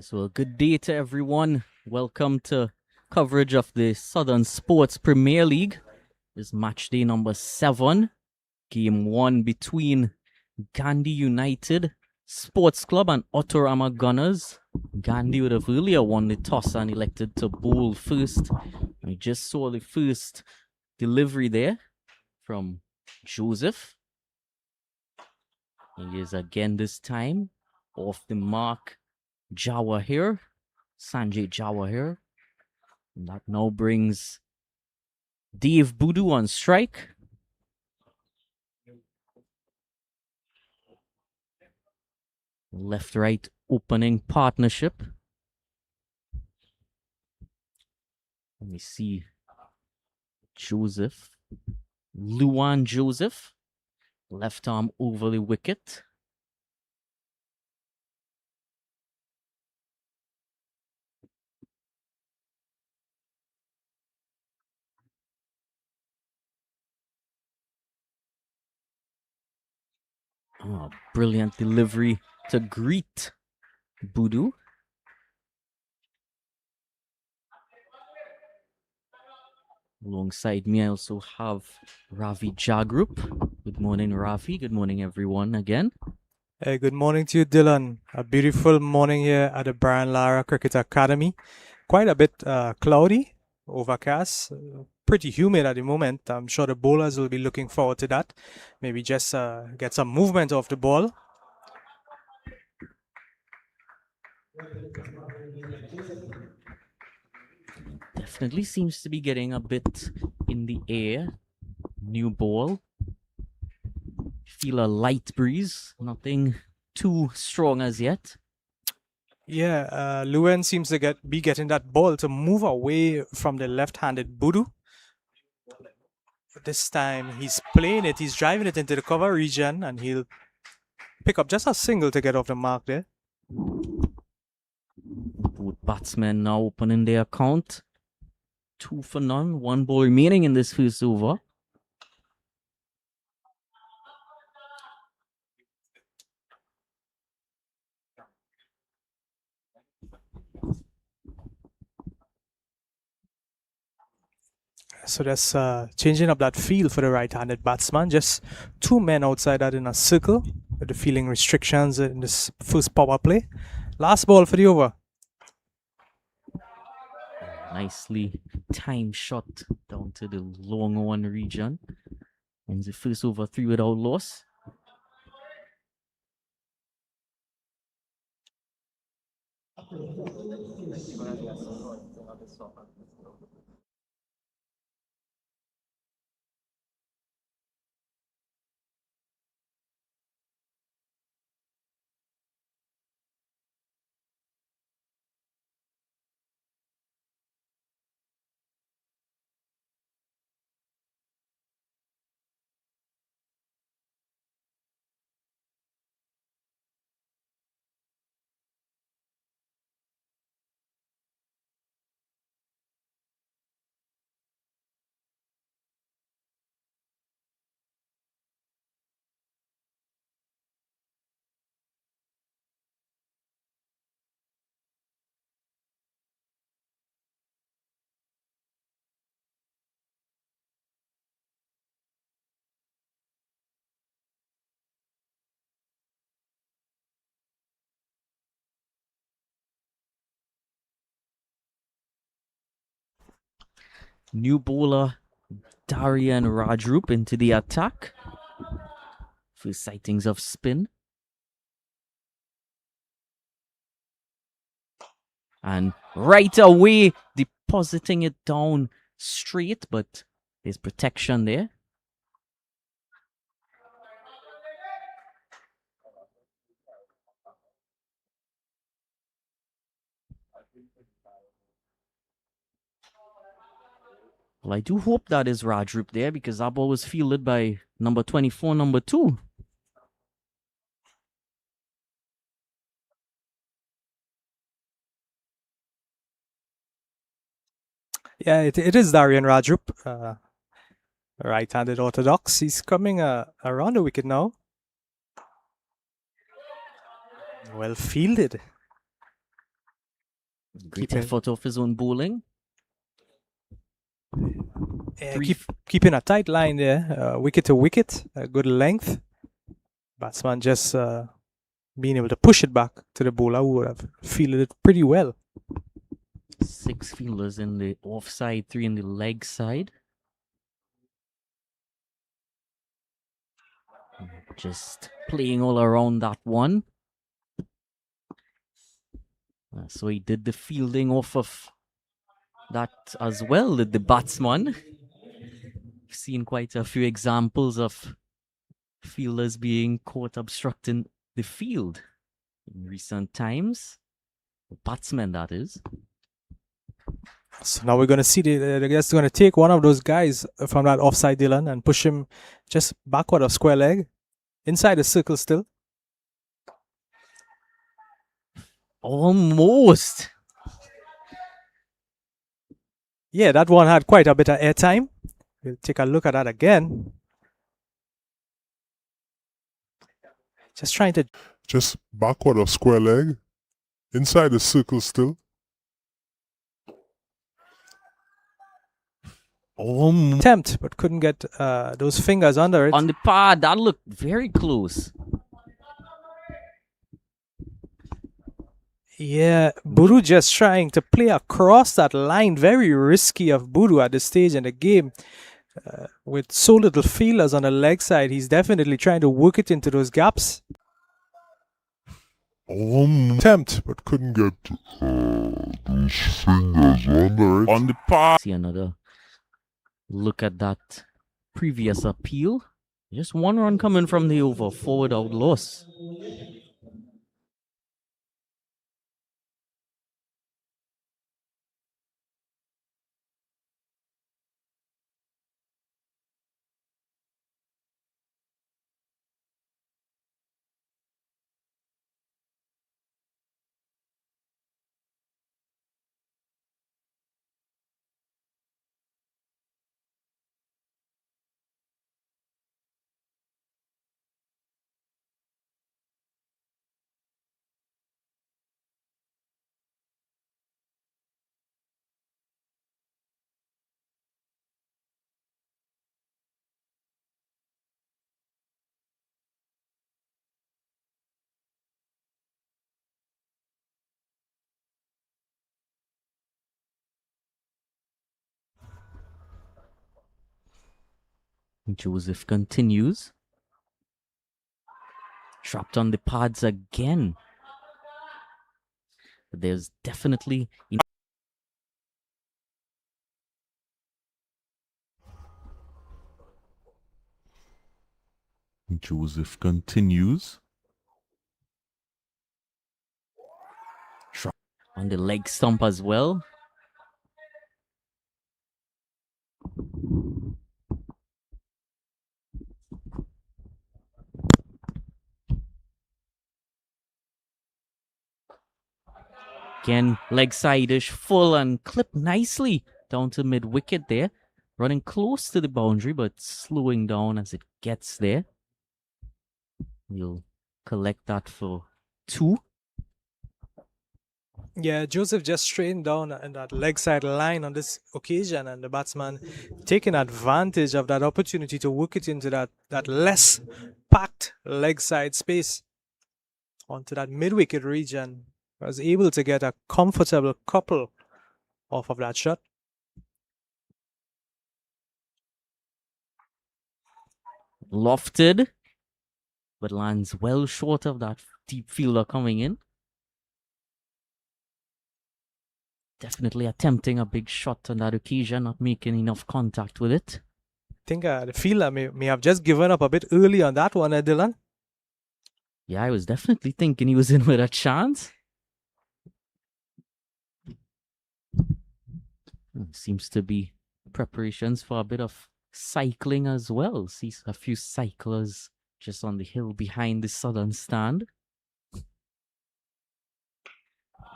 So, good day to everyone. Welcome to coverage of the Southern Sports Premier League. This match day number 7, game 1 between Gandhi United Sports Club and Autorama Gunners. Gandhi would have earlier won the toss and elected to bowl first. I just saw the first delivery there from Joseph. He is again this time off the mark. Sanjay Jawahir. And that now brings Dave Boodoo on strike. Left-right opening partnership. Let me see. Luan Joseph. Left arm over the wicket. Oh, brilliant delivery to greet Boodoo. Alongside me, I also have Ravi Jagrup. Good morning, Ravi. Good morning, everyone, again. Hey, good morning to you, Dylan. A beautiful morning here at the Brian Lara Cricket Academy. Quite a bit cloudy, overcast, pretty humid at the moment. I'm sure the bowlers will be looking forward to that. Maybe just get some movement off the ball. Definitely seems to be getting a bit in the air. New ball. Feel a light breeze. Nothing too strong as yet. Yeah, Luan seems to be getting that ball to move away from the left-handed Boodoo. This time he's playing it, he's driving it into the cover region, and he'll pick up just a single to get off the mark there. Both batsmen now opening their account. 2 for none. 1 ball remaining in this first over. So that's changing up that field for the right-handed batsman. Just 2 men outside that in a circle with the fielding restrictions in this first power play. Last ball for the over. Nicely timed shot down to the long on region. And the first over 3 without loss. New bowler Darian Rajrup into the attack. First sightings of spin. And right away, depositing it down straight, but there's protection there. Well, I do hope that is Rajrup there because that ball was fielded by number 24, number 2. Yeah, it is Darian Rajrup, right-handed orthodox. He's coming around the wicket now. Well fielded. Great effort of his own bowling. Keeping a tight line there, wicket to wicket, a good length. Batsman just being able to push it back to the bowler who would have fielded it pretty well. 6 fielders in the offside, 3 in the leg side. Just playing all around that one. So he did the fielding off of that as well, the batsman. We've seen quite a few examples of fielders being caught obstructing the field in recent times. The batsmen, that is. So now we're going to see the guys going to take one of those guys from that offside, Dylan, and push him just backward of square leg, inside the circle still. Almost. Yeah, that one had quite a bit of airtime. We'll take a look at that again. Just trying to... Just backward of square leg, inside the circle still. Attempt, but couldn't get those fingers under it. On the pad, that looked very close. Yeah, Buru just trying to play across that line. Very risky of Buru at this stage in the game. With so little fielders on the leg side, he's definitely trying to work it into those gaps. Attempt, but couldn't get those fingers under it. On the path. See another look at that previous appeal. Just 1 run coming from the over, forward out loss. Joseph continues. Trapped on the pads again. But there's definitely... Joseph continues. On the leg stump as well. Again, leg side-ish, full and clipped nicely down to mid-wicket there. Running close to the boundary, but slowing down as it gets there. You'll collect that for 2. Yeah, Joseph just straightened down in that leg side line on this occasion, and the batsman taking advantage of that opportunity to work it into that less packed leg side space onto that mid-wicket region. Was able to get a comfortable couple off of that shot. Lofted, but lands well short of that deep fielder coming in. Definitely attempting a big shot on that occasion, not making enough contact with it. I think the fielder may have just given up a bit early on that one, Dylan. Yeah, I was definitely thinking he was in with a chance. Seems to be preparations for a bit of cycling as well. See a few cyclers just on the hill behind the southern stand.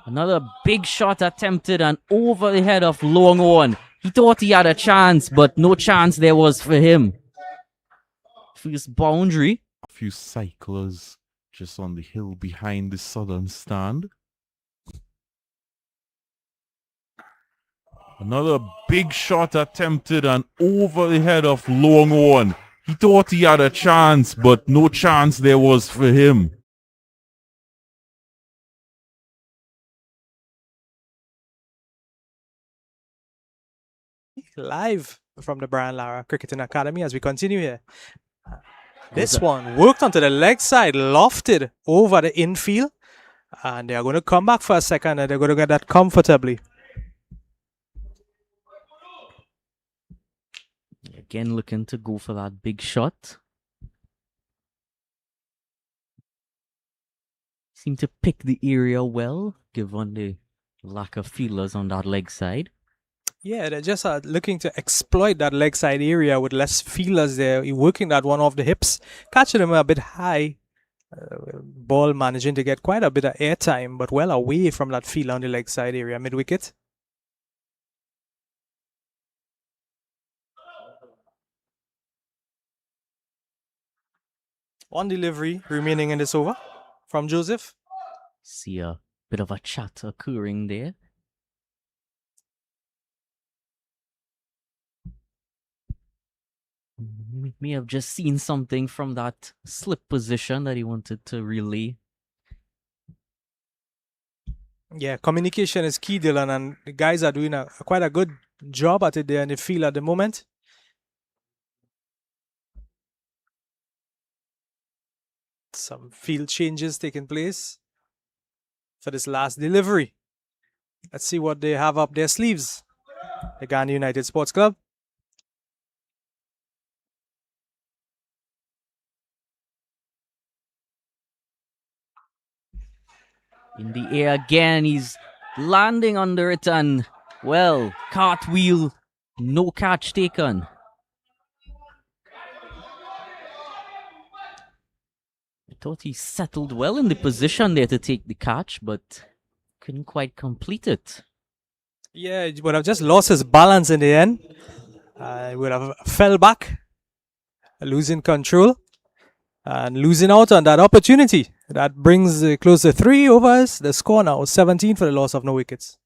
Another big shot attempted and over the head of long on. He thought he had a chance, but no chance there was for him. First boundary. A few cyclers just on the hill behind the southern stand. Another big shot attempted and over the head of long on. He thought he had a chance, but no chance there was for him. Live from the Brian Lara Cricketing Academy as we continue here. This one worked onto the leg side, lofted over the infield, and they are going to come back for a second and they're going to get that comfortably. Again, looking to go for that big shot. Seem to pick the area well, given the lack of fielders on that leg side. Yeah, they're just looking to exploit that leg side area with less fielders there, working that one off the hips, catching them a bit high. Ball managing to get quite a bit of airtime, but well away from that field on the leg side area, mid-wicket. One delivery remaining in this over from Joseph. See a bit of a chat occurring there. May have just seen something from that slip position that he wanted to relay. Yeah, communication is key, Dylan, and the guys are doing quite a good job at it there in the field at the moment. Some field changes taking place for this last delivery. Let's see what they have up their sleeves. The Gandhi United Sports Club. In the air again, he's landing under it and, well, cartwheel, no catch taken. I thought he settled well in the position there to take the catch, but couldn't quite complete it. Yeah, he would have just lost his balance in the end. He would have fell back, losing control and losing out on that opportunity. That brings close to 3 overs. The score now 17 for the loss of no wickets.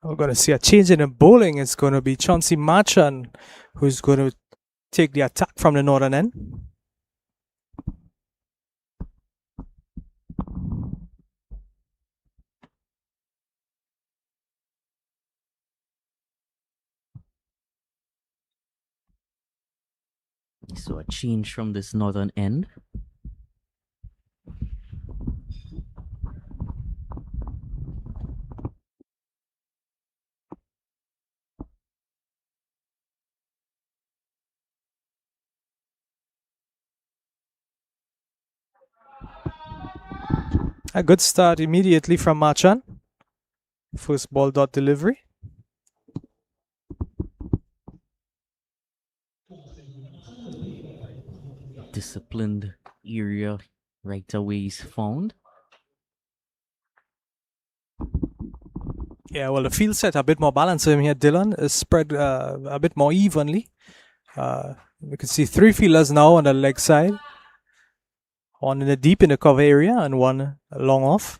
We're going to see a change in the bowling. It's going to be Chauncey Marchand who's going to take the attack from the northern end. So a change from this northern end. A good start immediately from Marchand. First ball dot delivery. Disciplined area right away is found. Yeah, well, the field set a bit more balanced in here, Dylan. Is spread a bit more evenly. You can see 3 fielders now on the leg side. One in the deep in the cover area and one long off.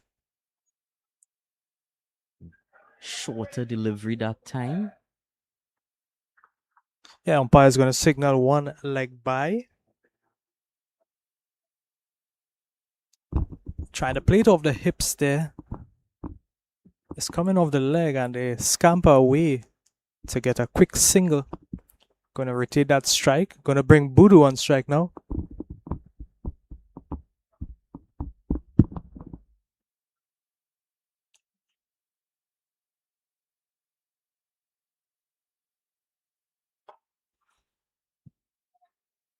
Shorter delivery that time. Yeah, umpire is going to signal one leg by. Trying to play it off the hips there. is coming off the leg and they scamper away to get a quick single. Gonna rotate that strike. Gonna bring Budu on strike now.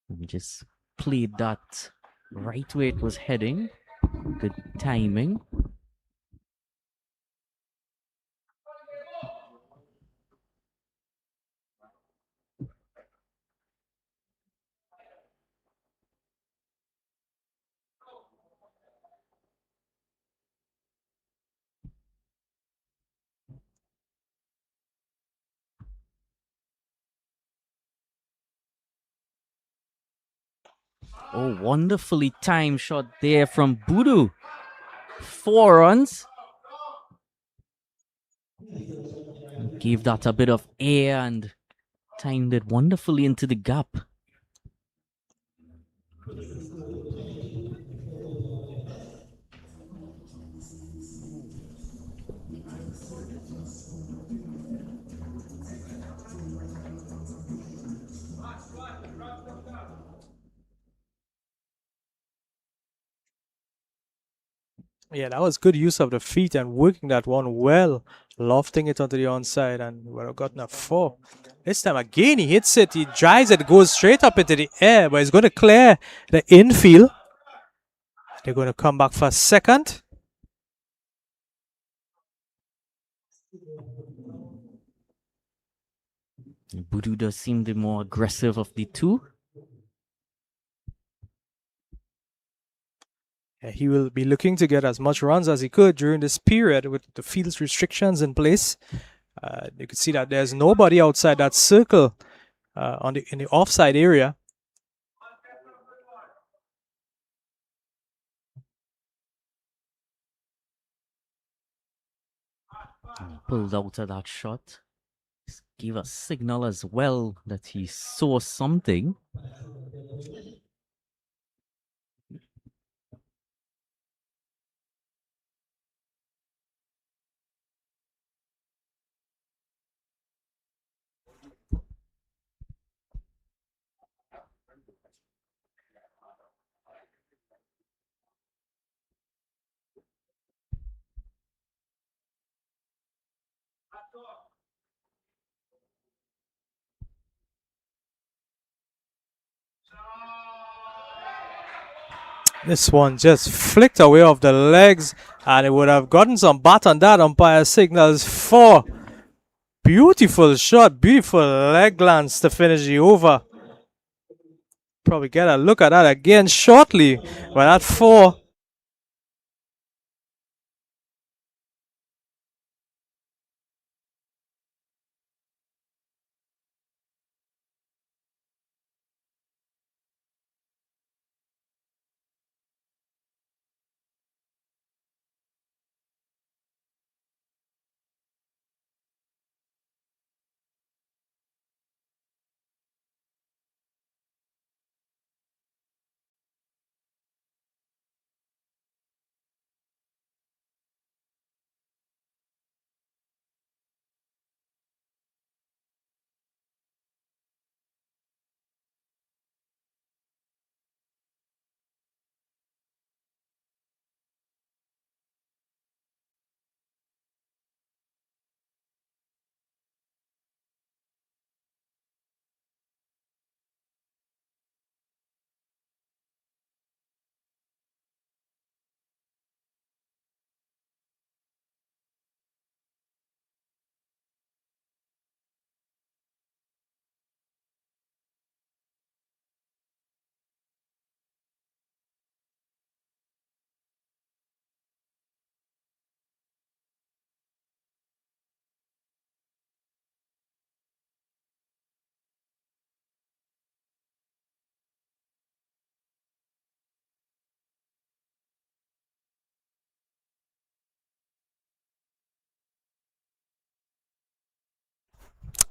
We just played that right where it was heading. Good timing. Oh, wonderfully timed shot there from Budu. 4 runs. Gave that a bit of air and timed it wonderfully into the gap. Yeah, that was good use of the feet and working that one well, lofting it onto the onside, and would have gotten a 4. This time again, he hits it, he drives it, goes straight up into the air, but he's going to clear the infield. They're going to come back for a second. Budu does seem the more aggressive of the two. He will be looking to get as much runs as he could during this period with the field's restrictions in place. You can see that there's nobody outside that circle in the offside area. Pulled out of that shot. Gave a signal as well that he saw something. This one just flicked away off the legs, and it would have gotten some bat on that. Umpire signals 4. Beautiful shot, beautiful leg glance to finish the over. Probably get a look at that again shortly. But at 4.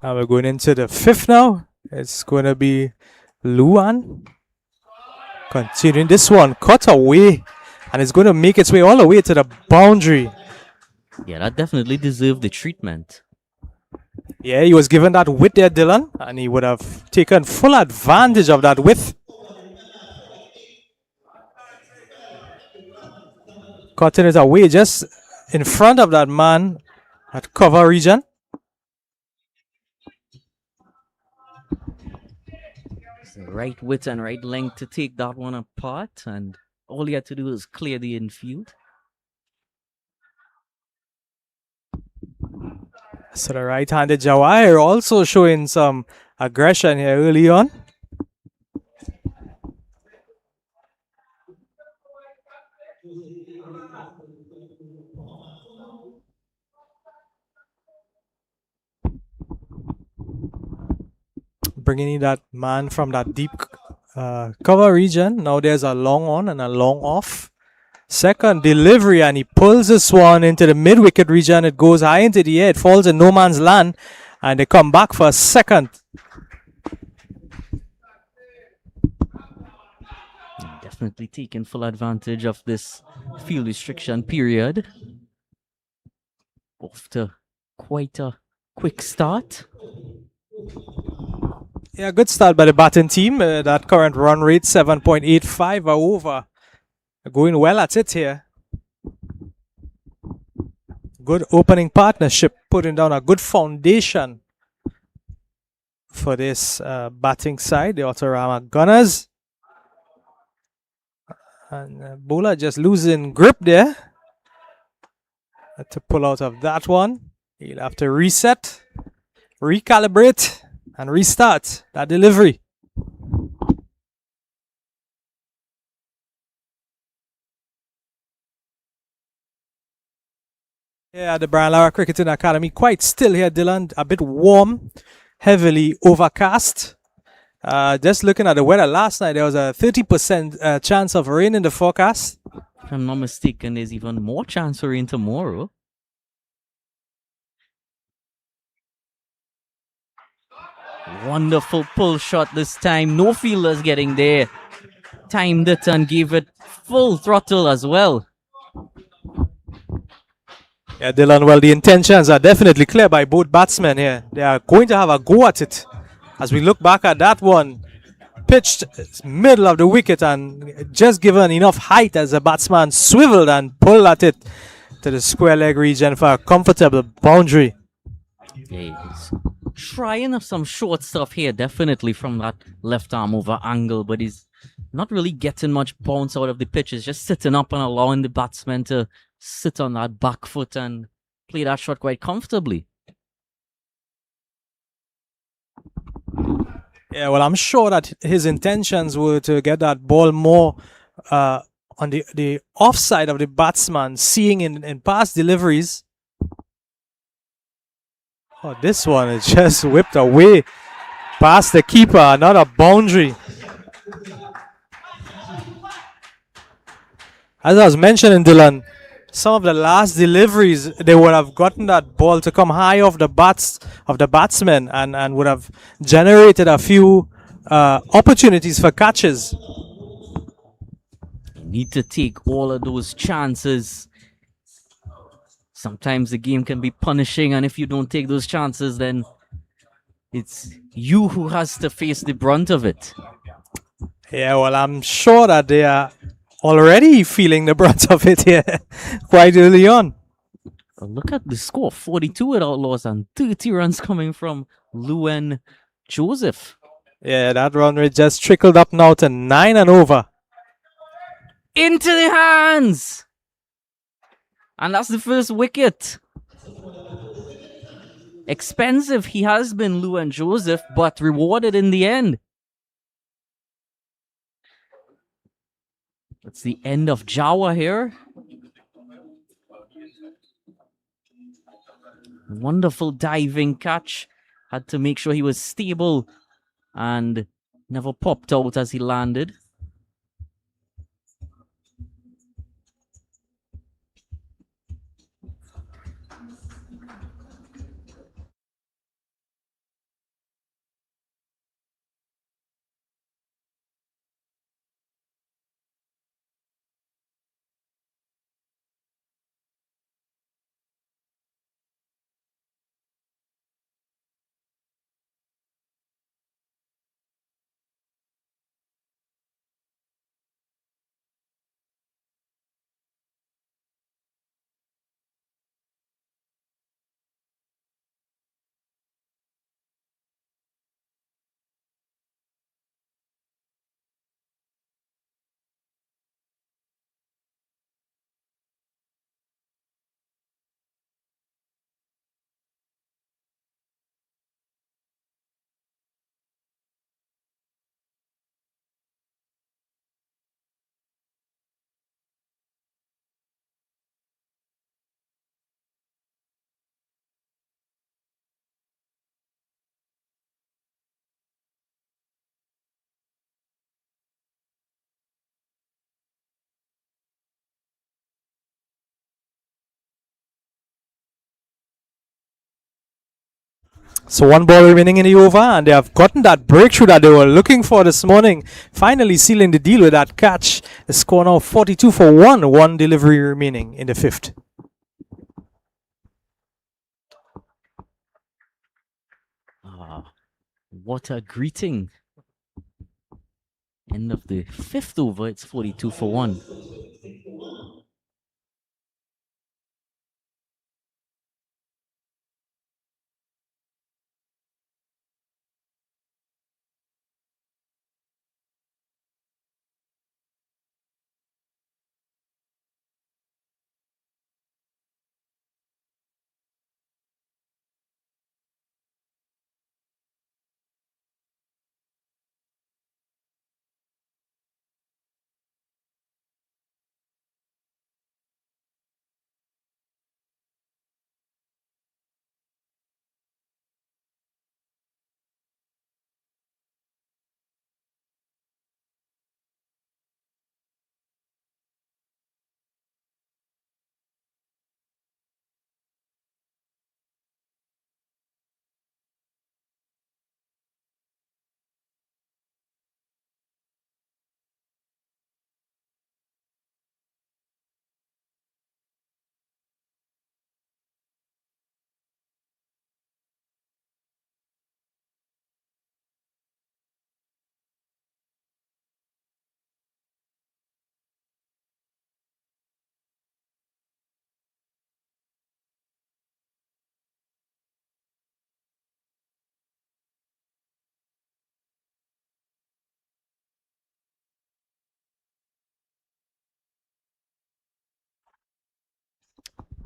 And we're going into the 5th now. It's going to be Luan. Continuing this one, cut away. And it's going to make its way all the way to the boundary. Yeah, that definitely deserved the treatment. Yeah, he was given that width there, Dylan, and he would have taken full advantage of that width. Cutting it away just in front of that man at cover region. It's the right width and right length to take that one apart, and all he had to do was clear the infield. So the right-handed Jawahir also showing some aggression here early on. Bringing in that man from that deep cover region. Now there's a long on and a long off. Second delivery, and he pulls this one into the mid-wicket region. It goes high into the air. It falls in no man's land, and they come back for a second. Definitely taking full advantage of this field restriction period. Off to quite a quick start. Yeah, good start by the batting team. That current run rate, 7.85 over. Going well at it here. Good opening partnership, putting down a good foundation for this batting side, the Autorama Gunners. And bowler just losing grip there. Had to pull out of that one. He'll have to reset, recalibrate, and restart that delivery. Yeah, the Brian Lara Cricketing Academy quite still here, Dylan. A bit warm, heavily overcast. Just looking at the weather last night, there was a 30% chance of rain in the forecast. If I'm not mistaken, there's even more chance for rain tomorrow. Wonderful pull shot this time. No fielders getting there. Timed it and gave it full throttle as well. Yeah, Dylan, well, the intentions are definitely clear by both batsmen here. They are going to have a go at it. As we look back at that one, pitched middle of the wicket and just given enough height as the batsman swiveled and pulled at it to the square leg region for a comfortable boundary. Yeah, he's trying some short stuff here, definitely from that left arm over angle, but he's not really getting much bounce out of the pitch. He's just sitting up and allowing the batsman to sit on that back foot and play that shot quite comfortably. Yeah, well, I'm sure that his intentions were to get that ball more on the offside of the batsman, seeing in past deliveries. Oh, this one is just whipped away past the keeper, another boundary. As I was mentioning, Dylan, some of the last deliveries, they would have gotten that ball to come high off the bats of the batsmen and would have generated a few opportunities for catches. You need to take all of those chances. Sometimes the game can be punishing, and if you don't take those chances, then it's you who has to face the brunt of it. Yeah, well, I'm sure that they are already feeling the brunt of it here quite early on. Look at the score, 42 without loss and 30 runs coming from Lewin Joseph. Yeah, that run rate just trickled up now to 9 and over. Into the hands! And that's the first wicket. Expensive he has been, Lewin Joseph, but rewarded in the end. That's the end of Jawa here. Wonderful diving catch. Had to make sure he was stable and never popped out as he landed. So 1 ball remaining in the over, and they have gotten that breakthrough that they were looking for this morning, finally sealing the deal with that catch. The score now 42 for 1, 1 delivery remaining in the 5th. What a greeting. End of the 5th over, it's 42 for 1.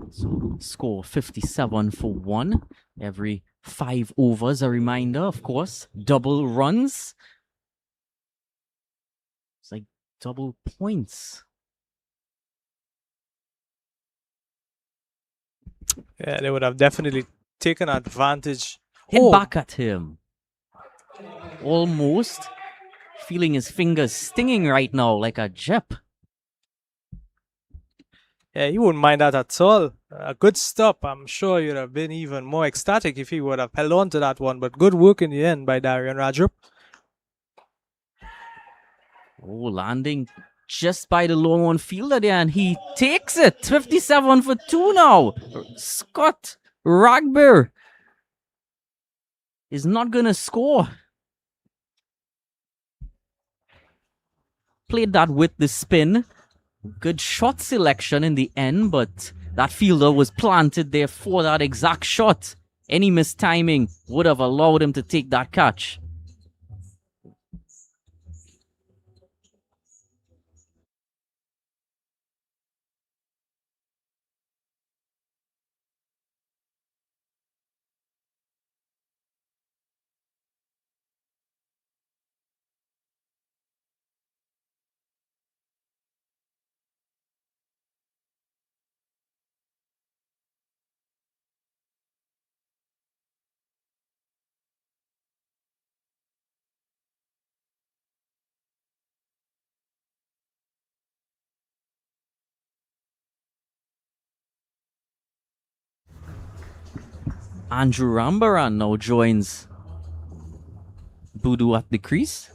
So score 57 for 1. Every 5 overs, a reminder, of course. Double runs. It's like double points. Yeah, they would have definitely taken advantage. Hit back at him. Almost. Feeling his fingers stinging right now like a jep. Yeah, you wouldn't mind that at all. A good stop. I'm sure you'd have been even more ecstatic if he would have held on to that one. But good work in the end by Darian Rajrup. Oh, landing just by the long on fielder there, and he takes it. 57 for 2 now. Scott Ragbear is not going to score. Played that with the spin. Good shot selection in the end, but that fielder was planted there for that exact shot. Any mistiming would have allowed him to take that catch. Andrew Rambaran now joins Boodoo at the crease.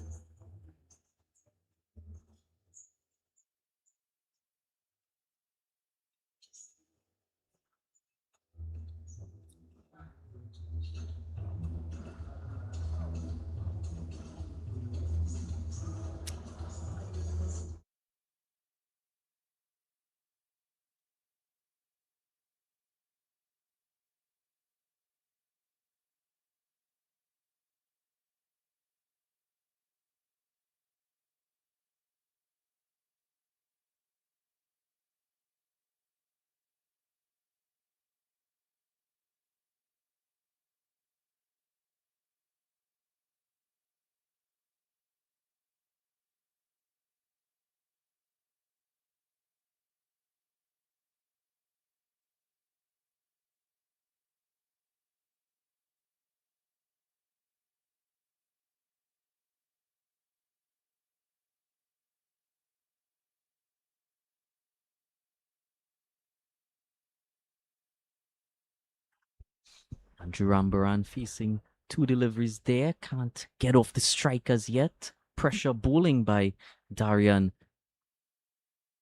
Andrew Rambaran facing 2 deliveries there. Can't get off the strike as yet. Pressure bowling by Darian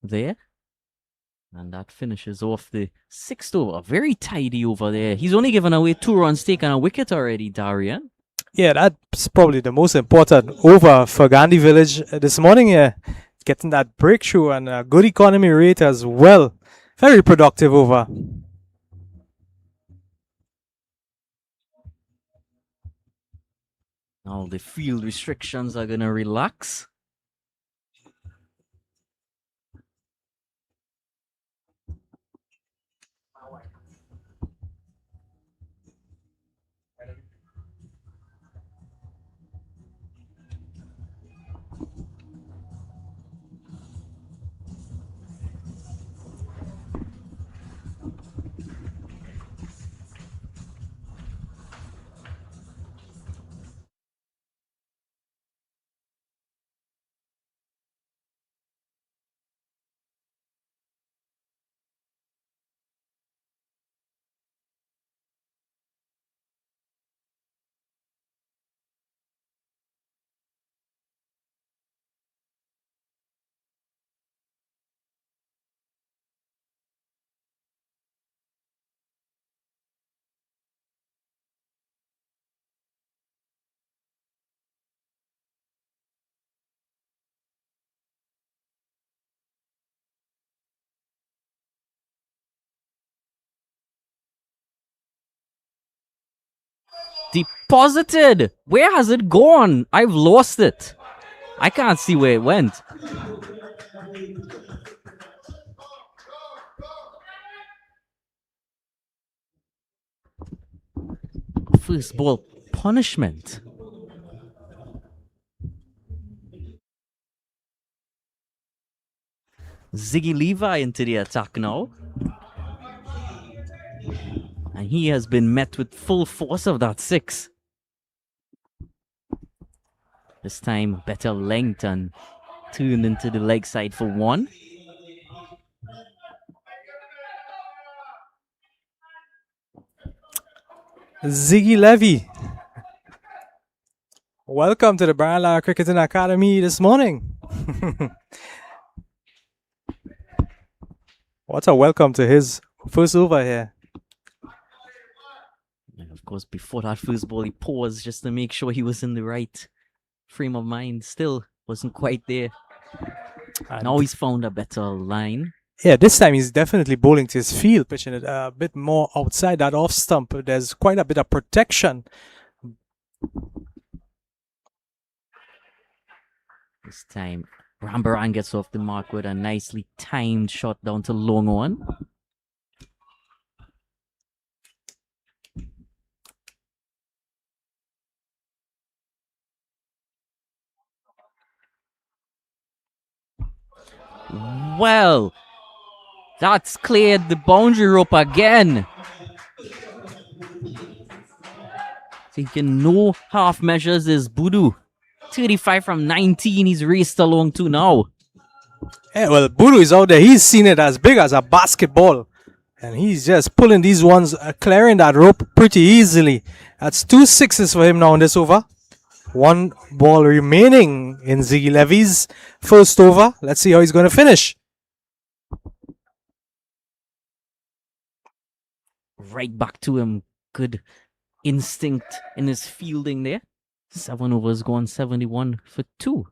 there. And that finishes off the 6th over. Very tidy over there. He's only given away 2 runs, taken a wicket already, Darian. Yeah, that's probably the most important over for Gandhi Village this morning here. Getting that breakthrough and a good economy rate as well. Very productive over. Now the field restrictions are going to relax. Deposited! Where has it gone? I've lost it. I can't see where it went. First ball punishment. Ziggy Levi into the attack now. And he has been met with full force of that 6. This time, better length and turned into the leg side for 1. Ziggy Levy. Welcome to the Brian Lara Cricketing Academy this morning. What a welcome to his first over here. And of course, before that first ball, he paused just to make sure he was in the right frame of mind. Still wasn't quite there. And now he's found a better line. Yeah, this time he's definitely bowling to his field, pitching it a bit more outside that off stump. There's quite a bit of protection. This time, Rambaran gets off the mark with a nicely timed shot down to long on. Well, that's cleared the boundary rope again. Taking no half measures is Budu. 35 from 19, he's raced along to now. Yeah, well, Budu is out there. He's seen it as big as a basketball. And he's just pulling these ones, clearing that rope pretty easily. That's 2 sixes for him now in this over. 1 ball remaining in Ziggy Levy's first over. Let's see how he's going to finish. Right back to him. Good instinct in his fielding there. 7 overs gone, 71 for 2.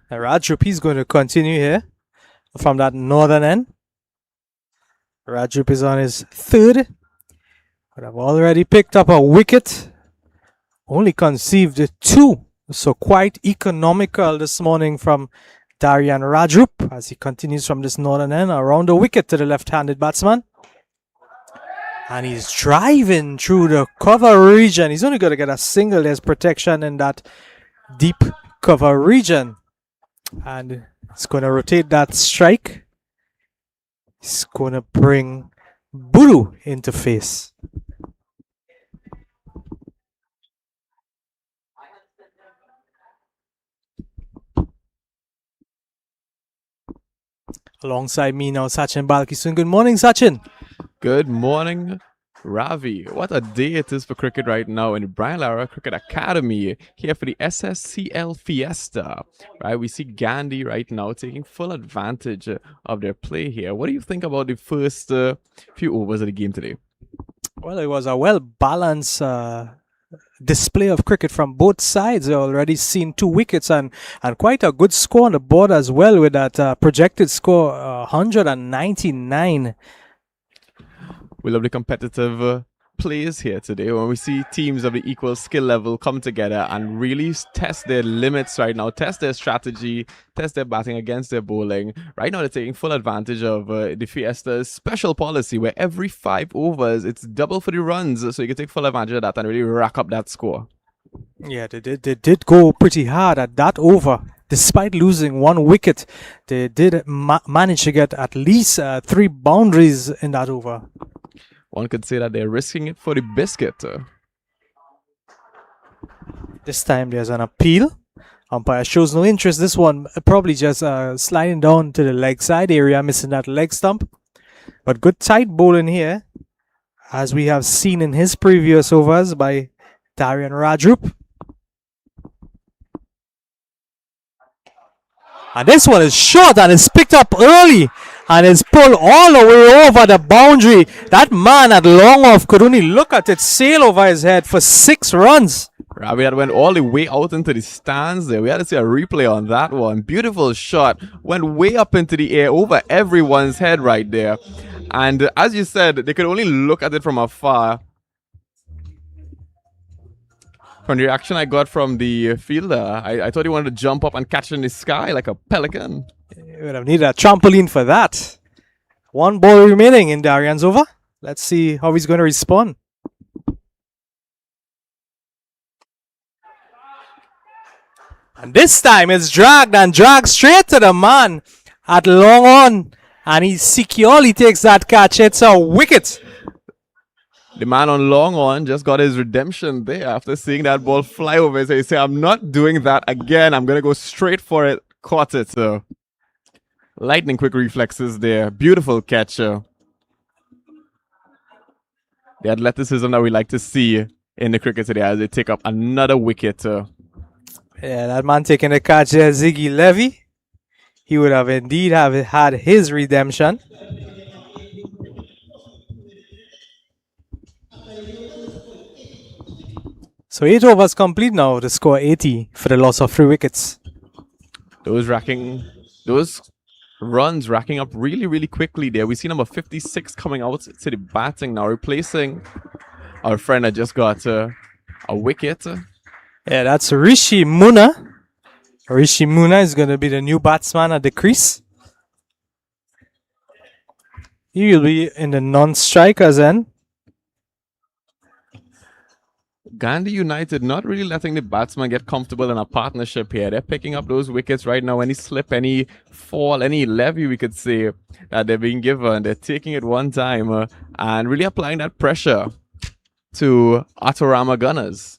Rajrup, he's going to continue here from that northern end. Rajrup is on his 3rd. But I've already picked up a wicket. Only conceived 2. So quite economical this morning from Darian Rajrup as he continues from this northern end around the wicket to the left-handed batsman. And he's driving through the cover region. He's only going to get a single. There's protection in that deep cover region. And it's going to rotate that strike. It's going to bring Buru into face. Alongside me now, Sachin Balkiswin. Good morning, Sachin. Good morning, Ravi. What a day it is for cricket right now in the Brian Lara Cricket Academy here for the Sspl Fiesta. Right, we see Gandhi right now taking full advantage of their play here. What do you think about the first few overs of the game today? Well, it was a well-balanced display of cricket from both sides. We've already seen 2 wickets and quite a good score on the board as well, with that projected score 199. We love the competitive plays here today when we see teams of the equal skill level come together and really test their limits right now, test their strategy, test their batting against their bowling. Right now they're taking full advantage of the Fiesta's special policy where every 5 overs it's double for the runs, so you can take full advantage of that and really rack up that score. Yeah, they did go pretty hard at that over. Despite losing 1 wicket, they did manage to get at least 3 boundaries in that over. One could say that they're risking it for the biscuit. This time there's an appeal. Umpire shows no interest. This one probably just sliding down to the leg side area, missing that leg stump. But good tight bowling here, as we have seen in his previous overs by Darian Rajrup. And this one is short and is picked up early and is pulled all the way over the boundary. That man at long off could only look at it sail over his head for 6 runs. Ravi, that went all the way out into the stands there. We had to see a replay on that one. Beautiful shot. Went way up into the air over everyone's head right there. And as you said, they could only look at it from afar. From the reaction I got from the fielder, I thought he wanted to jump up and catch it in the sky like a pelican. You would have needed a trampoline for that. 1 ball remaining in Darian's over. Let's see how he's going to respond. And this time it's dragged straight to the man at long on. And he securely takes that catch. It's a wicket. The man on long on just got his redemption there after seeing that ball fly over his head. He said, I'm not doing that again. I'm going to go straight for it. Caught it. So, lightning quick reflexes there. Beautiful catch. The athleticism that we like to see in the cricket today as they take up another wicket. Yeah, that man taking the catch there, Ziggy Levy. He would have indeed had his redemption. So 8 overs complete now to score 80 for the loss of 3 wickets. Those runs racking up really, really quickly there. We see number 56 coming out to the batting now, replacing our friend that just got a wicket. Yeah, that's Rishi Muna. Rishi Muna is going to be the new batsman at the crease. He will be in the non-strikers end. Gandhi United not really letting the batsman get comfortable in a partnership here. They're picking up those wickets right now. Any slip, any fall, any levy, we could say, that they're being given. They're taking it one time and really applying that pressure to Autorama Gunners.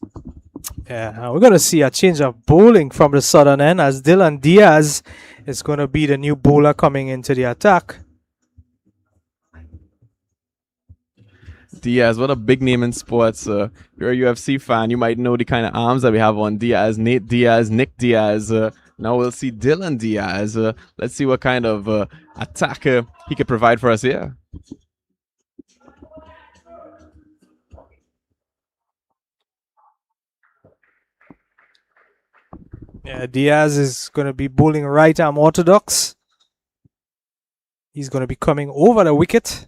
Yeah, we're going to see a change of bowling from the southern end as Dylan Diaz is going to be the new bowler coming into the attack. Diaz, what a big name in sports. If you're a UFC fan, you might know the kind of arms that we have on Diaz. Nate Diaz, Nick Diaz. Now we'll see Dylan Diaz. Let's see what kind of attack he could provide for us here. Yeah, Diaz is going to be bowling right arm orthodox. He's going to be coming over the wicket.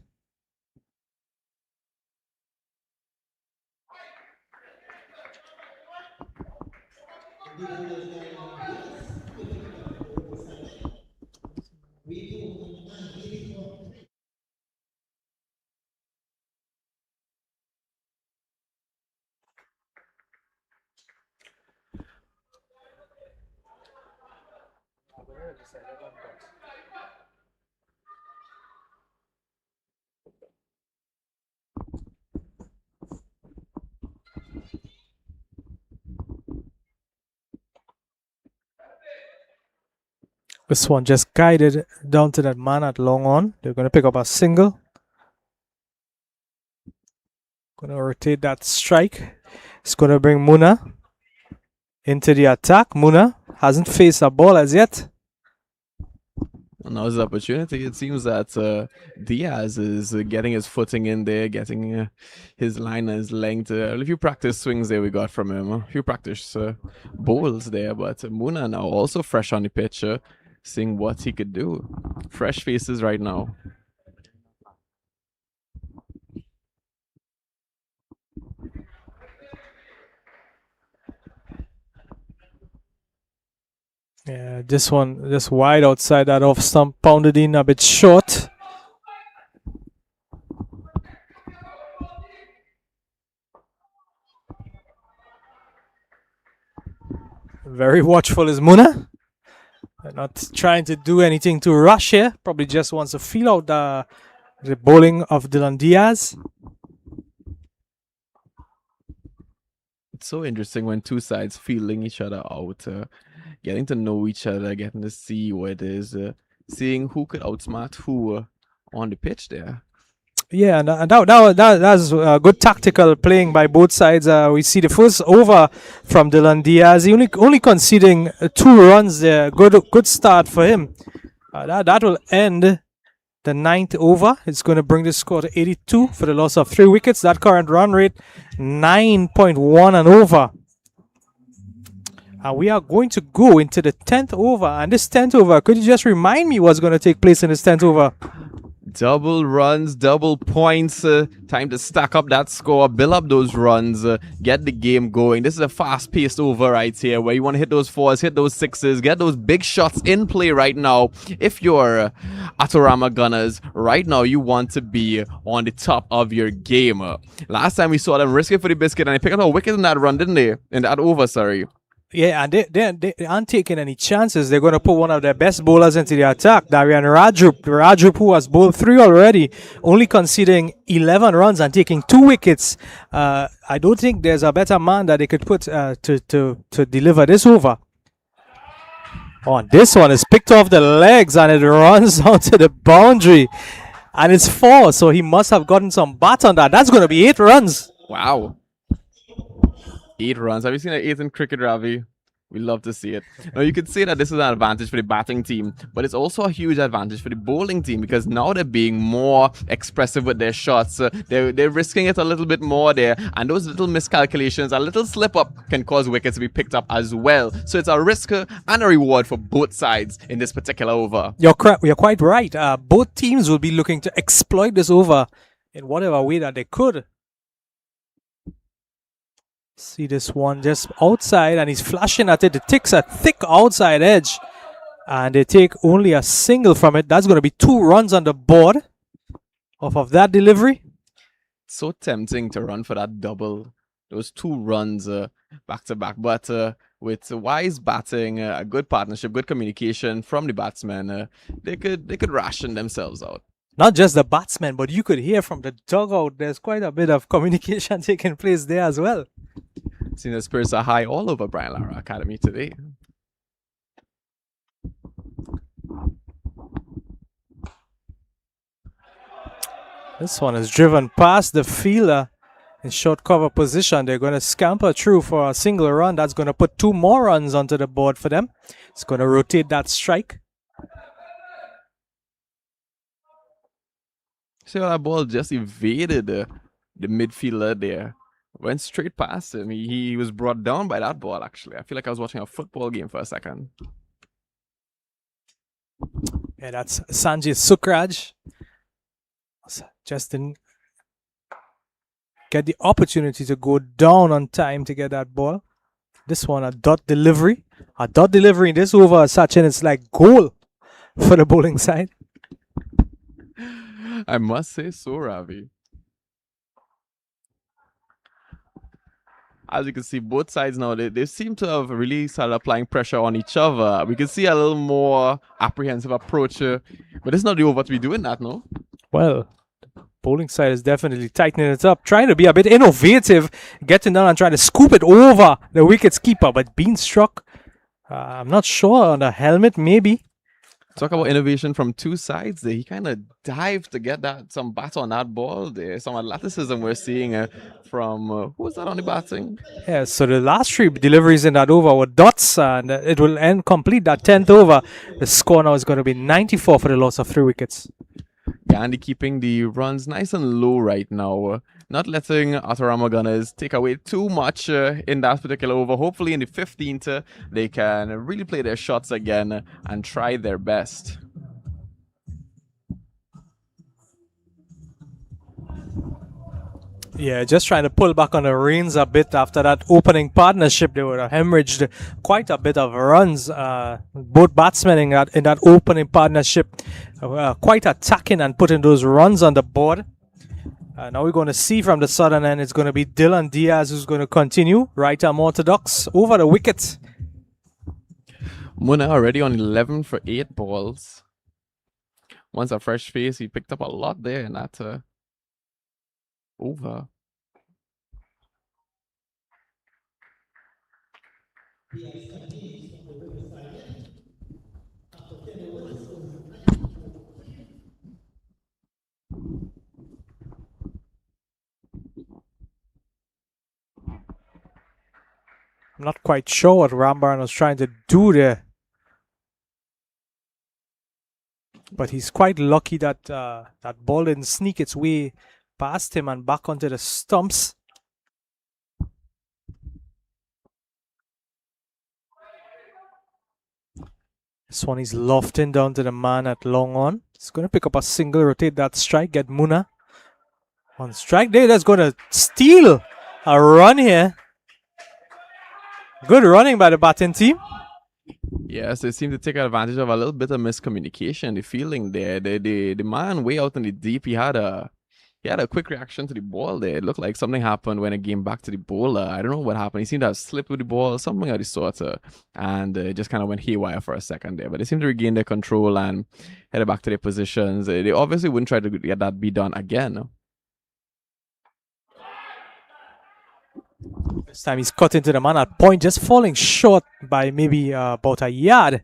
This one just guided down to that man at long on. They're going to pick up a single. Going to rotate that strike. It's going to bring Muna into the attack. Muna hasn't faced a ball as yet. And now's the opportunity. It seems that Diaz is getting his footing in there, getting his line and his length. A few practice swings there we got from him. A few practice bowls there. But Muna now also fresh on the pitch, seeing what he could do. Fresh faces right now. Yeah, this one just wide outside that off stump, pounded in a bit short. Very watchful is Muna. Not trying to do anything to rush here. Probably just wants to feel out the bowling of Dylan Diaz. It's so interesting when two sides feeling each other out, getting to know each other, getting to see what it is, seeing who could outsmart who on the pitch there. Yeah, and that's good tactical playing by both sides. We see the first over from Dylan Diaz. He only conceding 2 runs there. Good start for him. That will end the 9th over. It's going to bring the score to 82 for the loss of 3 wickets. That current run rate 9.1 and over. And we are going to go into the 10th over. And this 10th over, could you just remind me what's going to take place in this 10th over? Double runs, double points. Time to stack up that score, build up those runs, get the game going. This is a fast-paced over right here where you want to hit those 4s, hit those 6s, get those big shots in play right now. If you're Autorama Gunners, right now you want to be on the top of your game. Last time we saw them risk it for the biscuit and they picked up a wicket in that run, didn't they? In that over, sorry. Yeah, and they aren't taking any chances. They're going to put one of their best bowlers into the attack, Darian Rajrup, who has bowled 3 already, only conceding 11 runs and taking 2 wickets. I don't think there's a better man that they could put to deliver this over. Oh, this one is picked off the legs and it runs onto the boundary. And it's 4, so he must have gotten some bat on that. That's going to be 8 runs. Wow. 8 runs. Have you seen an 8 in cricket, Ravi? We love to see it. Now, you could say that this is an advantage for the batting team, but it's also a huge advantage for the bowling team because now they're being more expressive with their shots. They're risking it a little bit more there, and those little miscalculations, a little slip-up can cause wickets to be picked up as well. So it's a risk and a reward for both sides in this particular over. You're quite right. Both teams will be looking to exploit this over in whatever way that they could. See this one just outside and he's flashing at it. It takes a thick outside edge and they take only a single from it. That's going to be 2 runs on the board off of that delivery. So tempting to run for that double. Those 2 runs back to back. But with wise batting, a good partnership, good communication from the batsmen, they could ration themselves out. Not just the batsmen, but you could hear from the dugout. There's quite a bit of communication taking place there as well. Seeing the spirits are high all over Brian Lara Academy today. This one is driven past the fielder in short cover position. They're going to scamper through for a single run. That's going to put 2 more runs onto the board for them. It's going to rotate that strike. See how that ball just evaded the midfielder there. Went straight past him. He was brought down by that ball, actually. I feel like I was watching a football game for a second. Yeah, that's Sanjay Sukraj. Just didn't get the opportunity to go down on time to get that ball. This one, a dot delivery. A dot delivery in this over, Sachin, it's like goal for the bowling side. I must say so, Ravi. as you can see, both sides now, they seem to have really started applying pressure on each other. We can see a little more apprehensive approach, but it's not the over to be doing that, no? Well, the bowling side is definitely tightening it up, trying to be a bit innovative, getting down and trying to scoop it over the wicket's keeper, but being struck, I'm not sure, on the helmet, maybe. Talk about innovation from two sides there. He kind of dived to get some bat on that ball there. Some athleticism we're seeing from, who was that on the batting? Yeah, so the last 3 deliveries in that over were dots, and it will end complete that 10th over. The score now is going to be 94 for the loss of 3 wickets. Gandhi keeping the runs nice and low right now. Not letting Autorama Gunners take away too much in that particular over. Hopefully in the 15th, they can really play their shots again and try their best. Yeah, just trying to pull back on the reins a bit after that opening partnership. They would have hemorrhaged quite a bit of runs. Both batsmen in that opening partnership quite attacking and putting those runs on the board. Now we're going to see from the southern end, it's going to be Dylan Diaz who's going to continue. Right arm orthodox over the wicket. Munna already on 11 for 8 balls. Once a fresh face, he picked up a lot there in that over. I'm not quite sure what Rambaran was trying to do there. But he's quite lucky that that ball didn't sneak its way past him and back onto the stumps. This one is lofting down to the man at long on. He's going to pick up a single, rotate that strike, get Munna. One strike there, that's going to steal a run here. Good running by the batting team. Yes, they seem to take advantage of a little bit of miscommunication, the feeling there. The man way out in the deep, he had a quick reaction to the ball there. It looked like something happened when it came back to the bowler. I don't know what happened. He seemed to have slipped with the ball, something of the sort, and it just kind of went haywire for a second there. But they seemed to regain their control and headed back to their positions. They obviously wouldn't try to get that be done again. This time he's cut into the man at point, just falling short by maybe about a yard.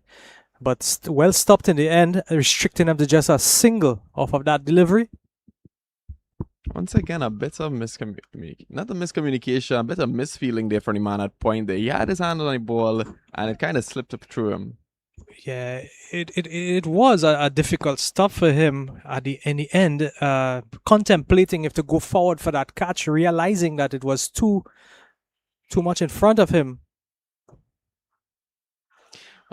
But well stopped in the end, restricting him to just a single off of that delivery. Once again, a bit of miscommunication. Not a miscommunication, a bit of misfeeling there from the man at point there. He had his hand on the ball and it kind of slipped up through him. Yeah, it was a difficult stop for him in the end, contemplating if to go forward for that catch, realizing that it was too much in front of him.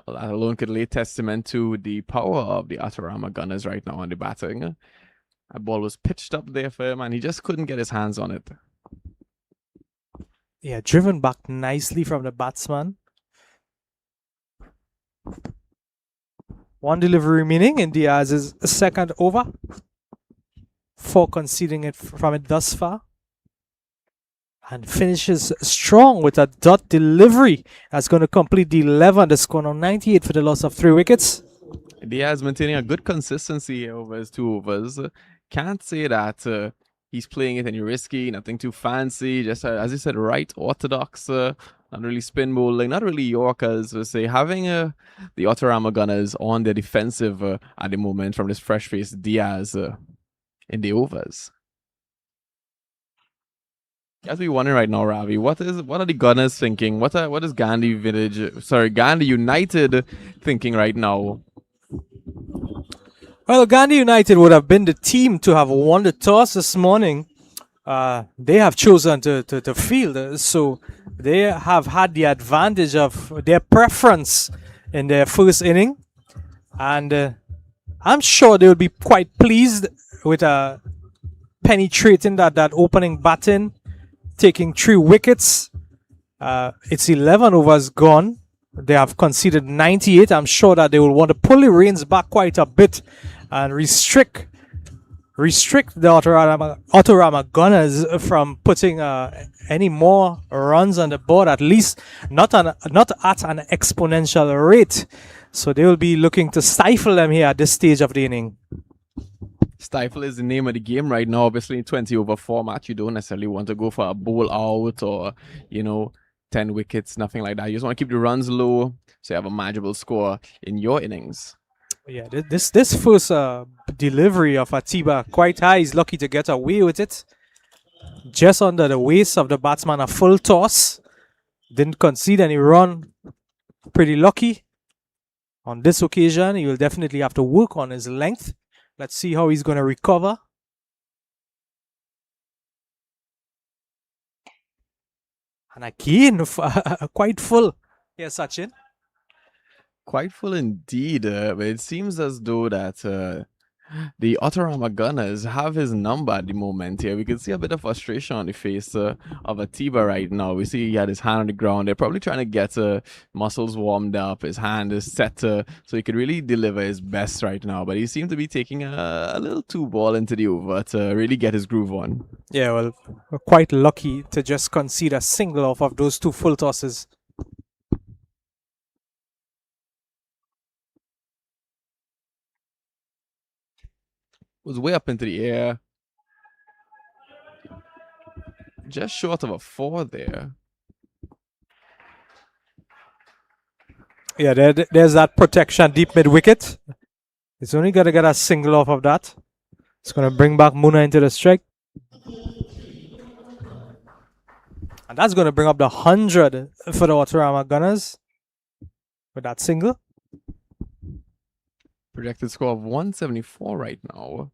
Well, that alone could lay testament to the power of the Autorama Gunners right now on the batting. That ball was pitched up there for him and he just couldn't get his hands on it. Yeah, driven back nicely from the batsman. One delivery remaining in Diaz's second over. 4 conceding it from it thus far. And finishes strong with a dot delivery. That's going to complete the 11. The score now 98 for the loss of 3 wickets. Diaz maintaining a good consistency over his 2 overs. Can't say that he's playing it any risky, nothing too fancy. Just as you said, right orthodox. Not really spin bowling, not really Yorkers. We'll say having the Autorama Gunners on their defensive at the moment from this fresh face Diaz in the overs. As we wondering right now, Ravi, what are the Gunners thinking? What is Gandhi United thinking right now? Well, Gandhi United would have been the team to have won the toss this morning. They have chosen to field, so they have had the advantage of their preference in their first inning, and I'm sure they will be quite pleased with penetrating that opening batting, taking 3 wickets. It's 11 overs gone. They have conceded 98. I'm sure that they will want to pull the reins back quite a bit and restrict restrict the Autorama Gunners from putting any more runs on the board, at least not at an exponential rate. So they will be looking to stifle them here at this stage of the inning. Stifle is the name of the game right now. Obviously, in 20 over format, you don't necessarily want to go for a bowl out or, 10 wickets, nothing like that. You just want to keep the runs low so you have a manageable score in your innings. Yeah, this first delivery of Atiba quite high. He's lucky to get away with it. Just under the waist of the batsman, a full toss. Didn't concede any run. Pretty lucky. On this occasion, he will definitely have to work on his length. Let's see how he's going to recover. And again, quite full. Here, Sachin. Quite full indeed, but it seems as though that the Autorama Gunners have his number at the moment here. We can see a bit of frustration on the face of Atiba right now. We see he had his hand on the ground. They're probably trying to get muscles warmed up. His hand is set so he could really deliver his best right now. But he seemed to be taking a little too ball into the over to really get his groove on. Yeah, well, we're quite lucky to just concede a single off of those two full tosses. Was way up into the air. Just short of a 4 there. Yeah, there's that protection deep mid-wicket. It's only got to get a single off of that. It's going to bring back Muna into the strike. And that's going to bring up the 100 for the Autorama Gunners with that single. Projected score of 174 right now.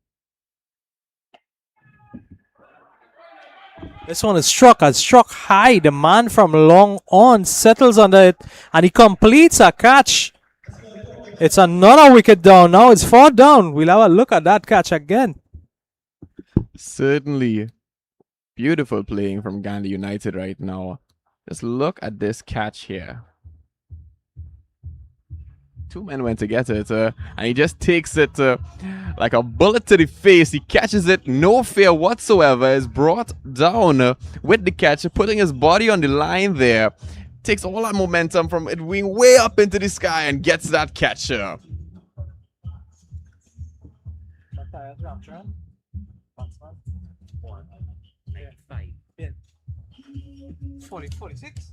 This one is struck high. The man from long on settles under it and he completes a catch. It's another wicket down. Now it's 4 down. We'll have a look at that catch again. Certainly. Beautiful playing from Gandhi United right now. Just look at this catch here. 2 men went to get it, and he just takes it like a bullet to the face. He catches it, no fear whatsoever, is brought down with the catch, putting his body on the line there. Takes all that momentum from it being way up into the sky and gets that catcher. 46.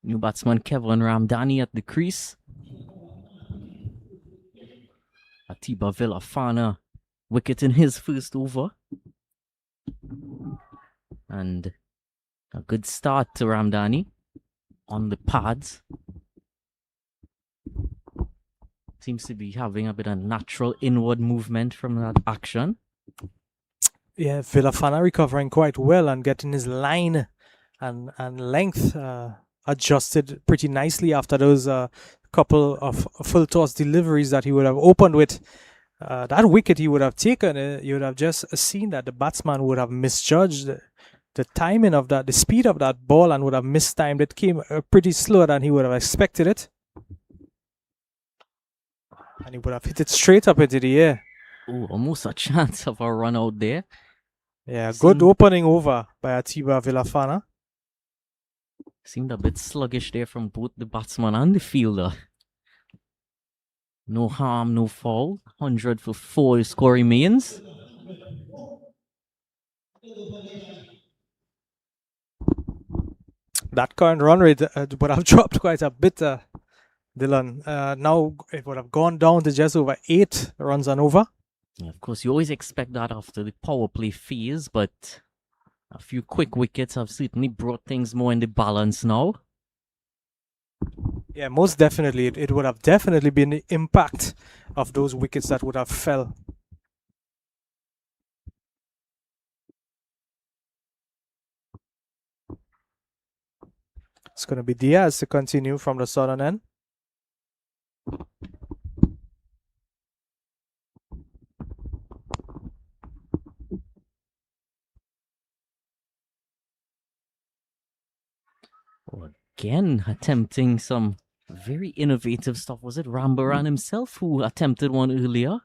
New batsman Kevin Ramdani at the crease. Atiba Villafana wicket in his first over. And a good start to Ramdani on the pads. Seems to be having a bit of natural inward movement from that action. Yeah, Villafana recovering quite well and getting his line and length adjusted pretty nicely after those couple of full toss deliveries that he would have opened with. That wicket he would have taken, you would have just seen that the batsman would have misjudged the timing of that, the speed of that ball, and would have mistimed it. Came pretty slower than he would have expected it. And he would have hit it straight up into the air. Oh, almost a chance of a run out there. Yeah, good opening over by Atiba Villafana. Seemed a bit sluggish there from both the batsman and the fielder. No harm, no foul. 100 for 4 score remains. That current run rate would have dropped quite a bit, Dylan. Now it would have gone down to just over 8 runs and over. Of course, you always expect that after the power play phase, but a few quick wickets have certainly brought things more in the balance now. Yeah, most definitely. It would have definitely been the impact of those wickets that would have fell. It's going to be Diaz to continue from the southern end. Again, attempting some very innovative stuff. Was it Rambaran himself who attempted one earlier?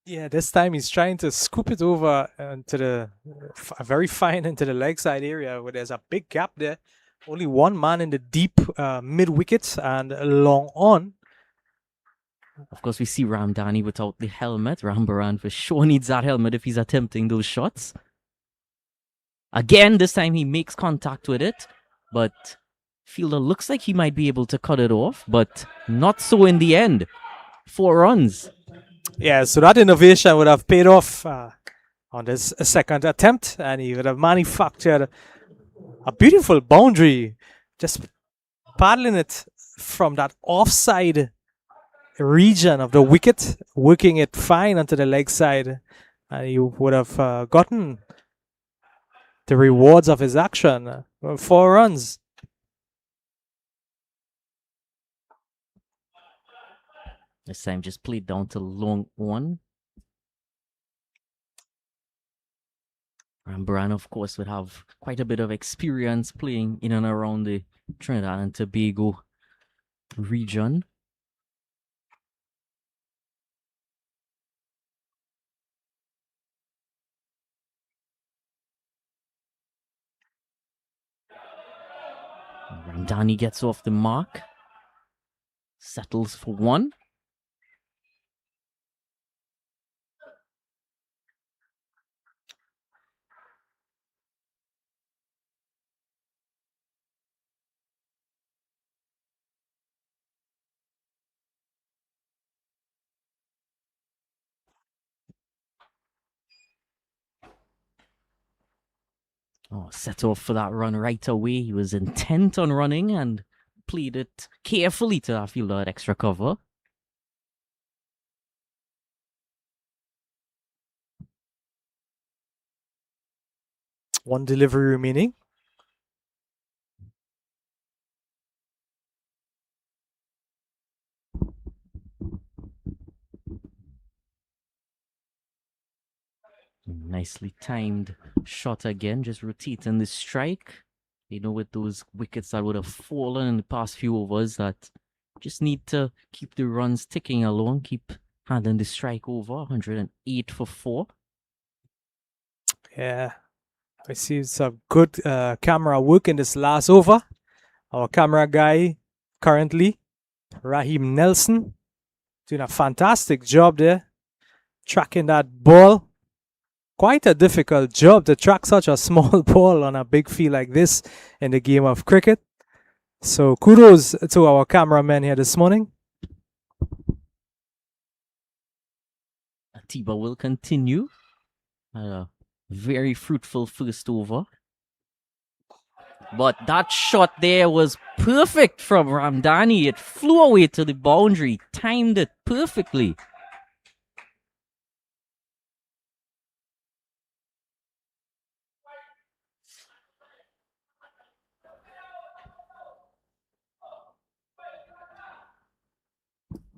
Yeah, this time he's trying to scoop it over into the very fine into the leg side area where there's a big gap there. Only one man in the deep mid wicket and long on. Of course, we see Ramdani without the helmet. Rambaran for sure needs that helmet if he's attempting those shots. Again, this time he makes contact with it, but fielder looks like he might be able to cut it off, but not so in the end. 4 runs. Yeah, so that innovation would have paid off on this second attempt, and he would have manufactured a beautiful boundary, just paddling it from that offside region of the wicket, working it fine onto the leg side, and you would have gotten the rewards of his action. 4 runs. This time just played down to long on. Rambaran, of course, would have quite a bit of experience playing in and around the Trinidad and Tobago region. Ramdani gets off the mark. Settles for 1. Oh, set off for that run right away. He was intent on running and played it carefully to that fielder at extra cover. One delivery remaining. Nicely timed shot again, just rotating the strike. You know, with those wickets that would have fallen in the past few overs, that just need to keep the runs ticking along, keep handling the strike over. 108 for 4. Yeah, I see some good camera work in this last over. Our camera guy currently, Raheem Nelson, doing a fantastic job there, tracking that ball. Quite a difficult job to track such a small ball on a big field like this in the game of cricket. So kudos to our cameraman here this morning. Atiba will continue. A very fruitful first over. But that shot there was perfect from Ramdani. It flew away to the boundary, timed it perfectly.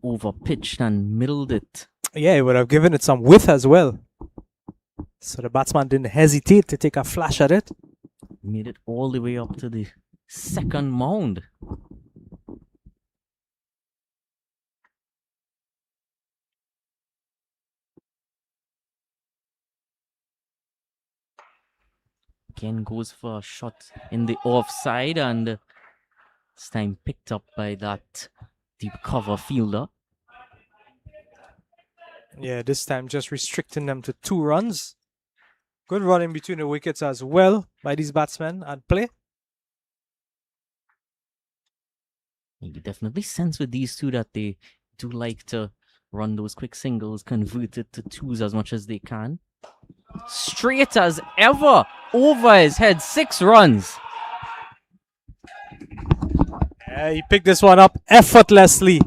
Over pitched and middled it. Yeah, he would have given it some width as well. So the batsman didn't hesitate to take a flash at it. Made it all the way up to the second mound. Again goes for a shot in the offside, and this time picked up by that deep cover fielder. Yeah, this time just restricting them to 2 runs. Good running between the wickets as well by these batsmen at play. You definitely sense with these two that they do like to run those quick singles, convert it to twos as much as they can. Straight as ever, over his head, 6 runs. Yeah, he picked this one up effortlessly.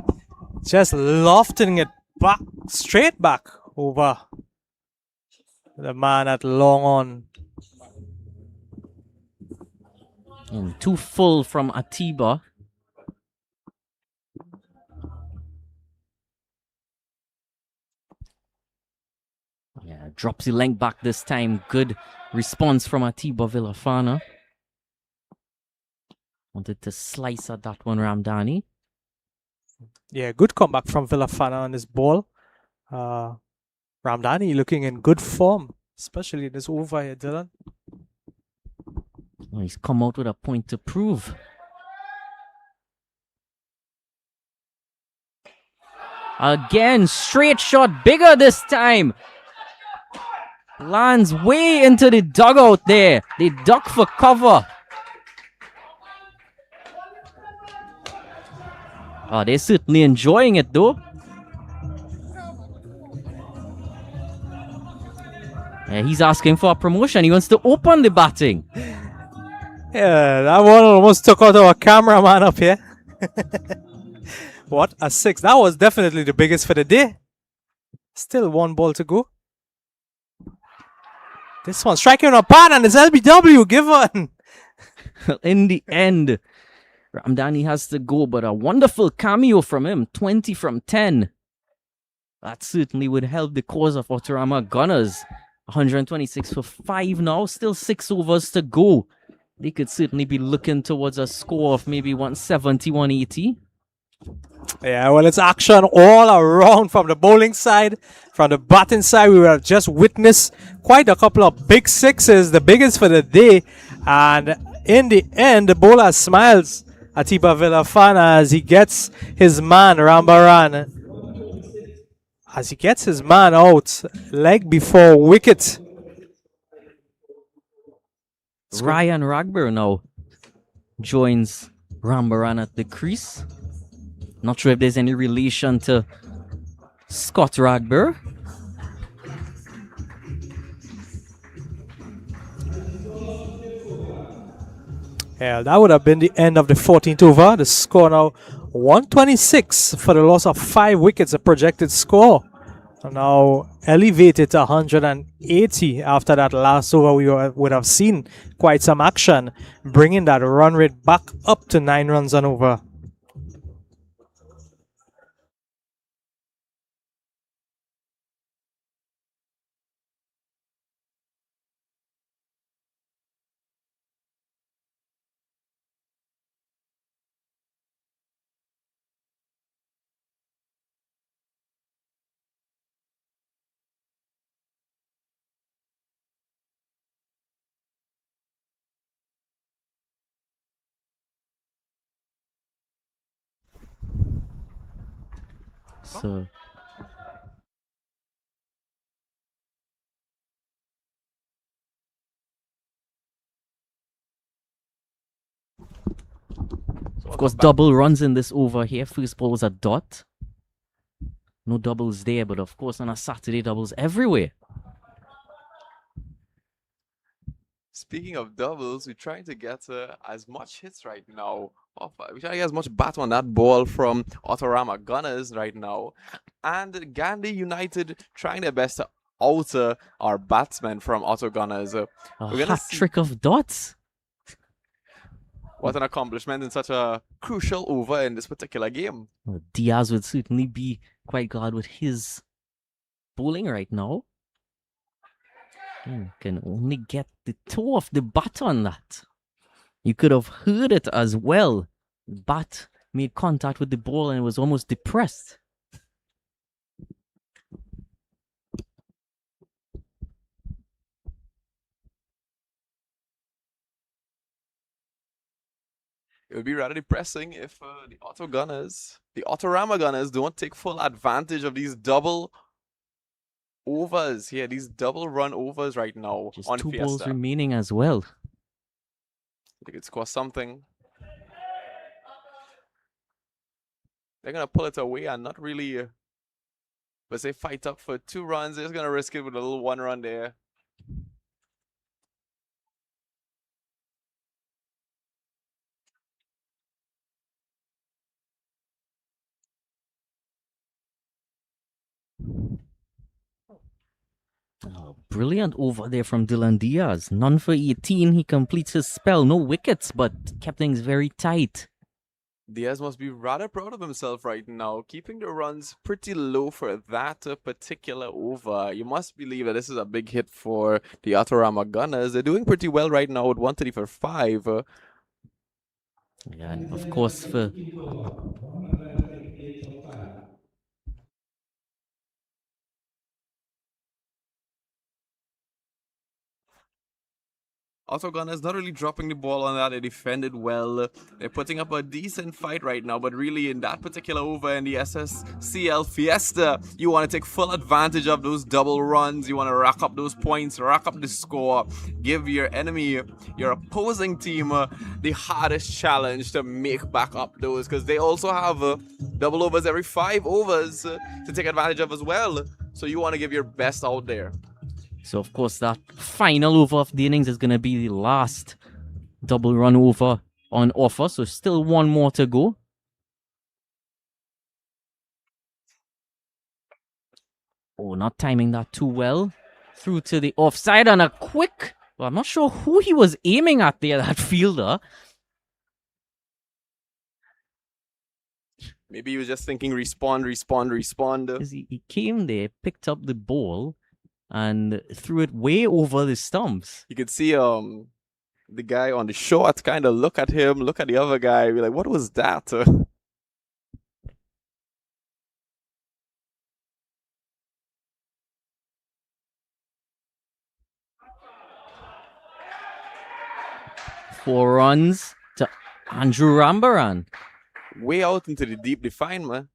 Just lofting it back, straight back over the man at long on. And 2 full from Atiba. Yeah, drops the length back this time. Good response from Atiba Villafana. Wanted to slice at that one, Ramdani. Yeah, good comeback from Villafana on this ball. Ramdani looking in good form, especially this over here, Dylan. Oh, he's come out with a point to prove. Again, straight shot, bigger this time. Lands way into the dugout there. They duck for cover. Oh, they're certainly enjoying it though. Yeah, he's asking for a promotion. He wants to open the batting. Yeah, that one almost took out our cameraman up here. What a 6. That was definitely the biggest for the day. Still 1 ball to go. This one striking on a pad and it's LBW given. In the end, Ramdani has to go, but a wonderful cameo from him. 20 from 10. That certainly would help the cause of Autorama Gunners. 126 for 5 now. Still 6 overs to go. They could certainly be looking towards a score of maybe 170, 180. Yeah, well, it's action all around from the bowling side. From the batting side, we have just witnessed quite a couple of big 6s, the biggest for the day. And in the end, the bowler smiles. Atiba Villafana as he gets his man, Rambaran. As he gets his man out, leg before wicket. Ryan Ragber now joins Rambaran at the crease. Not sure if there's any relation to Scott Ragber. Yeah, that would have been the end of the 14th over. The score now 126 for the loss of 5 wickets, a projected score. Now elevated to 180 after that last over. We would have seen quite some action, bringing that run rate back up to 9 runs and over. So of course, double runs in this over here. First ball was a dot. No doubles there, but of course on a Saturday, doubles everywhere. Speaking of doubles, we're trying to get as much hits right now. We're trying to get as much bat on that ball from Autorama Gunners right now. And Gandhi United trying their best to alter our batsmen from Auto Gunners. A hat trick of dots. What an accomplishment in such a crucial over in this particular game. Well, Diaz would certainly be quite glad with his bowling right now. Can only get the toe of the bat on that. You could have heard it as well. The bat made contact with the ball and it was almost depressed. It would be rather depressing if the Autorama Gunners don't take full advantage of these double overs here, these double run overs right now Just on 2 balls Fiesta. remaining as well. They could score something. They're gonna pull it away and not really, but say fight up for 2 runs. They're just gonna risk it with a little 1 run there. Oh, brilliant over there from Dylan Diaz. None for 18. He completes his spell. No wickets, but kept things very tight. Diaz must be rather proud of himself right now, keeping the runs pretty low for that particular over. You must believe that this is a big hit for the Autorama Gunners. They're doing pretty well right now with 130 for 5. Yeah, and of course for Also, Gunners not really dropping the ball on that. They defended well. They're putting up a decent fight right now, but really in that particular over in the Sspl Fiesta, you want to take full advantage of those double runs. You want to rack up those points, rack up the score, give your enemy, your opposing team, the hardest challenge to make back up those, because they also have double overs every 5 overs to take advantage of as well. So you want to give your best out there. So, of course, that final over of the innings is going to be the last double run over on offer. So, still 1 more to go. Oh, not timing that too well. Through to the offside and a quick... Well, I'm not sure who he was aiming at there, that fielder. Maybe he was just thinking respond. Because he came there, picked up the ball, and threw it way over the stumps. You could see the guy on the short kind of look at him, look at the other guy, be like, what was that? Four runs to Andrew Rambaran. Way out into the deep define, man.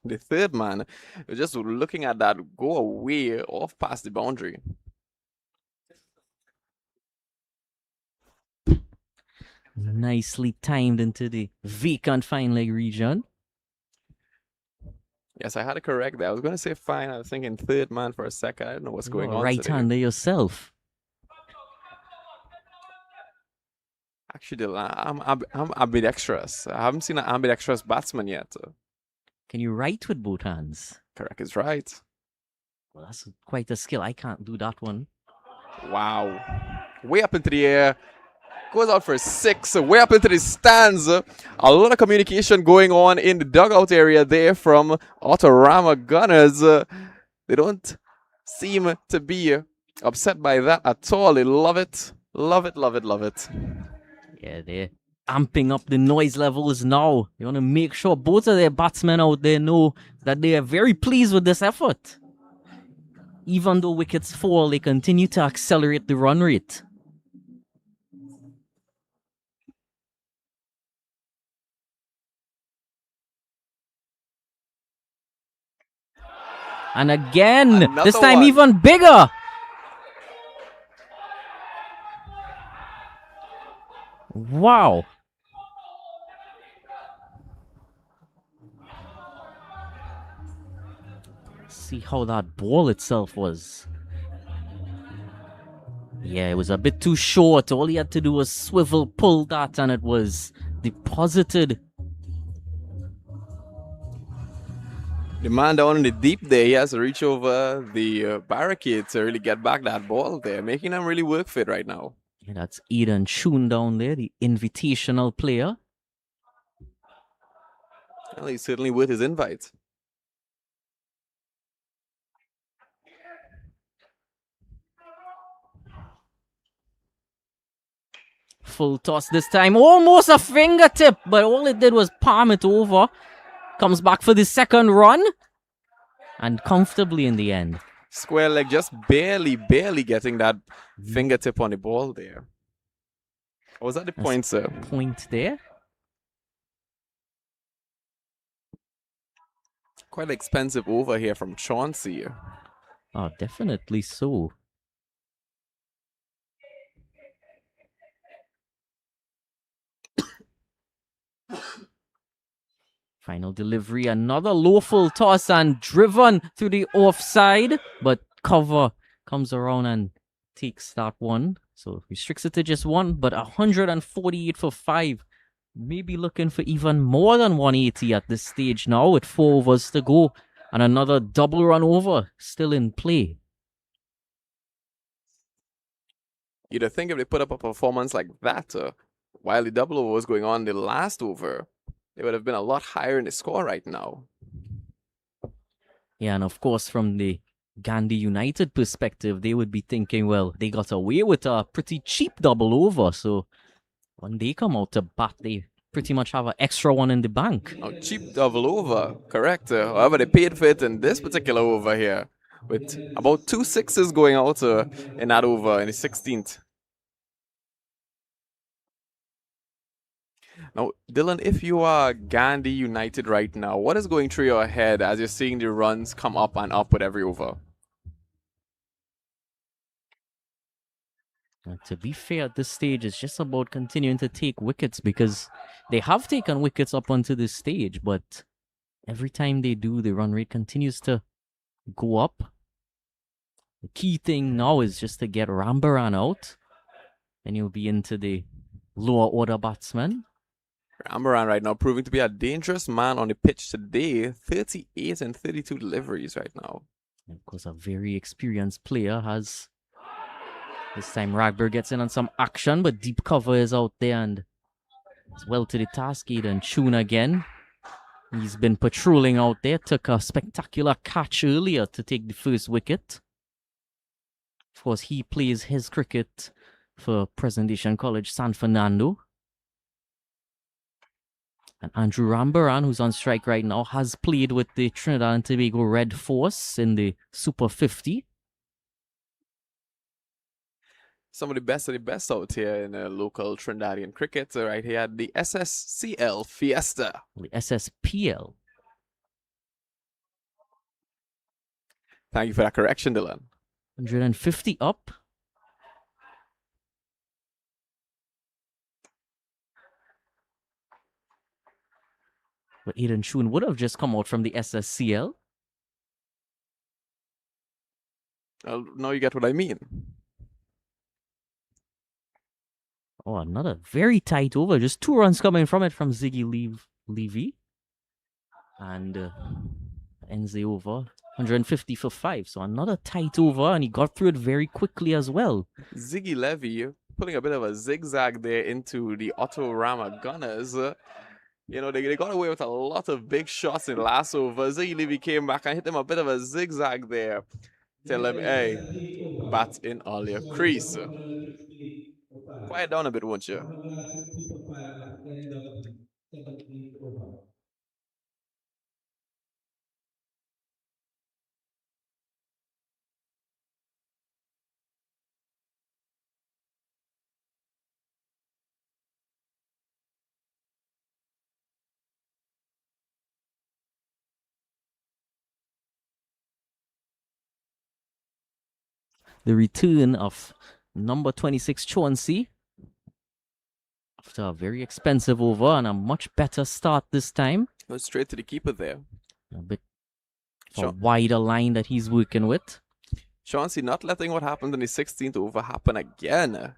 The third man, just looking at that go away off past the boundary. Nicely timed into the vacant fine leg region. Yes, I had it correct there. I was going to say fine. I was thinking third man for a second. I don't know what's going on. Right-hander yourself. Actually, I'm ambidextrous. I haven't seen an ambidextrous batsman yet. Can you write with both hands? Correct is right. Well, that's quite a skill. I can't do that one. Wow. Way up into the air. Goes out for 6. Way up into the stands. A lot of communication going on in the dugout area there from Autorama Gunners. They don't seem to be upset by that at all. They love it. Love it, love it, love it. Yeah, they're amping up the noise levels now. They want to make sure both of their batsmen out there know that they are very pleased with this effort. Even though wickets fall, they continue to accelerate the run rate. And again, Another this time one. even bigger. Wow. See how that ball itself was. Yeah, it was a bit too short. All he had to do was swivel, pull that, and it was deposited. The man down in the deep there, he has to reach over the barricade to really get back that ball there, making them really work fit right now. Yeah, that's Eden Choon down there, the invitational player. Well, he's certainly worth his invite. Full toss this time. Almost a fingertip, but all it did was palm it over. Comes back for the second run. And comfortably in the end. Square leg just barely getting that fingertip on the ball there. Or was that the point, sir? Point there. Quite expensive over here from Chauncey. Oh, definitely so. Final delivery, another lawful toss and driven through the offside, but cover comes around and takes that one. So restricts it to just one, but 148 for 5. Maybe looking for even more than 180 at this stage now with 4 overs to go. And another double run over still in play. You'd think if they put up a performance like that while the double over was going on the last over, they would have been a lot higher in the score right now. Yeah, and of course, from the Gandhi United perspective, they would be thinking, well, they got away with a pretty cheap double over. So when they come out to bat, they pretty much have an extra one in the bank. Now, cheap double over, correct. However, they paid for it in this particular over here, with about 2 sixes going out in that over in the 16th. Now, Dylan, if you are Gandhi United right now, what is going through your head as you're seeing the runs come up and up with every over? To be fair, at this stage, it's just about continuing to take wickets because they have taken wickets up onto this stage, but every time they do, the run rate continues to go up. The key thing now is just to get Rambaran out, and you'll be into the lower order batsmen. Rambaran right now proving to be a dangerous man on the pitch today. 38 and 32 deliveries right now. And of course, a very experienced player has... This time Ragber gets in on some action, but deep cover is out there and it's well to the task. Aidan Tune again. He's been patrolling out there, took a spectacular catch earlier to take the first wicket. Of course, he plays his cricket for Presentation College San Fernando. And Andrew Rambaran, who's on strike right now, has played with the Trinidad and Tobago Red Force in the Super 50. Some of the best out here in local Trinidadian cricket. Right here, the Sspl Fiesta. The SSPL. Thank you for that correction, Dylan. 150 up. But Aidan Tune would have just come out from the SSCL. Now you get what I mean. Oh, another very tight over. Just 2 runs coming from it from Ziggy Levy. And ends the over. 150 for 5. So another tight over, and he got through it very quickly as well. Ziggy Levy putting a bit of a zigzag there into the Autorama Gunners. You know, they got away with a lot of big shots in last over. Ziggy Levy came back and hit them a bit of a zigzag there. Tell them, hey, bat in all your crease. Quiet down a bit, won't you? The return of number 26 Chauncey after a very expensive over and a much better start this time. Goes straight to the keeper there. A bit of a wider line that he's working with. Chauncey not letting what happened in the 16th over happen again.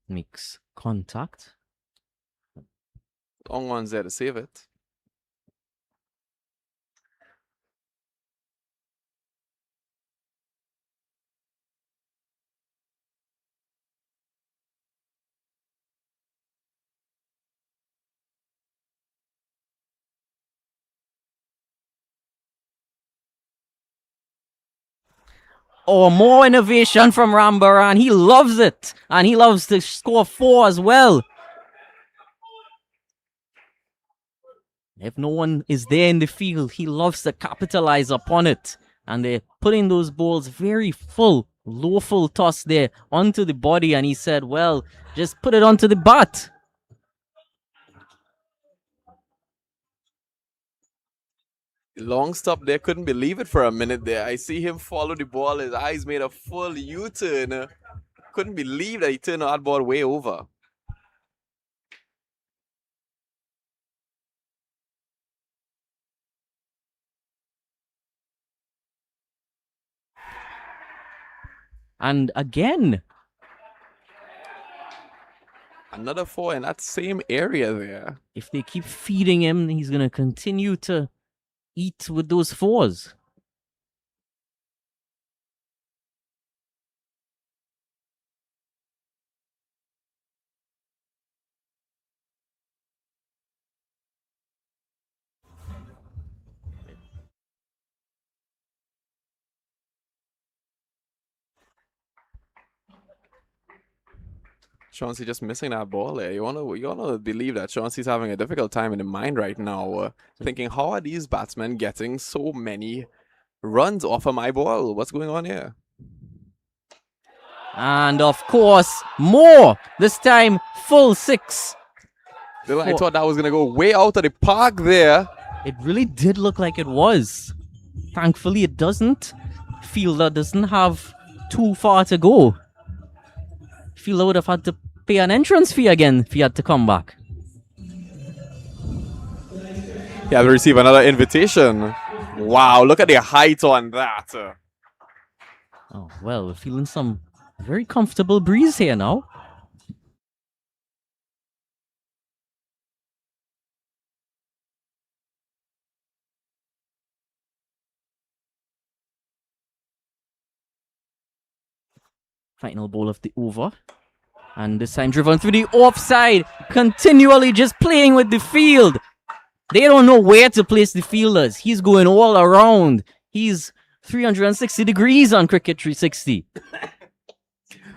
Makes contact. Long one's there to save it. Oh, more innovation from Rambaran. He loves it. And he loves to score 4 as well. If no one is there in the field, he loves to capitalize upon it. And they're putting those balls very full, low full toss there onto the body. And he said, well, just put it onto the bat. Long stop there, couldn't believe it for a minute there. I see him follow the ball, his eyes made a full U-turn. Couldn't believe that he turned that ball way over. And again, another 4 in that same area there. if they keep feeding him, he's going to continue to eat with those 4s. Chauncey just missing that ball there. You wanna believe that Chauncey's having a difficult time in the mind right now, thinking, how are these batsmen getting so many runs off of my ball? What's going on here? And of course, more. This time, full 6. I thought that was gonna go way out of the park there. It really did look like it was. Thankfully, it doesn't. Fielder doesn't have too far to go. Fielder would have had to pay an entrance fee again if he had to come back. He had to receive another invitation. Wow, look at the height on that. Oh, well, we're feeling some very comfortable breeze here now. Final ball of the over. And this time driven through the offside. Continually just playing with the field. They don't know where to place the fielders. He's going all around. He's 360 degrees on Cricket 360.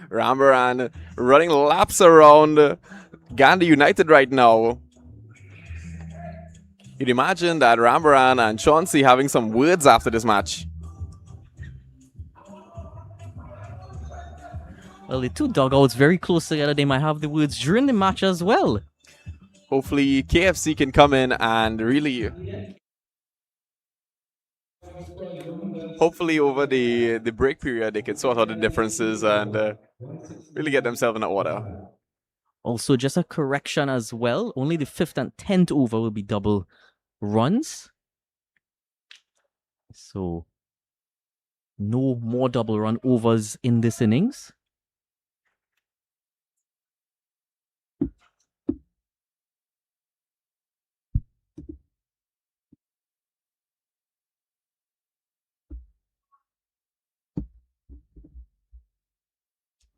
Rambaran running laps around Gandhi United right now. You'd imagine that Rambaran and Chauncey having some words after this match. Well, the two dugouts very close together. They might have the words during the match as well. Hopefully KFC can come in and really... Hopefully over the break period they can sort out the differences and really get themselves in order. Also, just a correction as well. Only the 5th and 10th over will be double runs. So, no more double run overs in this innings.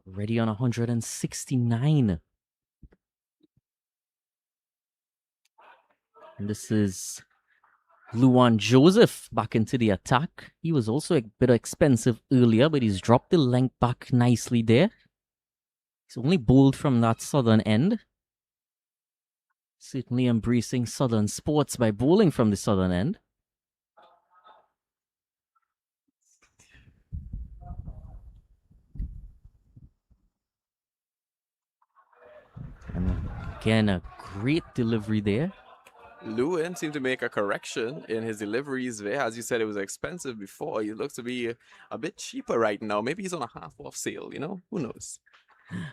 Ready on 169. And this is Luan Joseph back into the attack. He was also a bit expensive earlier, but he's dropped the length back nicely there. He's only bowled from that southern end. Certainly embracing southern sports by bowling from the southern end. And again, a great delivery there. Lewin seemed to make a correction in his deliveries there. As you said, it was expensive before. He looks to be a bit cheaper right now. Maybe he's on a half-off sale, you know? Who knows?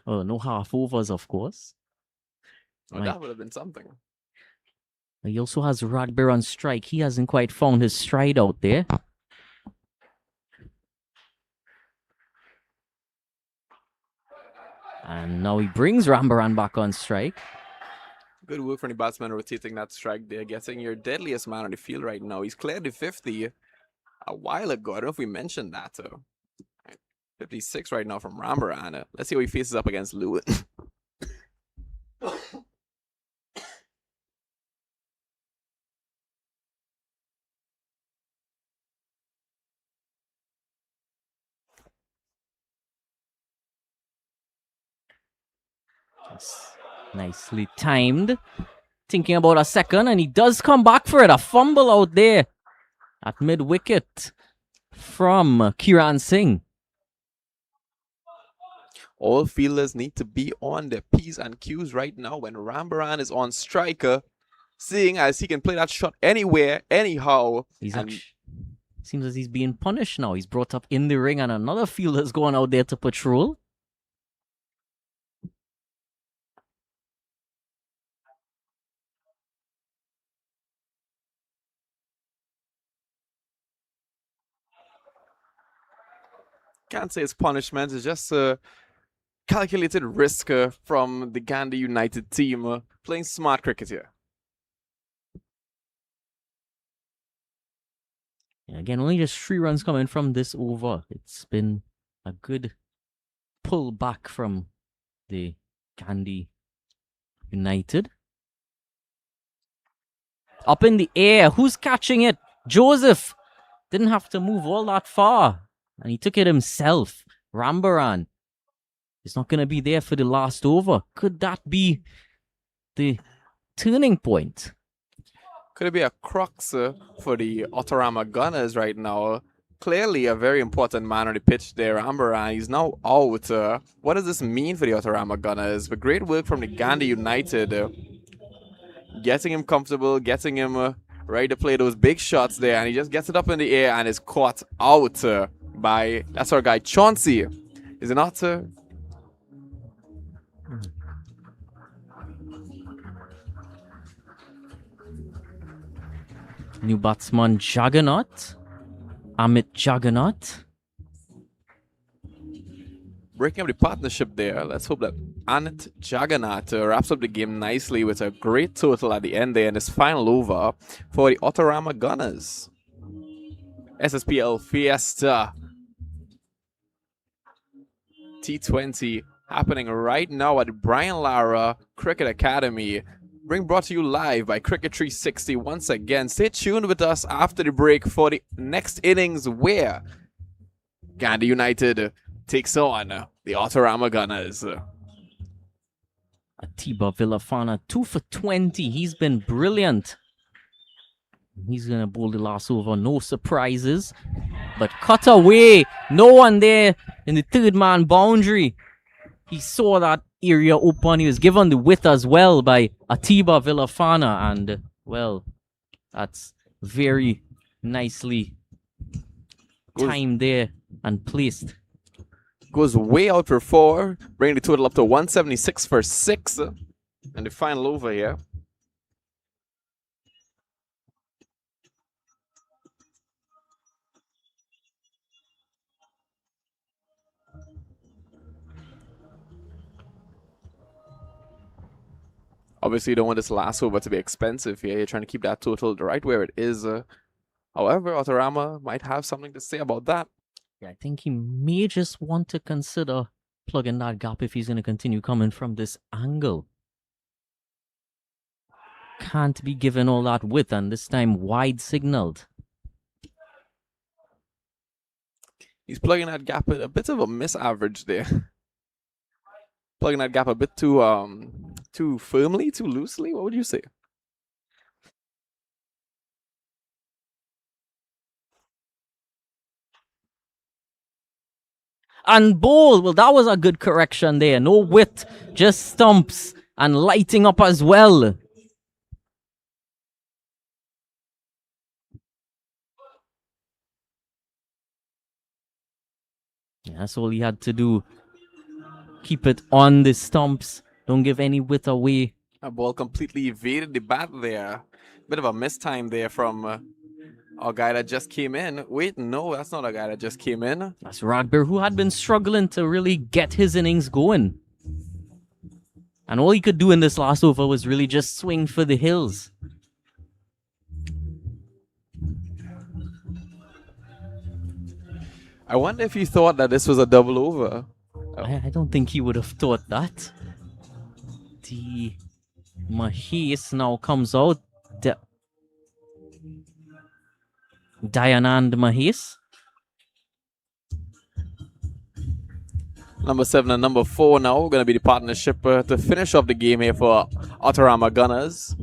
Oh, no half-overs, of course. Well, that would have been something. He also has Radbeer on strike. He hasn't quite found his stride out there. And now he brings Rambaran back on strike. Good work from the batsman rotating that strike there, getting your deadliest man on the field right now. He's cleared the 50 a while ago. I don't know if we mentioned that. 56 right now from Rambaran. Let's see how he faces up against Lewin. Nicely timed. Thinking about a second, and he does come back for it. A fumble out there at mid-wicket. from Kiran Singh. All fielders need to be on their P's and Q's right now when Rambaran is on striker, seeing as he can play that shot anywhere, anyhow. Seems as he's being punished now. He's brought up in the ring and another fielder's going out there to patrol. Can't say it's punishment, it's just a calculated risk from the Gandhi United team playing smart cricket here. Yeah, again, only just 3 runs coming from this over. It's been a good pull back from the Gandhi United. Up in the air. Who's catching it? Joseph didn't have to move all that far. And he took it himself. Rambaran is not going to be there for the last over. Could that be the turning point? Could it be a crux for the Autorama Gunners right now? Clearly a very important man on the pitch there, Rambaran. He's now out. What does this mean for the Autorama Gunners? But great work from the Gandhi United. Getting him comfortable, getting him ready to play those big shots there. And he just gets it up in the air and is caught out by, that's our guy, Chauncey. Is it not? New batsman Juggernaut. Amit Juggernaut. Breaking up the partnership there. Let's hope that Amit Juggernaut wraps up the game nicely with a great total at the end there in his final over for the Autorama Gunners. Sspl Fiesta T20 happening right now at Brian Lara Cricket Academy. Brought to you live by Cricket 360 once again. Stay tuned with us after the break for the next innings where Gandhi United takes on the Autorama Gunners. Atiba Villafana, 2 for 20. He's been brilliant. He's going to bowl the last over. No surprises. But cut away. No one there in the third man boundary. He saw that area open. He was given the width as well by Atiba Villafana. And, well, that's very nicely timed there and placed. Goes way out for 4, bringing the total up to 176 for 6. And the final over here. Obviously, you don't want this last over to be expensive here. You're trying to keep that total right where it is. However, Autorama might have something to say about that. Yeah, I think he may just want to consider plugging that gap if he's going to continue coming from this angle. Can't be given all that width, and this time wide signaled. He's plugging that gap a bit of a misaverage there. Plugging that gap a bit too firmly, too loosely. What would you say? And bowl, well, that was a good correction there. No width, just stumps and lighting up as well. Yeah, that's all he had to do. Keep it on the stumps. Don't give any width away. A ball completely evaded the bat there. Bit of a mistime there from our guy that just came in. Wait, no, that's not a guy that just came in. That's Ragbir, who had been struggling to really get his innings going. And all he could do in this last over was really just swing for the hills. I wonder if he thought that this was a double over. I don't think he would have thought that. The Mahis now comes out. Dayanand Mahis. Number 7 and number 4 now going to be the partnership to finish off the game here for Autorama Gunners.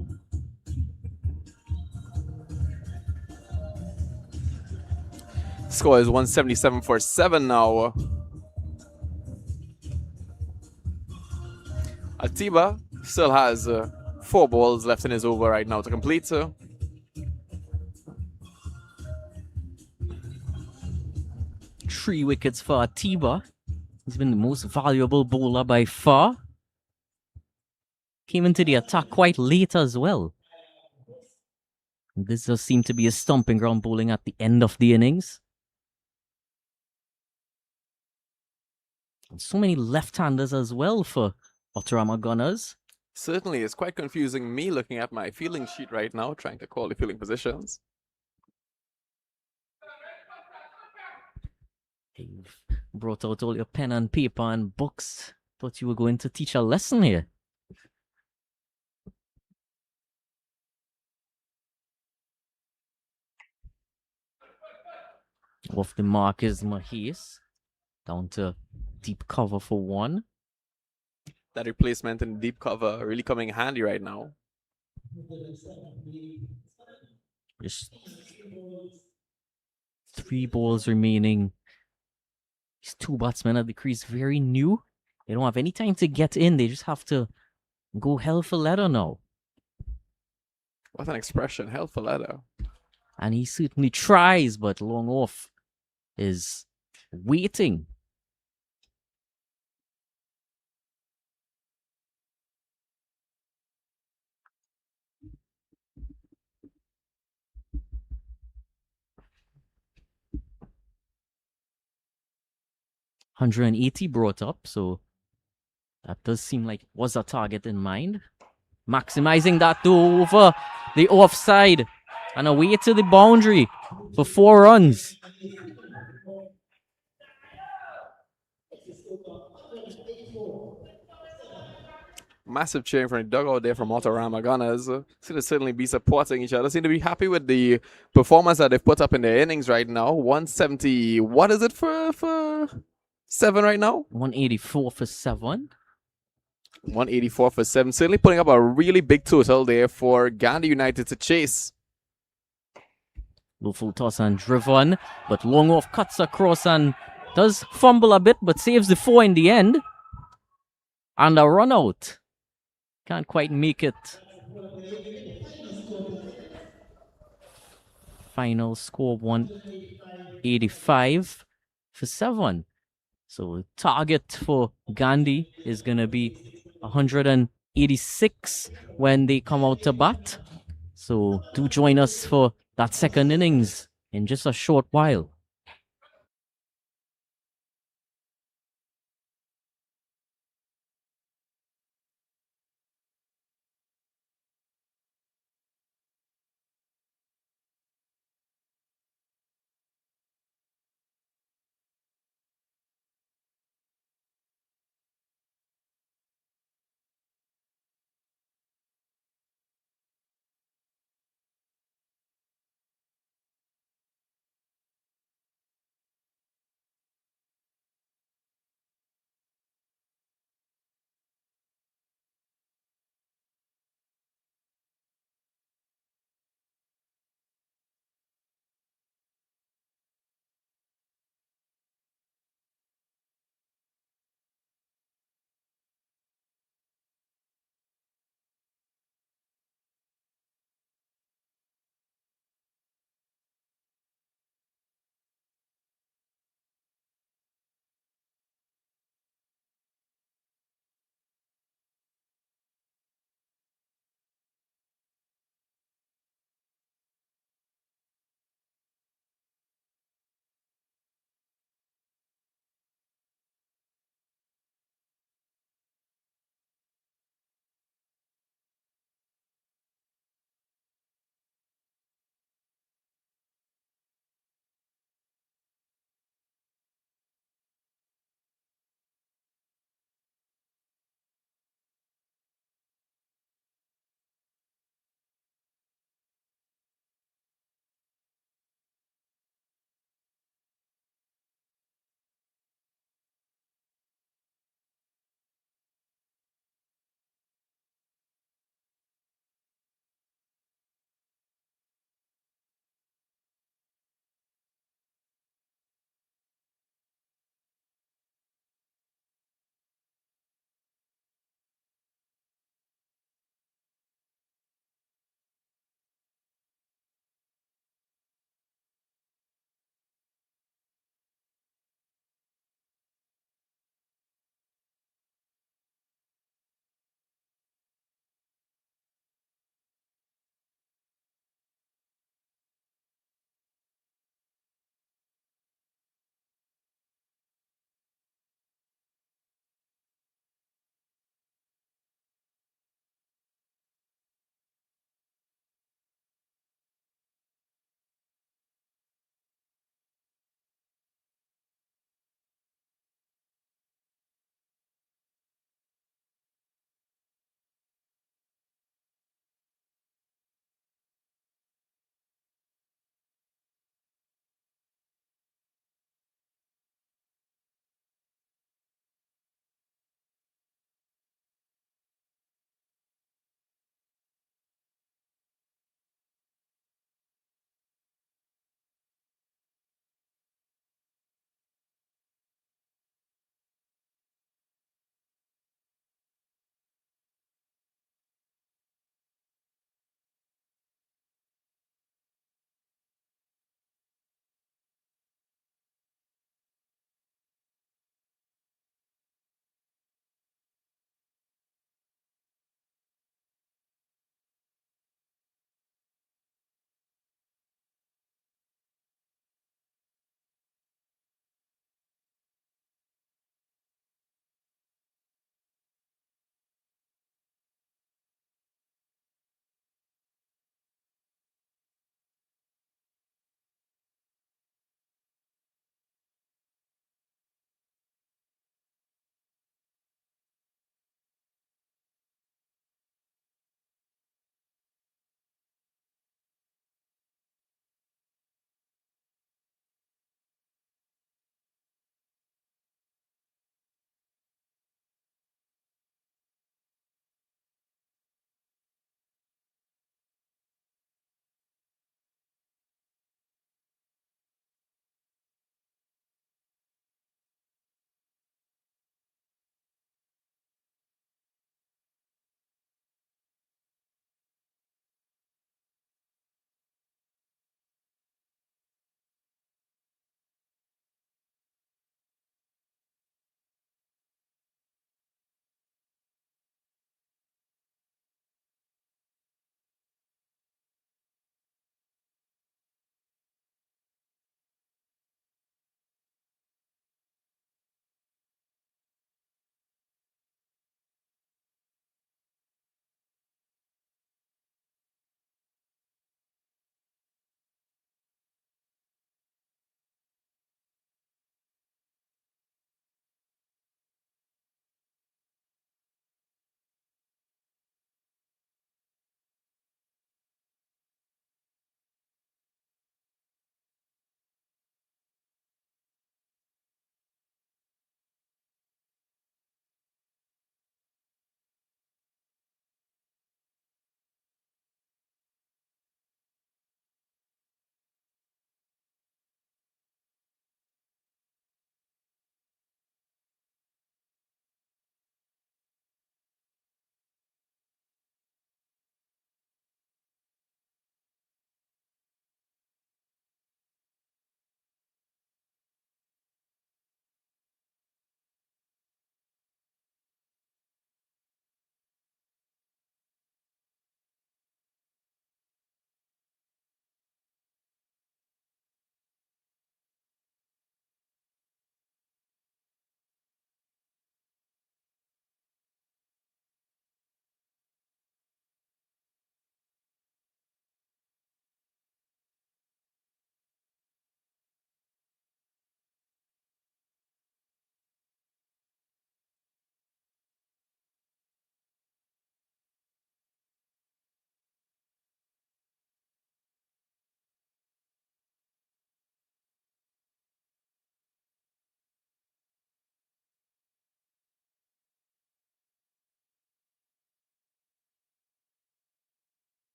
Score is 177 for 7 now. Atiba still has 4 balls left in his over right now to complete. 3 wickets for Atiba. He's been the most valuable bowler by far. Came into the attack quite late as well. This does seem to be a stomping ground bowling at the end of the innings. And so many left-handers as well for Autorama Gunners. Certainly, it's quite confusing me looking at my fielding sheet right now, trying to call the fielding positions. You've brought out all your pen and paper and books. Thought you were going to teach a lesson here. Off the mark is Mahis. Down to deep cover for 1. That replacement in deep cover really coming in handy right now. Just 3 balls remaining. These 2 batsmen at the crease, very new. They don't have any time to get in. They just have to go hell for leather now. What an expression, hell for leather. And he certainly tries, but long off is waiting. $180 brought up, so that does seem like was a target in mind. Maximizing that though over the offside and away to the boundary for 4 runs. Massive cheering from the dugout there from Autorama Gunners. Seem to certainly be supporting each other. Seem to be happy with the performance that they've put up in their innings right now. 170. What is it for 7 right now? 184 for 7. 184 for 7. Certainly putting up a really big total there for Gandhi United to chase. Low full toss and driven, but long off cuts across and does fumble a bit, but saves the 4 in the end. And a run out. Can't quite make it. Final score 185 for 7. So target for Gandhi is going to be 186 when they come out to bat. So do join us for that second innings in just a short while.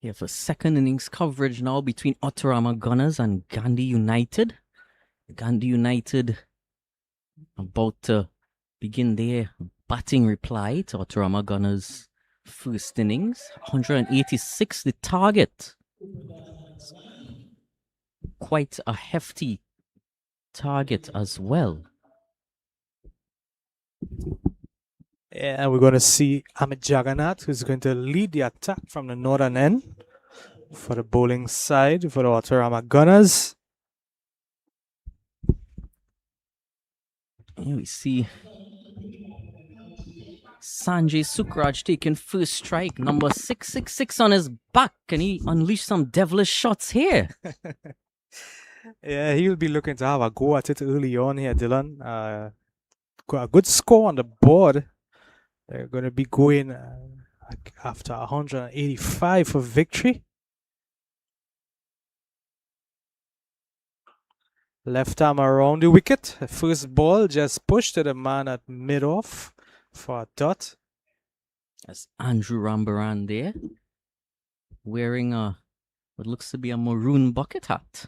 Here for second innings coverage now between Autorama Gunners and Gandhi United. Gandhi United about to begin their batting reply to Autorama Gunners' first innings. 186 the target. Quite a hefty target as well. Yeah, we're going to see Amit Jagannath, who's going to lead the attack from the northern end for the bowling side for the Autorama Gunners. Here we see Sanjay Sukraj taking first strike, number 666 on his back. Can he unleash some devilish shots here? Yeah, he'll be looking to have a go at it early on here, Dylan. Got a good score on the board. They're going to be going after 185 for victory. Left arm around the wicket. The first ball just pushed to the man at mid-off for a dot. That's Andrew Rambaran there, wearing what looks to be a maroon bucket hat.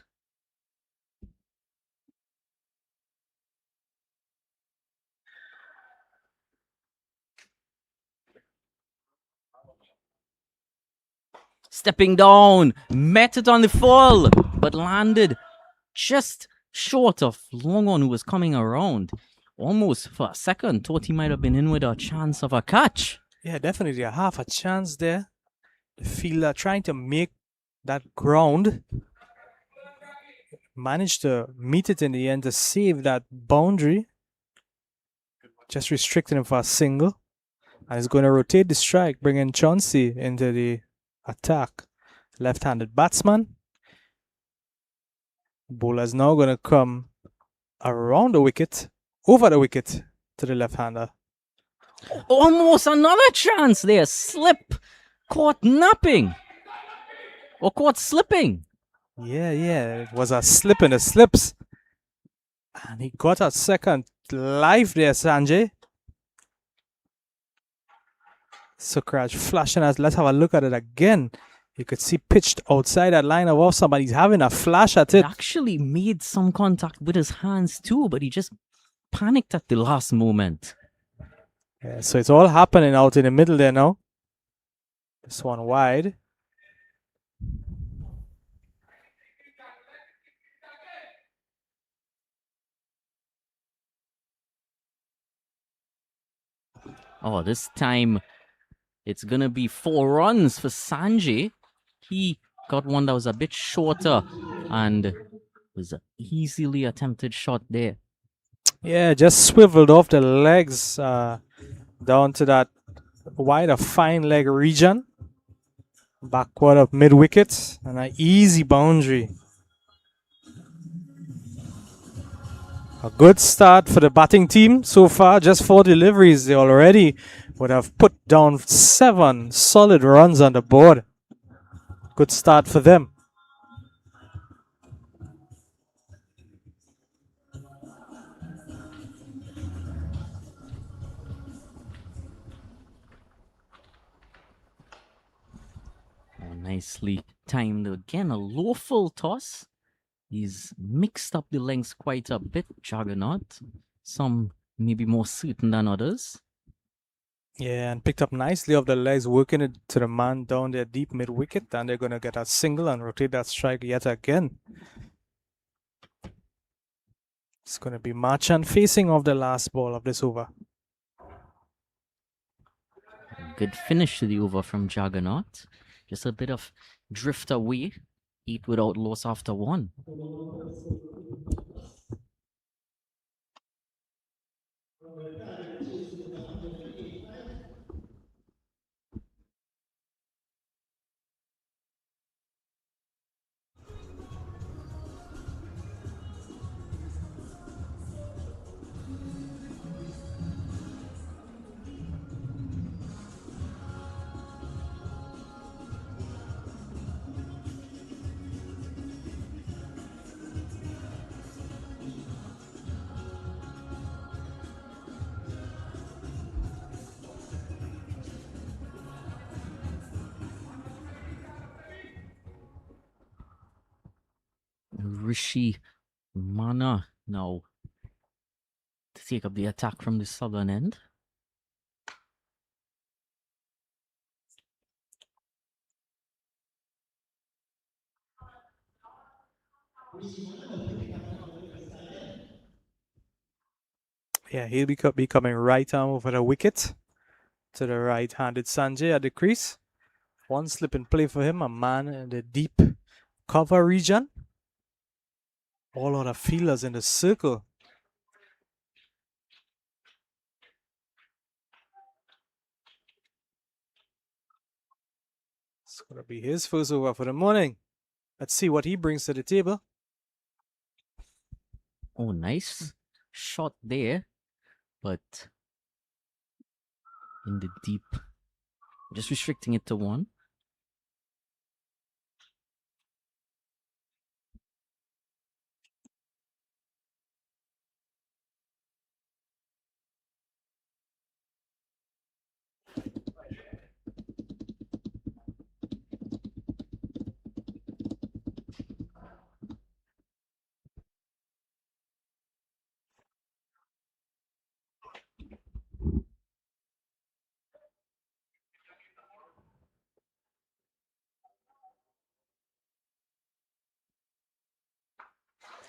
Stepping down, met it on the full, but landed just short of long on who was coming around. Almost for a second, thought he might have been in with a chance of a catch. Yeah, definitely a half a chance there. The fielder trying to make that ground. Managed to meet it in the end to save that boundary. Just restricting him for a single. And he's going to rotate the strike, bringing Chauncey into the attack. Left-handed batsman. Bowler's now going to come around the wicket, over the wicket to the left-hander. Almost another chance there. Slip. Caught napping. Or caught slipping. Yeah, it was a slip in the slips. And he got a second life there, Sanjay. Sukraj flashing us. Let's have a look at it again. You could see pitched outside that line of off. Somebody's having a flash at He it. actually made some contact with his hands too, but he just panicked at the last moment. Yeah, so it's all happening out in the middle there now. This one wide. Oh, this time it's going to be 4 runs for Sanjay. He got one that was a bit shorter and was an easily attempted shot there. Yeah, just swiveled off the legs down to that wider fine leg region. Backward of mid-wicket and an easy boundary. A good start for the batting team so far. Just 4 deliveries. They already would have put down 7 solid runs on the board. Good start for them. Oh, nicely timed again. A lawful toss. He's mixed up the lengths quite a bit, Juggernaut. Some maybe more certain than others. Yeah, and picked up nicely off the legs, working it to the man down there deep mid-wicket. And they're going to get a single and rotate that strike yet again. It's going to be Marchand facing off the last ball of this over. Good finish to the over from Juggernaut. Just a bit of drift away. 8 without loss after 1. Rishi Mana now to take up the attack from the southern end. Yeah, he'll be coming right arm over the wicket to the right-handed Sanjay at the crease. One slip in play for him, a man in the deep cover region. All other fielders in the circle. It's going to be his first over for the morning. Let's see what he brings to the table. Oh, nice shot there, but in the deep. Just restricting it to one.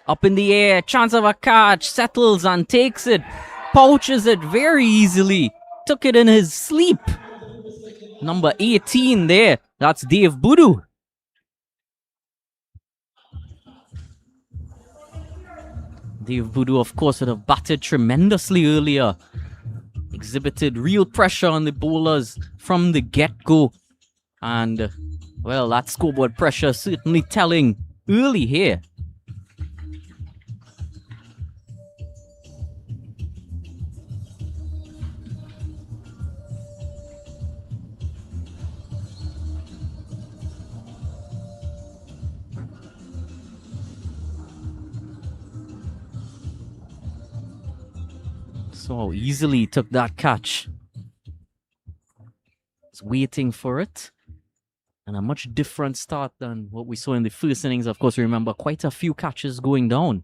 Up in the air, chance of a catch, settles and takes it, pouches it very easily, took it in his sleep. Number 18 there, that's Dave Budu. Dave Budu, of course, would have batted tremendously earlier, exhibited real pressure on the bowlers from the get-go, and, well, that scoreboard pressure certainly telling early here. So easily he took that catch. Was waiting for it. And a much different start than what we saw in the first innings. Of course, remember quite a few catches going down.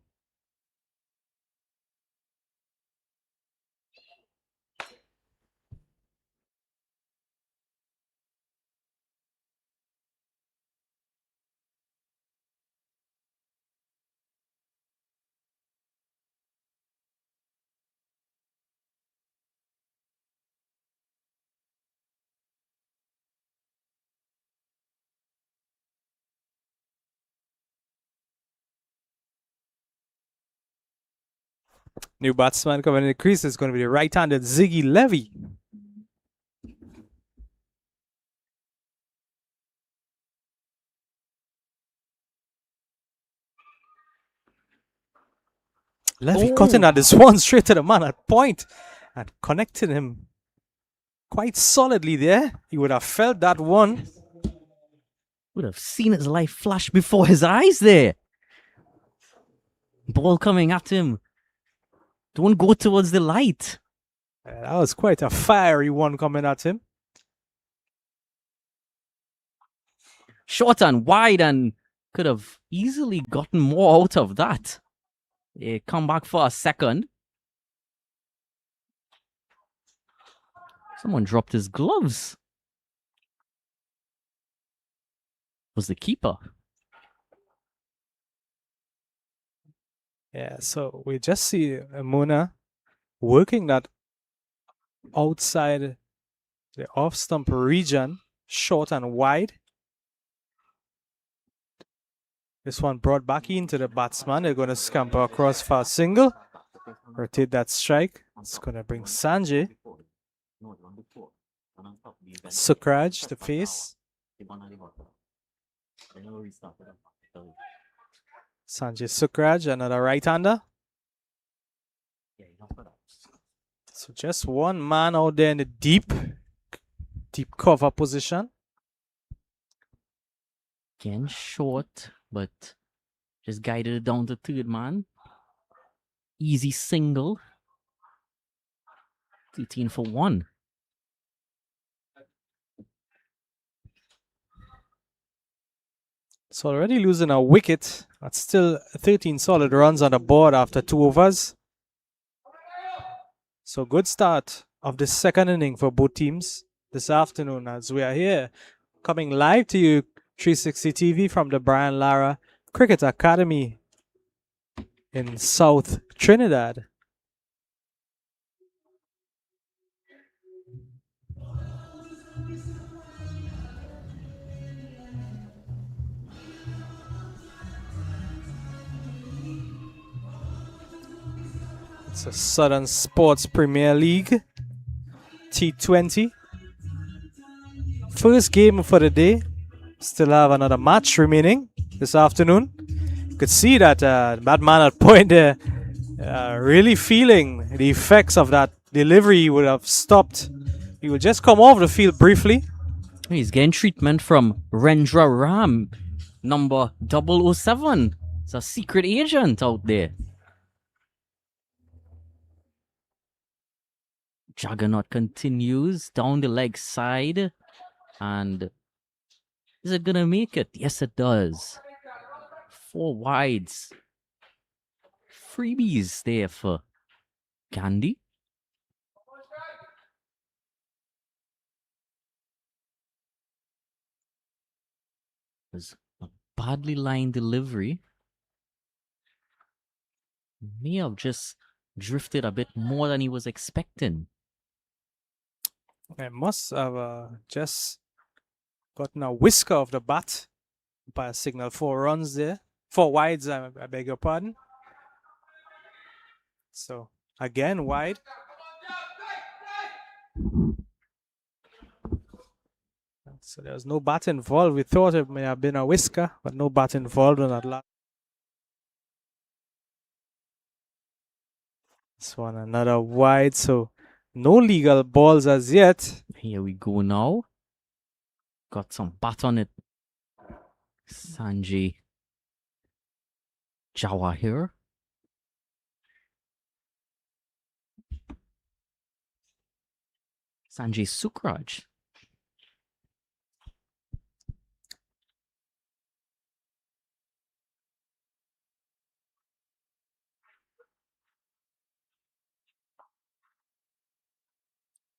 New batsman coming in the crease is going to be the right-handed Ziggy Levy. Levy cutting at this one straight to the man at point and connected him quite solidly there. He would have felt that one. Would have seen his life flash before his eyes there. Ball coming at him. Don't go towards the light. That was quite a fiery one coming at him. Short and wide, and could have easily gotten more out of that. They come back for a second. Someone dropped his gloves. Was the keeper. Yeah, so we just see Muna working that outside the off-stump region, short and wide. This one brought back into the batsman. They're going to scamper across for a single. Rotate that strike. It's going to bring Sanjay. Sukraj to face. Sanjay Sukraj, another right-hander. So just one man out there in the deep cover position. Again, short, but just guided it down to third man. Easy single. 13 for 1. It's already losing a wicket. That's still 13 solid runs on the board after 2 overs. So good start of the second inning for both teams this afternoon as we are here coming live to you 360 TV from the Brian Lara Cricket Academy in South Trinidad. It's a Southern Sports Premier League T20. First game for the day. Still have another match remaining this afternoon. You could see that that man at point there really feeling the effects of that delivery. He would have stopped. He would just come off the field briefly. He's getting treatment from Rendra Ram, number 007. It's a secret agent out there. Juggernaut continues down the leg side. And is it going to make it? Yes, it does. 4 wides. Freebies there for Gandhi. There's a badly lined delivery. May have just drifted a bit more than he was expecting. I must have just gotten a whisker of the bat by a signal. 4 runs there. 4 wides, I beg your pardon. So, again, wide. So there's no bat involved. We thought it may have been a whisker, but no bat involved on that last. This one, another wide. So, no legal balls as yet. Here we go now. Got some bat on it. Sanjay Jawahir. Sanjay Sukraj.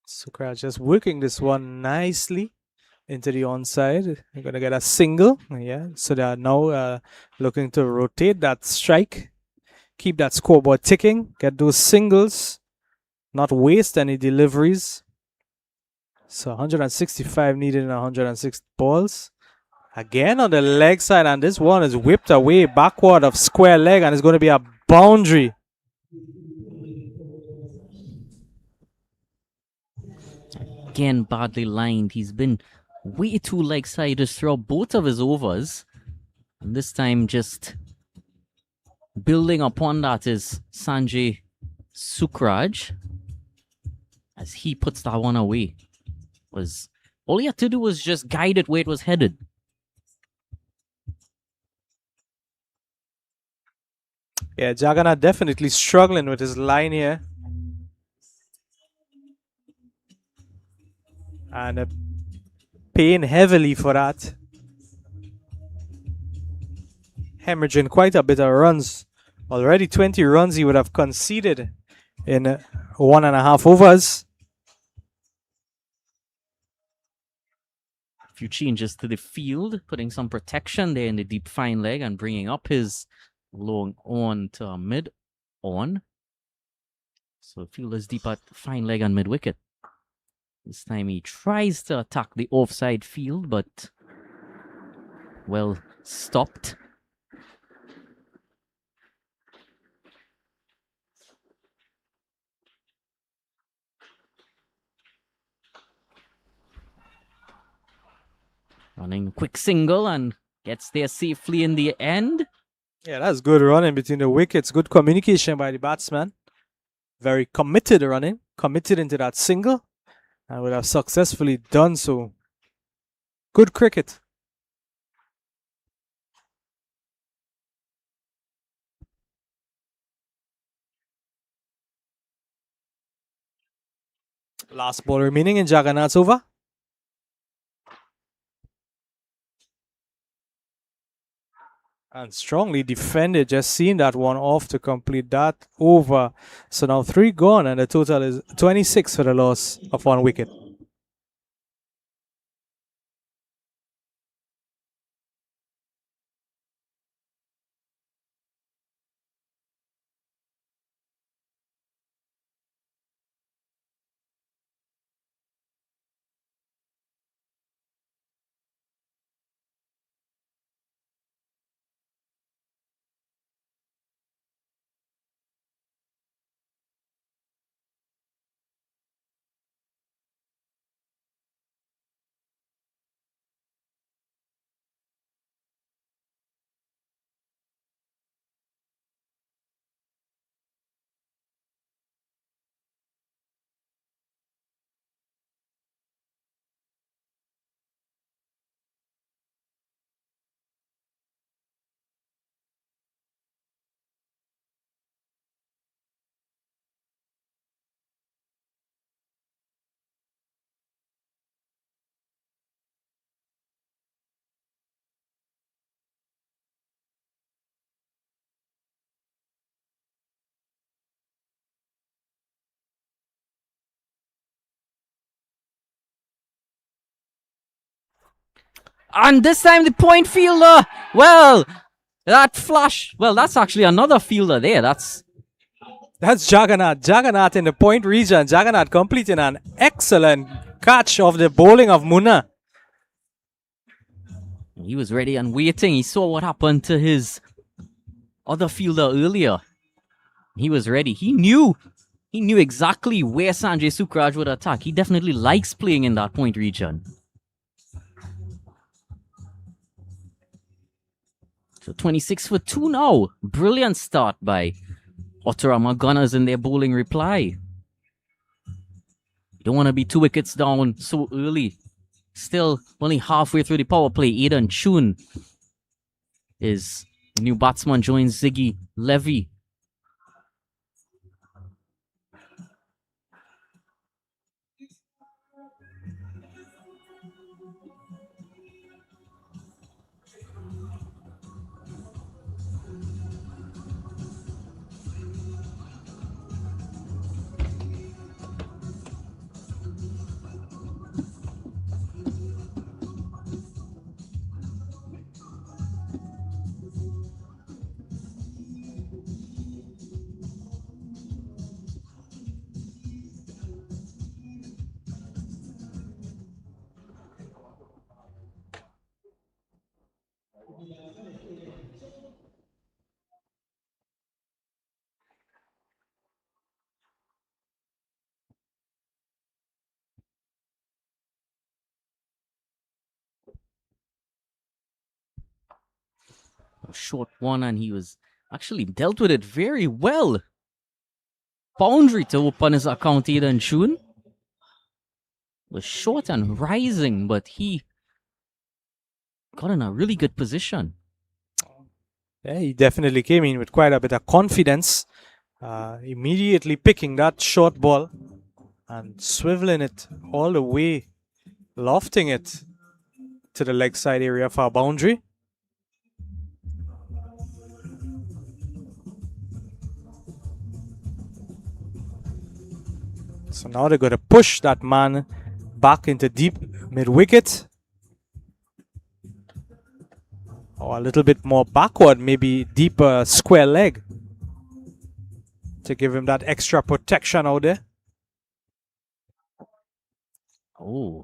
Sukraj just working this one nicely into the onside. They're going to get a single. Yeah, so they are now looking to rotate that strike, keep that scoreboard ticking, get those singles, not waste any deliveries. So 165 needed in 106 balls. Again on the leg side, and this one is whipped away backward of square leg, and it's going to be a boundary. Again, badly lined. He's been way too leg-sided throughout both of his overs. And this time just building upon that is Sanjay Sukraj. As he puts that one away. All he had to do was just guide it where it was headed. Yeah, Jagannath definitely struggling with his line here. And paying heavily for that. Hemorrhaging quite a bit of runs. Already 20 runs he would have conceded in 1.5 overs. A few changes to the field, putting some protection there in the deep fine leg and bringing up his long on to a mid on. So field is deep at fine leg and mid wicket. This time he tries to attack the offside field, but well stopped. Running a quick single and gets there safely in the end. Yeah, that's good running between the wickets. Good communication by the batsman. Very committed running. Committed into that single. And would have successfully done so. Good cricket. Last ball remaining in Jagannath's over. And strongly defended, just seeing that one off to complete that over. So now 3 gone, and the total is 26 for the loss of 1 wicket. And this time the point fielder, well, that flash, well, that's actually another fielder there. That's Jagannath. Jagannath in the point region. Jagannath completing an excellent catch of the bowling of Munna. He was ready and waiting. He saw what happened to his other fielder earlier. He was ready. He knew exactly where Sanjay Sukraj would attack. He definitely likes playing in that point region. So 26 for 2 now. Brilliant start by Autorama Gunners in their bowling reply. You don't want to be 2 wickets down so early. Still only halfway through the power play. Aidan Chun is new batsman, joins Ziggy Levy. A short one, and he was actually dealt with it very well. Boundary to open his account, Aidan Chun. Was short and rising, but he got in a really good position. Yeah, he definitely came in with quite a bit of confidence. Immediately picking that short ball and swiveling it all the way, lofting it to the leg side area for a boundary. So now they're going to push that man back into deep mid-wicket. Or a little bit more backward, maybe deeper square leg, to give him that extra protection out there. Oh,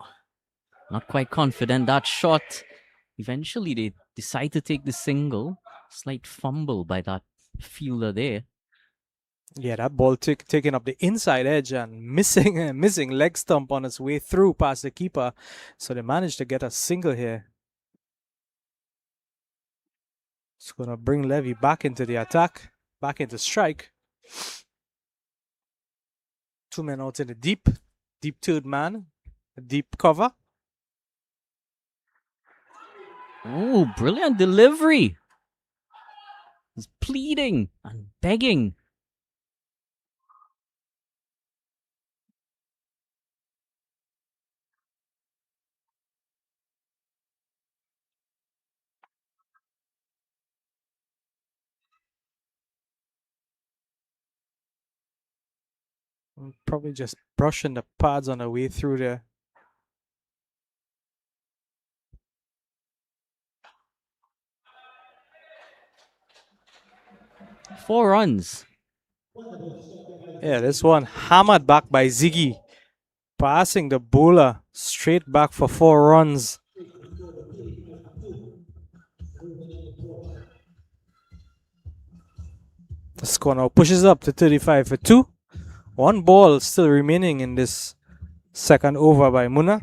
not quite confident. That shot. Eventually, they decide to take the single. Slight fumble by that fielder there. Yeah, that ball taking up the inside edge and missing leg stump on its way through past the keeper. So they managed to get a single here. It's going to bring Levy back into the attack, back into strike. 2 men out in the deep third man, a deep cover. Oh, brilliant delivery. He's pleading and begging. Probably just brushing the pads on the way through there. Four runs. Yeah, this one hammered back by Ziggy. Passing the bowler straight back for 4 runs. The score now pushes up to 35 for 2. 1 ball still remaining in this second over by Munna.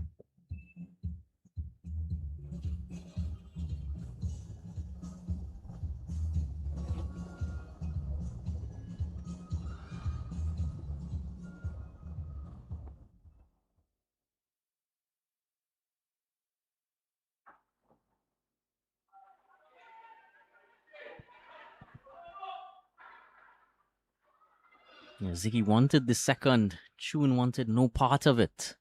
Yeah, Ziggy wanted the second. Chun wanted no part of it.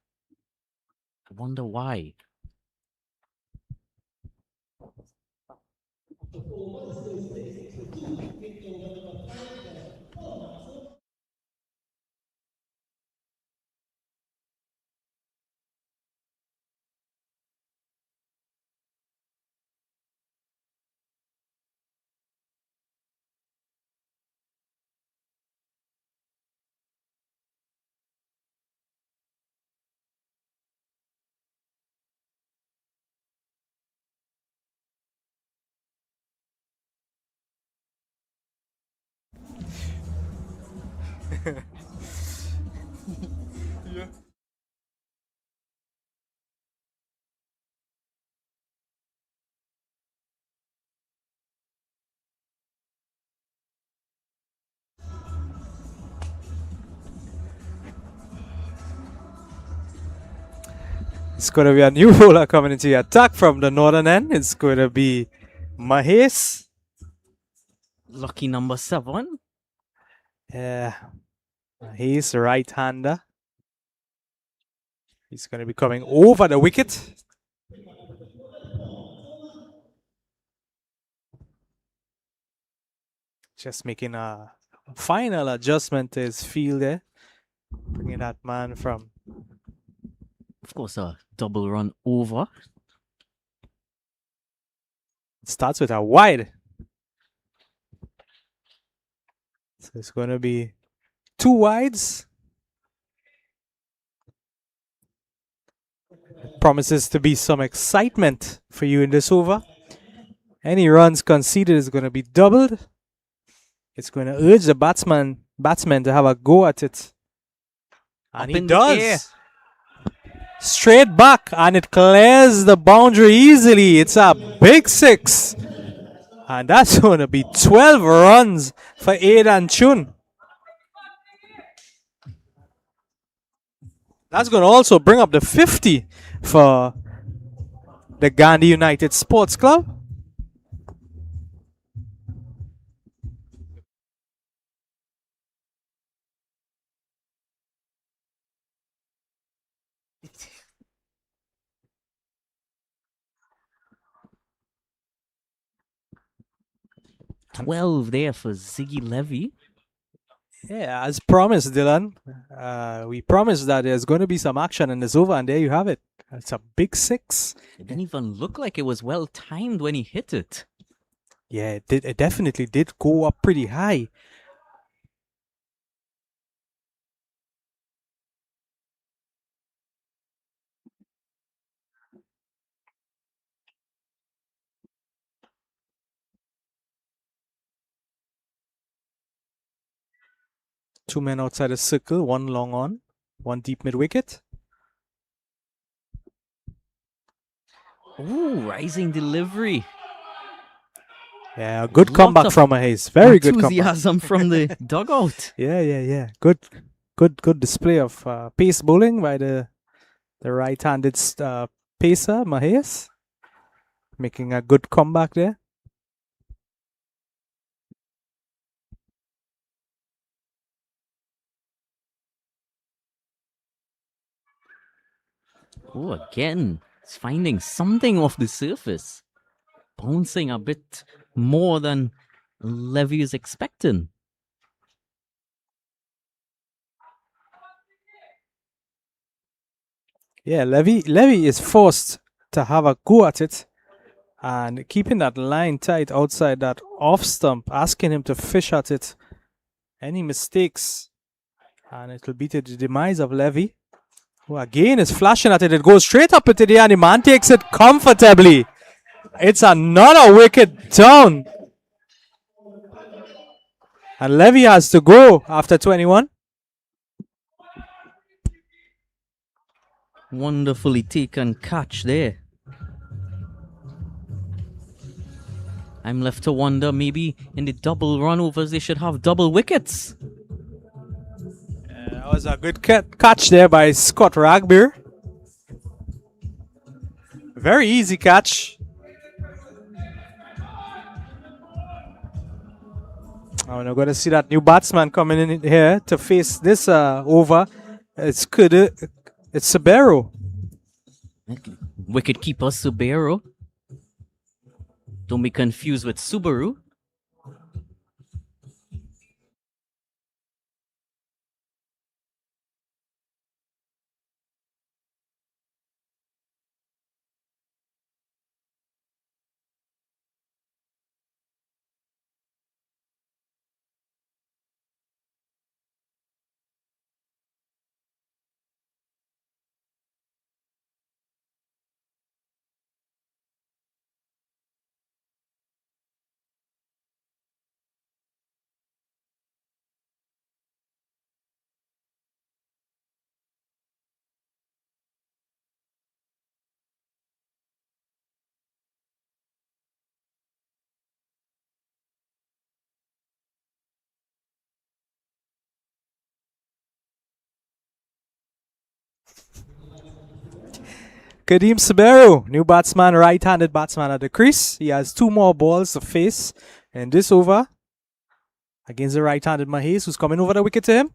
I wonder why. It's going to be a new bowler coming into the attack from the northern end. It's going to be Mahes. Lucky number 7. Yeah, Mahes, right-hander. He's going to be coming over the wicket. Just making a final adjustment to his field there. Bringing that man from... Of course, a double run over. Starts with a wide. So it's going to be 2 wides. Promises to be some excitement for you in this over. Any runs conceded is going to be doubled. It's going to urge the batsman to have a go at it. And Up he in the air. does. Straight back, and it clears the boundary easily. It's a big 6. And that's going to be 12 runs for Aidan Chun. That's going to also bring up the 50 for the Gandhi United Sports Club. $12 there for Ziggy Levy. Yeah, as promised, Dylan. We promised that there's going to be some action in this over, and there you have it. It's a big 6. It didn't even look like it was well timed when he hit it. Yeah, it did. It definitely did go up pretty high. Two men outside the circle, 1 long on, 1 deep mid wicket. Ooh, rising delivery. Yeah, good Lot comeback of from Hayes. Very good comeback. Enthusiasm from the dugout. Yeah. Good display of pace bowling by the right-handed pacer, Mahes. Making a good comeback there. Oh, again, it's finding something off the surface. Bouncing a bit more than Levy is expecting. Yeah, Levy is forced to have a go at it and keeping that line tight outside that off stump, asking him to fish at it. Any mistakes, and it will be to the demise of Levy, who again is flashing at it. It goes straight up into the air, and the man takes it comfortably. It's another wicket down. And Levy has to go after 21. Wonderfully taken catch there. I'm left to wonder, maybe in the double run overs they should have double wickets. That was a good catch there by Scott Ragbeer. Very easy catch. Oh, we're going to see that new batsman coming in here to face this over. It's Sspl. Wicket keeper Subaru. Don't be confused with Subaru. Kadeem Sspl, new batsman, right-handed batsman at the crease. He has 2 more balls to face in this over against the right-handed Mahes, who's coming over the wicket to him.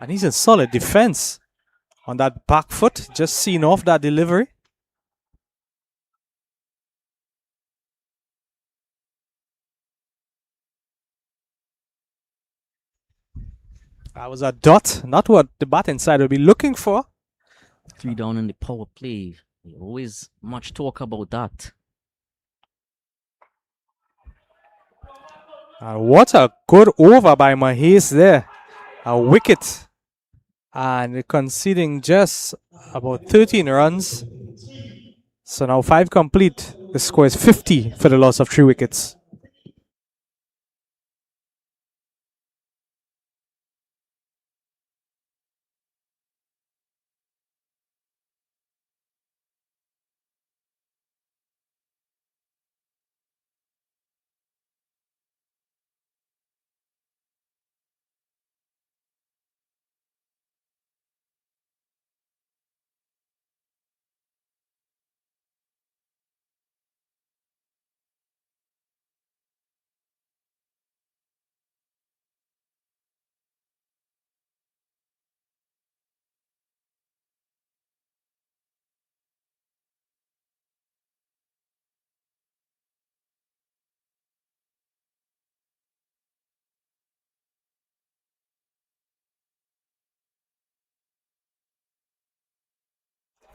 And he's in solid defense on that back foot, just seen off that delivery. That was a dot, not what the batting side will be looking for. 3 down in the power play. Always much talk about that. And what a good over by Mahes there. A wicket. And conceding just about 13 runs. So now 5 complete. The score is 50 for the loss of 3 wickets.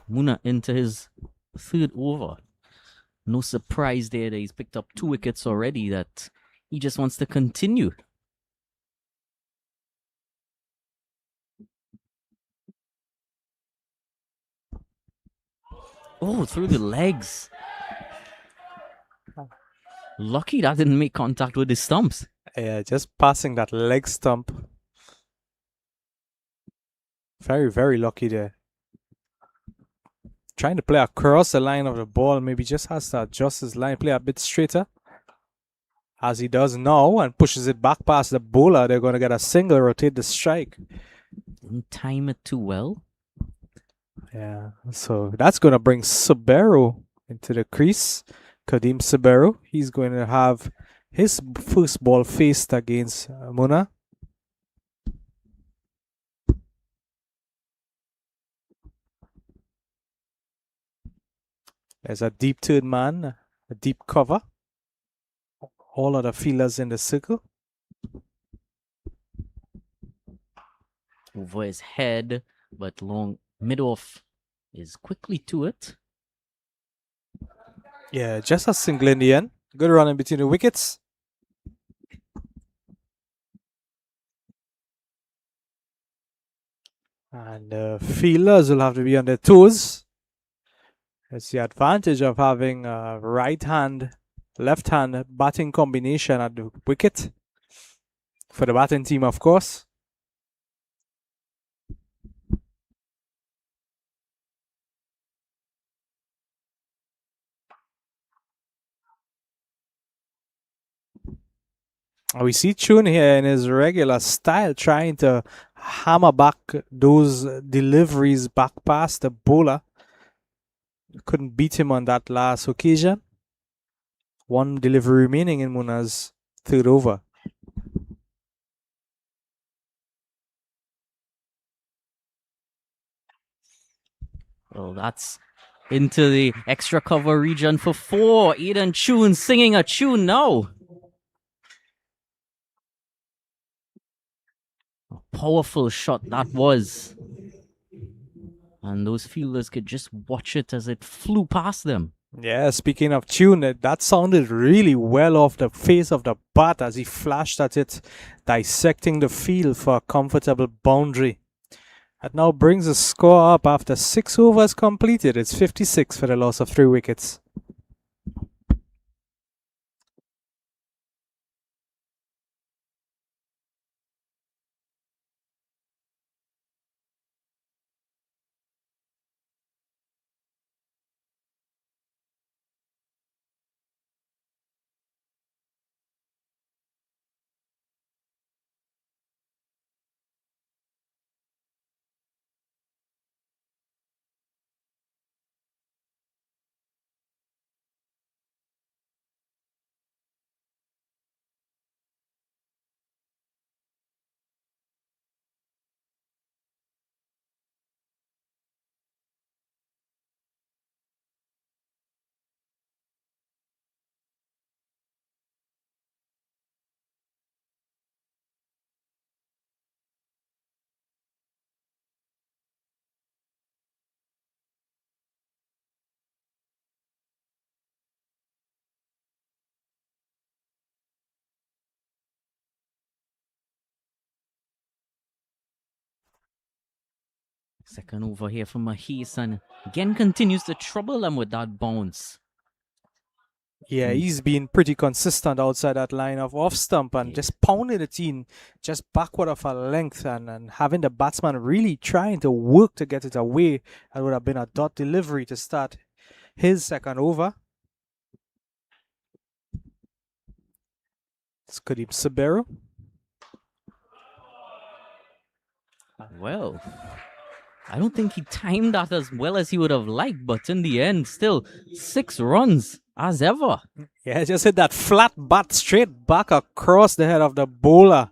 Muna into his 3rd over. No surprise there that he's picked up 2 wickets already, that he just wants to continue. Oh, through the legs. Lucky that didn't make contact with the stumps. Yeah, just passing that leg stump. Very, very lucky there. Trying to play across the line of the ball, maybe just has to adjust his line, play a bit straighter. As he does now and pushes it back past the bowler, they're going to get a single, rotate the strike. Didn't time it too well. Yeah, so that's going to bring Sspl into the crease. Kadeem Sspl, he's going to have his first ball faced against Muna. There's a deep third man, a deep cover. All of the fielders in the circle. over his head, but long mid-off is quickly to it. Yeah, just a single in the end. Good run in between the wickets. And the fielders will have to be on their toes. It's the advantage of having a right hand, left hand batting combination at the wicket. For the batting team, of course. We see Chun here in his regular style trying to hammer back those deliveries back past the bowler. Couldn't beat him on that last occasion. One delivery remaining in Muna's third over. Well, that's into the extra cover region for 4. Eden Chun singing a tune now. A powerful shot that was. And those fielders could just watch it as it flew past them. Yeah, speaking of tune, that sounded really well off the face of the bat as he flashed at it, dissecting the field for a comfortable boundary. That now brings the score up after 6 overs completed. It's 56 for the loss of 3 wickets. Second over here for Mahis, and again continues to trouble them with that bounce. Yeah, he's been pretty consistent outside that line of off stump and just pounding the team just backward of a length and having the batsman really trying to work to get it away. That would have been a dot delivery to start his second over. It's Kadeem Sabero. Well, I don't think he timed that as well as he would have liked, but in the end, still 6 runs as ever. Yeah, just hit that flat bat straight back across the head of the bowler.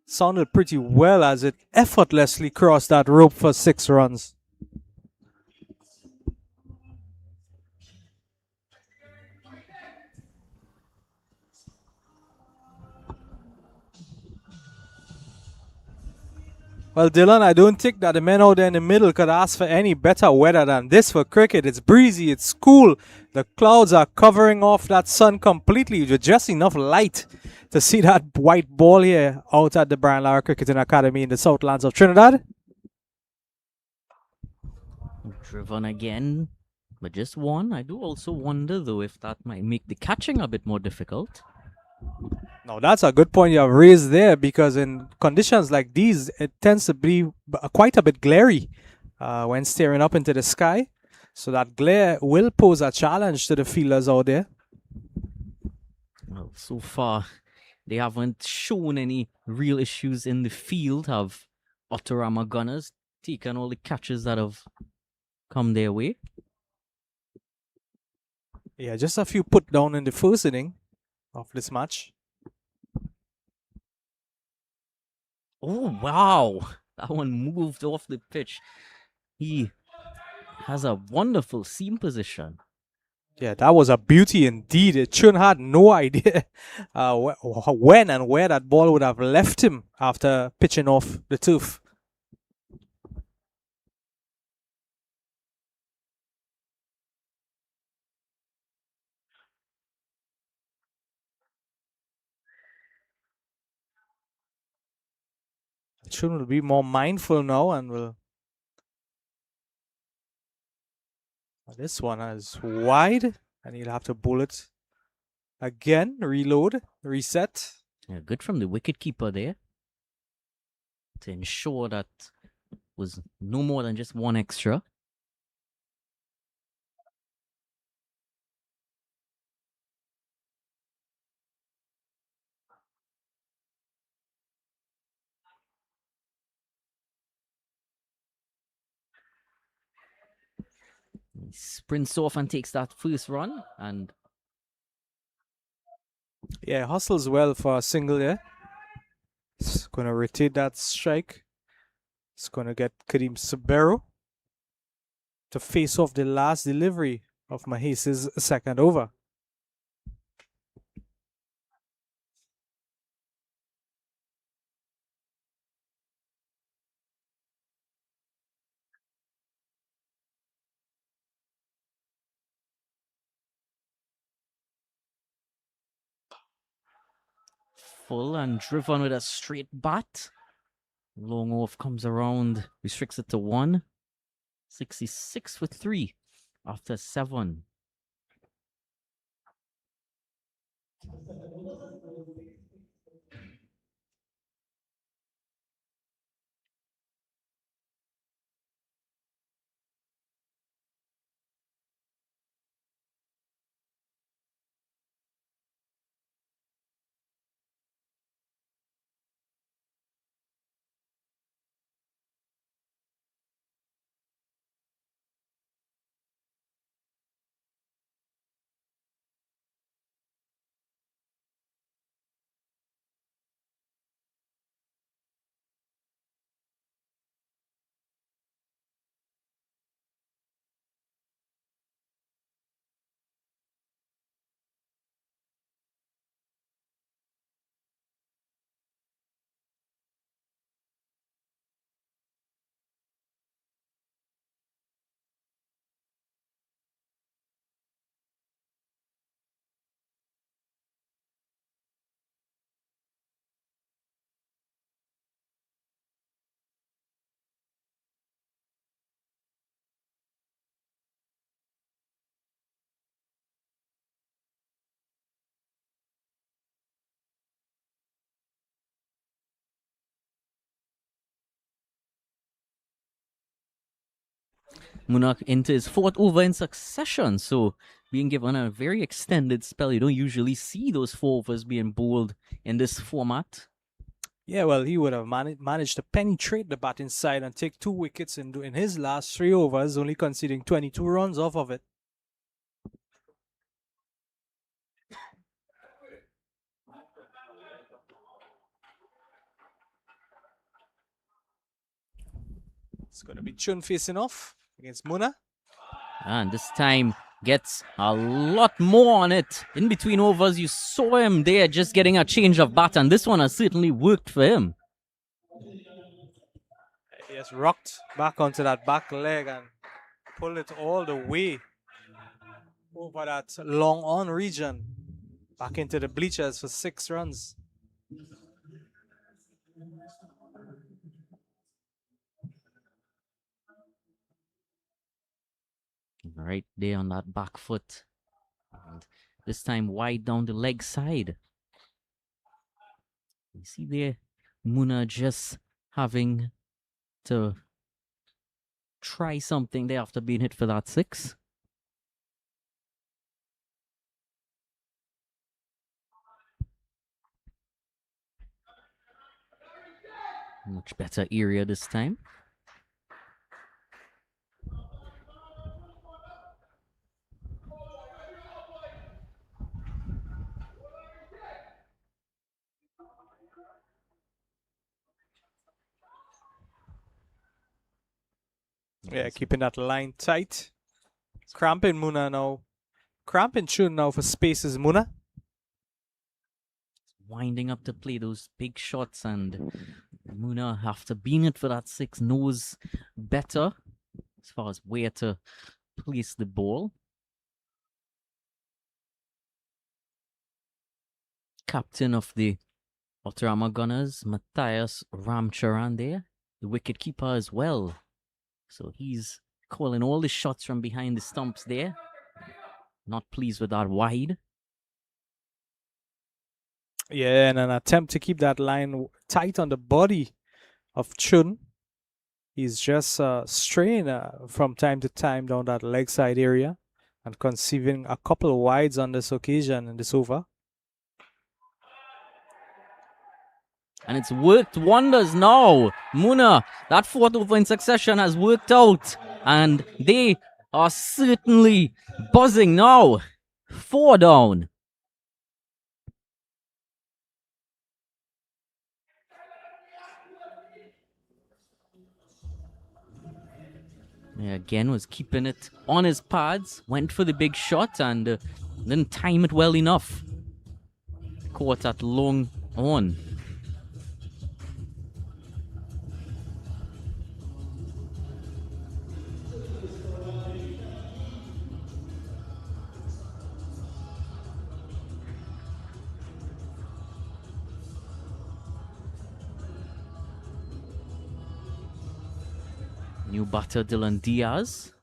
Sounded pretty well as it effortlessly crossed that rope for 6 runs. Well, Dylan, I don't think that the men out there in the middle could ask for any better weather than this for cricket. It's breezy, it's cool. The clouds are covering off that sun completely with just enough light to see that white ball here out at the Brian Lara Cricketing Academy in the Southlands of Trinidad. Driven again, but just one. I do also wonder, though, if that might make the catching a bit more difficult. Now, that's a good point you have raised there, because in conditions like these, it tends to be quite a bit glary when staring up into the sky. So that glare will pose a challenge to the fielders out there. Well, so far, they haven't shown any real issues in the field. Have Autorama gunners taken all the catches that have come their way? Yeah, just a few put down in the first inning of this match. Oh, wow. That one moved off the pitch. He has a wonderful seam position. Yeah, that was a beauty indeed. Chun had no idea when and where that ball would have left him after pitching off the turf. Chun will be more mindful now and will. This one is wide, and he'll have to bowl it again. Reload, reset. Yeah, good from the wicketkeeper there to ensure that was no more than just one extra. He sprints off and takes that first run, and Yeah, hustles well for a single there. It's going to rotate that strike. It's going to get Kareem Sabero to face off the last delivery of Mahesa's second over. full and driven with a straight bat. Long off comes around, restricts it to 1. 66 for 3 after 7. Munak into his 4th over in succession, so being given a very extended spell. You don't usually see those 4 overs being bowled in this format. Yeah, well, he would have managed to penetrate the bat inside and take 2 wickets in his last 3 overs, only conceding 22 runs off of it. It's going to be Chun facing off against Muna. And this time gets a lot more on it. In between overs, you saw him there just getting a change of bat, and this one has certainly worked for him. He has rocked back onto that back leg and pulled it all the way over that long on region back into the bleachers for 6 runs. Right there on that back foot. And this time wide down the leg side. You see there, Muna just having to try something there after being hit for that 6. Much better area this time. Yeah, keeping that line tight. Cramping Muna now. Cramping Chun now for spaces Muna. Winding up to play those big shots, and Muna, after being it for that 6, knows better as far as where to place the ball. Captain of the Autorama Gunners, Matthias Ramcharan there, the wicket keeper as well. So he's calling all the shots from behind the stumps there. Not pleased with that wide. Yeah, and an attempt to keep that line tight on the body of Chun. He's just straying from time to time down that leg side area and conceiving a couple of wides on this occasion in this over. And it's worked wonders now. Muna, that fourth over in succession has worked out. And they are certainly buzzing now. 4 down. Yeah, again, was keeping it on his pads. Went for the big shot and didn't time it well enough. Caught that long on. New batter Dylan Diaz.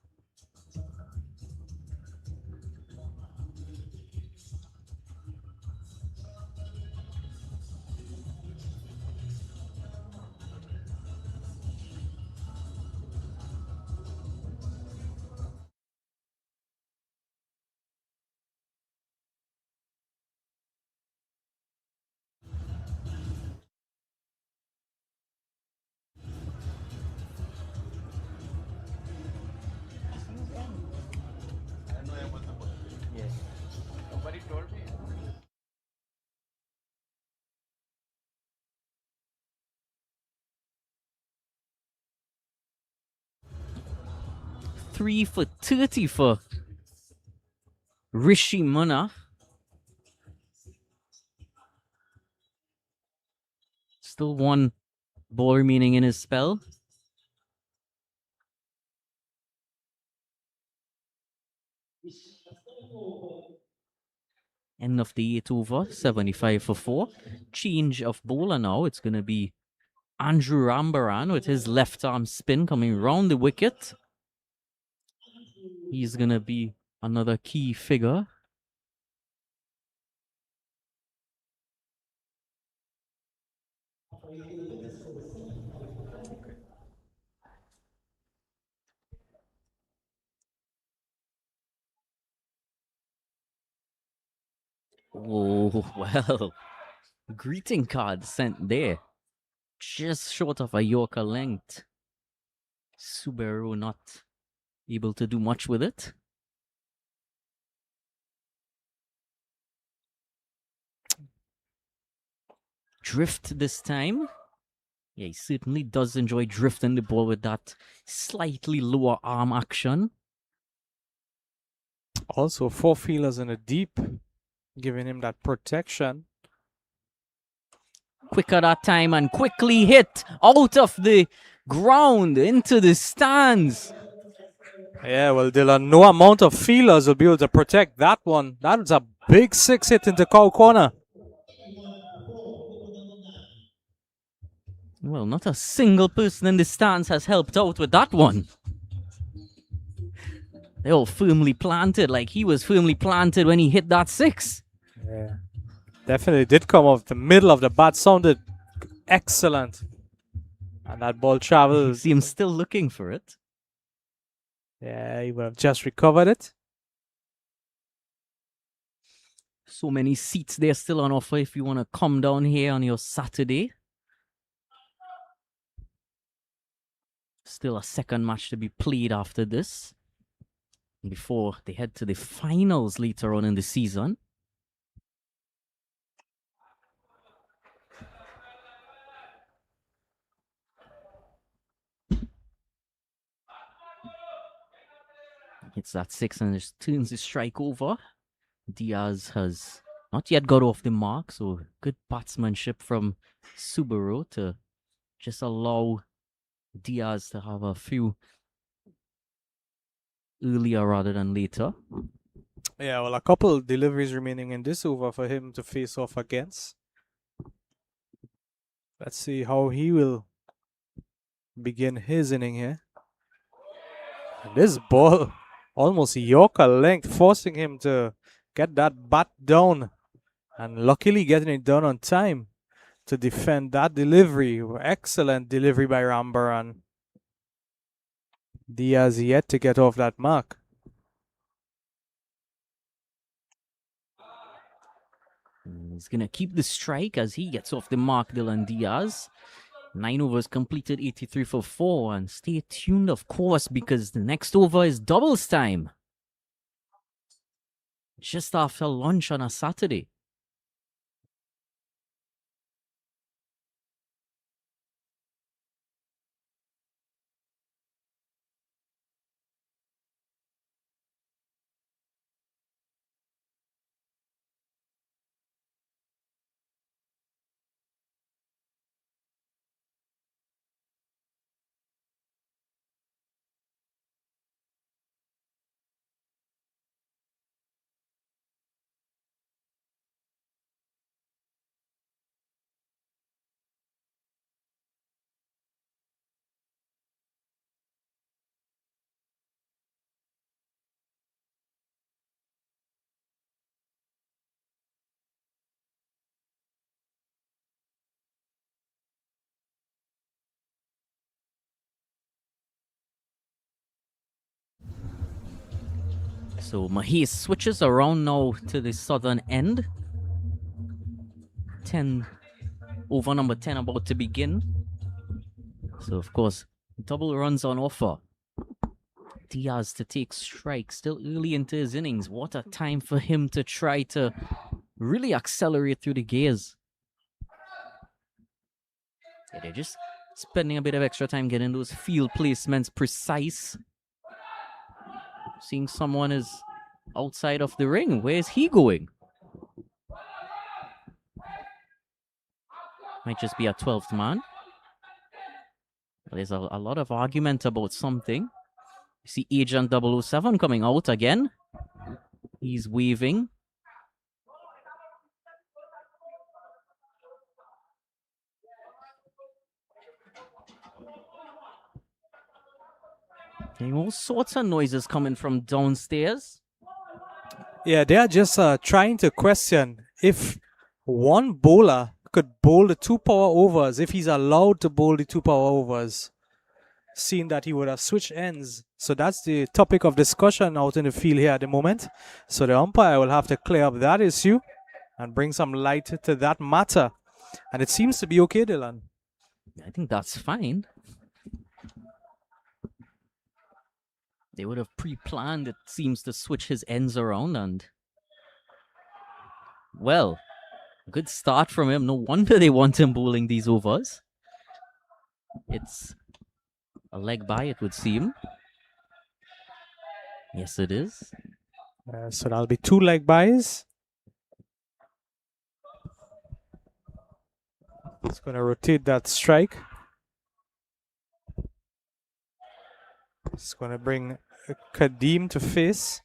Three for 30 for Rishi Munna. Still one ball remaining in his spell. End of the 8th over, 75 for 4. Change of bowler now. It's going to be Andrew Rambaran with his left arm spin coming round the wicket. He's going to be another key figure. Oh, well. Greeting card sent there. Just short of a Yorker length. Subaru not able to do much with it. Drift this time. Yeah, he certainly does enjoy drifting the ball with that slightly lower arm action. Also, 4 fielders in the deep, giving him that protection. Quicker that time and quickly hit out of the ground into the stands. Yeah, well, Dylan, no amount of fielders will be able to protect that one. That was a big 6 hit into cow corner. Well, not a single person in the stands has helped out with that one. They're all firmly planted, like he was firmly planted when he hit that 6. Yeah, definitely did come off the middle of the bat. Sounded excellent. And that ball traveled. See him still looking for it. Yeah, he would have just recovered it. So many seats there still on offer if you want to come down here on your Saturday. Still a second match to be played after this, before they head to the finals later on in the season. Hits that 6 and just turns the strike over. Diaz has not yet got off the mark, so good batsmanship from Subaru to just allow Diaz to have a few earlier rather than later. Yeah, well, a couple deliveries remaining in this over for him to face off against. Let's see how he will begin his inning here. And this ball, almost Yorker length, forcing him to get that bat down. And luckily getting it done on time to defend that delivery. Excellent delivery by Rambaran. Diaz yet to get off that mark. He's going to keep the strike as he gets off the mark, Dylan Diaz. 9 overs completed, 83 for 4. And stay tuned, of course, because the next over is doubles time. Just after lunch on a Saturday. So Mahis switches around now to the southern end. 10 over number 10 about to begin. So of course, double runs on offer. Diaz to take strike still early into his innings. What a time for him to try to really accelerate through the gears. Yeah, they're just spending a bit of extra time getting those field placements precise. Seeing someone is outside of the ring. Where is he going? Might just be a 12th man. There's a lot of argument about something. You see Agent 007 coming out again. He's waving. Getting all sorts of noises coming from downstairs. Yeah, they are just trying to question if one bowler could bowl the 2 power overs, if he's allowed to bowl the 2 power overs, seeing that he would have switched ends. So that's the topic of discussion out in the field here at the moment. So the umpire will have to clear up that issue and bring some light to that matter. And it seems to be okay, Dylan. I think that's fine. They would have pre-planned, it seems, to switch his ends around, and well, good start from him. No wonder they want him bowling these overs. It's a leg by, it would seem. Yes, it is. So that'll be 2 leg byes. It's going to rotate that strike. It's going to bring Kadeem to face.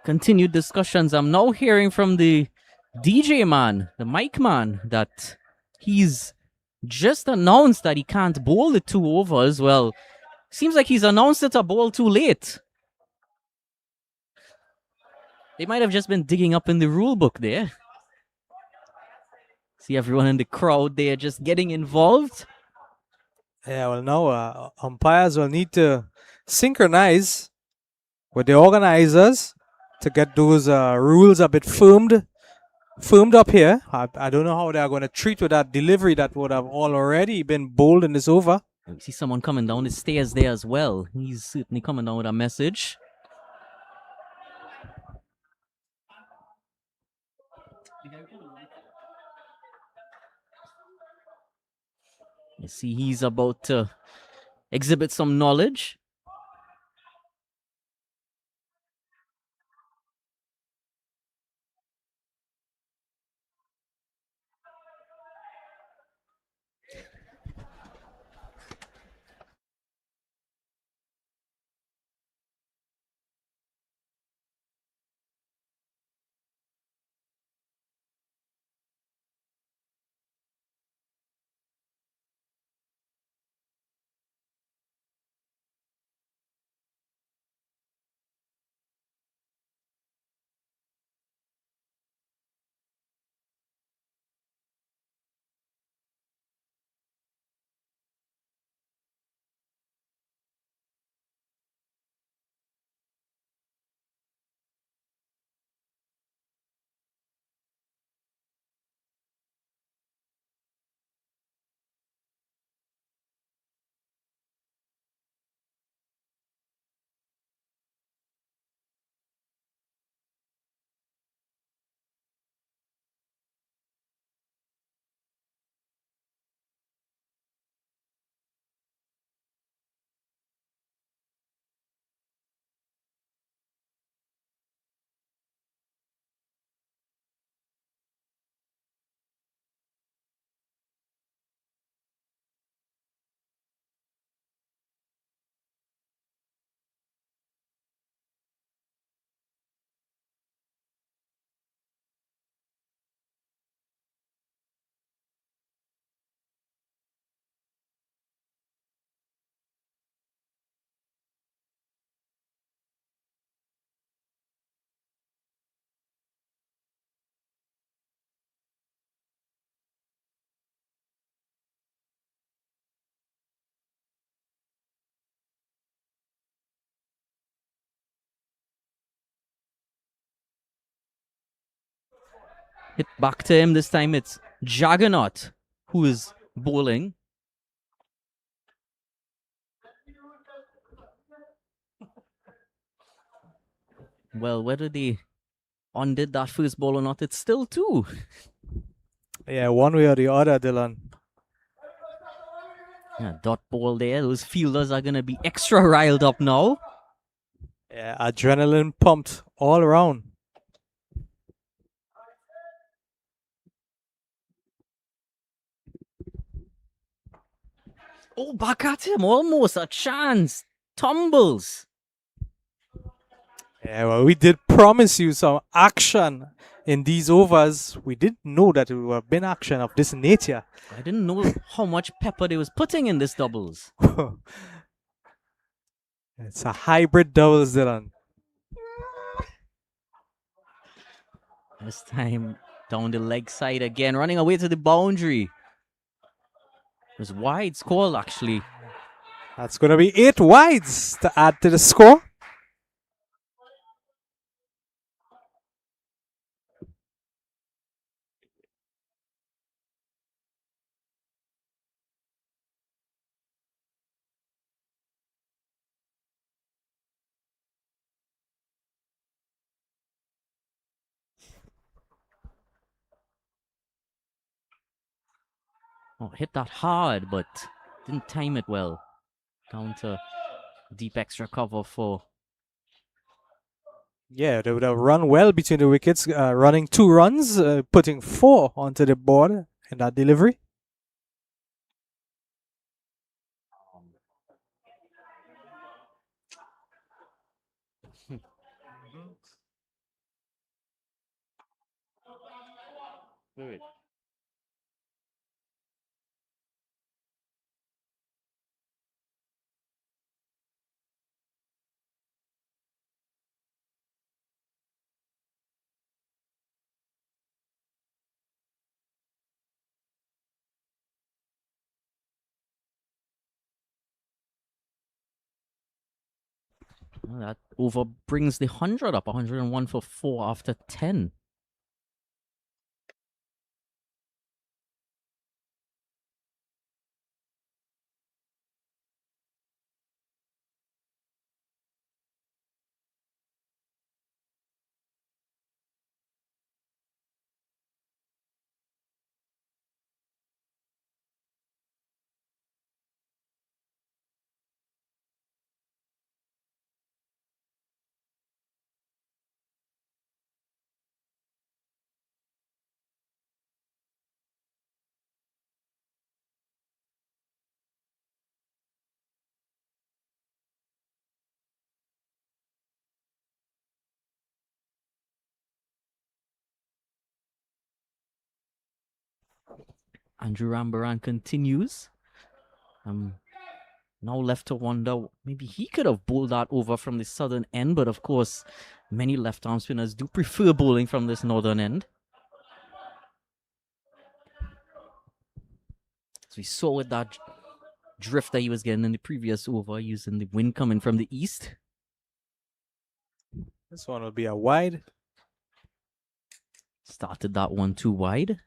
Continued discussions. I'm now hearing from the DJ man, the mic man, that he's just announced that he can't bowl the 2 overs. Well, seems like he's announced it a ball too late. They might have just been digging up in the rule book there. See everyone in the crowd there just getting involved. Yeah, well, now umpires will need to synchronize with the organizers to get those rules a bit firmed up here. I don't know how they are going to treat with that delivery that would have already been bowled in this over. We see someone coming down the stairs there as well. He's certainly coming down with a message. You see he's about to exhibit some knowledge. Hit back to him. This time it's Juggernaut who is bowling. Well, whether they undid that first ball or not, it's still 2. Yeah, one way or the other, Dylan. Yeah, dot ball there. Those fielders are going to be extra riled up now. Yeah, adrenaline pumped all around. Oh, back at him. Almost a chance. Tumbles. Yeah, well, we did promise you some action in these overs. We didn't know that it would have been action of this nature. I didn't know how much pepper they was putting in this doubles. It's a hybrid doubles, Dylan. This time down the leg side again, running away to the boundary. It was wide call actually. That's going to be 8 wides to add to the score. Oh, hit that hard, but didn't time it well. Down to deep extra cover for. Yeah, they would have run well between the wickets, running 2 runs, putting 4 onto the board in that delivery. Well, that over brings the 100 up. 101 for 4 after 10. Andrew Rambaran continues. Now left to wonder, maybe he could have bowled that over from the southern end, but of course, many left-arm spinners do prefer bowling from this northern end. So we saw with that drift that he was getting in the previous over, using the wind coming from the east. This one will be a wide. Started that one too wide.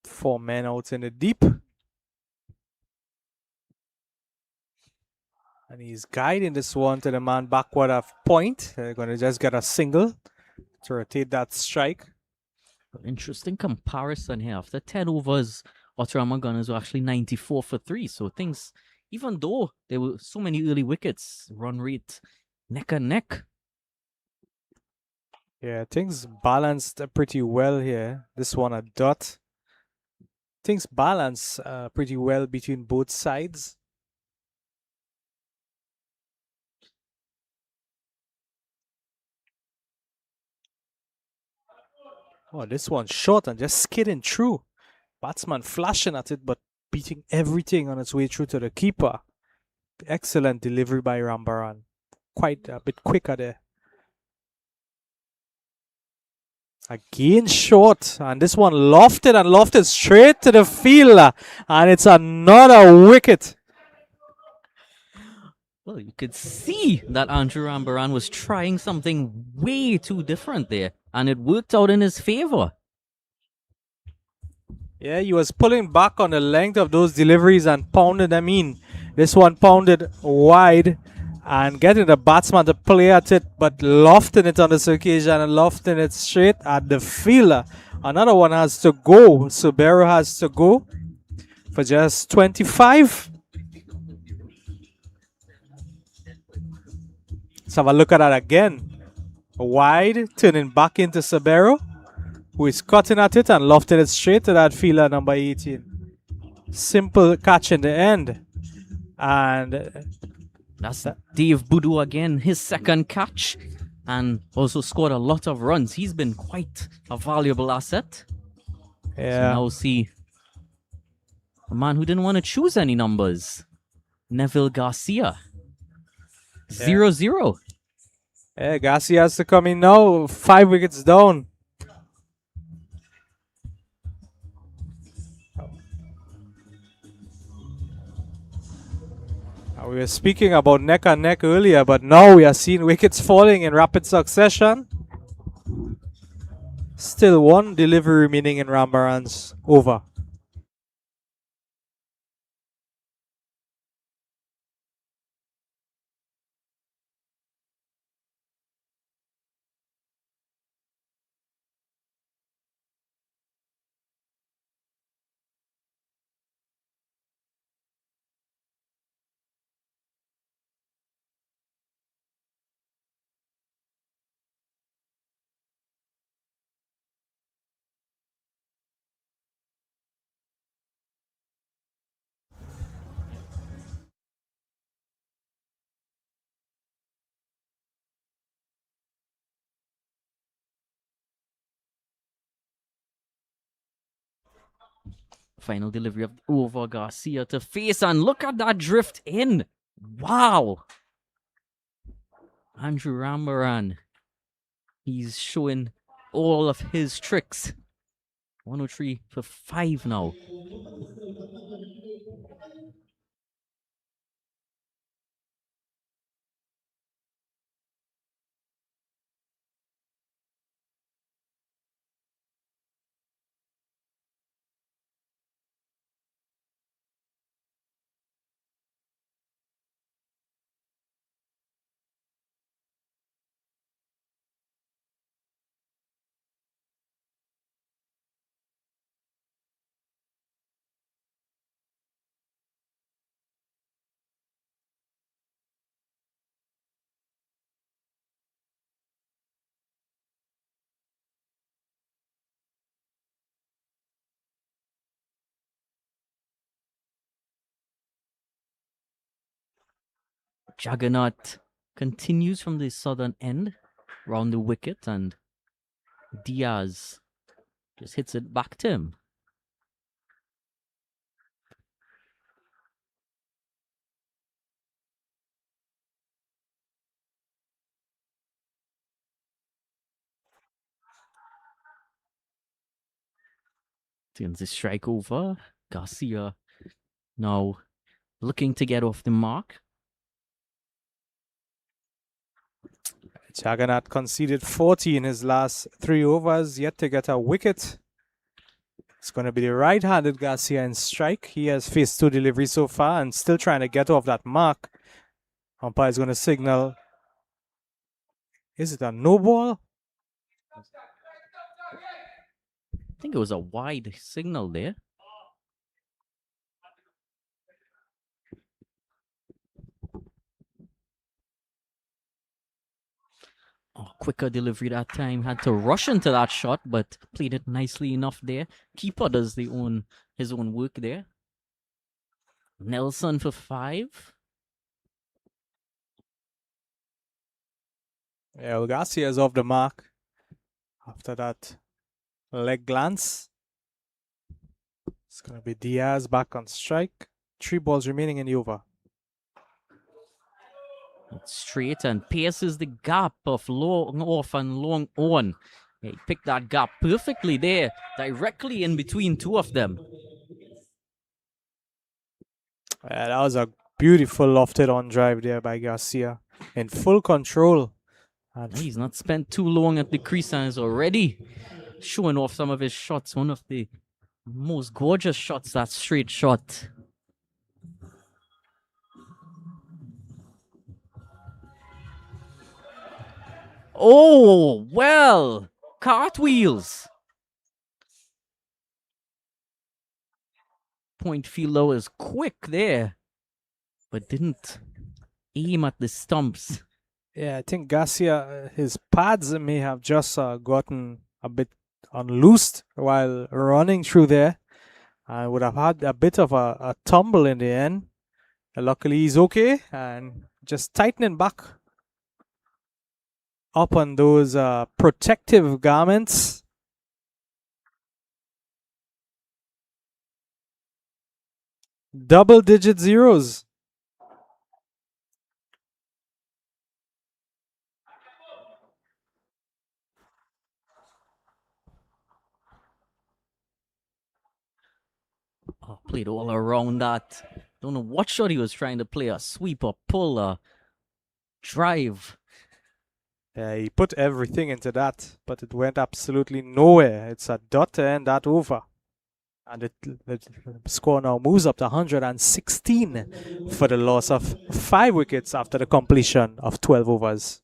Four men out in the deep. And he's guiding this one to the man backward of point. They're going to just get a single to rotate that strike. Interesting comparison here. After 10 overs, Autorama Gunners were actually 94 for 3. So things, even though there were so many early wickets, run rate neck and neck. Yeah, things balanced pretty well here. This one a dot. Things balance pretty well between both sides. Oh, this one's short and just skidding through. Batsman flashing at it, but beating everything on its way through to the keeper. Excellent delivery by Rambaran. Quite a bit quicker there. Again short, and this one lofted straight to the field, and it's another wicket. Well, you could see that Andrew Rambaran was trying something way too different there, and it worked out in his favor. Yeah, he was pulling back on the length of those deliveries and pounded them in. This one pounded wide and getting the batsman to play at it, but lofting it on this occasion and lofting it straight at the fielder. Another one has to go. Sspl has to go for just 25. Let's have a look at that again. Wide, turning back into Sspl, who is cutting at it and lofting it straight to that fielder, number 18. Simple catch in the end. And that's Dave Budu again, his second catch, and also scored a lot of runs. He's been quite a valuable asset. yeah, So now see a man who didn't want to choose any numbers, Neville Garcia. 0-0. yeah, Garcia has to come in now. 5 wickets down. We were speaking about neck and neck earlier, but now we are seeing wickets falling in rapid succession. Still one delivery remaining in Rambaran's over. Final delivery of over Garcia to face, and look at that drift in. Wow. Andrew Rambaran. He's showing all of his tricks. 103 for 5 now. Juggernaut continues from the southern end round the wicket, and Diaz just hits it back to him. Turns the strike over. Garcia now looking to get off the mark. Juggernaut conceded 40 in his last 3 overs, yet to get a wicket. It's going to be the right-handed Garcia in strike. He has faced 2 deliveries so far and still trying to get off that mark. Umpire is going to signal. Is it a no ball? I think it was a wide signal there. Oh, quicker delivery that time. Had to rush into that shot, but played it nicely enough there. Keeper does his own work there. Nelson for 5. Yeah, well, Garcia is off the mark after that leg glance. It's going to be Diaz back on strike. 3 balls remaining in the over. It's straight and pierces the gap of long off and long on. He picked that gap perfectly there, directly in between 2 of them. That was a Beautiful lofted on drive there by Garcia. In full control. And He's not spent too long at the crease and is already showing off some of his shots. One of the most gorgeous shots, that straight shot. Oh, well, cartwheels. Point fielder was quick there, but didn't aim at the stumps. yeah, I think Garcia, his pads may have just gotten a bit unloosed while running through there. I would have had a bit of a tumble in the end. Luckily, he's okay and just tightening back up on those protective garments. Double-digit zeros. Oh, played all around that. Don't know what shot he was trying to play, a sweep or pull, a drive. Yeah, he put everything into that, but it went absolutely nowhere. It's a dot to end that over. And the score now moves up to 116 for the loss of 5 wickets after the completion of 12 overs.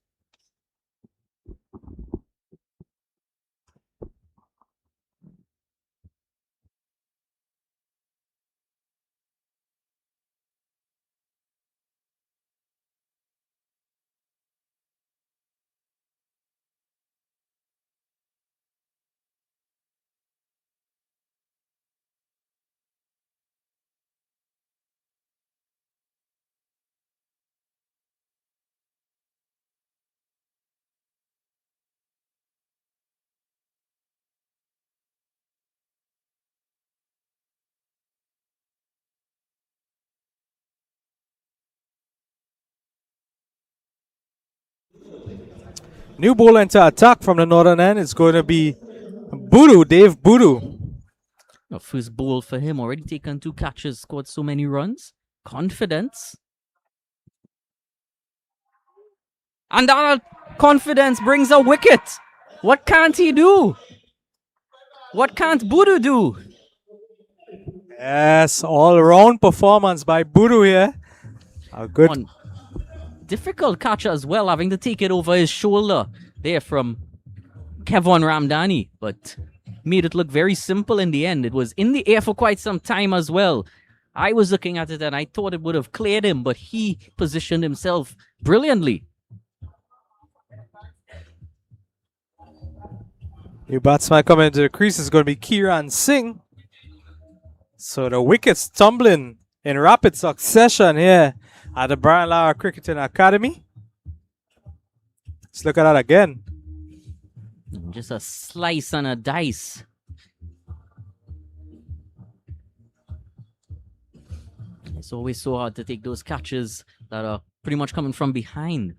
New bowler into attack from the northern end. It's going to be Dave Budu. First ball for him, already taken 2 catches, scored so many runs. Confidence. And that confidence brings a wicket. What can't he do? What can't Budu do? Yes, all-round performance by Budu here. A good One difficult catch as well, having to take it over his shoulder there from Kevon Ramdani, but made it look very simple in the end. It was in the air for quite some time as well. I was looking at it and I thought it would have cleared him, but he positioned himself brilliantly. New batsman coming into the crease is going to be Kiran Singh. So the wickets tumbling in rapid succession here at the Brian Lara Cricketing Academy. Let's look at that again. Just a slice and a dice. It's always so hard to take those catches that are pretty much coming from behind.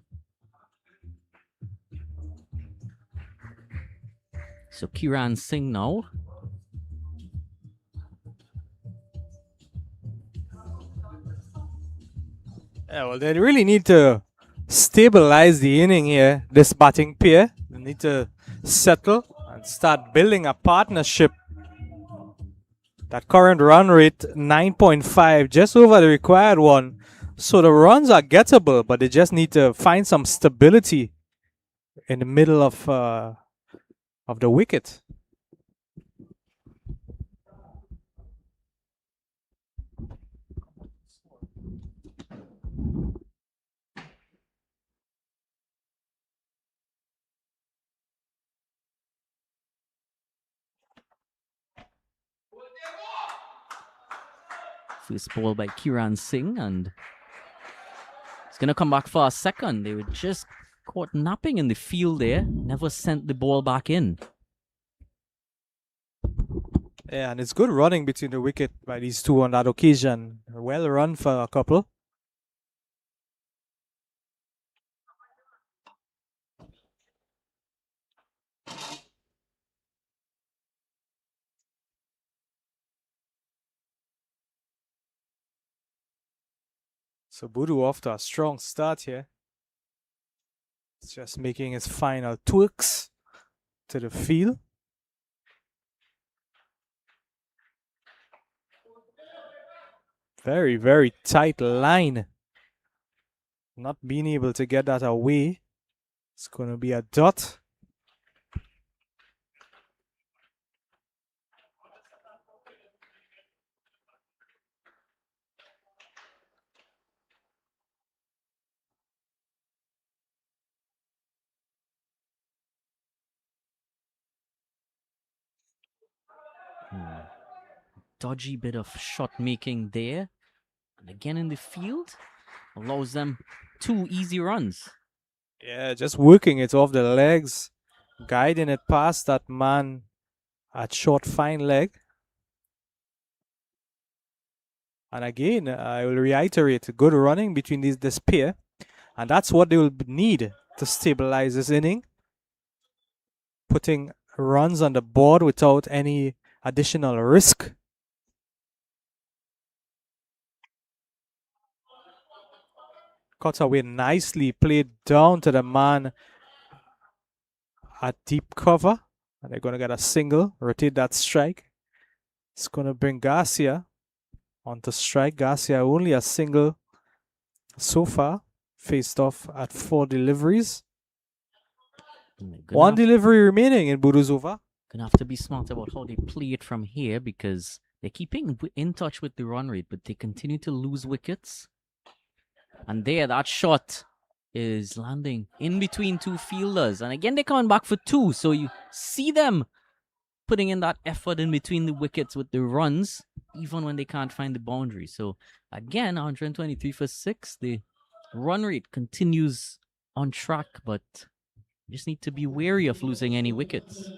So Kiran Singh now. Yeah, well, they really need to stabilize the inning here, this batting pair. They need to settle and start building a partnership. That current run rate, 9.5, just over the required one. So the runs are gettable, but they just need to find some stability in the middle of the wicket. First ball by Kiran Singh, and it's going to come back for a second. They were just caught napping in the field there. Never sent the ball back in. Yeah, and it's good running between the wicket by these two on that occasion. Well run for a couple. So Budu off to a strong start here. It's just making his final twerks to the field. Very, very tight line. Not being able to get that away. It's going to be a dot. Dodgy bit of shot making there. And again in the field, allows them 2 easy runs. Yeah, just working it off the legs, guiding it past that man at short fine leg. And again, I will reiterate, good running between this pair. And that's what they will need to stabilize this inning. Putting runs on the board without any additional risk. Cuts away nicely, played down to the man at deep cover. And they're going to get a single, rotate that strike. It's going to bring Garcia onto strike. Garcia only a single so far. Faced off at 4 deliveries. One delivery remaining in Budu's over. Gonna have to be smart about how they play it from here because they're keeping in touch with the run rate, but they continue to lose wickets. And there, that shot is landing in between 2 fielders. And again, they're coming back for 2. So you see them putting in that effort in between the wickets with the runs, even when they can't find the boundary. So again, 123 for 6. The run rate continues on track, but you just need to be wary of losing any wickets.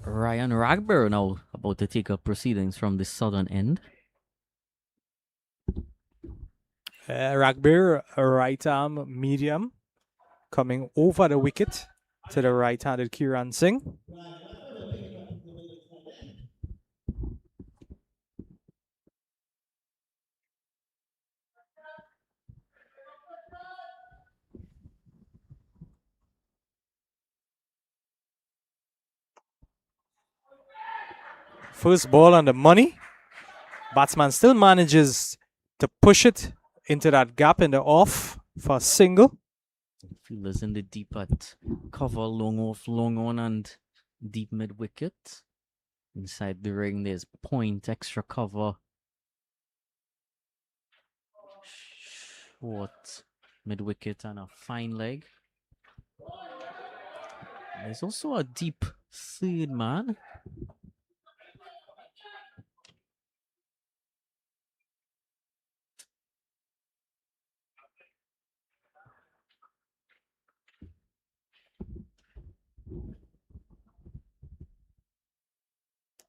Ryan Ragbear now about to take up proceedings from the southern end. Ragbear, a right arm medium, coming over the wicket to the right-handed Kiran Singh. First ball on the money. Batsman still manages to push it into that gap in the off for a single. Fielders in the deep at cover, long off, long on, and deep mid wicket. Inside the ring, there's point, extra cover. Short mid wicket and a fine leg. There's also a deep third man.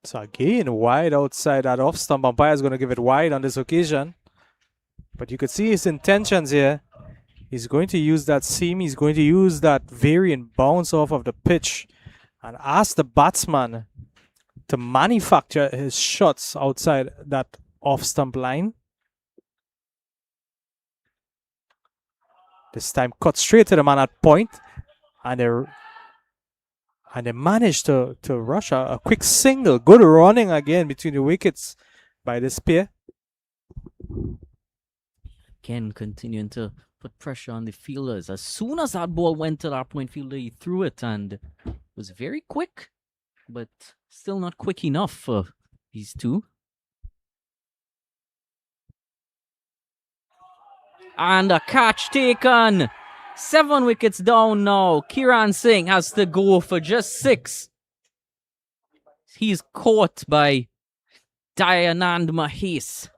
So again, wide outside that off stump. Umpire is going to give it wide on this occasion. But you could see his intentions here. He's going to use that seam. He's going to use that variant bounce off of the pitch and ask the batsman to manufacture his shots outside that off stump line. This time cut straight to the man at point. And they managed to rush a quick single. Good running again between the wickets by this pair. Again, continuing to put pressure on the fielders. As soon as that ball went to that point fielder, he threw it and it was very quick, but still not quick enough for These two. And a catch taken. 7 wickets down now. Kiran Singh has to go for just 6. He's caught by Dayanand Mahes.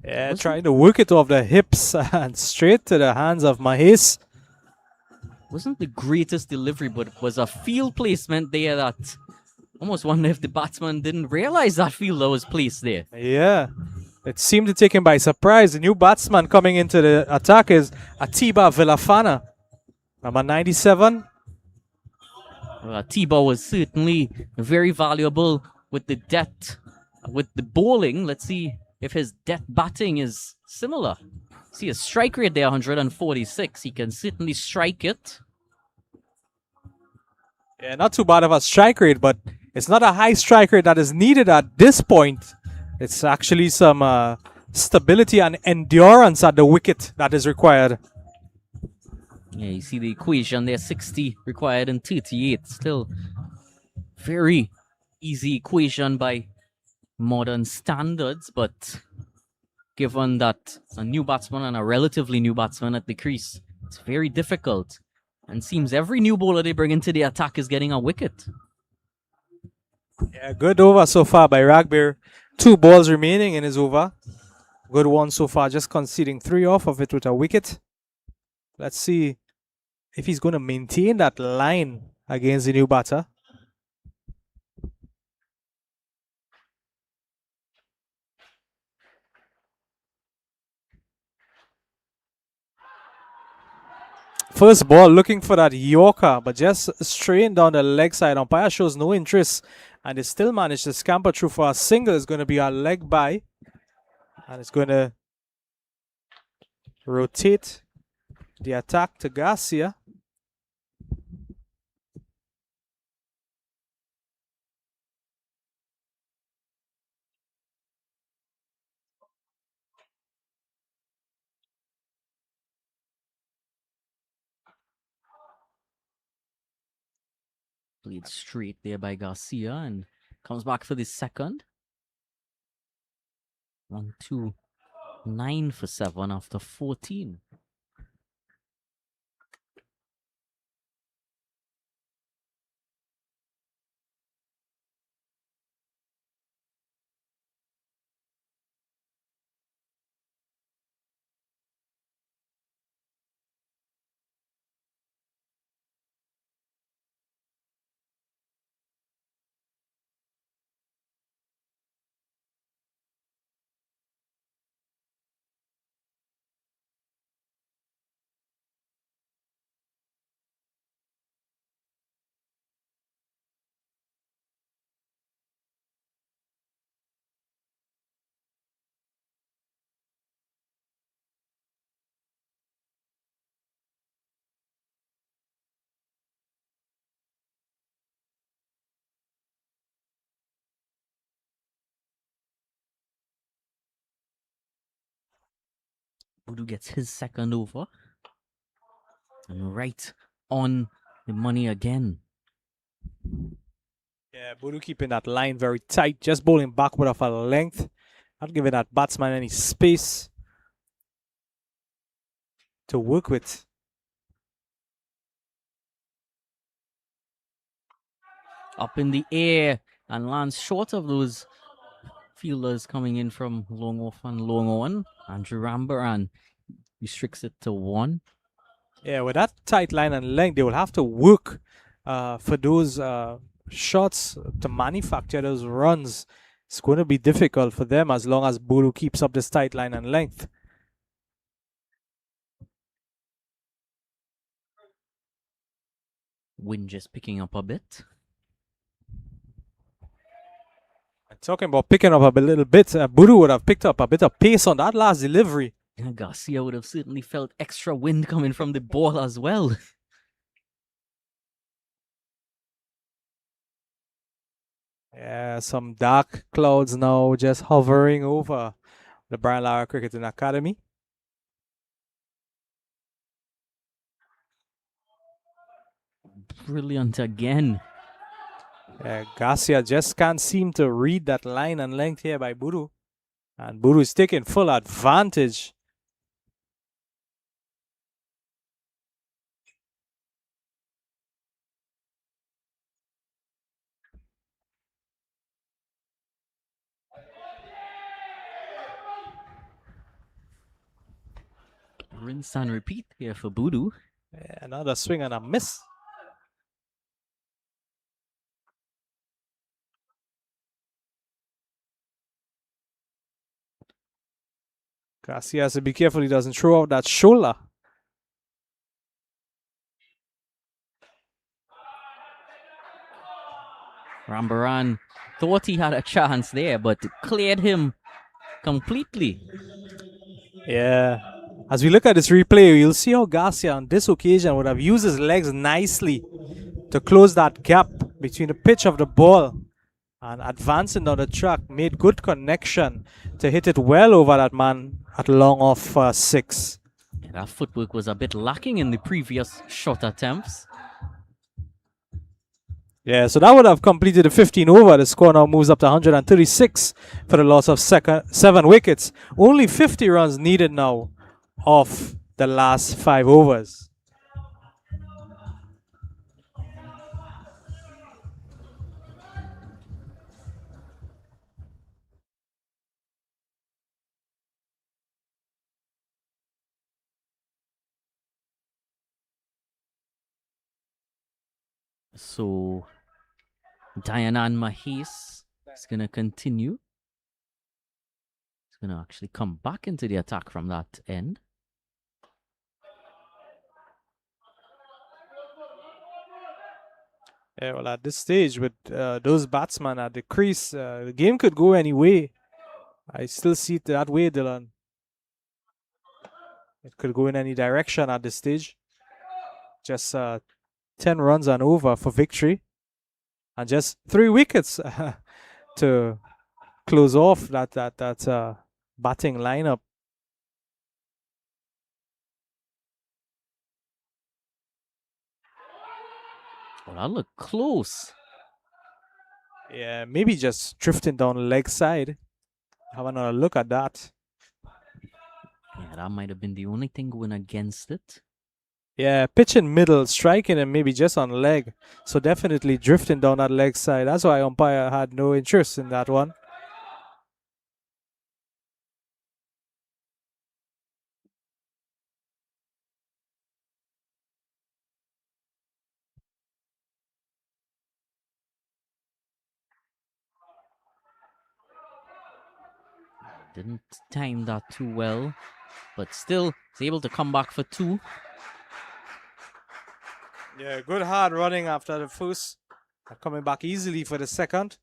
Yeah, trying to work it off the hips and straight to the hands of Mahes. Wasn't the greatest delivery, but it was a field placement there that almost wonder if the batsman didn't realize that fielder was placed there. Yeah, it seemed to take him by surprise. The new batsman coming into the attack is Atiba Villafana, number 97. Atiba was certainly very valuable with the depth, with the bowling. Let's see if his depth batting is similar. See a strike rate there, 146. He can certainly strike it. Yeah, not too bad of a strike rate, but it's not a high strike rate that is needed at this point. It's actually some stability and endurance at the wicket that is required. Yeah, you see the equation there, 60 required in 38. Still very easy equation by modern standards, but given that a new batsman and a relatively new batsman at the crease, it's very difficult. And seems every new bowler they bring into the attack is getting a wicket. Yeah, good over so far by Ragbir. 2 balls remaining in his over. Good one so far, just conceding 3 off of it with a wicket. Let's see if he's going to maintain that line against the new batter. First ball looking for that Yorker, but just straight down the leg side. Umpire shows no interest, and they still managed to scamper through for a single. It's going to be a leg by, and it's going to rotate the attack to Garcia. Played straight there by Garcia and comes back for the second. 1, 2, 9 for 7 after 14. Budu gets his second over. And right on the money again. Yeah, Budu keeping that line very tight, just bowling backward of a length, not giving that batsman any space to work with. Up in the air and lands short of those fielders coming in from long off and long on. Andrew Rambaran restricts it to 1. Yeah, with that tight line and length, they will have to work for those shots to manufacture those runs. It's going to be difficult for them as long as Budu keeps up this tight line and length. Wind just picking up a bit. And talking about picking up a little bit, Budu would have picked up a bit of pace on that last delivery. Garcia would have certainly felt extra wind coming from the ball as well. Yeah, some dark clouds now just hovering over the Brian Lara Cricketing Academy. Brilliant again. Garcia just can't seem to read that line and length here by Buru. And Buru is taking full advantage. Rinse and repeat here for Budu. Another swing and a miss. Garcia has to be careful he doesn't throw out that shoulder. Rambaran thought he had a chance there, but cleared him completely. Yeah. As we look at this replay, you'll see how Garcia on this occasion would have used his legs nicely to close that gap between the pitch of the ball and advancing down the track. Made good connection to hit it well over that man at long off 6. Yeah, that footwork was a bit lacking in the previous shot attempts. Yeah, so that would have completed the 15 over. The score now moves up to 136 for the loss of 7 wickets. Only 50 runs needed now off the last 5 overs. So Dayanan Mahis is going to continue. He's going to actually come back into the attack from that end. Yeah, well, at this stage, with those batsmen at the crease, the game could go any way. I still see it that way, Dylan. It could go in any direction at this stage. Just 10 runs and over for victory. And just 3 wickets to close off that batting lineup. Well, that looked close. Yeah, maybe just drifting down the leg side. Have another look at that. Yeah, that might have been the only thing going against it. Yeah, pitching middle, striking and maybe just on leg. So definitely drifting down that leg side. That's why umpire had no interest in that one. Didn't time that too well, but still is able to come back for 2. Yeah, good hard running after the first. Coming back easily for the second.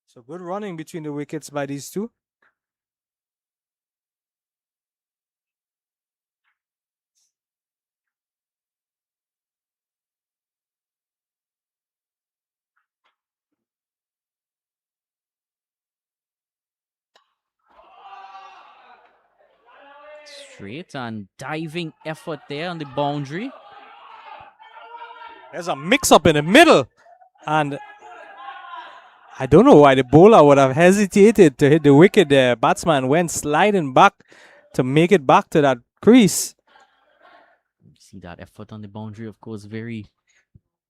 So good running between the wickets by these two. Straight and diving effort there on the boundary. There's a mix-up in the middle. And I don't know why the bowler would have hesitated to hit the wicket there. Batsman went sliding back to make it back to that crease. See that effort on the boundary, of course, very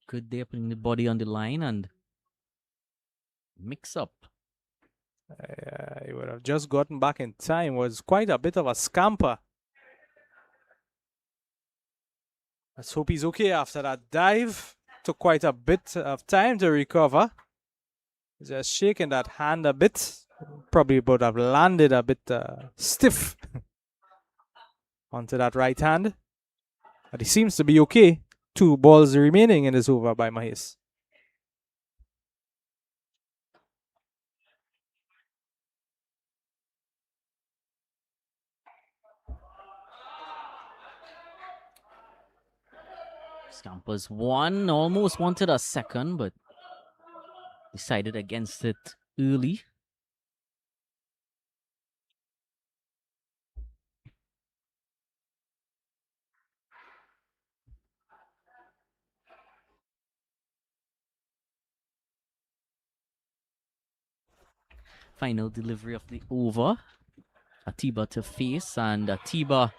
good there, putting the body on the line and mix up. He would have just gotten back in time. Was quite a bit of a scamper. Let's hope he's okay after that dive. Took quite a bit of time to recover. Just shaking that hand a bit. Probably would have landed a bit stiff onto that right hand. But he seems to be okay. 2 balls remaining in this over by Mahis. Scampers 1, almost wanted a second, but decided against it early. final delivery of the over. Atiba to face, and Atiba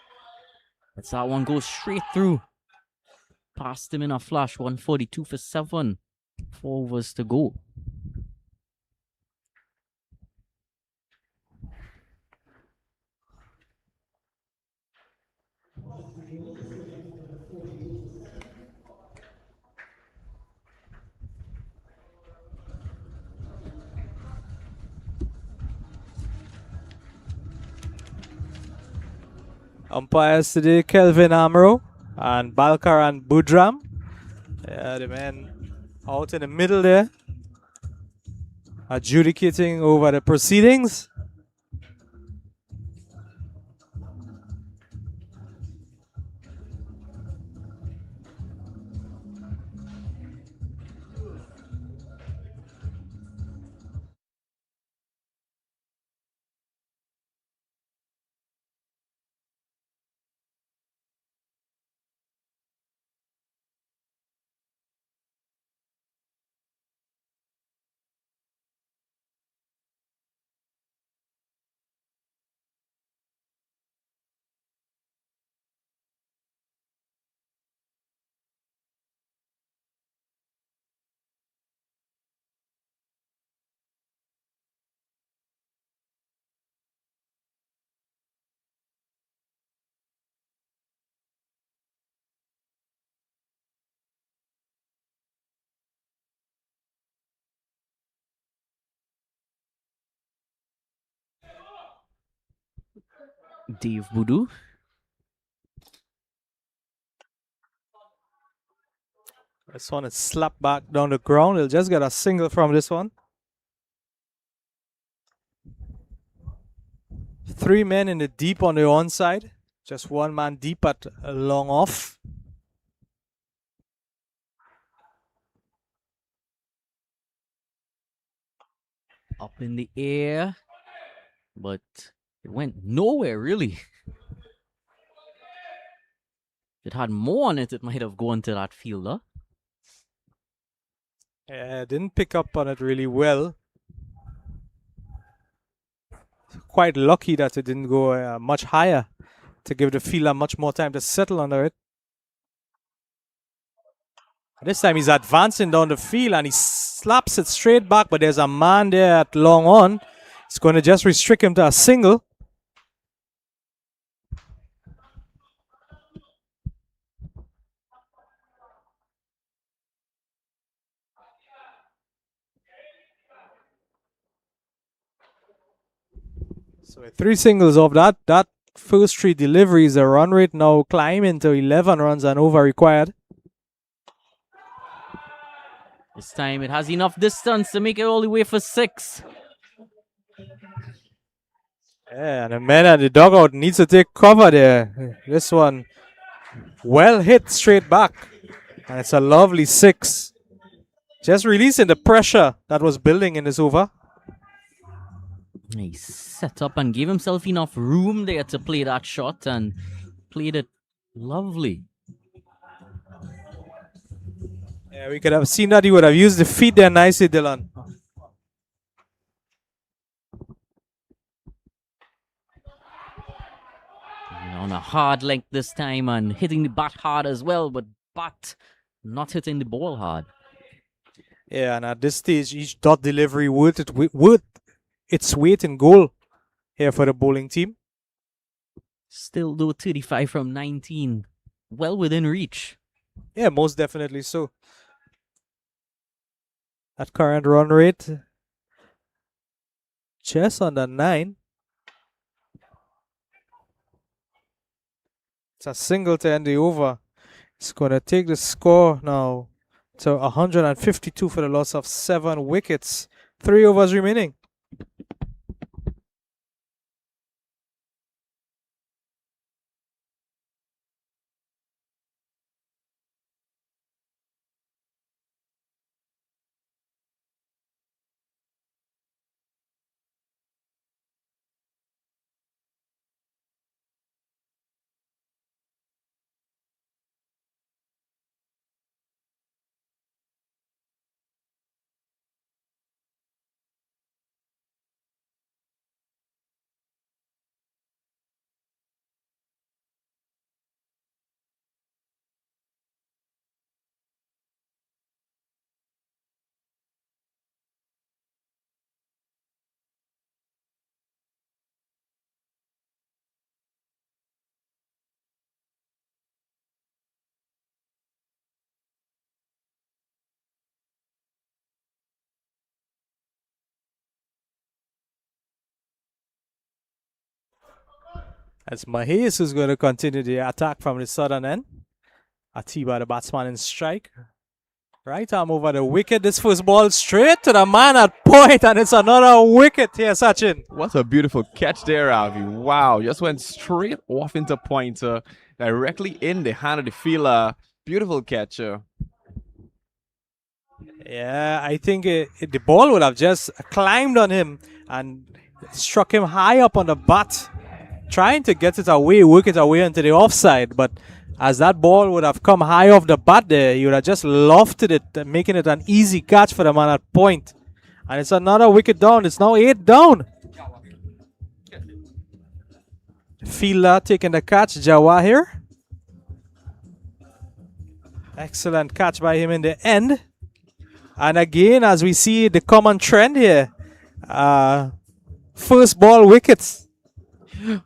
lets that one go straight through. Past him in a flash, 142 for 7. 4 overs to go. Umpires today, Kelvin Amro and Balkaran Budram. Yeah, the man out in the middle there, adjudicating over the proceedings. Dave Boudou. This one is slapped back down the ground. He'll just get a single from this one. 3 men in the deep on the onside. Just 1 man deep at a long off. Up in the air, but it went nowhere really. If it had more on it, it might have gone to that fielder. Yeah, didn't pick up on it really well. Quite lucky that it didn't go much higher to give the fielder much more time to settle under it. This time he's advancing down the field and he slaps it straight back, but there's a man there at long on. It's going to just restrict him to a single. So with 3 singles of that first 3 deliveries, the run rate now climbing to 11 runs and over required. This time it has enough distance to make it all the way for 6. Yeah, and the man at the dugout needs to take cover there. This one well hit straight back. And it's a lovely 6. Just releasing the pressure that was building in this over. He set up and gave himself enough room there to play that shot and played it lovely. Yeah, we could have seen that he would have used the feet there nicely, Dylan. On a hard length this time and hitting the bat hard as well, but bat not hitting the ball hard. Yeah, and at this stage, each dot delivery worth its weight in goal here for the bowling team. Still though 35 from 19. Well within reach. Yeah, most definitely so. At current run rate, just under 9. It's a single to end the over. It's going to take the score now to 152 for the loss of 7 wickets. 3 overs remaining. As Mahes is going to continue the attack from the southern end. A tee by the batsman in strike. Right arm over the wicket. This first ball straight to the man at point, and it's another wicket here, Sachin. What a beautiful catch there, Avi. Wow, just went straight off into pointer, directly in the hand of the fielder. Beautiful catch. Yeah, I think the ball would have just climbed on him and struck him high up on the bat, trying to get it away, work it away into the offside. But as that ball would have come high off the bat there, he would have just lofted it, making it an easy catch for the man at point. And it's another wicket down. It's now 8 down. Fielder taking the catch, Jawahir. Excellent catch by him in the end. And again, as we see the common trend here, first ball wickets.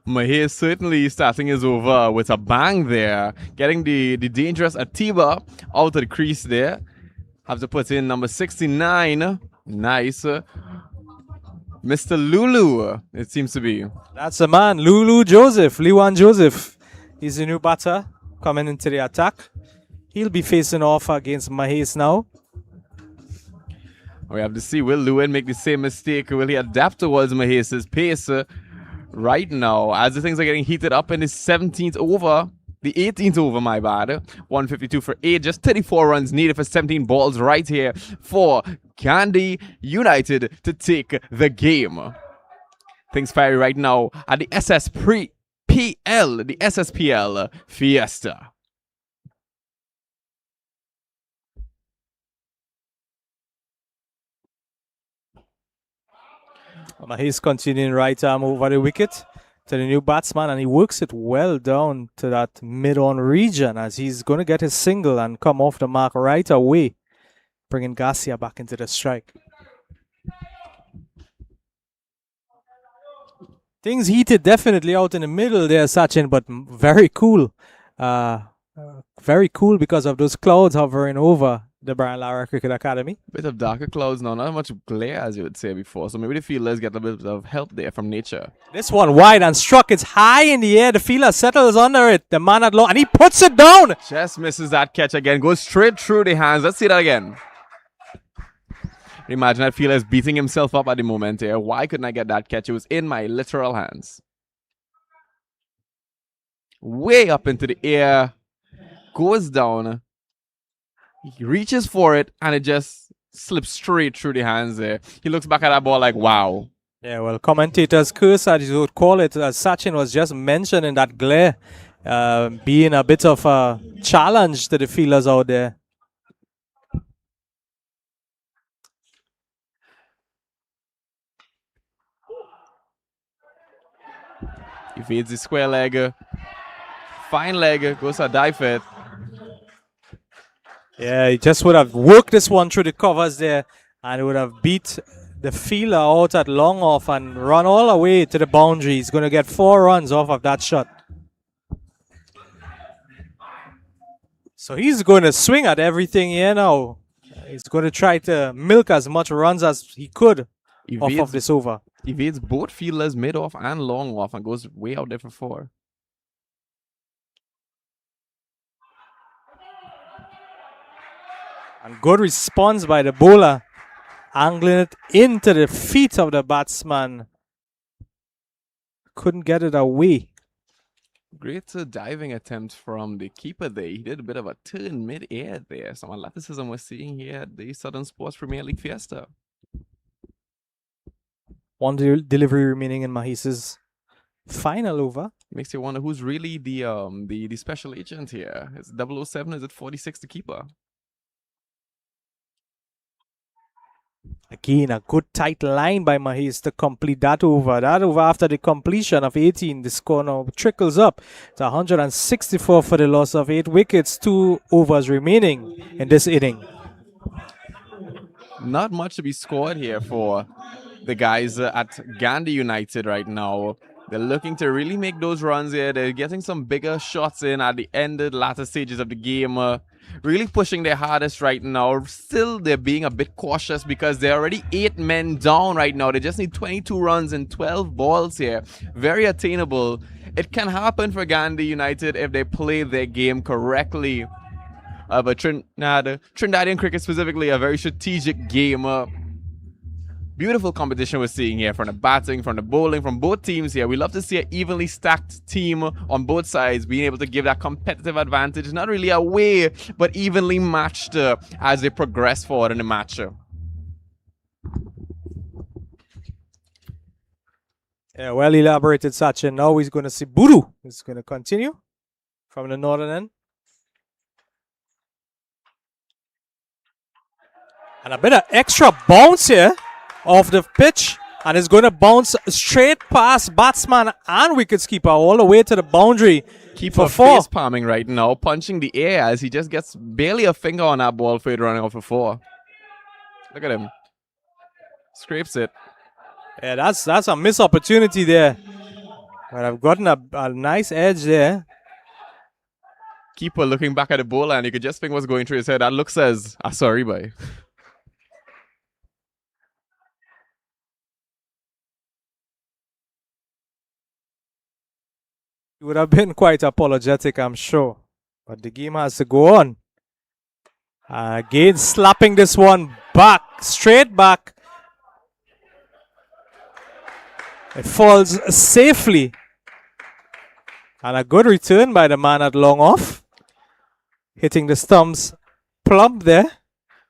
Mahes certainly starting his over with a bang there, getting the dangerous Atiba out of the crease there. Have to put in number 69. Nice. Mr. Lulu, it seems to be. That's the man, Lulu Joseph, Lewan Joseph. He's the new batter coming into the attack. He'll be facing off against Mahes now. We have to see, will Lewin make the same mistake? Will he adapt towards Mahes' pace right now as the things are getting heated up in the 17th over? The 18th over, my bad. 152 for 8. Just 34 runs needed for 17 balls right here for Gandhi United to take the game. Things fiery right now at the SSPL, the SSPL Fiesta. Mahes continuing right arm over the wicket to the new batsman, and he works it well down to that mid-on region as he's going to get his single and come off the mark right away, bringing Garcia back into the strike. Things heated definitely out in the middle there, Sachin, but very cool. Very cool because of those clouds hovering over the Brian Lara Cricket Academy. Bit of darker clouds now, not much glare as you would say before, so maybe the fielders get a bit of help there from nature. This one wide and struck. It's high in the air. The fielder settles under it. The man at low, and he puts it down. Just misses that catch again. Goes straight through the hands. Let's see that again. Imagine that fielder is beating himself up at the moment here. Why couldn't I get that catch? It was in my literal hands. Way up into the air. Goes down. He reaches for it, and it just slips straight through the hands there. He looks back at that ball like, wow. Yeah, well, commentators curse, as you would call it, as Sachin was just mentioning that glare being a bit of a challenge to the fielders out there. He feeds the square leg. Fine leg. Goes a dive it. Yeah, he just would have worked this one through the covers there, and he would have beat the fielder out at long off and run all the way to the boundary. He's going to get 4 runs off of that shot. So he's going to swing at everything here now. He's going to try to milk as much runs as he could off of this over. Evades both fielders mid-off and long-off and goes way out there for 4. And good response by the bowler, angling it into the feet of the batsman. Couldn't get it away. Great diving attempt from the keeper there. He did a bit of a turn mid-air there. Some athleticism we're seeing here at the Southern Sports Premier League Fiesta. One delivery remaining in Mahes' final over. Makes you wonder who's really the special agent here. Is it 007? Is it 46 the keeper? Again, a good tight line by Mahes to complete that over. That over after the completion of 18, the score now trickles up to 164 for the loss of 8 wickets, 2 overs remaining in this inning. Not much to be scored here for the guys at Gandhi United right now. They're looking to really make those runs here. They're getting some bigger shots in at the end of the latter stages of the game. Really pushing their hardest right now. Still, they're being a bit cautious because they're already 8 men down right now. They just need 22 runs and 12 balls here. Very attainable It can happen for Gandhi United if they play their game correctly. But Trinidadian cricket specifically, a very strategic game. Beautiful competition we're seeing here from the batting, from the bowling, from both teams here. We love to see an evenly stacked team on both sides being able to give that competitive advantage, not really away, but evenly matched as they progress forward in the match. Yeah, well elaborated, Sachin. Now he's going to see Budu. He's going to continue from the northern end. And a bit of extra bounce here off the pitch. And it's going to bounce straight past batsman and wicketkeeper all the way to the boundary. Keeper for four. face palming right now, punching the air as he just gets barely a finger on that ball for it running off for 4. Look at him. Scrapes it. Yeah, that's a missed opportunity there. But I've gotten a nice edge there. Keeper looking back at the bowler and you could just think what's going through his head. That look says, sorry, boy. He would have been quite apologetic, I'm sure. But the game has to go on. Again, slapping this one back, straight back. It falls safely. And a good return by the man at long off. Hitting the stumps plump there.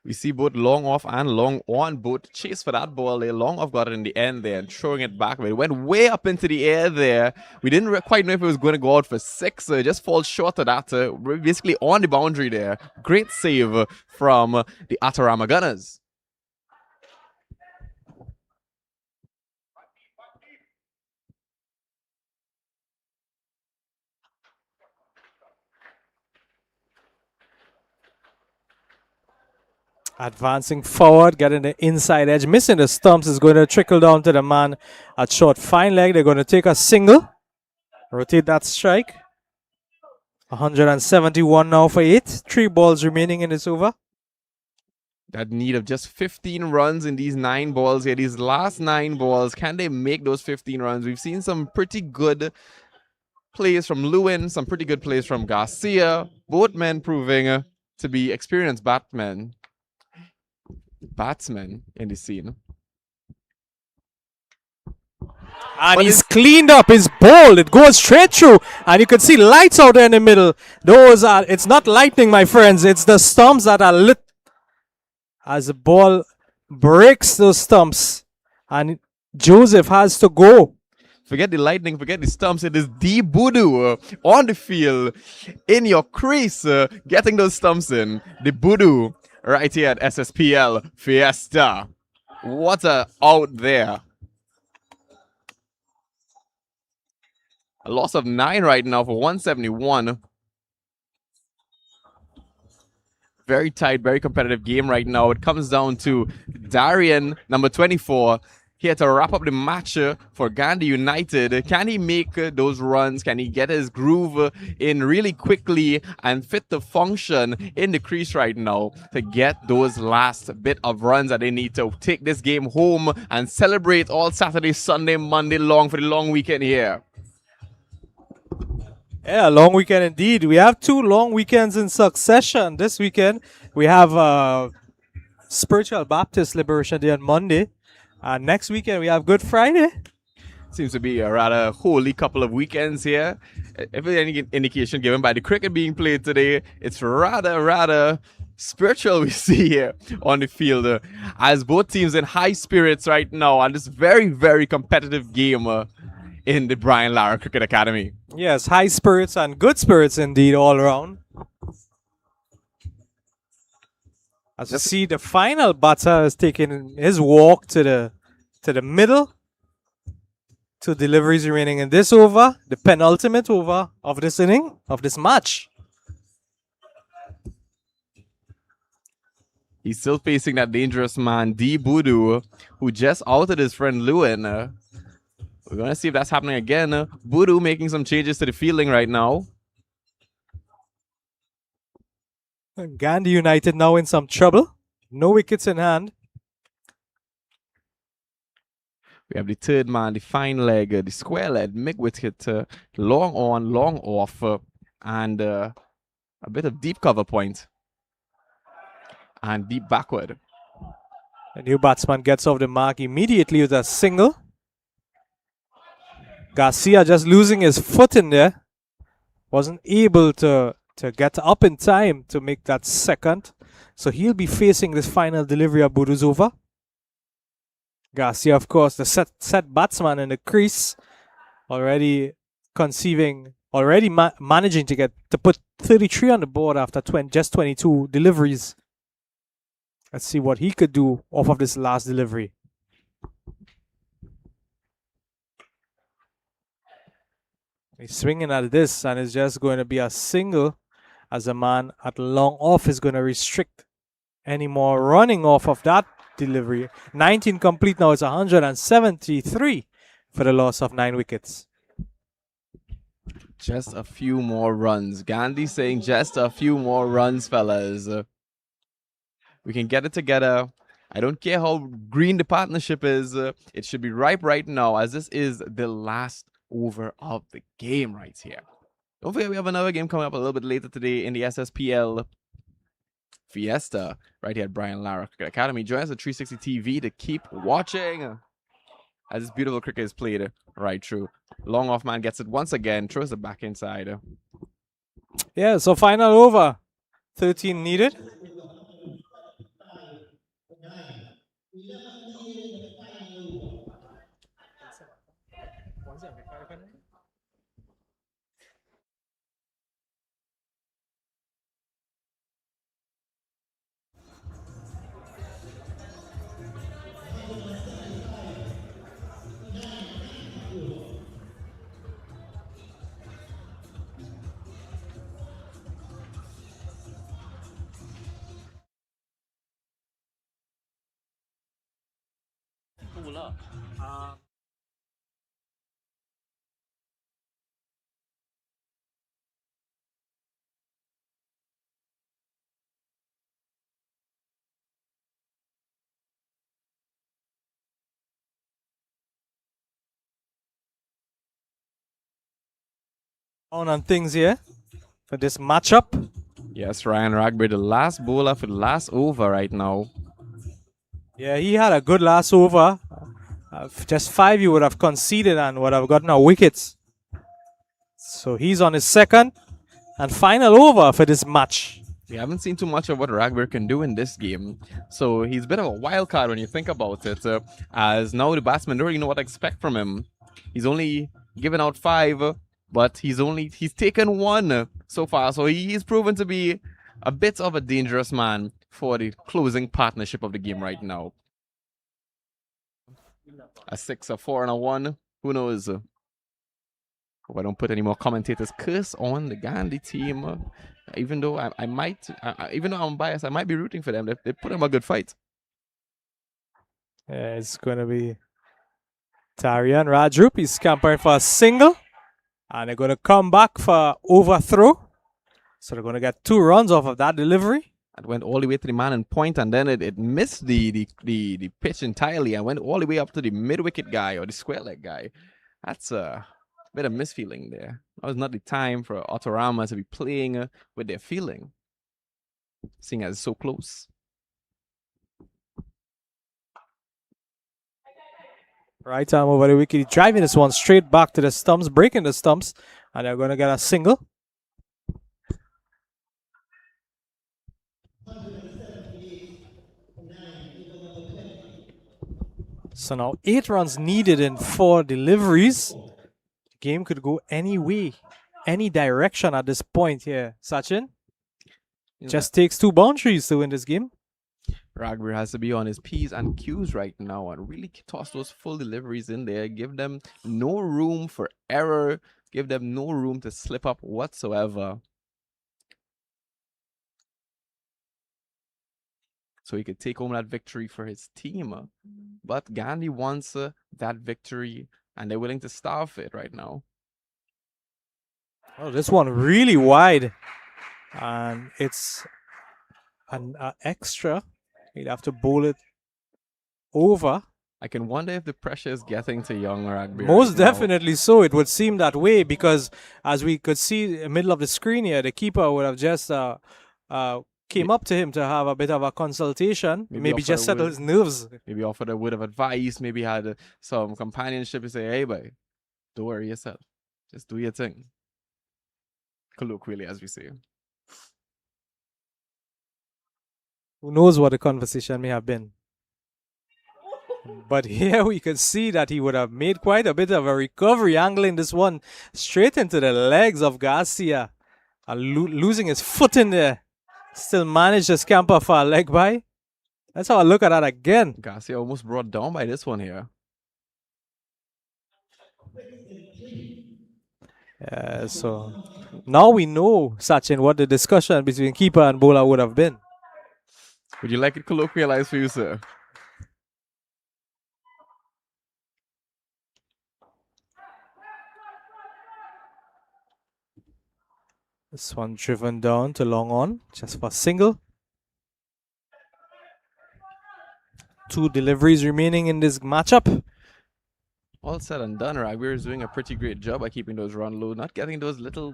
We see both long off and long on both chase for that ball there. Long off got it in the end there and throwing it back. But it went way up into the air there. We didn't quite know if it was going to go out for 6. So it just falls short of that. We're basically on the boundary there. Great save from the Autorama Gunners. Advancing forward, getting the inside edge. Missing the stumps is going to trickle down to the man at short fine leg. They're going to take a single. Rotate that strike. 171 now for 8. 3 balls remaining in this over. That need of just 15 runs in these 9 balls here. These last 9 balls, can they make those 15 runs? We've seen some pretty good plays from Lewin, some pretty good plays from Garcia. Both men proving to be experienced batsmen in the scene. And he's cleaned up his ball. It goes straight through. And you can see lights out there in the middle. It's not lightning, my friends. It's the stumps that are lit. As the ball breaks those stumps. And Joseph has to go. Forget the lightning, forget the stumps. It is D Budu on the field, in your crease, getting those stumps in. The Budu right here at Sspl Fiesta. What a out there. A loss of 9 right now for 171. Very tight, very competitive game right now. It comes down to Darian, number 24, here to wrap up the match for Gandhi United. Can he make those runs? Can he get his groove in really quickly and fit the function in the crease right now to get those last bit of runs that they need to take this game home and celebrate all Saturday, Sunday, Monday long for the long weekend here? Yeah, long weekend indeed. We have 2 long weekends in succession. This weekend, we have Spiritual Baptist Liberation Day on Monday. And next weekend, we have Good Friday. Seems to be a rather holy couple of weekends here. If there's any indication given by the cricket being played today, it's rather spiritual we see here on the field. As both teams in high spirits right now on this very, very competitive game in the Brian Lara Cricket Academy. Yes, high spirits and good spirits indeed all around. As you see, the final batter is taking his walk to the middle. 2 deliveries remaining in this over, the penultimate over of this inning, of this match. He's still facing that dangerous man, D Budu, who just outed his friend Lewin. We're going to see if that's happening again. Budu making some changes to the fielding right now. Gandhi United now in some trouble. No wickets in hand. We have the third man, the fine leg, the square leg, mid-wicket, long on, long off, and a bit of deep cover point. And deep backward. The new batsman gets off the mark immediately with a single. Garcia just losing his foot in there. Wasn't able to get up in time to make that second. So he'll be facing this final delivery of Buduzova. Garcia, of course, the set batsman in the crease. Already conceiving, already managing to put 33 on the board after just 22 deliveries. Let's see what he could do off of this last delivery. He's swinging at this, and it's just going to be a single, as a man at long off is going to restrict any more running off of that delivery. 19 complete now. It's 173 for the loss of 9 wickets. Just a few more runs. Gandhi saying just a few more runs, fellas. We can get it together. I don't care how green the partnership is. It should be ripe right now, as this is the last over of the game right here. Don't forget, we have another game coming up a little bit later today in the Sspl Fiesta right here at Brian Lara Cricket Academy. Join us at 360 TV to keep watching as this beautiful cricket is played right through. Long off man gets it once again, throws it back inside. Yeah, so final over. 13 needed. On things here for this matchup. Yes, Ryan Ragbery, the last bowler for the last over right now. Yeah, he had a good last over. Just 5 he would have conceded and would have gotten our wickets. So he's on his second and final over for this match. We haven't seen too much of what Ragbery can do in this game. So he's a bit of a wild card when you think about it. As now the batsmen don't really know what to expect from him. He's only given out 5, but he's taken 1 so far. So he's proven to be a bit of a dangerous man for the closing partnership of the game right now. A 6, a 4, and a 1. Who knows? Hope I don't put any more commentators' curse on the Gandhi team. Even though I might, even though I'm biased, I might be rooting for them. They put them a good fight. Yeah, it's going to be Tarian Rajrup. He's scampering for a single. And they're going to come back for overthrow. So they're going to get 2 runs off of that delivery. It went all the way to the man in point, and then it missed the pitch entirely and went all the way up to the mid-wicket guy or the square leg guy. That's a bit of misfeeling there. That was not the time for Autorama to be playing with their feeling, seeing as it's so close. Right arm over the wicket. He's driving this one straight back to the stumps, breaking the stumps, and they're going to get a single. So now 8 runs needed in 4 deliveries. The game could go any way, any direction at this point here. Sachin, just takes 2 boundaries to win this game. Ragbery has to be on his P's and Q's right now and really toss those full deliveries in there. Give them no room for error. Give them no room to slip up whatsoever. So he could take home that victory for his team. But Gandhi wants that victory, and they're willing to starve it right now. Oh, this one really wide. And it's an extra. He'd have to bowl it over. I can wonder if the pressure is getting to young rugby. Most right now. definitely so. It would seem that way because, as we could see in the middle of the screen here, the keeper would have just came up to him to have a bit of a consultation, Maybe maybe offer just a settle word. his nerves. Maybe offered a word of advice. Maybe had some companionship and say, hey, boy, don't worry yourself. Just do your thing. Colloquially, as we say. Who knows what the conversation may have been. But here we could see that he would have made quite a bit of a recovery, angling this one straight into the legs of Garcia. And losing his foot in there. Still managed to scamper for a leg by. Let's have a look at that again. Garcia almost brought down by this one here. So now we know, Sachin, what the discussion between keeper and bowler would have been. Would you like it colloquialized for you, sir? This one driven down to long on, just for single. 2 deliveries remaining in this matchup. All said and done, Rugby is doing a pretty great job by keeping those run low, not getting those little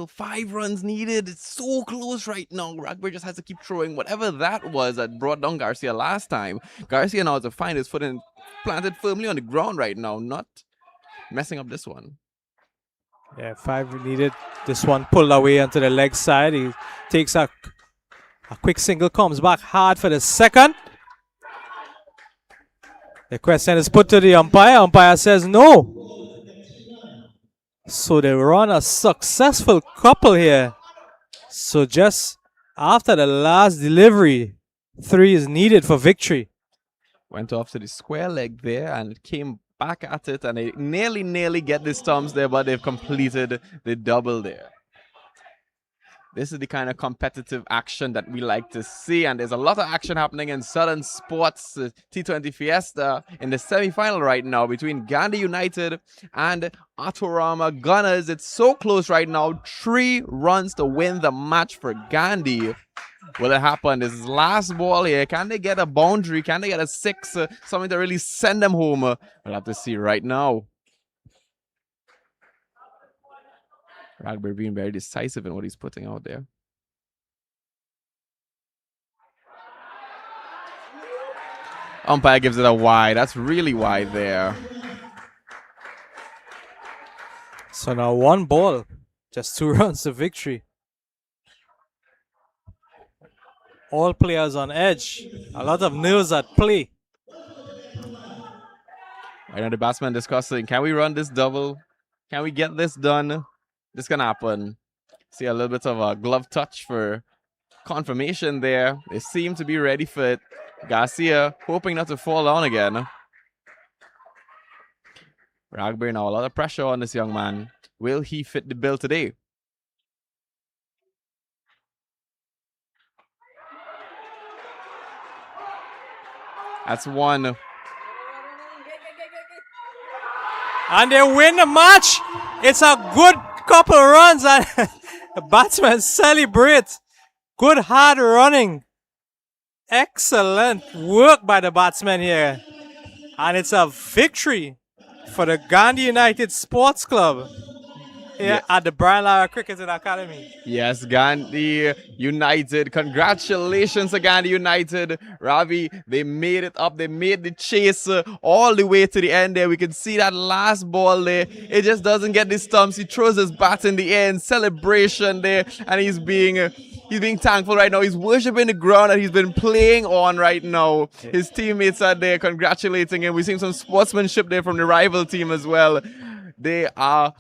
5 runs needed. It's so close right now. Rugby just has to keep throwing whatever that was that brought down Garcia last time. Garcia now has to find his foot and planted firmly on the ground right now, not messing up this one. Yeah, 5 needed. This one pulled away onto the leg side. He takes a quick single, comes back hard for the second. The question is put to the umpire. Umpire says no. So they run a successful couple here. So just after the last delivery, 3 is needed for victory. Went off to the square leg there and came back at it, and they nearly get the stumps there, but they've completed the double there. This is the kind of competitive action that we like to see, and there's a lot of action happening in Southern Sports T20 Fiesta in the semi-final right now between Gandhi United and Autorama Gunners. It's so close right now. 3 runs to win the match for Gandhi. Will it happen? This is last ball here. Can they get a boundary? Can they get a 6? Something to really send them home? We'll have to see right now. Radbury being very decisive in what he's putting out there. Umpire gives it a wide. That's really wide there. So now 1 ball, just 2 runs to victory. All players on edge. A lot of nerves at play. Right now the batsman discussing, can we run this double? Can we get this done? This can happen. See a little bit of a glove touch for confirmation there. They seem to be ready for it. Garcia hoping not to fall down again. Ragbear now, a lot of pressure on this young man. Will he fit the bill today? That's 1. And they win the match. It's a good couple runs and the batsmen celebrate. Good hard running. Excellent work by the batsmen here. And it's a victory for the Gandhi United Sports Club here at the Brian Lara Cricketing Academy. Yes, Gandhi United. Congratulations to Gandhi United. Ravi, they made it up. They made the chase all the way to the end there. We can see that last ball there. It just doesn't get the stumps. He throws his bat in the end. Celebration there. And he's being thankful right now. He's worshiping the ground that he's been playing on right now. His teammates are there congratulating him. We've seen some sportsmanship there from the rival team as well. They are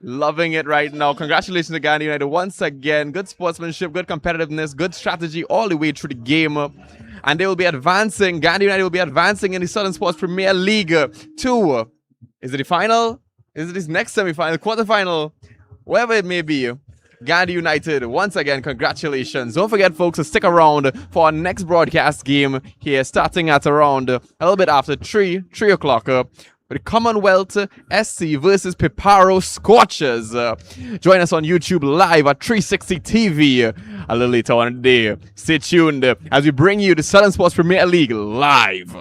loving it right now. Congratulations to Gandhi United once again. Good sportsmanship, good competitiveness, good strategy all the way through the game. And they will be advancing. Gandhi United will be advancing in the Southern Sports Premier League 2. Is it the final? Is it this next semi-final, quarter-final? Wherever it may be. Gandhi United, once again, congratulations. Don't forget, folks, to stick around for our next broadcast game here, starting at around a little bit after 3 o'clock. The Commonwealth SC versus Piparo Scorchers. Join us on YouTube live at 360 TV a little later on the day. Stay tuned as we bring you the Southern Sports Premier League live.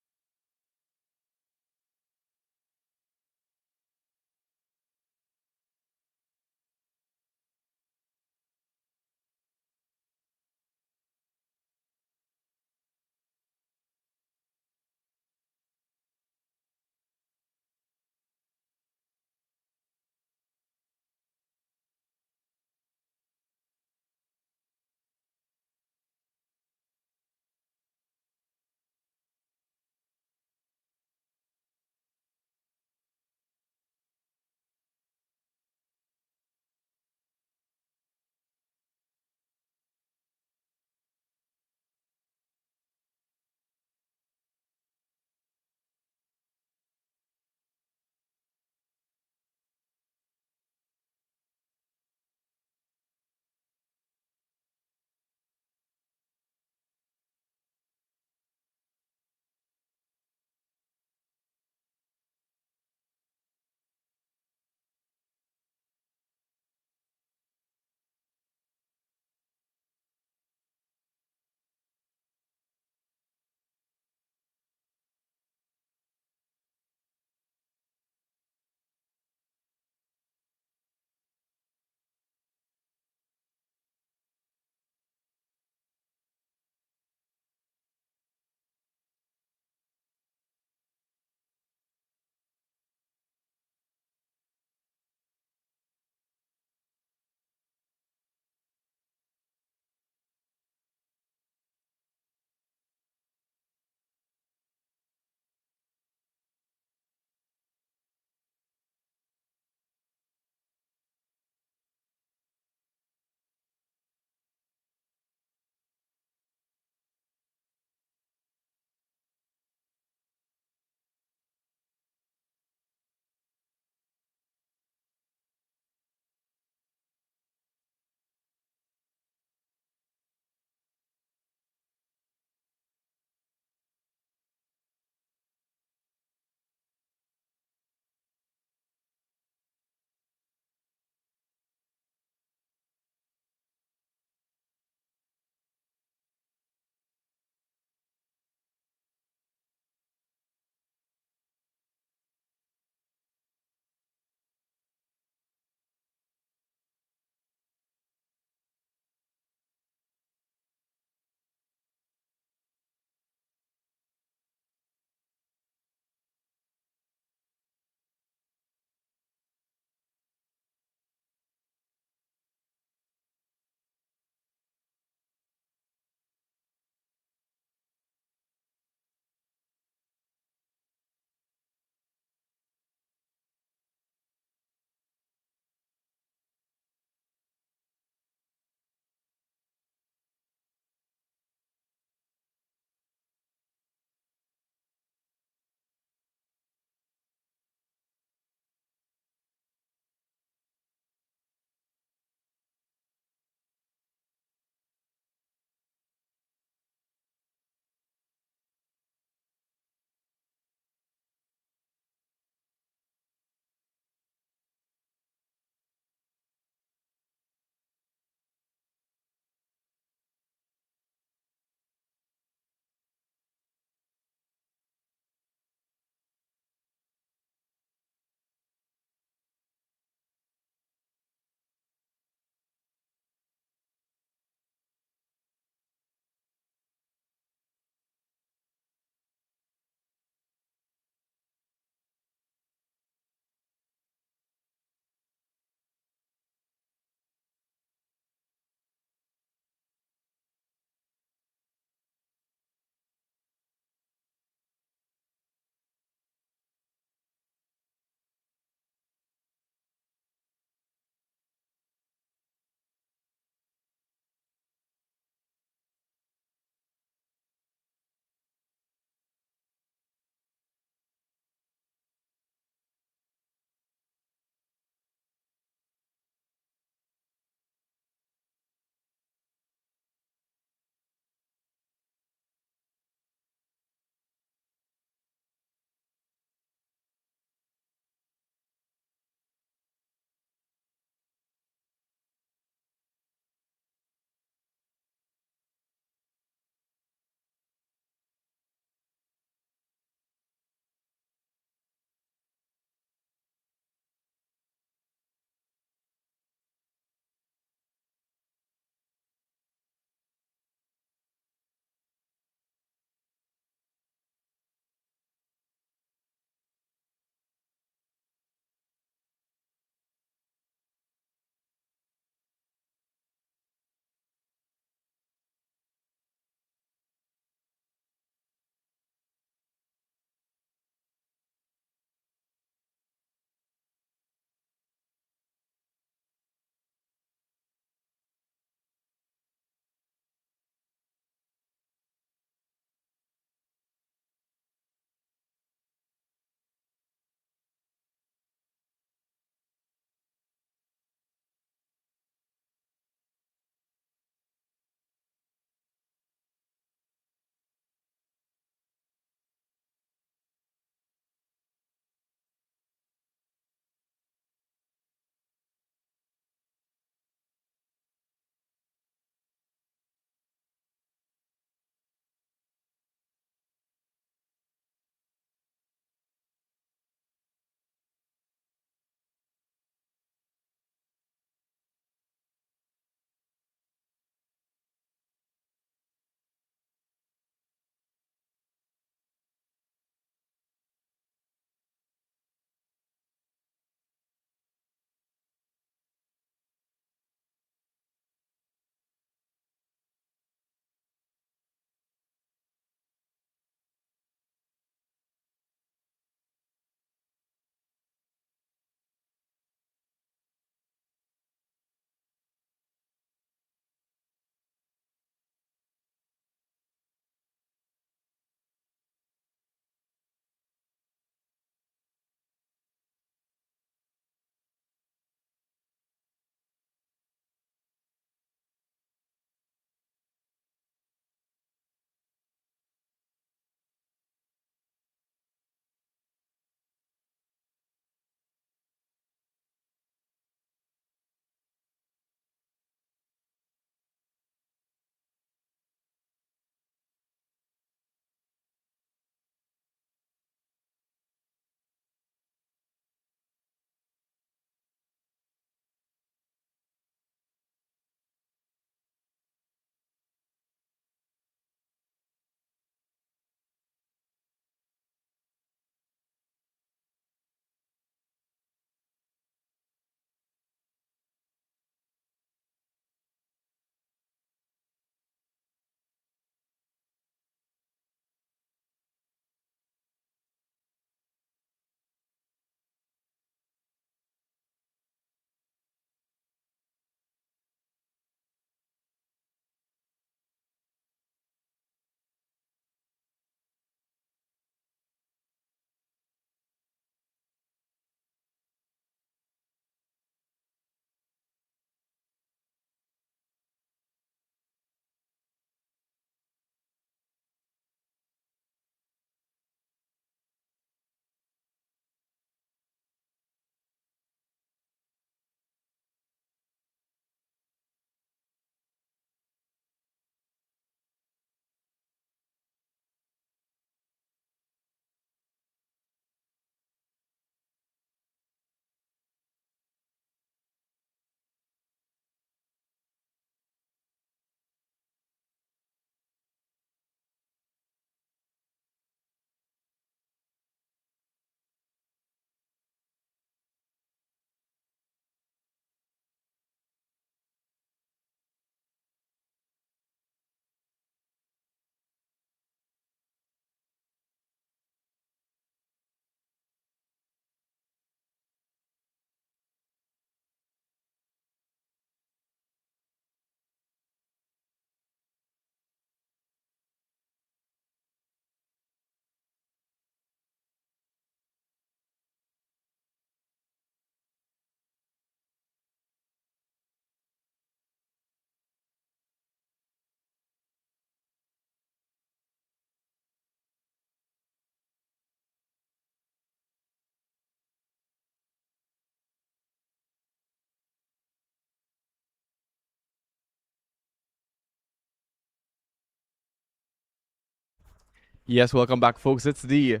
Yes, welcome back, folks. It's the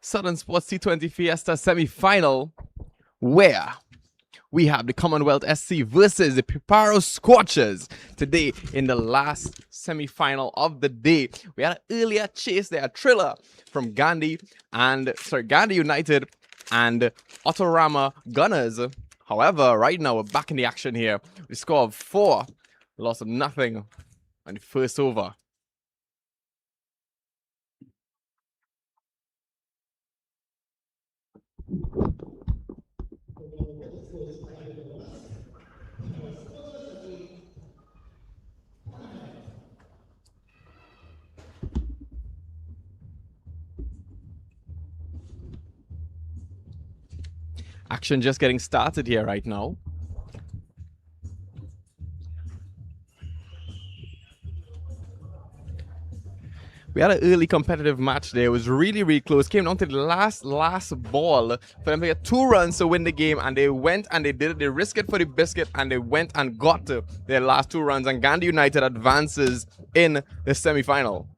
Southern Sports T20 Fiesta semi-final, where we have the Commonwealth SC versus the Piparo Scorchers today in the last semi-final of the day. We had an earlier chase there, a thriller from Gandhi United and Autorama Gunners. However, right now we're back in the action here. We score of 4, loss of nothing on the first over. Action just getting started here right now. We had an early competitive match there. It was really, really close. Came down to the last ball for them to get 2 runs to win the game. And they went and they did it. They risked it for the biscuit and they went and got their last 2 runs. And Gandhi United advances in the semi-final.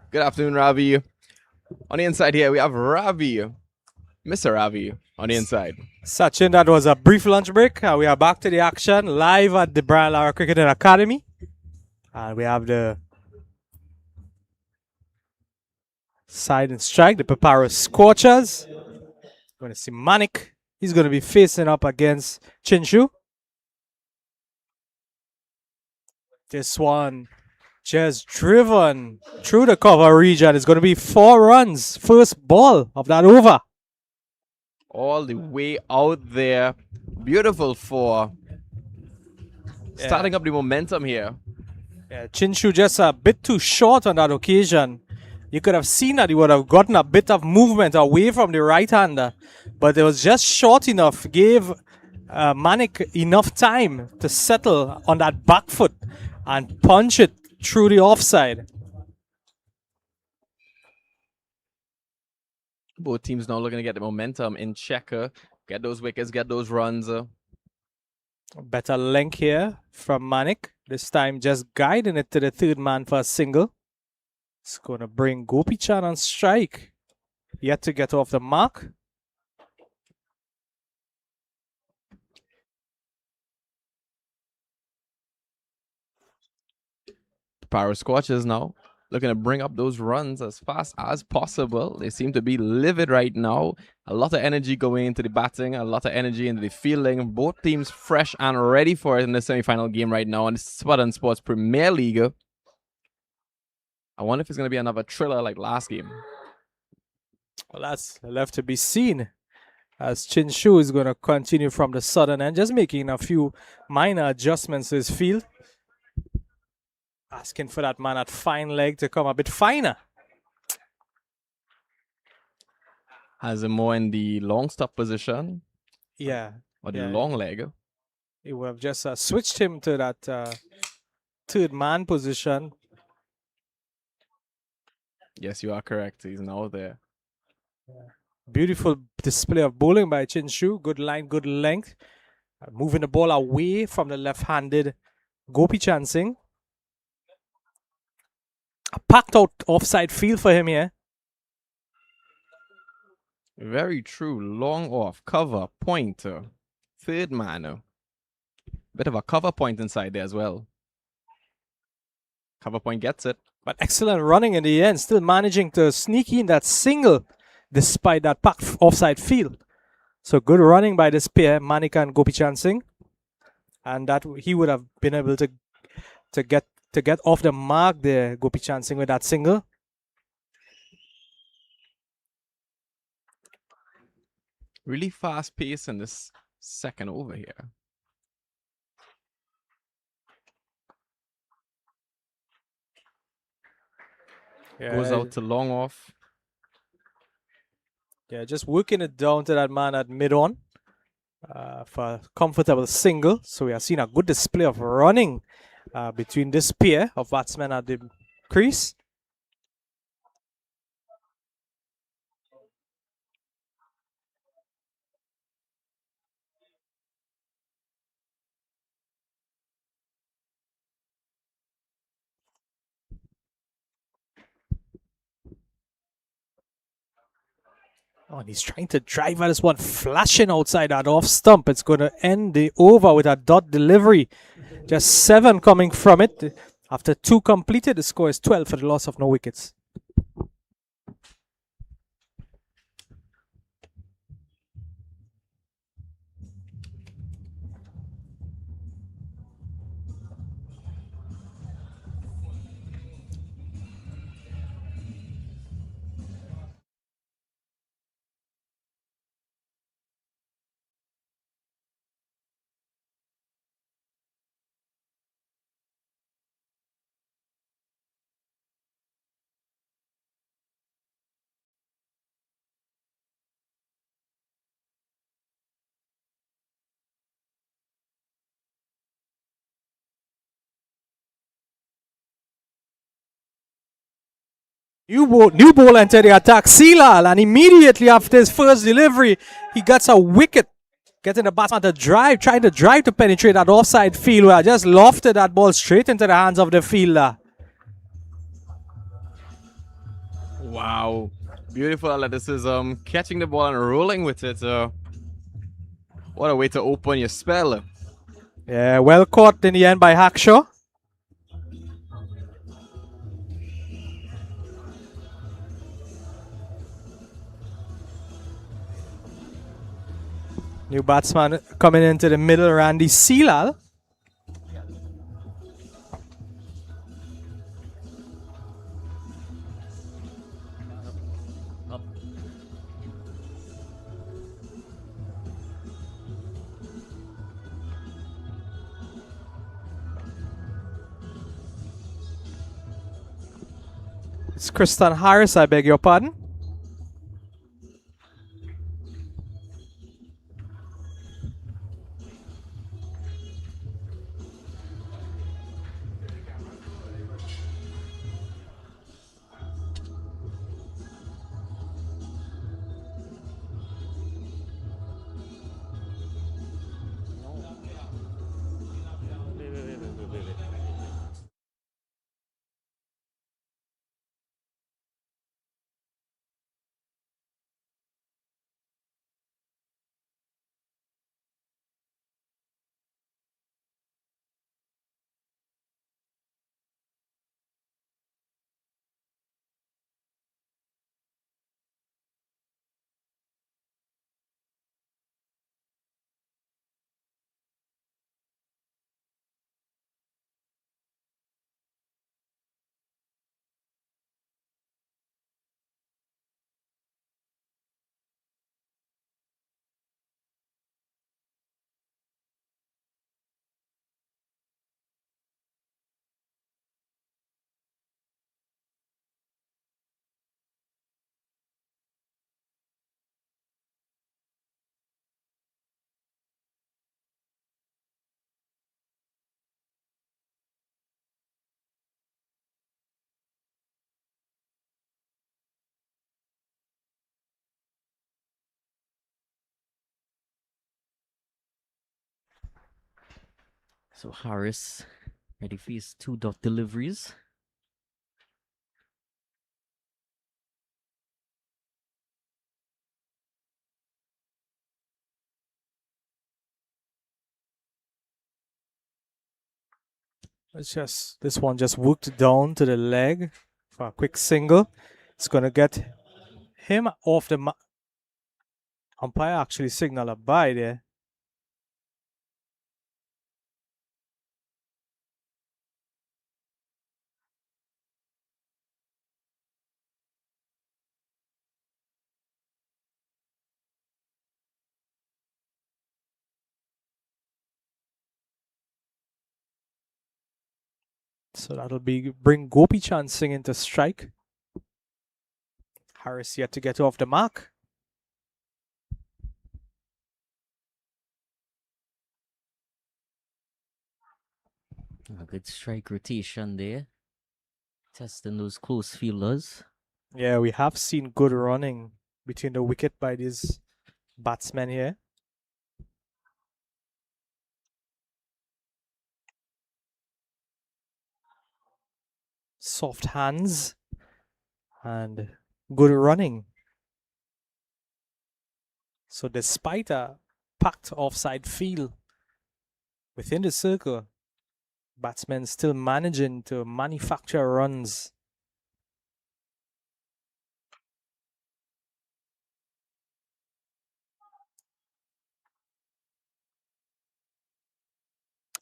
Good afternoon, Ravi. On the inside here, we have Ravi. Mr. Ravi on the inside. Sachin, that was a brief lunch break. We are back to the action live at the Brian Lara Cricketing Academy. And we have the side and strike, the Piparo Scorchers. Going to see Manik. He's going to be facing up against Chinshu. This one just driven through the cover region. It's going to be 4 runs. First ball of that over. All the way out there. Beautiful for starting up the momentum here. Yeah, Chinshu just a bit too short on that occasion. You could have seen that he would have gotten a bit of movement away from the right-hander. But it was just short enough. Gave Manik enough time to settle on that back foot and punch it through the offside. Both teams now looking to get the momentum in check. Get those wickets, get those runs. Better length here from Manik. This time just guiding it to the third man for a single. It's going to bring Gopichan on strike. Yet to get off the mark. Piparo Scorchers now looking to bring up those runs as fast as possible. They seem to be livid right now. A lot of energy going into the batting, a lot of energy into the fielding. Both teams fresh and ready for it in the semi-final game right now in the Southern Sports Premier League. I wonder if it's going to be another thriller like last game. Well, that's left to be seen. As Chinshu is going to continue from the southern end, just making a few minor adjustments to his field. Asking for that man at fine leg to come a bit finer. Has him more in the long stop position. Yeah. Or the long leg. He would have just switched him to that third man position. Yes, you are correct. He's now there. Beautiful display of bowling by Chinshu. Good line, good length. Moving the ball away from the left-handed Gopichan Singh. A packed out offside field for him here. Very true. Long off. Cover. Point. Third man. Bit of a cover point inside there as well. Cover point gets it. But excellent running in the end. Still managing to sneak in that single despite that packed offside field. So good running by this pair, Manik and Gopichan Singh. And that he would have been able to get off the mark there, Gopichan Singh, with that single. Really fast pace in this second over here. Yeah, goes out to long off. Yeah, just working it down to that man at mid-on for a comfortable single. So we are seeing a good display of running between this pair of batsmen at the crease. Oh, and he's trying to drive at this one, flashing outside that off stump. It's going to end the over with a dot delivery. Just 7 coming from it. After 2 completed, the score is 12 for the loss of no wickets. New ball entered the attack, Silal, and immediately after his first delivery, he gets a wicket. Getting the batsman to drive, trying to drive to penetrate that offside field where I just lofted that ball straight into the hands of the fielder. Wow. Beautiful athleticism, catching the ball and rolling with it. What a way to open your spell. Yeah, well caught in the end by Hackshaw. New batsman coming into the middle, Randy Silal. It's Kristen Harris, I beg your pardon. So Harris ready for his 2 dot deliveries. This one just worked down to the leg for a quick single. It's going to get him off the umpire actually signal a bye there. So that'll bring Gopi Chand Singh into strike. Harris yet to get off the mark. A good strike rotation there. Testing those close fielders. Yeah, we have seen good running between the wicket by these batsmen here. Soft hands and good running. So despite a packed offside field within the circle, batsmen still managing to manufacture runs.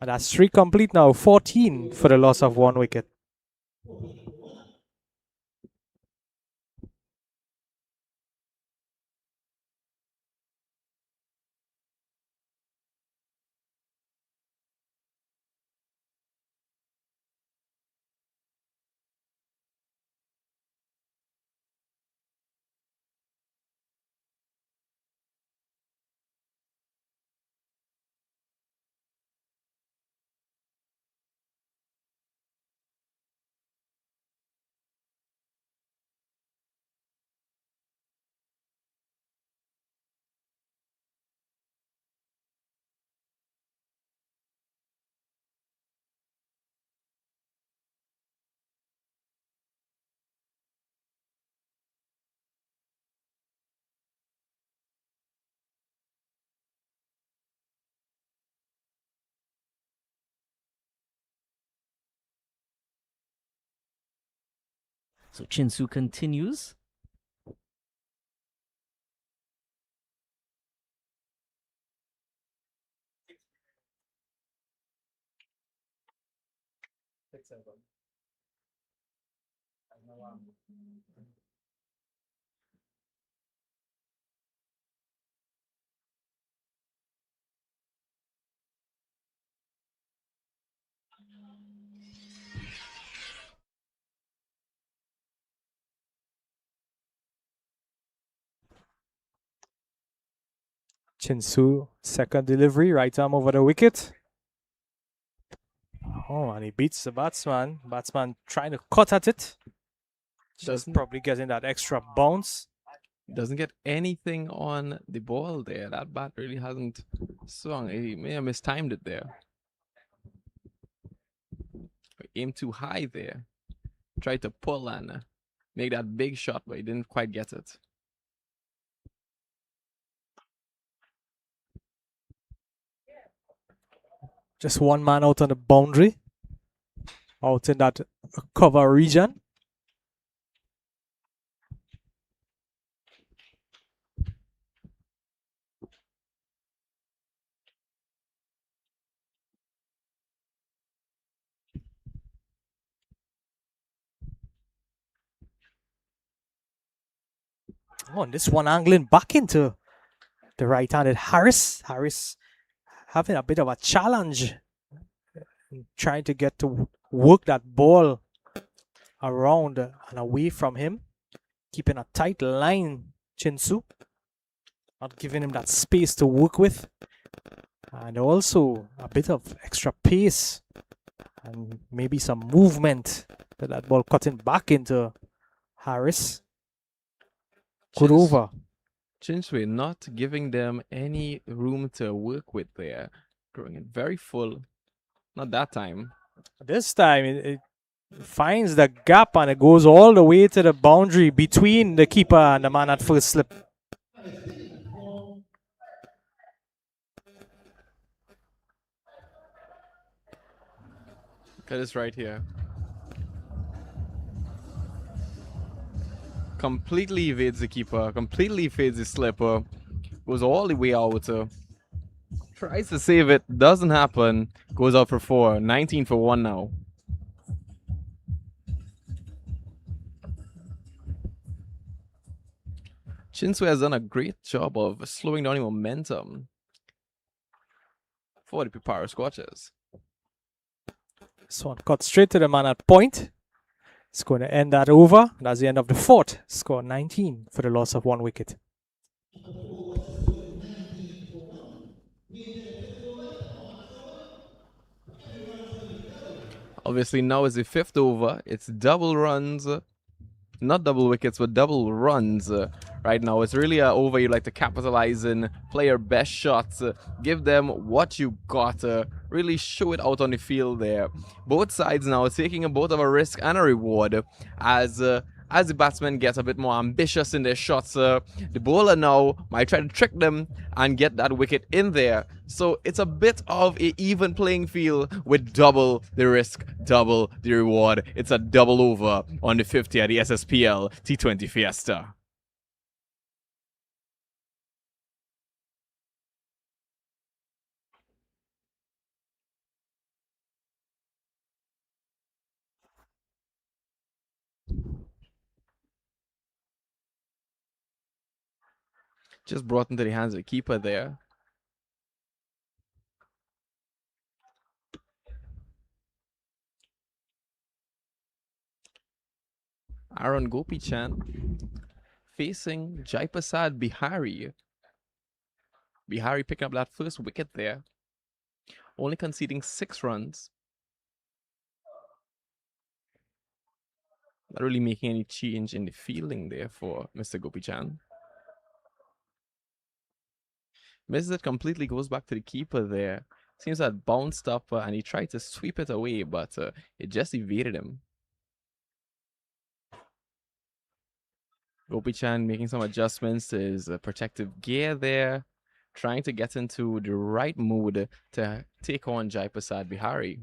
And that's 3 complete now, 14 for the loss of 1 wicket. So Chinsu continues. Chinsu, second delivery, right arm over the wicket. Oh, and he beats the batsman. Batsman trying to cut at it. Just probably getting that extra bounce. Doesn't get anything on the ball there. That bat really hasn't swung. He may have mistimed it there. Aimed too high there. Tried to pull and make that big shot, but he didn't quite get it. Just one man out on the boundary. Out in that cover region. Oh, and this one angling back into the right-handed Harris. Harris having a bit of a challenge, trying to get to work that ball around and away from him, keeping a tight line. Chinsu, not giving him that space to work with, and also a bit of extra pace and maybe some movement. That ball cutting back into Harris. Good over. Chinsu not giving them any room to work with there. Growing it very full. Not that time. This time it finds the gap and it goes all the way to the boundary between the keeper and the man at first slip. Look at this right here. Completely evades the keeper. Completely evades the slipper. Goes all the way out. Tries to save it. Doesn't happen. Goes out for 4. 19 for 1 now. Chinsu has done a great job of slowing down the momentum for the Piparo Scorchers. This one cut straight to the man at point. It's going to end that over. That's the end of the fourth. Score 19 for the loss of 1 wicket. Obviously now is the 5th over. It's double runs. Not double wickets, but double runs. Right now, it's really an over you like to capitalize in, play your best shots, give them what you got, really show it out on the field there. Both sides now taking both of a risk and a reward as as the batsmen get a bit more ambitious in their shots, the bowler now might try to trick them and get that wicket in there. So it's a bit of an even playing field with double the risk, double the reward. It's a double over on the 50 at the Sspl T20 Fiesta. Just brought into the hands of the keeper there. Aaron Gopichan facing Jaiprasad Bihari. Bihari picking up that first wicket there, only conceding 6 runs. Not really making any change in the fielding there for Mr. Gopichan. Misses it completely, goes back to the keeper there. Seems that bounced up and he tried to sweep it away, but it just evaded him. Gopichan making some adjustments to his protective gear there, trying to get into the right mood to take on Jaiprasad Bihari.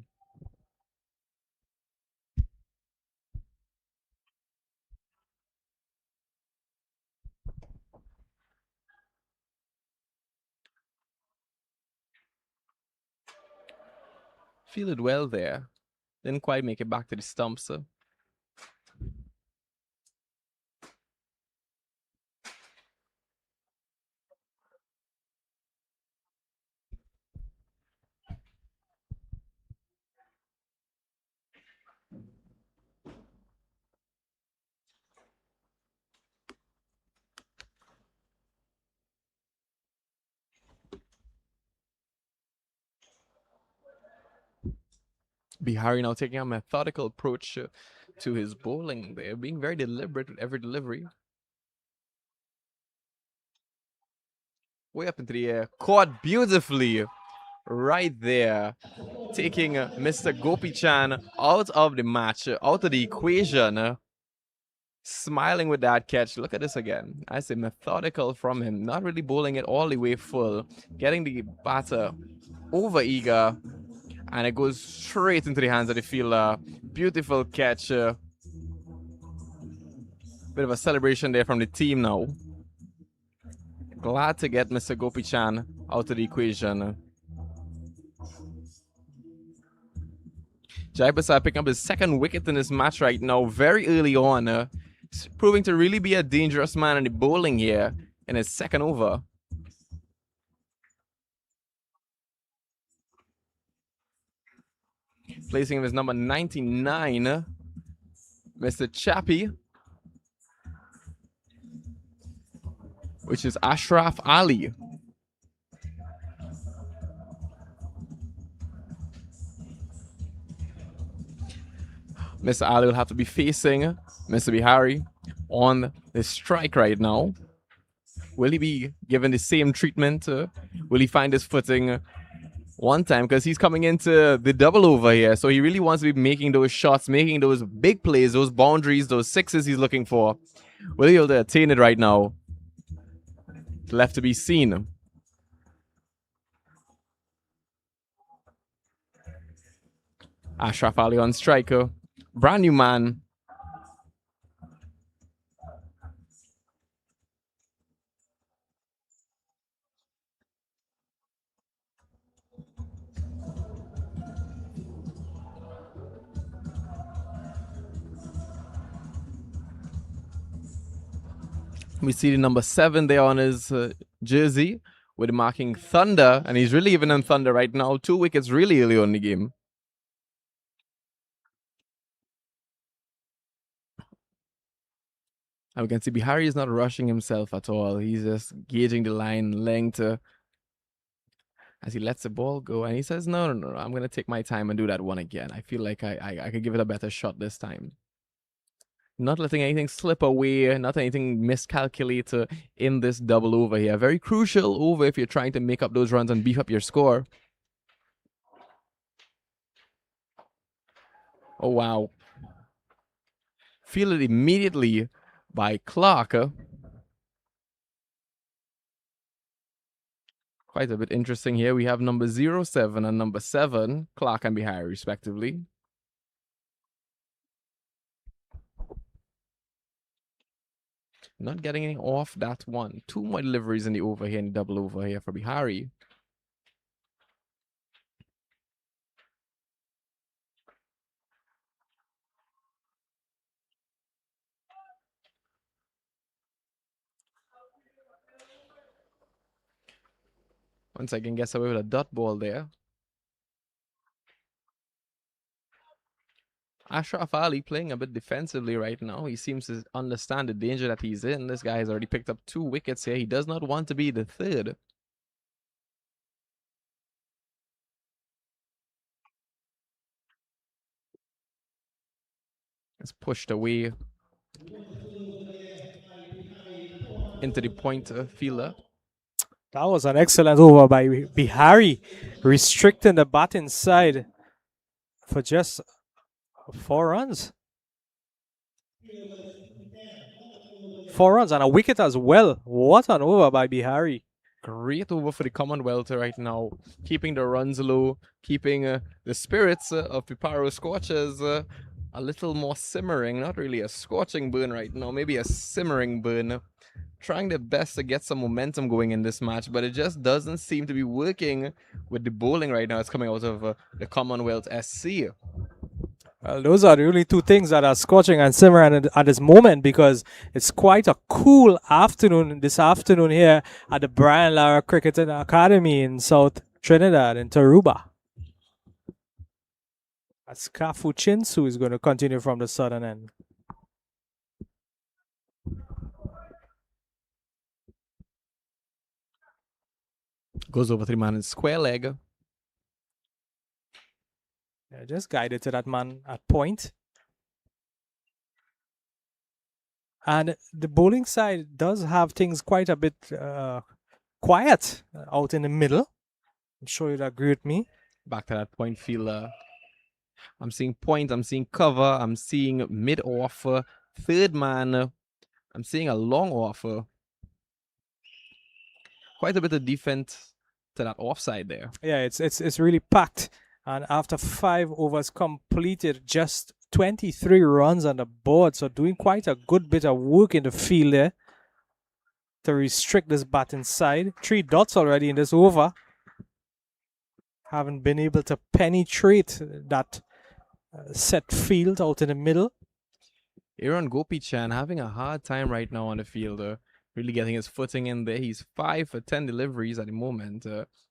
Fielded well there. Didn't quite make it back to the stumps. Bihari now taking a methodical approach to his bowling there, being very deliberate with every delivery. Way up into the air, caught beautifully right there, taking Mr. Gopichan out of the match, out of the equation. Smiling with that catch. Look at this again. I say methodical from him, not really bowling it all the way full, getting the batter over eager, and it goes straight into the hands of the fielder. Beautiful catch. Bit of a celebration there from the team now. Glad to get Mr. Gopichan out of the equation. Jaiprasad picking up his 2nd wicket in this match right now, very early on. Proving to really be a dangerous man in the bowling here in his 2nd over. Placing him as number 99, Mr. Chappie, which is Ashraf Ali. Mr. Ali will have to be facing Mr. Bihari on the strike right now. Will he be given the same treatment? Will he find his footing one time? Because he's coming into the double over here. So he really wants to be making those shots, making those big plays, those boundaries, those sixes he's looking for. Will he be able to attain it right now? Left to be seen. Ashraf Ali on striker. Brand new man. We see the number 7 there on his jersey with marking Thunder, and he's really even in Thunder right now. 2 wickets really early on in the game. And we can see Bihari is not rushing himself at all. He's just gauging the line length as he lets the ball go. And he says, no, I'm going to take my time and do that one again. I feel like I could give it a better shot this time. Not letting anything slip away, not anything miscalculate in this double over here. Very crucial over if you're trying to make up those runs and beef up your score. Oh, wow. Fielded immediately by Clark. Quite a bit interesting here. We have number 07 and number 7, Clark and Bihari, respectively. Not getting any off that one. 2 more deliveries in the over here, and double over here for Bihari. Once again, gets away with a dot ball there. Ashraf Ali playing a bit defensively right now. He seems to understand the danger that he's in. This guy has already picked up 2 wickets here. He does not want to be the third. It's pushed away into the pointer fielder. That was an excellent over by Bihari, restricting the bat inside for just 4 runs. 4 runs and a wicket as well. What an over by Bihari. Great over for the Commonwealth right now. Keeping the runs low, keeping the spirits of Piparo Scorchers a little more simmering. Not really a scorching burn right now, maybe a simmering burn. Trying their best to get some momentum going in this match, but it just doesn't seem to be working with the bowling right now. It's coming out of the Commonwealth SC. Well, those are the only 2 things that are scorching and simmering at this moment, because it's quite a cool afternoon this afternoon here at the Brian Lara Cricket Academy in South Trinidad in Taruba. That's Kafu Chinsu is going to continue from the southern end. Goes over 3 man in square leg. Yeah, just guided to that man at point. And the bowling side does have things quite a bit quiet out in the middle. I'm sure you'd agree with me. Back to that point fielder. I'm seeing point, I'm seeing cover, I'm seeing mid offer, third man. I'm seeing a long offer. Quite a bit of defense to that offside there. Yeah, it's really packed. And after 5 overs completed, just 23 runs on the board. So doing quite a good bit of work in the field there to restrict this bat inside. 3 dots already in this over. Haven't been able to penetrate that set field out in the middle. Aaron Gopichan having a hard time right now on the field. Really getting his footing in there. He's 5 for 10 deliveries at the moment.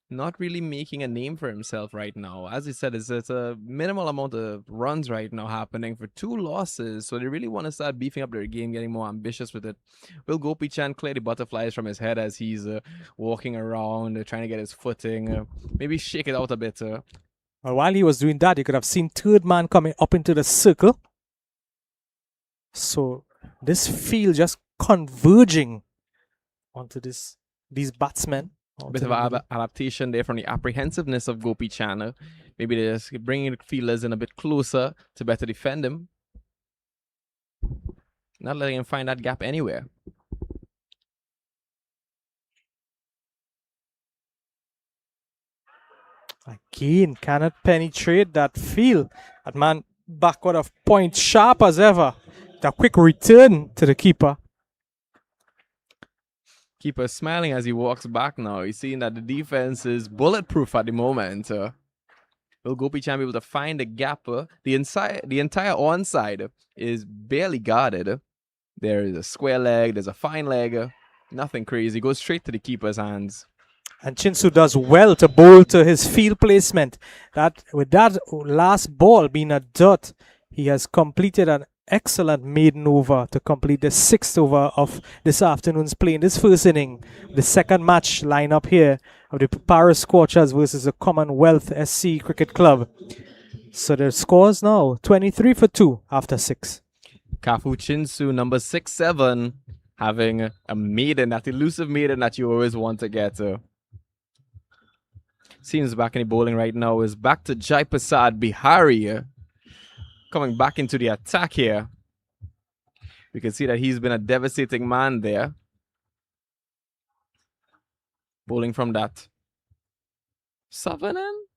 Not really making a name for himself right now. As he said, it's a minimal amount of runs right now happening for 2 losses. So they really want to start beefing up their game, getting more ambitious with it. Will Gopichan clear the butterflies from his head as he's walking around, trying to get his footing? Maybe shake it out a bit. Well, while he was doing that, you could have seen third man coming up into the circle. So this field just converging onto these batsmen. A bit of adaptation there from the apprehensiveness of Gopichan. Maybe they're just bringing the fielders in a bit closer to better defend him. Not letting him find that gap anywhere. Again, cannot penetrate that field. That man backward of point, sharp as ever. The quick return to the keeper. Keeper smiling as he walks back now. He's seeing that the defense is bulletproof at the moment. Will Gopichan be able to find the gap? The entire onside is barely guarded. There is a square leg, there's a fine leg. Nothing crazy. Goes straight to the keeper's hands. And Chinsu does well to bowl to his field placement. That with that last ball being a dot, he has completed an excellent maiden over to complete the 6th over of this afternoon's play in this first inning. The second match lineup here of the Piparo Scorchers versus the Commonwealth SC Cricket Club. So the scores now 23 for 2 after 6. Kafu Chinsu, number 6-7, having a maiden, that elusive maiden that you always want to get. Seems back in the bowling right now is back to Jai Prasad Bihari. Coming back into the attack here. We can see that he's been a devastating man there. Bowling from that southern end.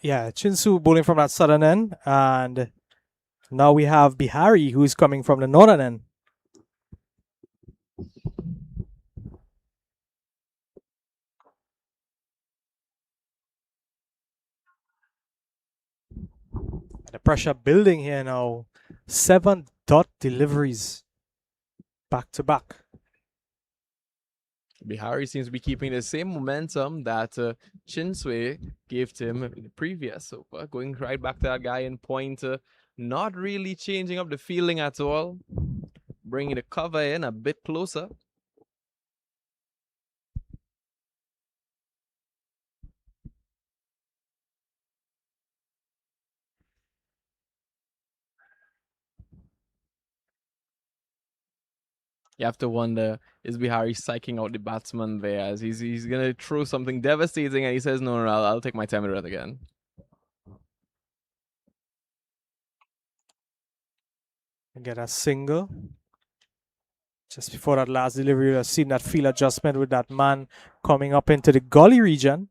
Yeah, Chinsu bowling from that southern end, and now we have Bihari who's coming from the northern end. The pressure building here now. 7 dot deliveries back to back. Bihari seems to be keeping the same momentum that Chinsway gave to him in the previous over. Going right back to that guy in point. Not really changing up the fielding at all. Bringing the cover in a bit closer. You have to wonder, is Bihari psyching out the batsman there as he's going to throw something devastating and he says, no, I'll take my time and run again. Get a single. Just before that last delivery, I've seen that field adjustment with that man coming up into the gully region.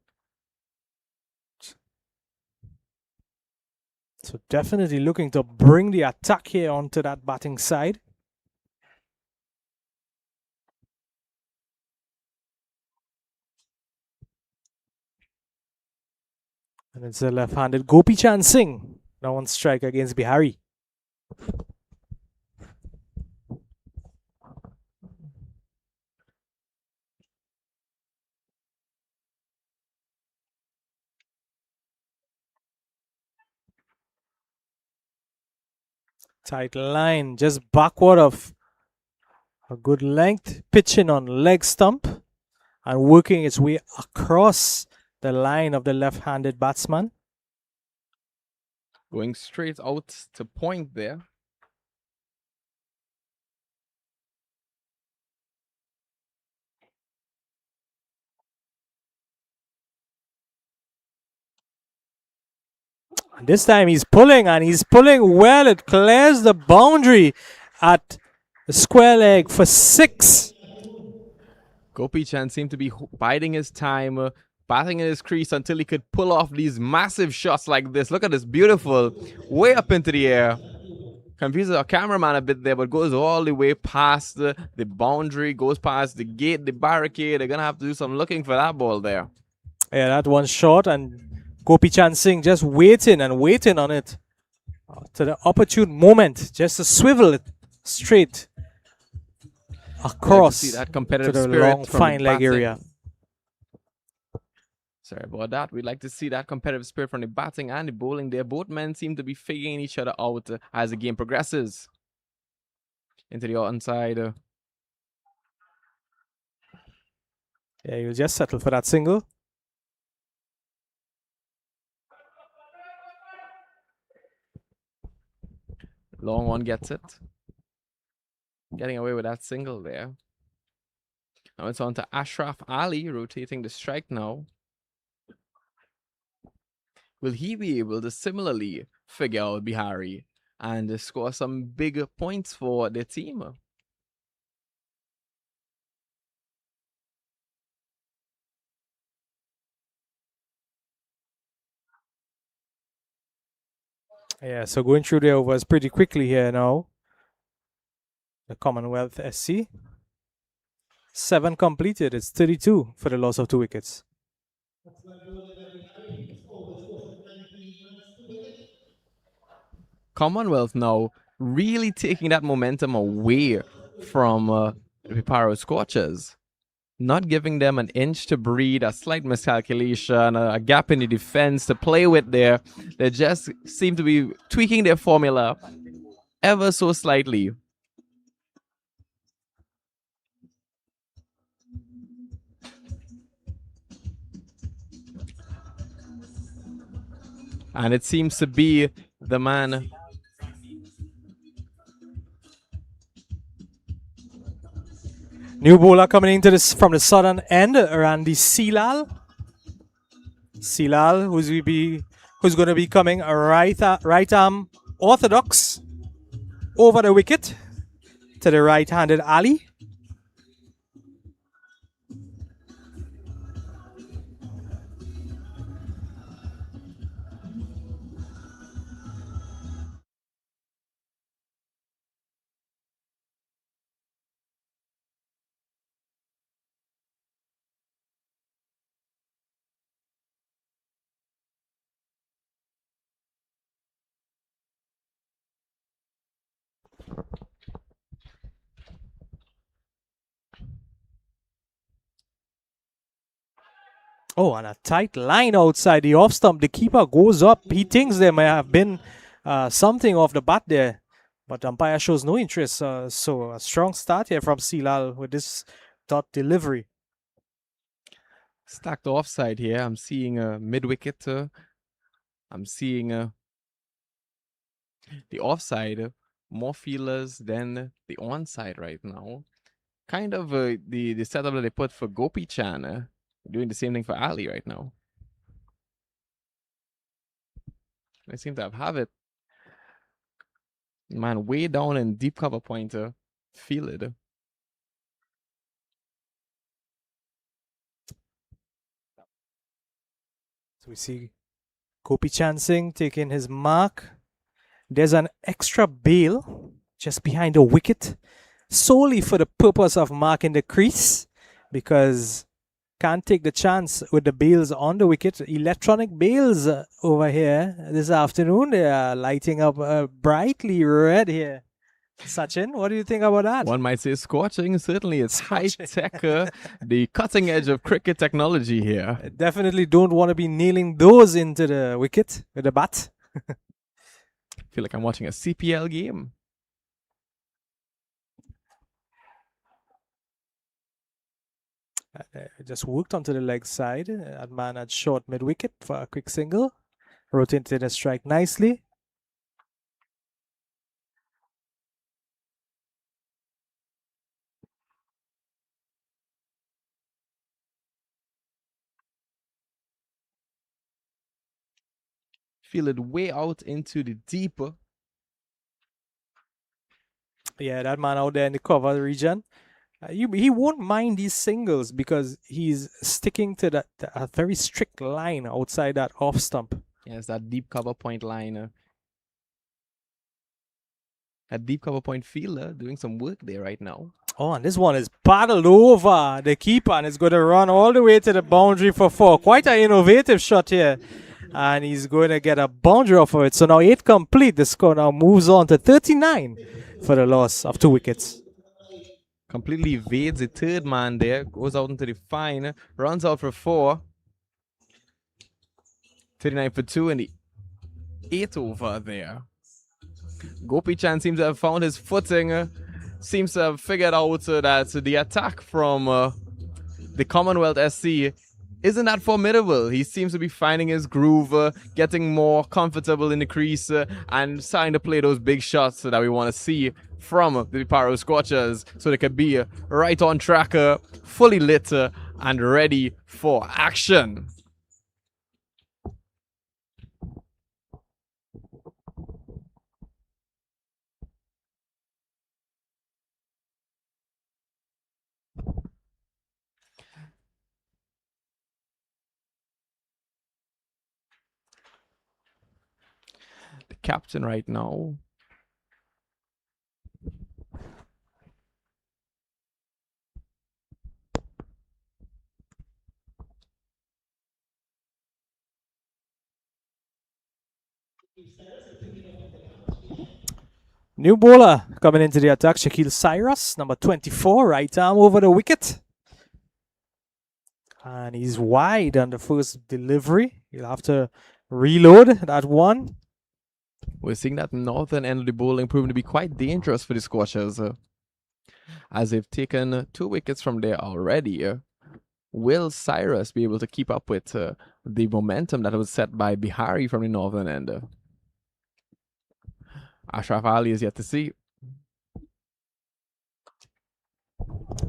So definitely looking to bring the attack here onto that batting side. And it's a left-handed Gopi Chan Singh now on strike against Bihari. Tight line, just backward of a good length, pitching on leg stump and working its way across the line of the left-handed batsman. Going straight out to point there. This time he's pulling, and he's pulling well. It clears the boundary at the square leg for 6. Gopi Chan seemed to be biding his time, batting in his crease until he could pull off these massive shots like this. Look at this, beautiful, way up into the air. Confuses our cameraman a bit there, but goes all the way past the boundary, goes past the gate, the barricade. They're going to have to do some looking for that ball there. Yeah, that one short, and Gopi Chan Singh just waiting and waiting on it to the opportune moment, just to swivel it straight across see that to competitive the spirit long from fine leg batting. area. Sorry about that. We'd like to see that competitive spirit from the batting and the bowling there. Both men seem to be figuring each other out as the game progresses. Into the onside. Yeah, you'll just settle for that single. Long one gets it. Getting away with that single there. Now it's on to Ashraf Ali, rotating the strike now. Will he be able to similarly figure out Bihari and score some big points for their team? Yeah, so going through the overs pretty quickly here now. The Commonwealth SC. 7 completed. It's 32 for the loss of 2 wickets. Commonwealth now really taking that momentum away from Piparo Scorchers. Not giving them an inch to breathe, a slight miscalculation, a gap in the defense to play with there. They just seem to be tweaking their formula ever so slightly. And it seems to be the man. New bowler coming into this from the southern end, Randy Silal. Silal, who's going to be coming right arm orthodox. over the wicket to the right-handed Ali. Oh, and a tight line outside the off stump. The keeper goes up. He thinks there may have been something off the bat there, but umpire shows no interest. So a strong start here from Silal with this dot delivery. Stacked offside here. I'm seeing a mid-wicket. I'm seeing the offside. More feelers than the onside right now. Kind of the setup that they put for Gopi Chan. Doing the same thing for Ali right now. They seem to have it. Man, way down in deep cover pointer. Feel it. So we see Gopi Chan Singh taking his mark. There's an extra bail just behind the wicket, solely for the purpose of marking the crease, because can't take the chance with the bails on the wicket. Electronic bails over here this afternoon. They are lighting up brightly red here. Sachin, what do you think about that? One might say scorching. Certainly, it's high-tech, the cutting edge of cricket technology here. Definitely don't want to be nailing those into the wicket with a bat. Feel like I'm watching a CPL game. Just worked onto the leg side. That man had short mid-wicket for a quick single. Rotated a strike nicely. Feel it way out into the deeper. Yeah, that man out there in the cover region. He won't mind these singles because he's sticking to a very strict line outside that off stump. Yes, that deep cover point line. That deep cover point fielder doing some work there right now. Oh, and this one is paddled over the keeper and is going to run all the way to the boundary for 4. Quite an innovative shot here. And he's going to get a boundary off of it. So now 8 complete. The score now moves on to 39 for the loss of 2 wickets. Completely evades the third man there. Goes out into the fine. Runs out for 4. 39 for 2 and the 8 over there. Gopi Chan seems to have found his footing. Seems to have figured out that the attack from the Commonwealth SC isn't that formidable. He seems to be finding his groove, getting more comfortable in the crease, and starting to play those big shots that we want to see from the Piparo Scorchers, so they could be right on track, fully lit, and ready for action. The captain right now. New bowler coming into the attack, Shakil Cyrus, number 24, right arm over the wicket. And he's wide on the first delivery. He'll have to reload that one. We're seeing that northern end of the bowling proving to be quite dangerous for the Scorchers, as they've taken 2 wickets from there already. Will Cyrus be able to keep up with the momentum that was set by Bihari from the northern end? Ashraf Ali is yet to see.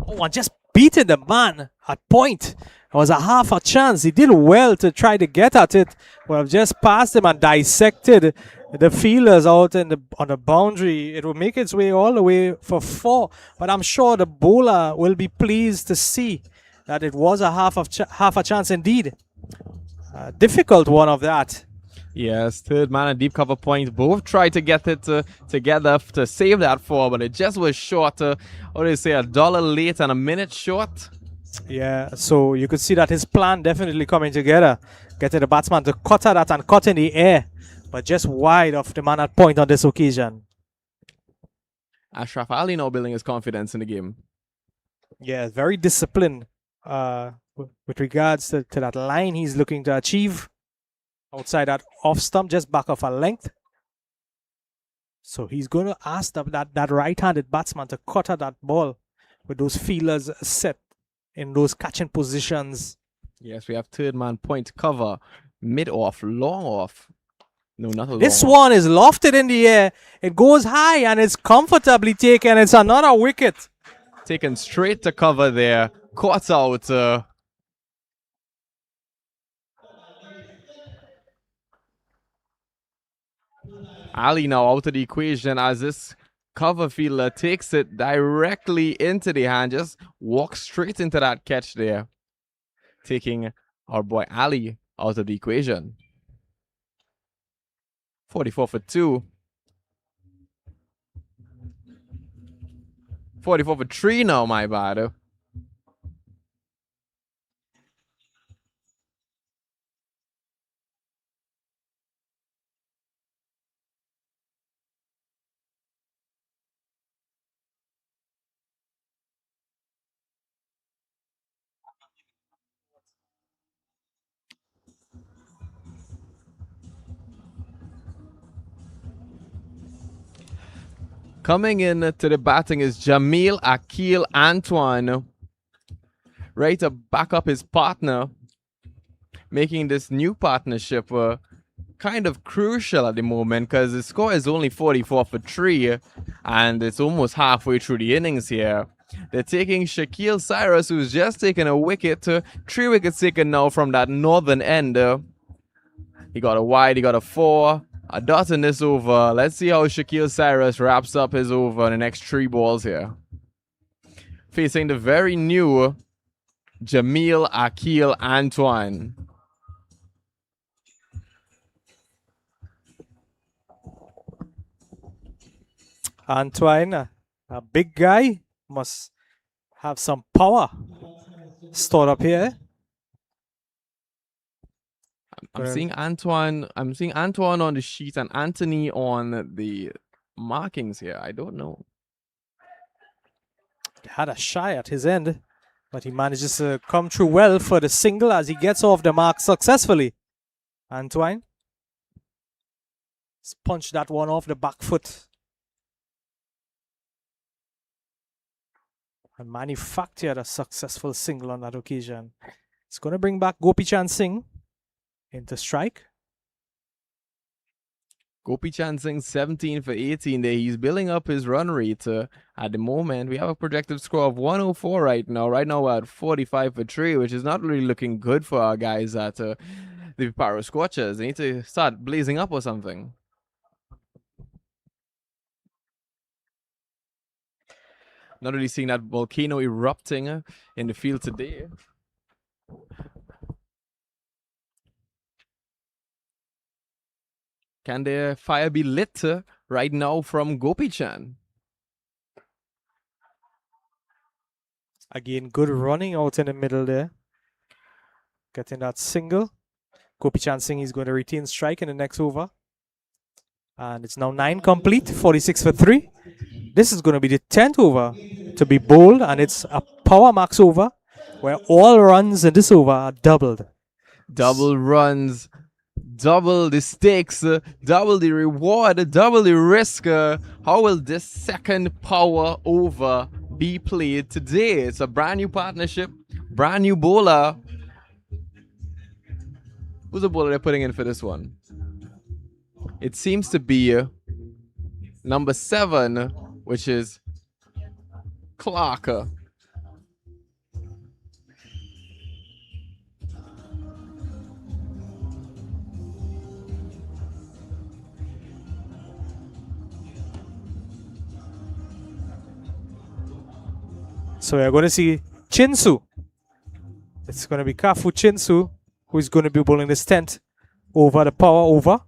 Oh, and just beating the man at point. It was a half a chance. He did well to try to get at it, but I've just passed him and dissected the fielders out on the boundary. It will make its way all the way for 4, but I'm sure the bowler will be pleased to see that it was a half a chance indeed. Difficult one of that. Yes, third man and deep cover point. Both tried to get it together to save that 4, but it just was short. What do they say? $1 late and a minute short. Yeah, so you could see that his plan definitely coming together. Getting the batsman to cut at that and cut in the air, but just wide of the man at point on this occasion. Ashraf Ali now building his confidence in the game. Yeah, very disciplined with regards to that line he's looking to achieve. Outside that off stump, just back off a length. So he's going to ask that right-handed batsman to cut at that ball with those feelers set in those catching positions. Yes, we have third man point cover. Mid off, long off. No, not a long This off. one is lofted in the air. It goes high and it's comfortably taken. It's another wicket. Taken straight to cover there. Caught out. Ali now out of the equation as this cover fielder takes it directly into the hand. Just walks straight into that catch there. Taking our boy Ali out of the equation. 44 for 2. 44 for 3 now, my bad. Coming in to the batting is Jamil Akil Antoine. Ready to back up his partner. Making this new partnership kind of crucial at the moment because the score is only 44 for 3 and it's almost halfway through the innings here. They're taking Shaquille Cyrus, who's just taken a wicket. 3 wickets taken now from that northern end. He got a wide, he got a 4. A dot in this over. Let's see how Shaquille Cyrus wraps up his over in the next 3 balls here. Facing the very new Jamil Akil Antoine. Antoine, a big guy, must have some power stored up here. I'm seeing Antoine on the sheet and Anthony on the markings here. I don't know. Had a shy at his end, but he manages to come through well for the single as he gets off the mark successfully. Antoine punched that one off the back foot and manufactured a successful single on that occasion. It's going to bring back Gopi Chand Singh into strike. Gopi Chand Singh 17 for 18 there. He's building up his run rate at the moment. We have a projected score of 104 right now. Right now we're at 45 for 3, which is not really looking good for our guys at the Piparo Scorchers. They need to start blazing up or something. Not really seeing that volcano erupting in the field today. Can the fire be lit right now from Gopi Chand? Again, good running out in the middle there. Getting that single. Gopi Chand Singh is going to retain strike in the next over. And it's now 9 complete, 46 for 3. This is going to be the 10th over to be bowled, and it's a power max over where all runs in this over are doubled. Double runs, double the stakes, double the reward, double the risk. How will this second power over be played today? It's a brand new partnership, brand new bowler. Who's the bowler they're putting in for this one? It seems to be number 7, which is Clark. So we're going to see Chinsu. It's going to be Kafu Chinsu who is going to be bowling this 10th over, the power over.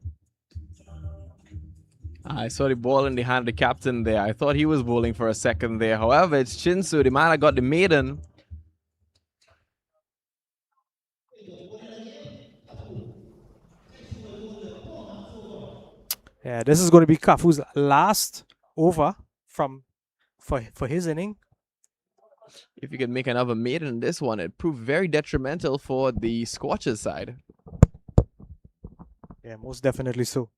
I saw the ball in the hand of the captain there. I thought he was bowling for a second there. However, it's Chinsu, the man that got the maiden. Yeah, this is going to be Kafu's last over for his inning. If you could make another maiden in this one, it proved very detrimental for the Scorchers side. Yeah, most definitely so.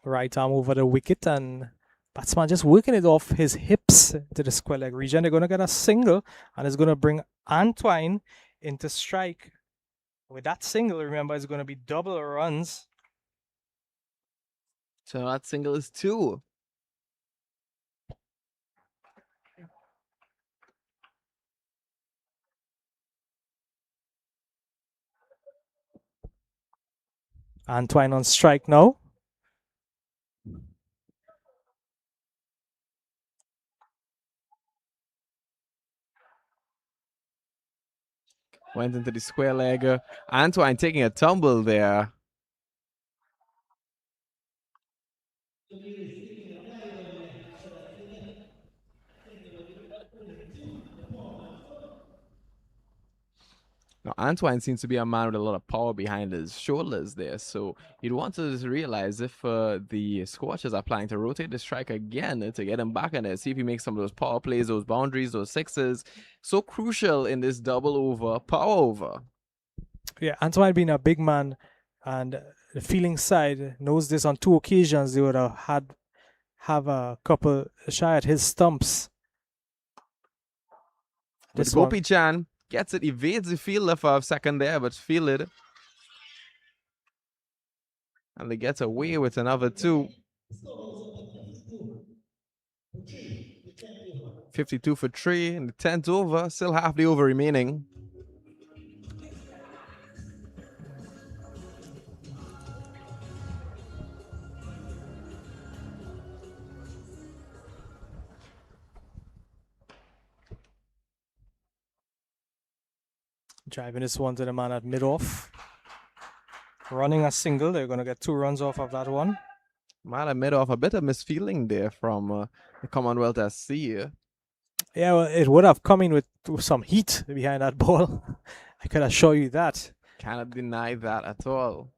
Right arm over the wicket, and batsman just working it off his hips to the square leg region. They're going to get a single, and it's going to bring Antoine into strike. With that single, remember, it's going to be double runs. So that single is 2. Antoine on strike now. Went into the square leg. Antoine taking a tumble there. Now, Antoine seems to be a man with a lot of power behind his shoulders there, so you'd want to just realize if the Scorchers are planning to rotate the strike again to get him back in there, see if he makes some of those power plays, those boundaries, those sixes. So crucial in this double over, power over. Yeah, Antoine being a big man, and the fielding side knows this. On 2 occasions they would have a couple shy at his stumps. This Gopi Chan gets it, evades the fielder for a second there, but fielded. And they get away with another 2. 52 for 3 in the 10th over, still half the over remaining. Driving this one to the man at mid-off. Running a single. They're going to get 2 runs off of that one. Man, I made off a bit of misfeeling there from the Commonwealth SC. Yeah, well, it would have come in with some heat behind that ball. I can assure you that. Cannot deny that at all.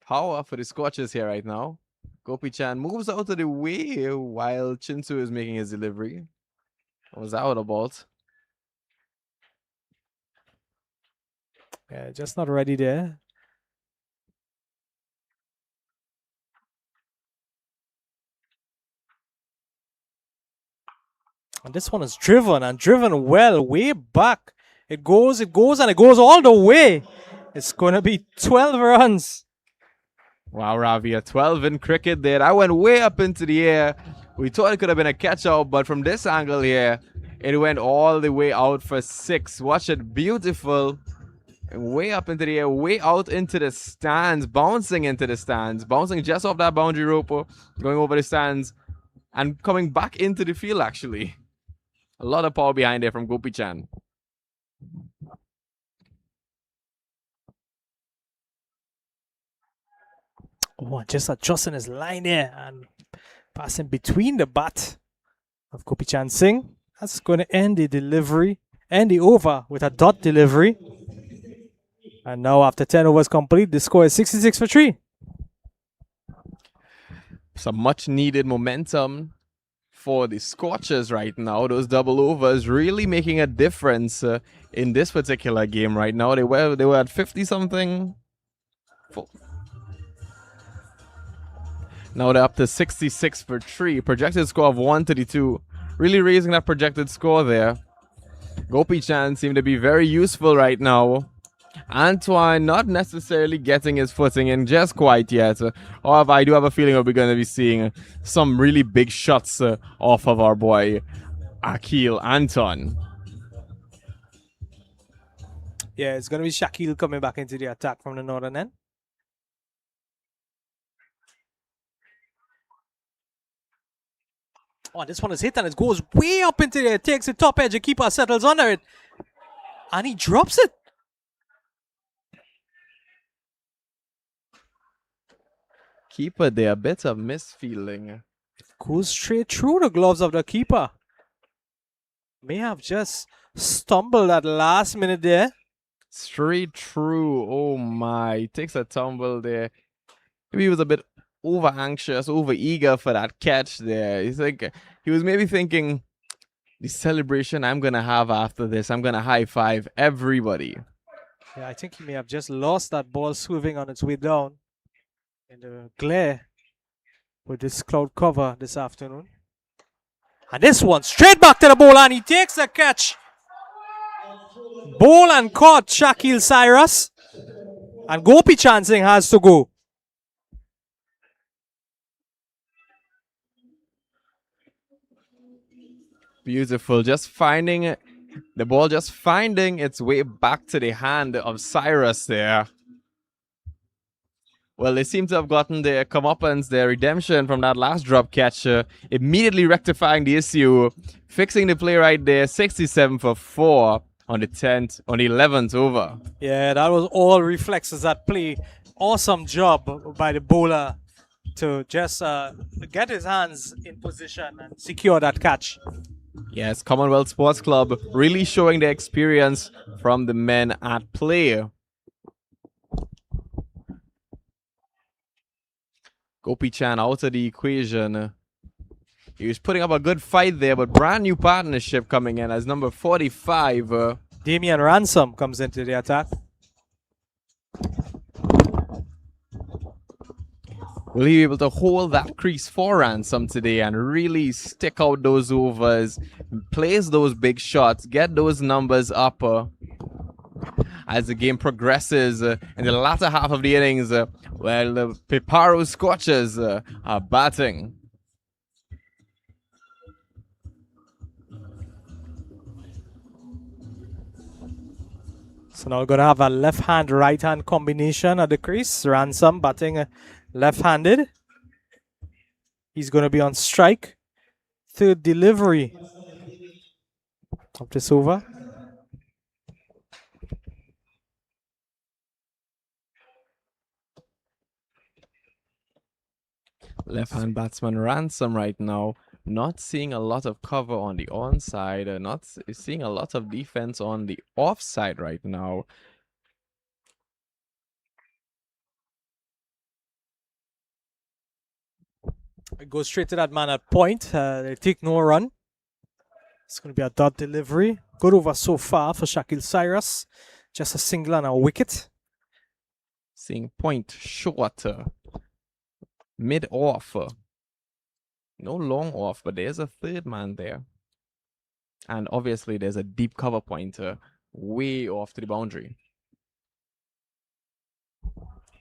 Power for the Scorchers here right now. Gopi Chan moves out of the way while Chinsu is making his delivery. What was that all about? Yeah, just not ready there. And this one is driven well, way back. It goes, and it goes all the way. It's going to be 12 runs. Wow, Ravi, a 12 in cricket there. That went way up into the air. We thought it could have been a catch-out, but from this angle here, it went all the way out for 6. Watch it, beautiful. And way up into the air, way out into the stands, bouncing into the stands, bouncing just off that boundary rope, going over the stands, and coming back into the field, actually. A lot of power behind there from Gopi Chan. Oh, just adjusting his line there and passing between the bat of Gopi Chan Singh. That's going to end the delivery, end the over with a dot delivery. And now after 10 overs complete, the score is 66 for 3. Some much needed momentum for the Scorchers right now. Those double overs really making a difference in this particular game right now. They were at 50 something. Now they're up to 66 for 3. Projected score of 132. Really raising that projected score there. Gopi Chan seemed to be very useful right now. Antoine not necessarily getting his footing in just quite yet. However, I do have a feeling that we're going to be seeing some really big shots off of our boy Akil Anton. Yeah, it's going to be Shakil coming back into the attack from the northern end. Oh, this one is hit and it goes way up into there. Takes the top edge. The keeper settles under it. And he drops it. Keeper there, a bit of misfeeling. Goes straight through the gloves of the keeper. May have just stumbled at last minute there. Straight through. Oh my. Takes a tumble there. Maybe he was a bit over anxious, over eager for that catch there. He was maybe thinking, the celebration I'm going to have after this, I'm going to high five everybody. Yeah, I think he may have just lost that ball swerving on its way down in the glare with this cloud cover this afternoon. And this one straight back to the bowler and he takes the catch. Bowl and caught Sspl Cyrus. And Gopi Chansing has to go. Beautiful. Just finding the ball, just finding its way back to the hand of Cyrus there. Well, they seem to have gotten their comeuppance, their redemption from that last drop catch, immediately rectifying the issue, fixing the play right there, 67 for 4 on the 11th over. Yeah, that was all reflexes that play. Awesome job by the bowler to just get his hands in position and secure that catch. Yes, Commonwealth Sports Club really showing the experience from the men at play. Gopi Chan out of the equation. He was putting up a good fight there, but brand new partnership coming in as number 45. Damian Ransom comes into the attack. Will he be able to hold that crease for Ransom today and really stick out those overs, place those big shots, get those numbers up as the game progresses in the latter half of the innings? Well, the Piparo Scorchers are batting. So now we're going to have a left-hand, right-hand combination at the crease. Ransom batting left-handed. He's going to be on strike. Third delivery of this over. Left-hand batsman Ransom right now. Not seeing a lot of cover on the onside. Not seeing a lot of defense on the offside right now. It goes straight to that man at point. They take no run. It's going to be a dot delivery. Good over so far for Sspl Cyrus. Just a single and a wicket. Seeing point short. Mid-off. No long off, but there's a third man there. And obviously there's a deep cover pointer way off to the boundary.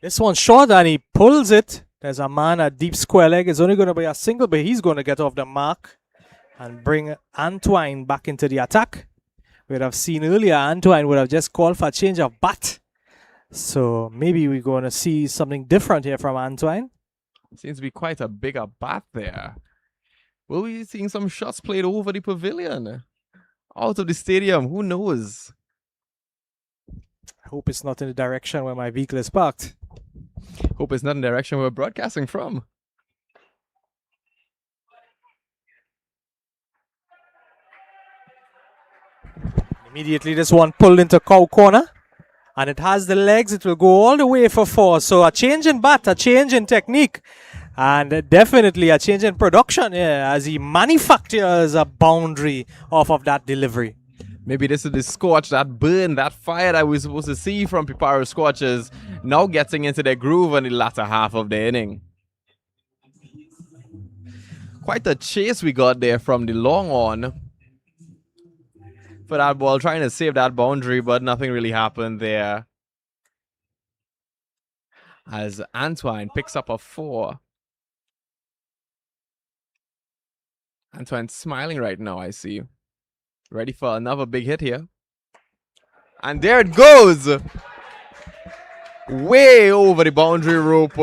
This one's short and he pulls it. There's a man at deep square leg. It's only going to be a single, but he's going to get off the mark and bring Antoine back into the attack. We'd have seen earlier Antoine would have just called for a change of bat. So maybe we're going to see something different here from Antoine. Seems to be quite a bigger bat there. Will we be seeing some shots played over the pavilion? Out of the stadium, who knows? I hope it's not in the direction where my vehicle is parked. Hope it's not in the direction we're broadcasting from. Immediately this one pulled into cow corner. And it has the legs. It will go all the way for 4. So a change in bat, a change in technique. And definitely a change in production as he manufactures a boundary off of that delivery. Maybe this is the scorch, that burn, that fire that we're supposed to see from Piparo Scorchers now getting into their groove in the latter half of the inning. Quite a chase we got there from the long on for that ball, trying to save that boundary, but nothing really happened there. As Antoine picks up a 4. Antoine's smiling right now, I see. Ready for another big hit here. And there it goes! Way over the boundary rope.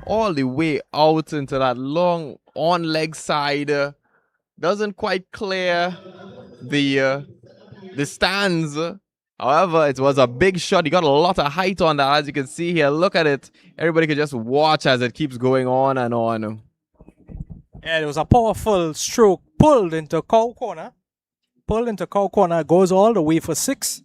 all the way out into that long on leg side. Doesn't quite clear the stands. However, it was a big shot. He got a lot of height on that, as you can see here. Look at it. Everybody can just watch as it keeps going on and on. Yeah, it was a powerful stroke. Pulled into cow corner. Pulled into cow corner. Goes all the way for 6.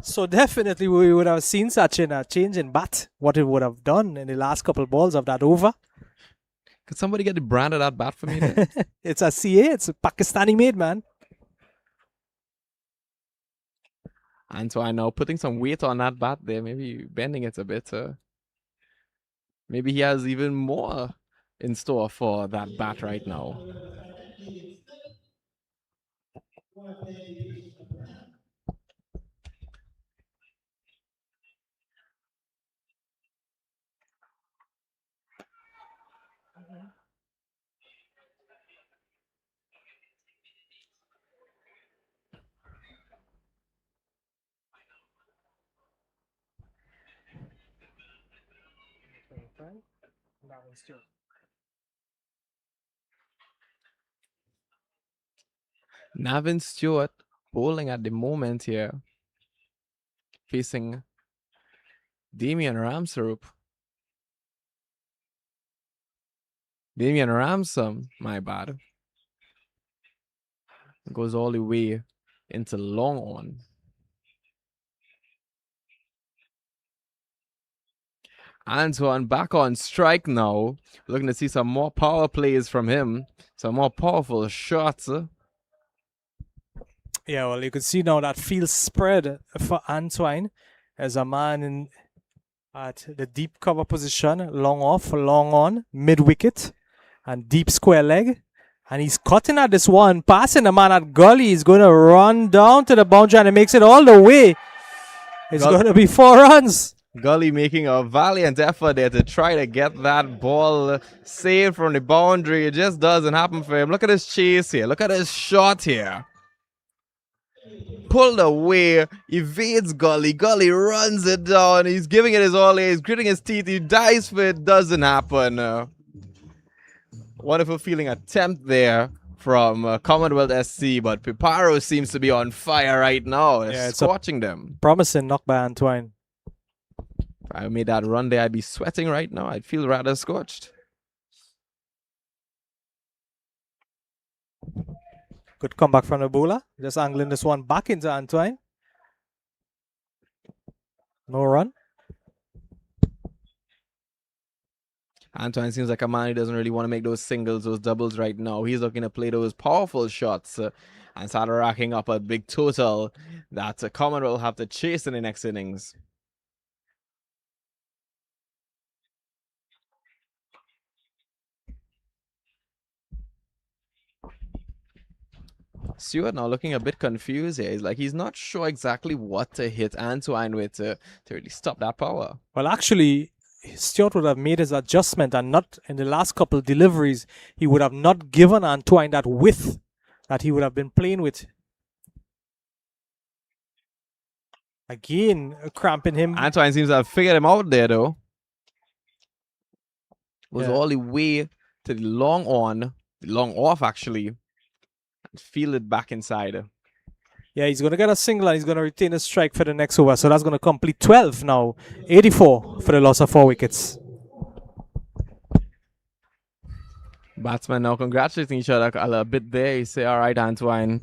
So definitely we would have seen such a change in bat, what it would have done in the last couple balls of that over. Could somebody get the brand of that bat for me then? It's a CA, it's a Pakistani made, man. Antoine now putting some weight on that bat there, maybe bending it a bit. Maybe he has even more in store for that bat right now. Navin Stewart bowling at the moment here, facing Damian Ramsarup. Damian Ramsam, my bad, goes all the way into long on. Antoine back on strike now. Looking to see some more power plays from him. Some more powerful shots. Yeah, well, you can see now that field spread for Antoine as a man at the deep cover position, long off, long on, mid wicket, and deep square leg. And he's cutting at this one, passing the man at gully. He's going to run down to the boundary and he makes it all the way. It's going to be 4 runs. Gully making a valiant effort there to try to get that ball saved from the boundary. It just doesn't happen for him. Look at his chase here. Look at his shot here. Pulled away, evades Gully. Gully runs it down. He's giving it his all. He's gritting his teeth. He dives for it. Doesn't happen. Wonderful feeling attempt there from Commonwealth SC, but Piparo seems to be on fire right now. Yeah, it's scorching them. Promising knock by Antoine. If I made that run there, I'd be sweating right now. I'd feel rather scorched. Good comeback from the bowler. Just angling this one back into Antoine. No run. Antoine seems like a man who doesn't really want to make those singles, those doubles right now. He's looking to play those powerful shots and start racking up a big total that Commonwealth will have to chase in the next innings. Stewart now looking a bit confused here. He's not sure exactly what to hit Antoine with to really stop that power. Well, actually, Stewart would have made his adjustment and not in the last couple of deliveries, he would have not given Antoine that width that he would have been playing with. Again, cramping him. Antoine seems to have figured him out there, though. Was Yeah. all the way to the long on, the long off actually, and fielded back inside. Yeah, he's going to get a single and he's going to retain a strike for the next over. So that's going to complete 12 now. 84 for the loss of 4 wickets. Batsmen now congratulating each other a bit there. You say, all right, Antoine,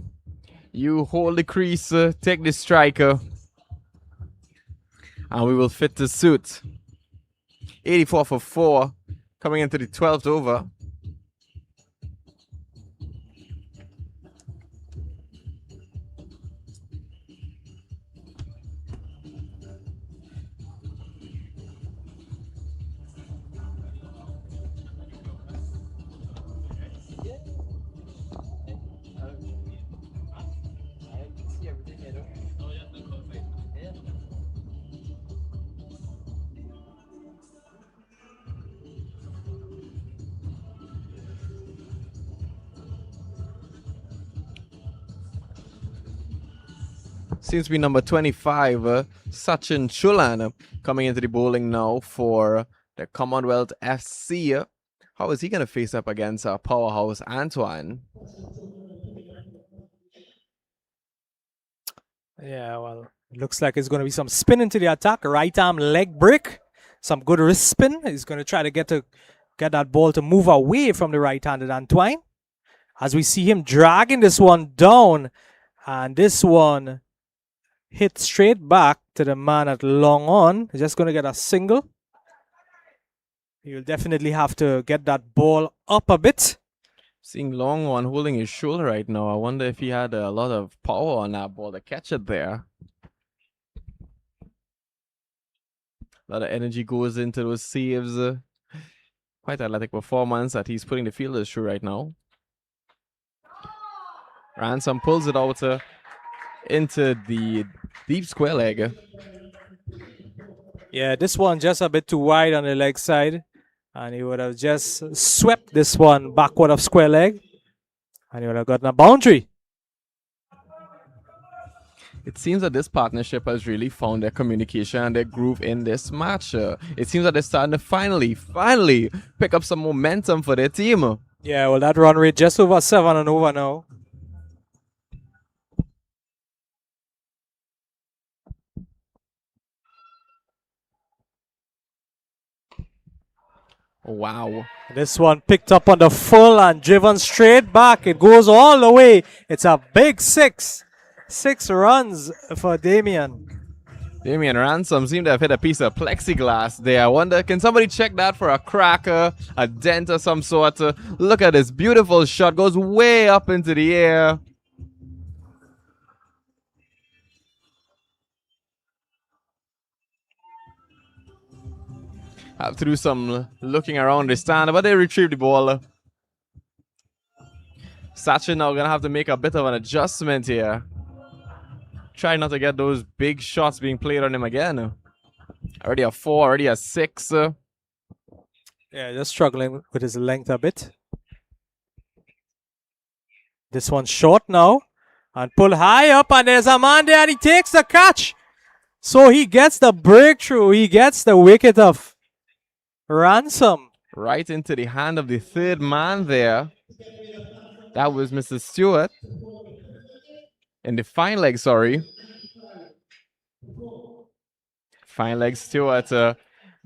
you hold the crease, take the striker, and we will fit the suit. 84 for 4, coming into the 12th over. Seems to be number 25, Sachin Chulan, coming into the bowling now for the Commonwealth FC. How is he going to face up against our powerhouse Antoine? Yeah, well, it looks like it's going to be some spin into the attack. Right arm leg break. Some good wrist spin. He's going to try to get that ball to move away from the right-handed Antoine. As we see him dragging this one down. And this one hit straight back to the man at long on. He's just going to get a single. He'll definitely have to get that ball up a bit. Seeing long on holding his shoulder right now. I wonder if he had a lot of power on that ball to catch it there. A lot of energy goes into those saves. Quite athletic performance that he's putting the fielders through right now. Ransom pulls it out into the deep square leg. Yeah, this one just a bit too wide on the leg side. And he would have just swept this one backward of square leg. And he would have gotten a boundary. It seems that this partnership has really found their communication and their groove in this match. It seems that they're starting to finally pick up some momentum for their team. Yeah, well, that run rate just over 7 and over now. Wow. This one picked up on the full and driven straight back. It goes all the way. It's a big 6. 6 runs for Damien. Damien Ransom seemed to have hit a piece of plexiglass there. I wonder, can somebody check that for a cracker, a dent or some sort? Look at this beautiful shot. Goes way up into the air. Have to do some looking around the stand, but they retrieve the ball. Sachin now gonna have to make a bit of an adjustment here. Try not to get those big shots being played on him again. Already a 4, already a 6. Yeah, just struggling with his length a bit. This one's short now. And pull high up, and there's a man there, and he takes the catch. So he gets the breakthrough. He gets the wicket of Ransom. Right into the hand of the third man there. That was Mr. Stewart. In the fine leg, sorry. Fine leg Stewart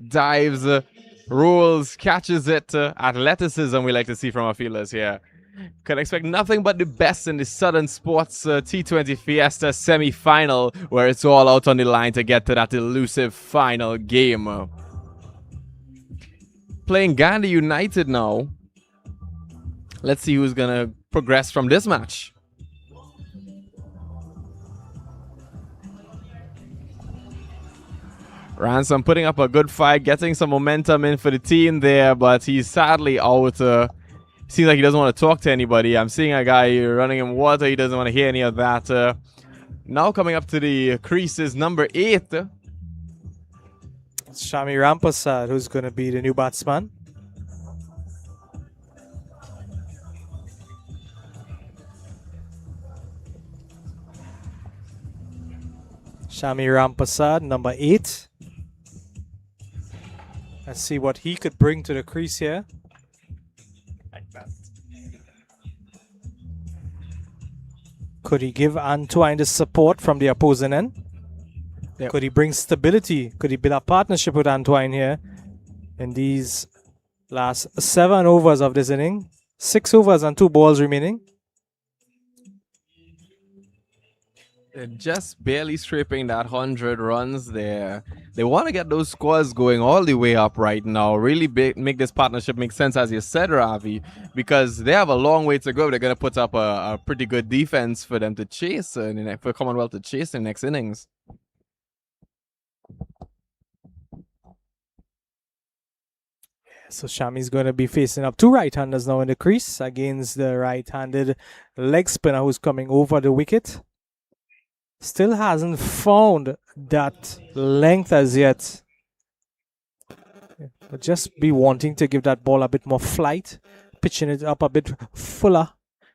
dives, rolls, catches it. Athleticism we like to see from our fielders here. Can expect nothing but the best in the Southern Sports T20 Fiesta semi-final, where it's all out on the line to get to that elusive final game. Playing Gandhi United now. Let's see who's going to progress from this match. Ransom putting up a good fight, getting some momentum in for the team there, but he's sadly out. Seems like he doesn't want to talk to anybody. I'm seeing a guy running in water. He doesn't want to hear any of that. Now coming up to the crease is number 8. Shami Rampasad, who's going to be the new batsman. Shami Rampasad, number 8. Let's see what he could bring to the crease here. Like that. Could he give Antoine the support from the opposing end? Yep. Could he bring stability? Could he build a partnership with Antoine here in these last 7 overs of this inning? 6 overs and 2 balls remaining. They're just barely scraping that 100 runs there. They want to get those scores going all the way up right now. Really make this partnership make sense, as you said, Ravi, because they have a long way to go. They're going to put up a pretty good defense for them to chase, for Commonwealth to chase in the next innings. So Shami's going to be facing up 2 right-handers now in the crease against the right-handed leg spinner who's coming over the wicket. Still hasn't found that length as yet. But just be wanting to give that ball a bit more flight, pitching it up a bit fuller,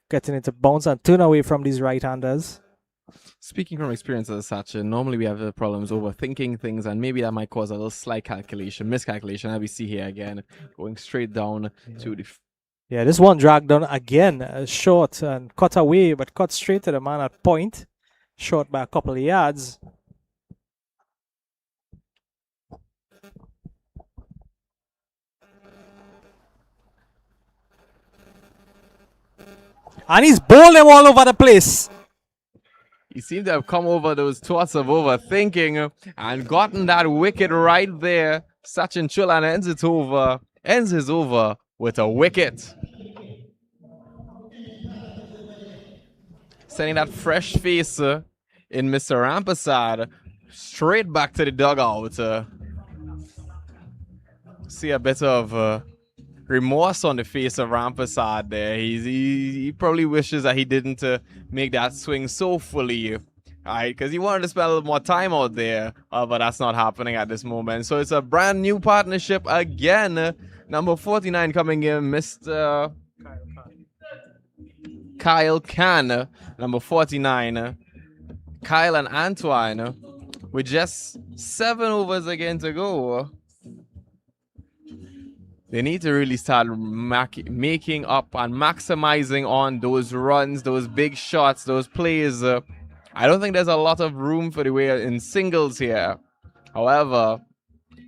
getting it to bounce and turn away from these right-handers. Speaking from experience as such, normally we have problems overthinking things, and maybe that might cause a little slight miscalculation, as we see here again, going straight down to the. Yeah, this one dragged down again, short and cut away, but cut straight to the man at point. Short by a couple of yards. And he's bowled them all over the place. He seemed to have come over those thoughts of overthinking and gotten that wicket right there. Sachin Chulan ends his over with a wicket. Sending that fresh face in Mr. Rampasad straight back to the dugout. See a bit of remorse on the face of Rampasad there. He probably wishes that he didn't make that swing so fully. Alright, because he wanted to spend a little more time out there, but that's not happening at this moment. So it's a brand new partnership again. Number 49 coming in, Mr. Kyle Khan. Number 49, Kyle and Antoine, with just 7 overs again to go. They need to really start making up and maximizing on those runs, those big shots, those plays. I don't think there's a lot of room for the way in singles here. However,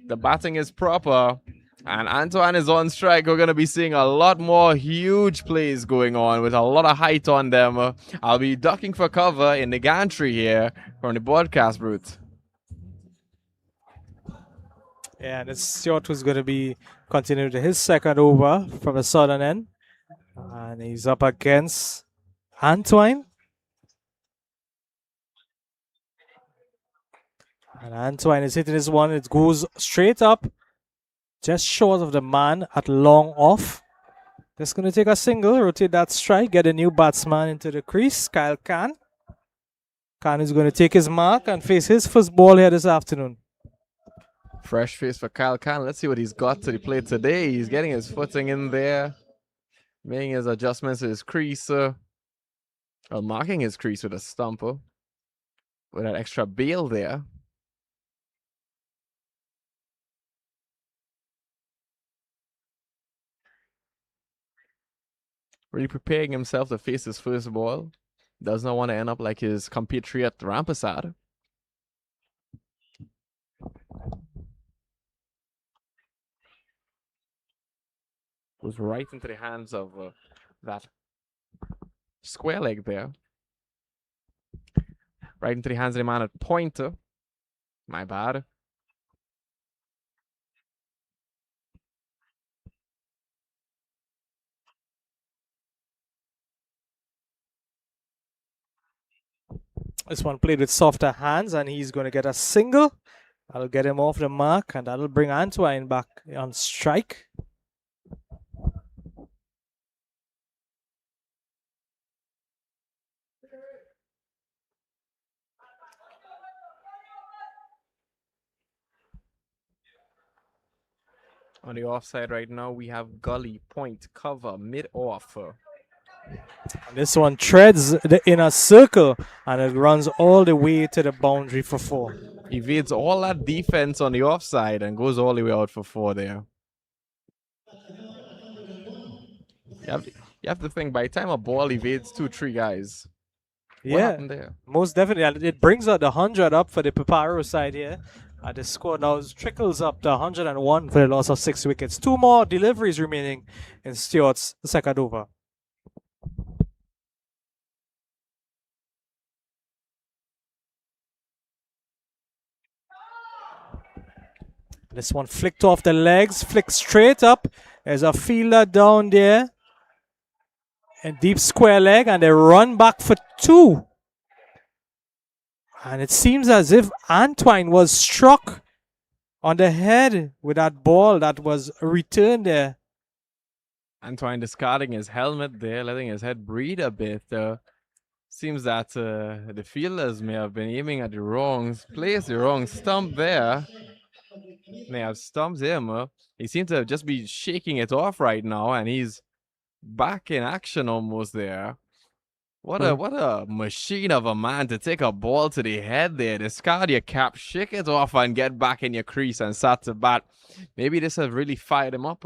the batting is proper, and Antoine is on strike. We're going to be seeing a lot more huge plays going on with a lot of height on them. I'll be ducking for cover in the gantry here from the broadcast booth. Yeah, and it's Stewart who's going to be continuing to his second over from the southern end. And he's up against Antoine. And Antoine is hitting this one. It goes straight up, just short of the man at long off. Just going to take a single, rotate that strike, get a new batsman into the crease, Kyle Khan. Khan is going to take his mark and face his first ball here this afternoon. Fresh face for Kyle Khan. Let's see what he's got to the plate today. He's getting his footing in there, making his adjustments to his crease, marking his crease with a stumper, with that extra bail there. Really preparing himself to face his first ball. Does not want to end up like his compatriot Rampasad. Goes right into the hands of that square leg there. Right into the hands of the man at pointer. My bad. This one played with softer hands, and he's going to get a single. That'll get him off the mark, and that'll bring Antoine back on strike. On the offside right now, we have gully, point, cover, mid-off. And this one treads the inner circle, and it runs all the way to the boundary for 4. Evades all that defense on the offside and goes all the way out for 4 there. You have to think, by the time a ball evades 2-3 guys, what happened there? Most definitely. And it brings out the 100 up for the Piparo side here. The score now trickles up to 101 for the loss of 6 wickets. 2 more deliveries remaining in Stewart's second over. This one flicked off the legs, flicked straight up. There's a fielder down there. And deep square leg, and they run back for 2. And it seems as if Antoine was struck on the head with that ball that was returned there. Antoine discarding his helmet there, letting his head breathe a bit. Seems that the fielders may have been aiming at the wrong place, the wrong stump there. May have stumped him. He seems to just be shaking it off right now, and he's back in action almost there. What a machine of a man to take a ball to the head there. Discard your cap, shake it off, and get back in your crease and start to bat. Maybe this has really fired him up.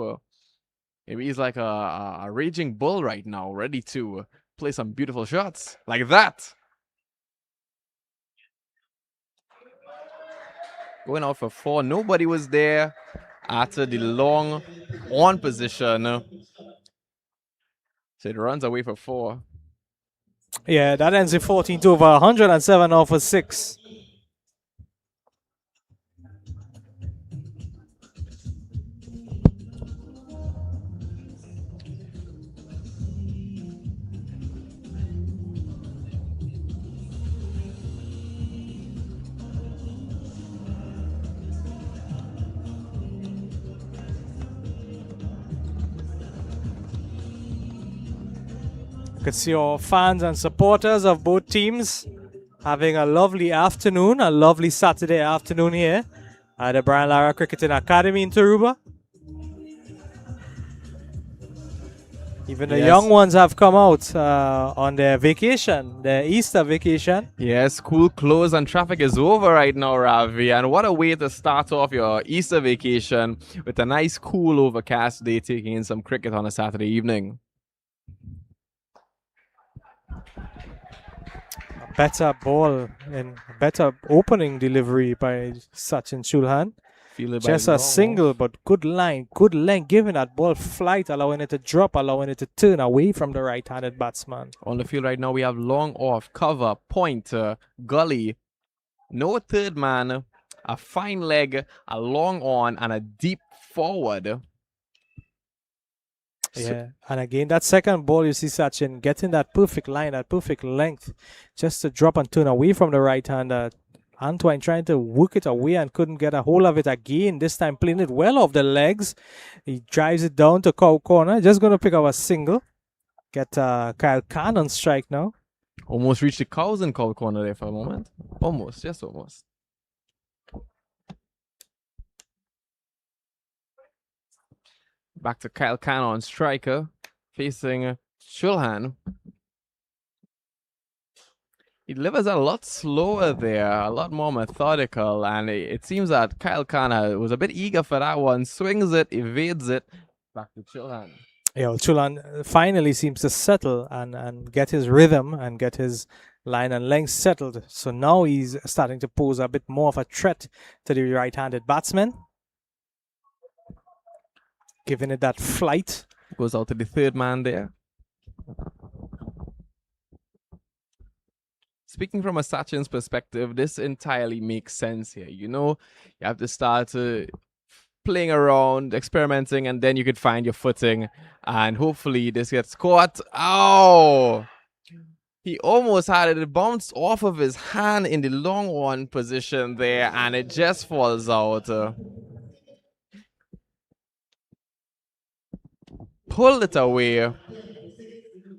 Maybe he's like a raging bull right now, ready to play some beautiful shots like that. Going out for 4. Nobody was there after the long on position. So it runs away for 4. Yeah, that ends in 14 over 107 off for 6. You can see our fans and supporters of both teams having a lovely afternoon, a lovely Saturday afternoon here at the Brian Lara Cricketing Academy in Taruba. Even the young ones have come out on their vacation, their Easter vacation. Yes, school closed and traffic is over right now, Ravi. And what a way to start off your Easter vacation with a nice, cool, overcast day, taking in some cricket on a Saturday evening. A better ball and better opening delivery by Sachin Chulhan. Just a single, but good line, good length, giving that ball flight, allowing it to drop, allowing it to turn away from the right-handed batsman. On the field right now, we have long off, cover, point, gully, no third man, a fine leg, a long on, and a deep forward. Yeah, and again, that second ball, you see Sachin getting that perfect line, that perfect length, just to drop and turn away from the right-hander. Antoine trying to work it away and couldn't get a hold of it again. This time playing it well off the legs. He drives it down to cow corner. Just going to pick up a single. Get Kyle Khan on strike now. Almost reached the cows in cow corner there for a moment. Almost, just almost. Back to Kyle Khan on striker, facing Chulhan. He delivers a lot slower there, a lot more methodical, and it seems that Kyle Khan was a bit eager for that one. Swings it, evades it, back to Chulhan. Yeah, well, Chulhan finally seems to settle and get his rhythm and get his line and length settled. So now he's starting to pose a bit more of a threat to the right-handed batsman. Giving it that flight. Goes out to the third man there. Speaking from a Sachin's perspective, this entirely makes sense here. You know, you have to start playing around, experimenting, and then you could find your footing. And hopefully this gets caught. Oh! He almost had it. It bounced off of his hand in the long on position there, and it just falls out. Pulled it away.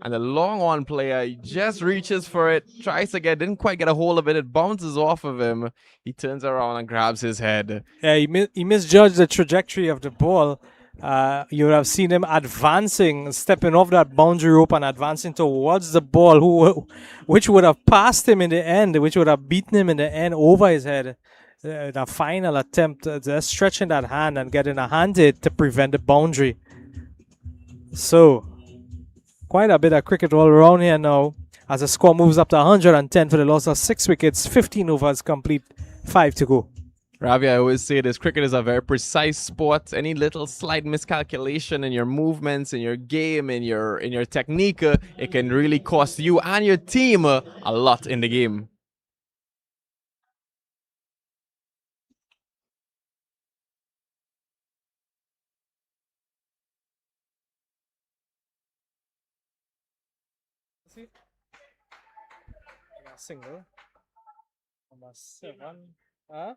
And the long on player just reaches for it, tries to get, didn't quite get a hold of it. It bounces off of him. He turns around and grabs his head. Yeah, he misjudged the trajectory of the ball. You would have seen him advancing, stepping off that boundary rope and advancing towards the ball, which would have passed him in the end, which would have beaten him in the end over his head. The final attempt, just stretching that hand and getting a hand hit to prevent the boundary. So, quite a bit of cricket all around here now as the score moves up to 110 for the loss of 6 wickets, 15 overs complete, 5 to go. Ravi, I always say this, cricket is a very precise sport. Any little slight miscalculation in your movements, in your game, in your technique, it can really cost you and your team a lot in the game. Single. Number 7. Huh?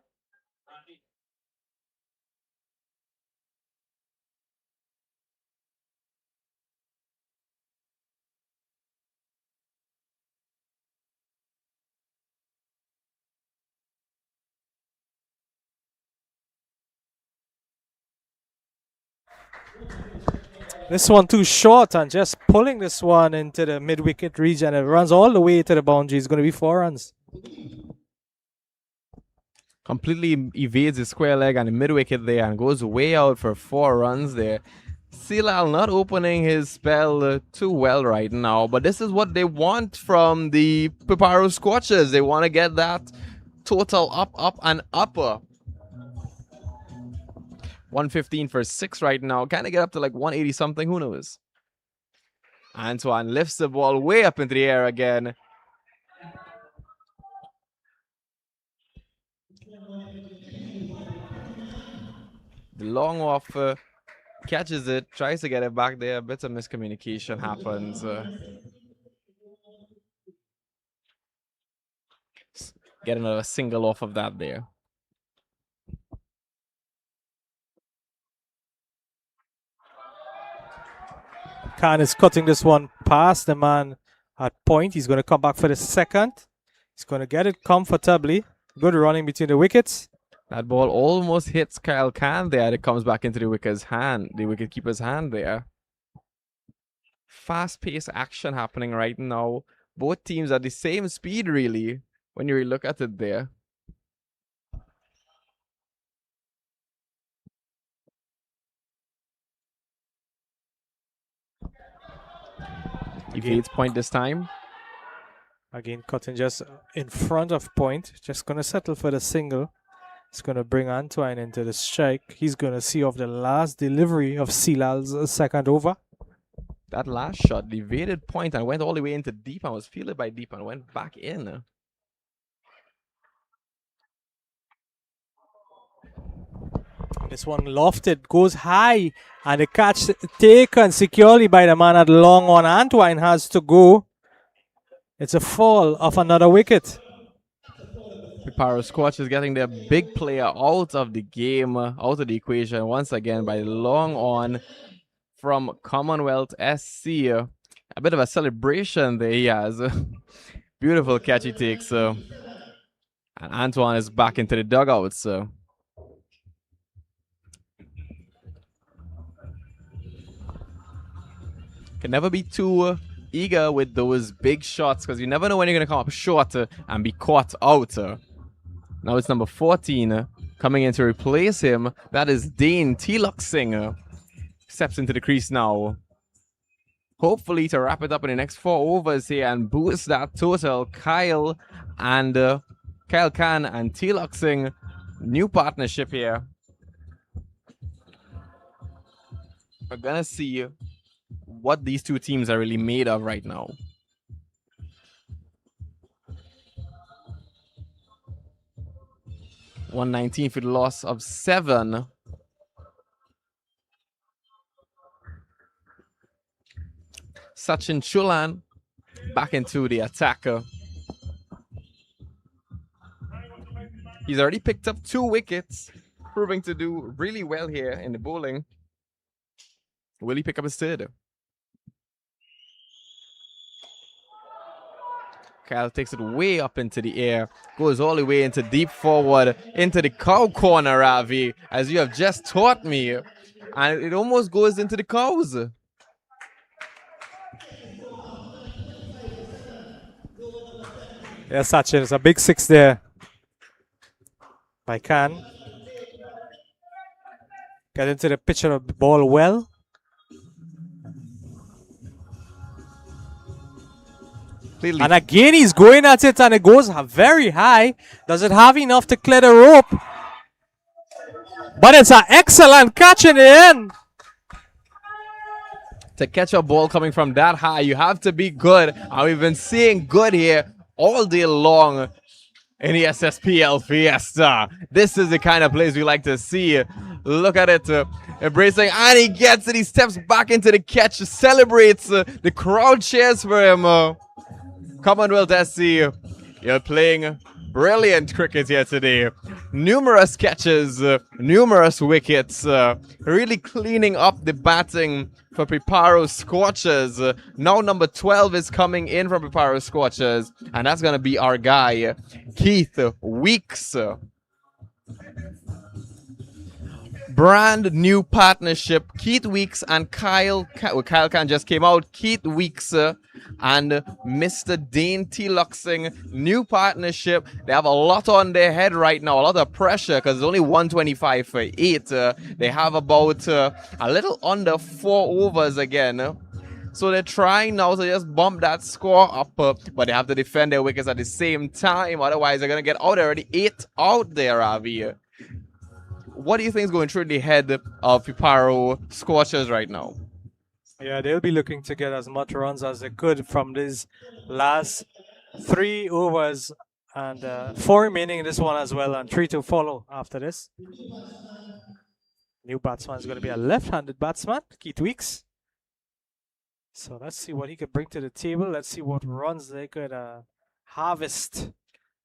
This one too short and just pulling this one into the mid-wicket region. It runs all the way to the boundary. It's going to be 4 runs. Completely evades the square leg and the mid-wicket there and goes way out for 4 runs there. Silal not opening his spell too well right now, but this is what they want from the Piparo Scorchers. They want to get that total up, and upper. 115 for 6 right now. Can they get up to like 180 something? Who knows? Antoine lifts the ball way up into the air again. The long off catches it, tries to get it back there. A bit of miscommunication happens. Get another single off of that there. Khan is cutting this one past the man at point. He's going to come back for the second. He's going to get it comfortably. Good running between the wickets. That ball almost hits Kyle Khan there. It comes back into the wicketkeeper's hand there. Fast-paced action happening right now. Both teams are the same speed, really, when you look at it there. Evades point this time. Again, cutting just in front of point. Just going to settle for the single. It's going to bring Antoine into the strike. He's going to see off the last delivery of Silal's second over. That last shot evaded point and went all the way into deep and was fielded by deep and went back in. This one lofted, goes high, and the catch taken securely by the man at long on. Antoine has to go. It's a fall of another wicket. Piparo Scorchers getting their big player out of the game, out of the equation once again by long on from Commonwealth SC. A bit of a celebration there he has. Beautiful catch he takes. And Antoine is back into the dugout. Can never be too eager with those big shots because you never know when you're going to come up short and be caught out. Now it's number 14 coming in to replace him. That is Dane Tilak steps into the crease now. Hopefully to wrap it up in the next 4 overs here and boost that total. Kyle Khan and Tilak Singh, new partnership here. We're going to see what these two teams are really made of right now. $119 for the loss of 7. Sachin Chulan back into the attacker. He's already picked up 2 wickets, proving to do really well here in the bowling. Will he pick up his third? Kyle takes it way up into the air, goes all the way into deep forward, into the cow corner, Ravi, as you have just taught me. And it almost goes into the cows. Yeah, Sachin, it's a big 6 there by Khan. Get into the pitcher of the ball well. Completely. And again, he's going at it and it goes very high. Does it have enough to clear the rope? But it's an excellent catch in the end. To catch a ball coming from that high, you have to be good. And we've been seeing good here all day long in the Sspl Fiesta. This is the kind of plays we like to see. Look at it. Embracing, and he gets it. He steps back into the catch, celebrates. The crowd cheers for him. Commonwealth SC, you're playing brilliant cricket here today. Numerous catches, numerous wickets, really cleaning up the batting for Piparo Scorchers. Now number 12 is coming in from Piparo Scorchers, and that's going to be our guy, Keith Weeks. brand new partnership. Keith Weeks and Kyle Khan just came out. Keith Weeks and Mr. Dane T-Luxing, new partnership. They have a lot on their head right now, a lot of pressure because it's only 125 for 8. They have about a little under 4 overs again. So they're trying now to just bump that score up, but they have to defend their wickets at the same time. Otherwise, they're going to get out already. 8 out there, Ravi. What do you think is going through the head of Piparo Scorchers right now? Yeah, they'll be looking to get as much runs as they could from these last 3 overs and 4 remaining in this one as well, and 3 to follow after this. New batsman is going to be a left-handed batsman, Keith Weeks. So let's see what he could bring to the table. Let's see what runs they could harvest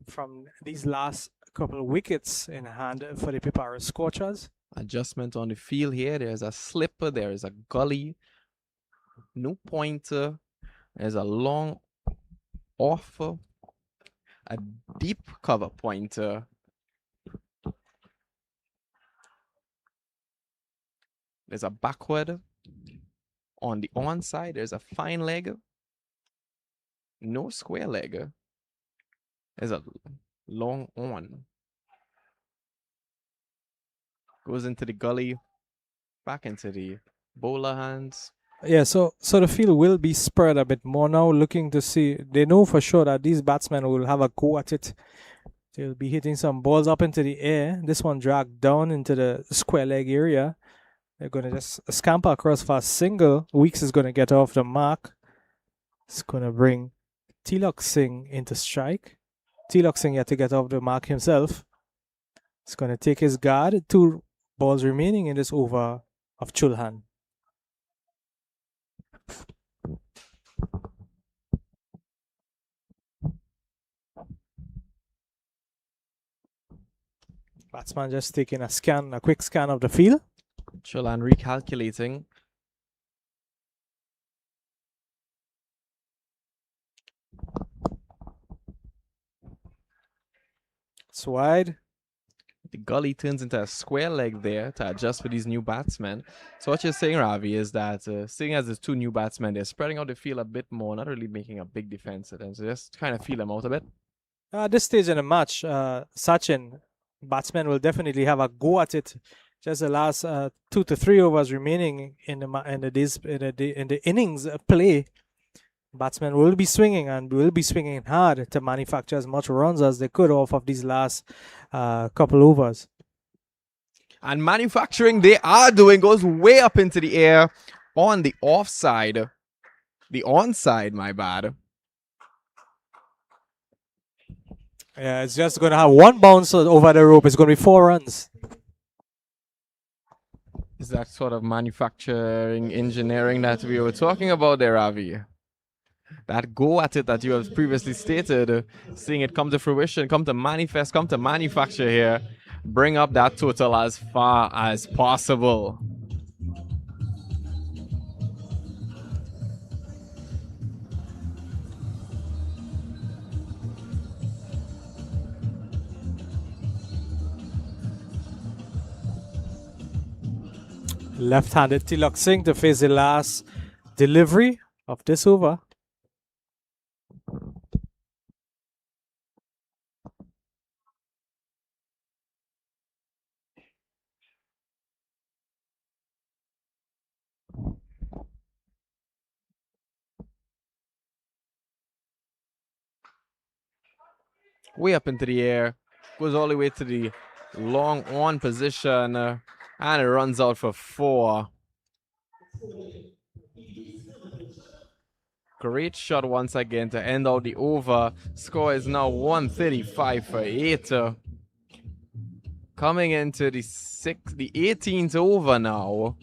from these last couple of wickets in hand for the Piparo Scorchers. Adjustment on the field here. There's a slipper. There is a gully. No pointer. There's a long offer. A deep cover pointer. There's a backward. On the onside, there's a fine leg. No square leg. There's a long on. Goes into the gully. Back into the bowler hands. Yeah, so the field will be spread a bit more now, looking to see. They know for sure that these batsmen will have a go at it. They'll be hitting some balls up into the air. This one dragged down into the square leg area. They're going to just scamper across for a single. Weeks is going to get off the mark. It's going to bring T-Luxing into strike. T-Luxing had to get off the mark himself. It's going to take his guard. 2 balls remaining in this over of Chulhan. Batsman just taking a quick scan of the field. Chulhan recalculating. It's wide. The gully turns into a square leg there to adjust for these new batsmen. So what you're saying, Ravi, is that seeing as there's 2 new batsmen, they're spreading out the field a bit more, not really making a big defense at them. So just kind of feel them out a bit. At this stage in the match, Sachin, batsmen will definitely have a go at it. Just the last 2 to 3 overs remaining in the innings play. Batsmen will be swinging and will be swinging hard to manufacture as much runs as they could off of these last couple overs. And manufacturing they are doing goes way up into the air on the offside. The onside, my bad. Yeah, it's just going to have 1 bounce over the rope. It's going to be 4 runs. Is that sort of manufacturing engineering that we were talking about there, Ravi? That go at it that you have previously stated, seeing it come to fruition, come to manifest, come to manufacture here, bring up that total as far as possible. Left-handed T-Luxing to face the last delivery of this over. Way up into the air, goes all the way to the long on position, and it runs out for 4. Great shot once again to end out the over. Score is now 135 for 8. Coming into the 18th over now.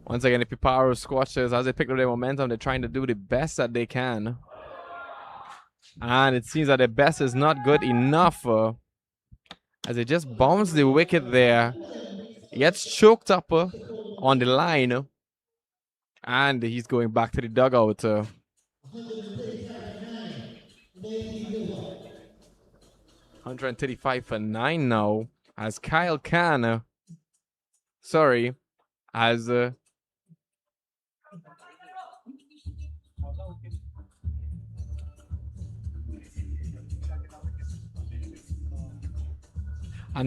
Once again, the Piparo Scorchers, as they pick up their momentum, they're trying to do the best that they can. And it seems that their best is not good enough. As they just bounce the wicket there. He gets choked up on the line. And he's going back to the dugout. 135 for 9 now. As Kyle Khan, sorry, as and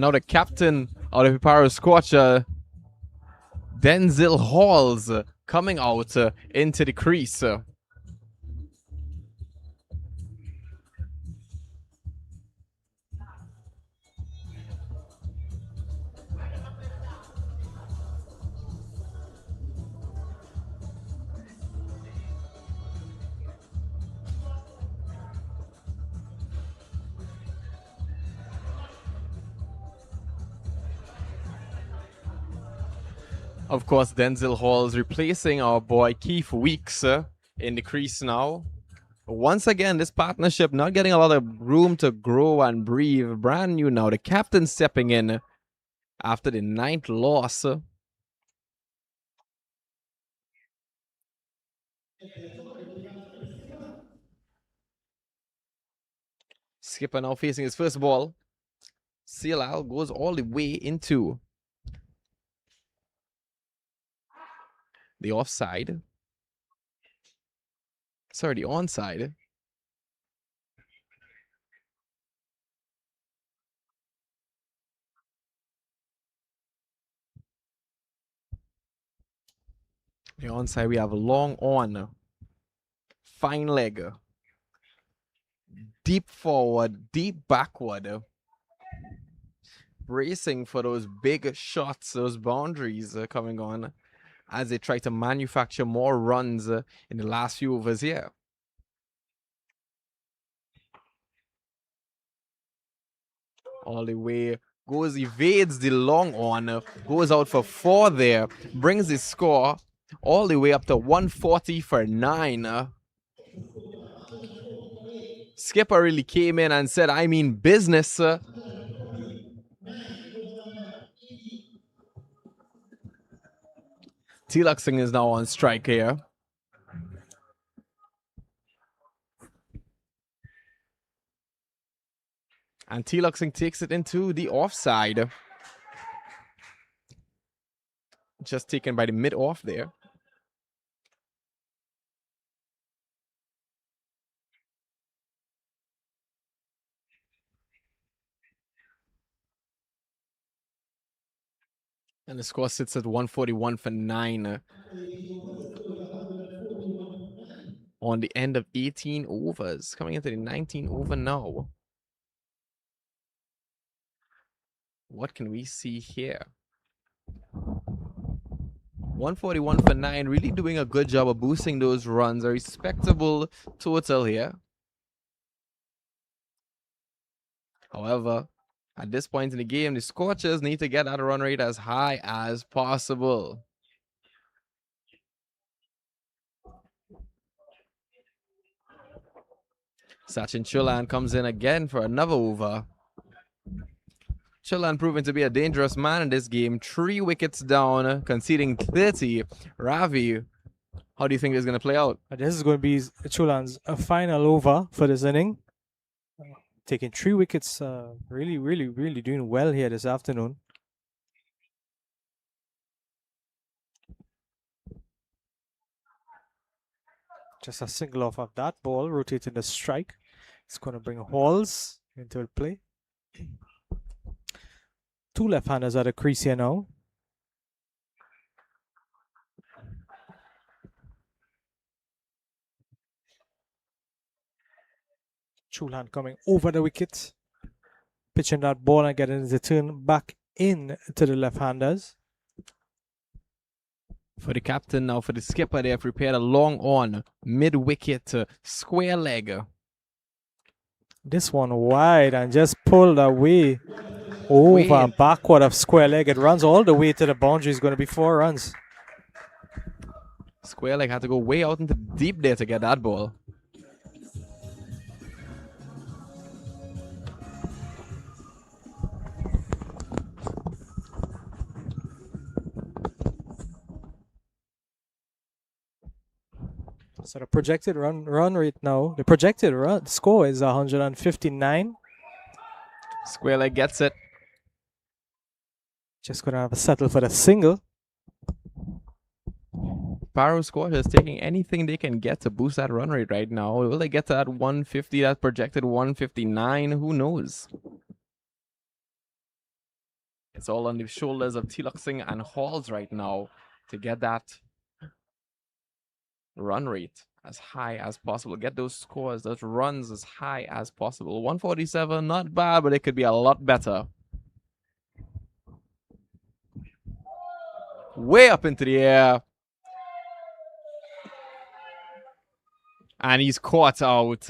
now the captain of the Piparo Scorchers, Denzel Halls, coming out into the crease. Of course, Denzel Halls replacing our boy Keith Weeks in the crease now. Once again, this partnership not getting a lot of room to grow and breathe. Brand new now. The captain stepping in after the 9th loss. Skipper now facing his first ball. Sspl goes all the way into the offside. Sorry, the onside. The onside, we have a long on. Fine leg. Deep forward, deep backward. Bracing for those big shots, those boundaries coming on as they try to manufacture more runs in the last few overs here. All the way goes, evades the long on, goes out for 4 there, brings his score all the way up to 140 for 9. Skipper really came in and said, I mean business. Tilak Singh is now on strike here. And Tilak Singh takes it into the offside. Just taken by the mid-off there. And the score sits at 141 for 9. On the end of 18 overs. Coming into the 19 over now. What can we see here? 141 for 9. Really doing a good job of boosting those runs. A respectable total here. However, at this point in the game, the Scorchers need to get that run rate as high as possible. Sachin Chulan comes in again for another over. Chulan proving to be a dangerous man in this game. 3 wickets down, conceding 30. Ravi, how do you think this is going to play out? This is going to be Chulan's final over for this inning. Taking 3 wickets, really doing well here this afternoon. Just a single off of that ball, rotating the strike. It's going to bring Halls into play. 2 left-handers at the crease here now. Chulan coming over the wicket, pitching that ball and getting the turn back in to the left-handers. For the captain now, for the skipper, they have prepared a long on, mid-wicket, square leg. This one wide and just pulled away over and backward of square leg. It runs all the way to the boundary. It's going to be 4 runs. Square leg had to go way out into deep there to get that ball. So the projected run rate now, the projected run score is 159. Square leg gets it. Just gonna have a settle for the single. Piparo Scorchers taking anything they can get to boost that run rate right now. Will they get to that 150, that projected 159? Who knows? It's all on the shoulders of Tilak Singh and Halls right now to get that run rate as high as possible. Get those scores, those runs as high as possible. 147, not bad, but it could be a lot better. Way up into the air. And he's caught out.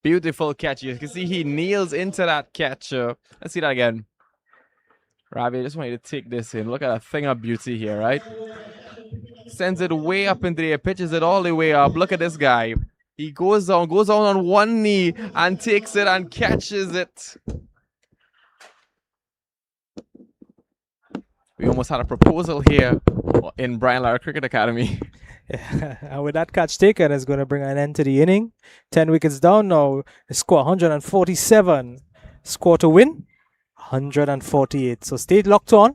Beautiful catch. You can see he kneels into that catch. Let's see that again. Ravi, I just want you to take this in. Look at that thing of beauty here, right? Sends it way up into the air, pitches it all the way up. Look at this guy. He goes down on one knee and takes it and catches it. We almost had a proposal here in Brian Lara Cricket Academy. Yeah. And with that catch taken, it's going to bring an end to the inning. 10 wickets down now. The score 147. Score to win 148. So stay locked on.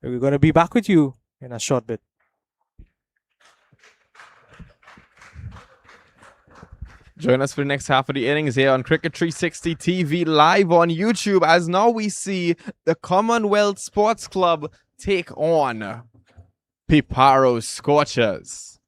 We're going to be back with you in a short bit. Join us for the next half of the innings here on Cricket 360 TV live on YouTube, as now we see the Commonwealth Sports Club take on Piparo Scorchers.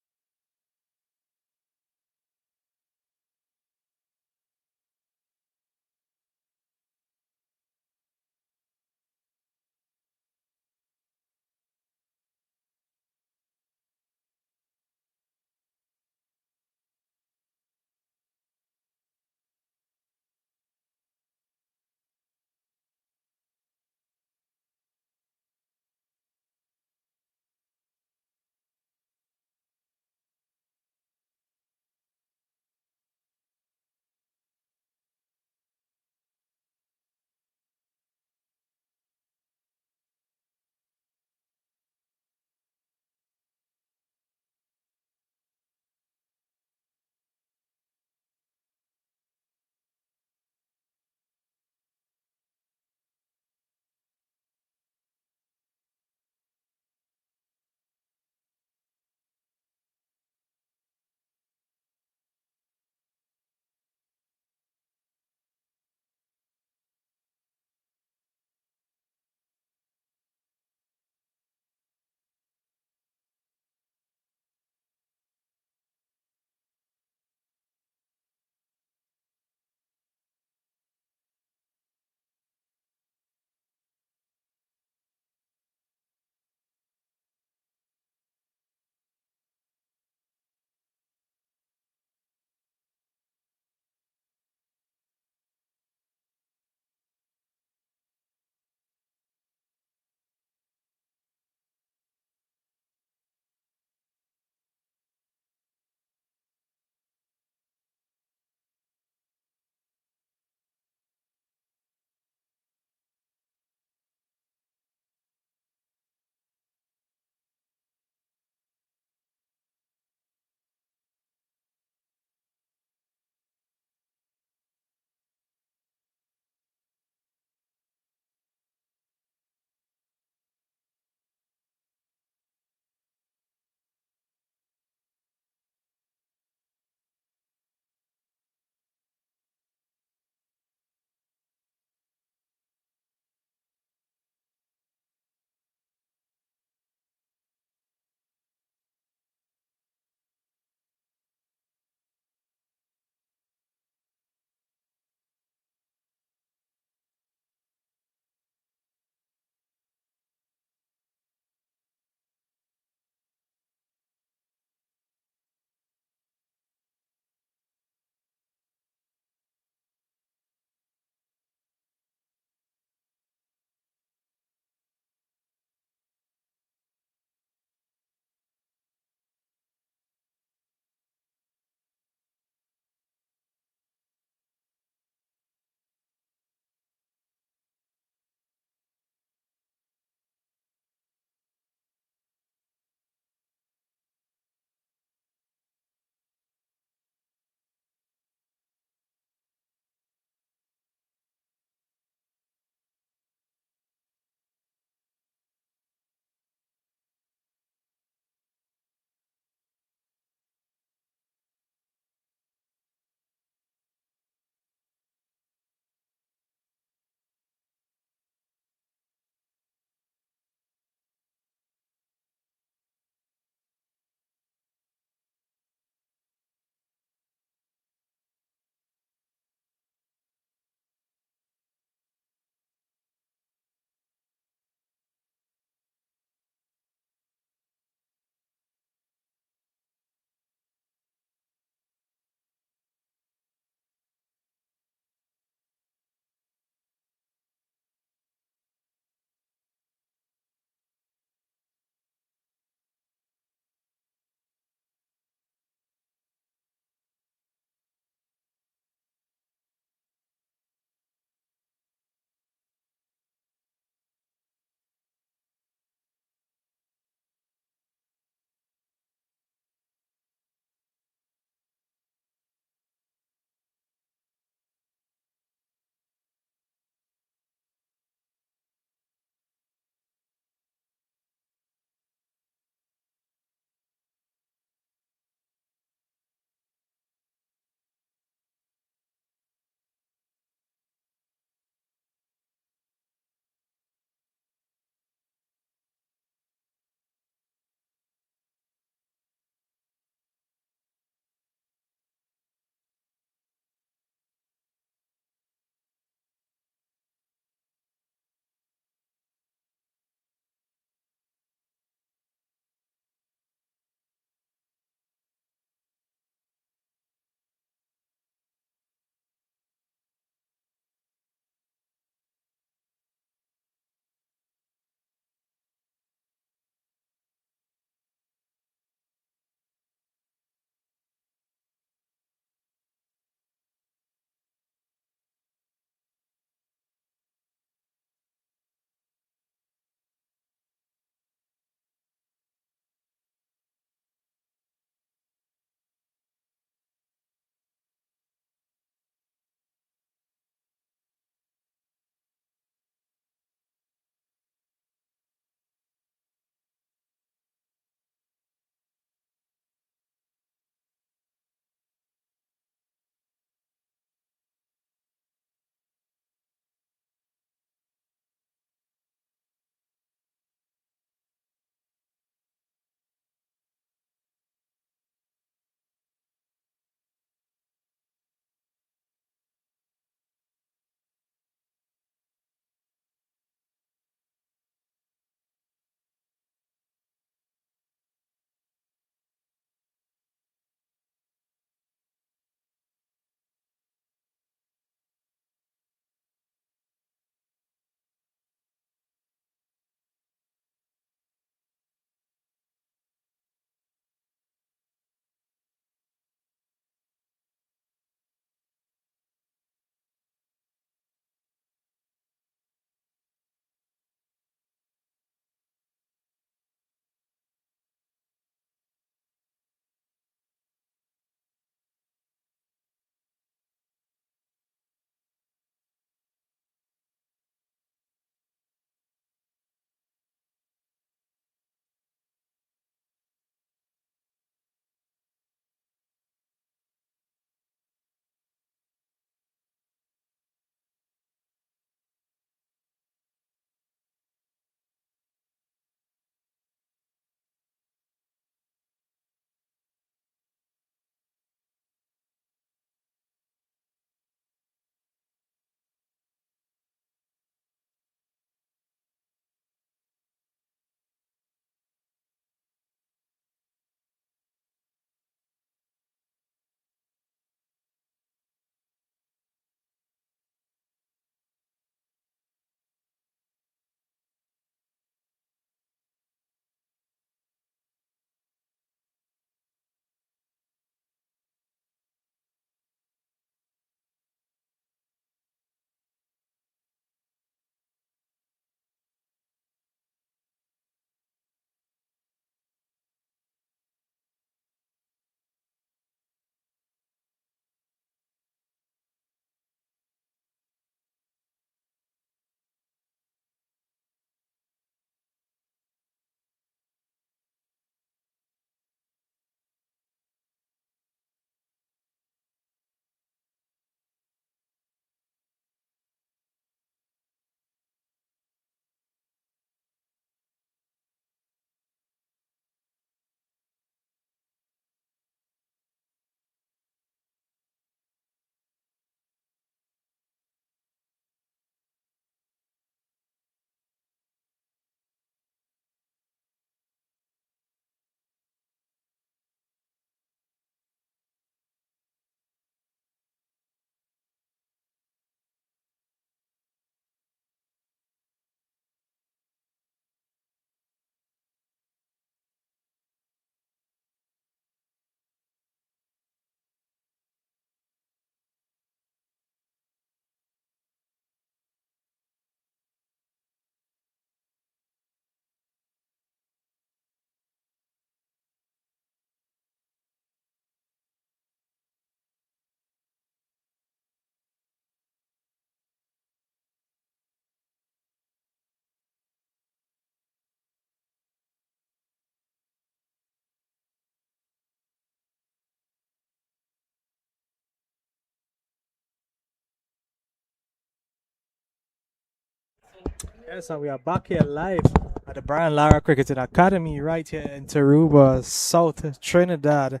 Yes, and we are back here live at the Brian Lara Cricketing Academy right here in Taruba, South Trinidad,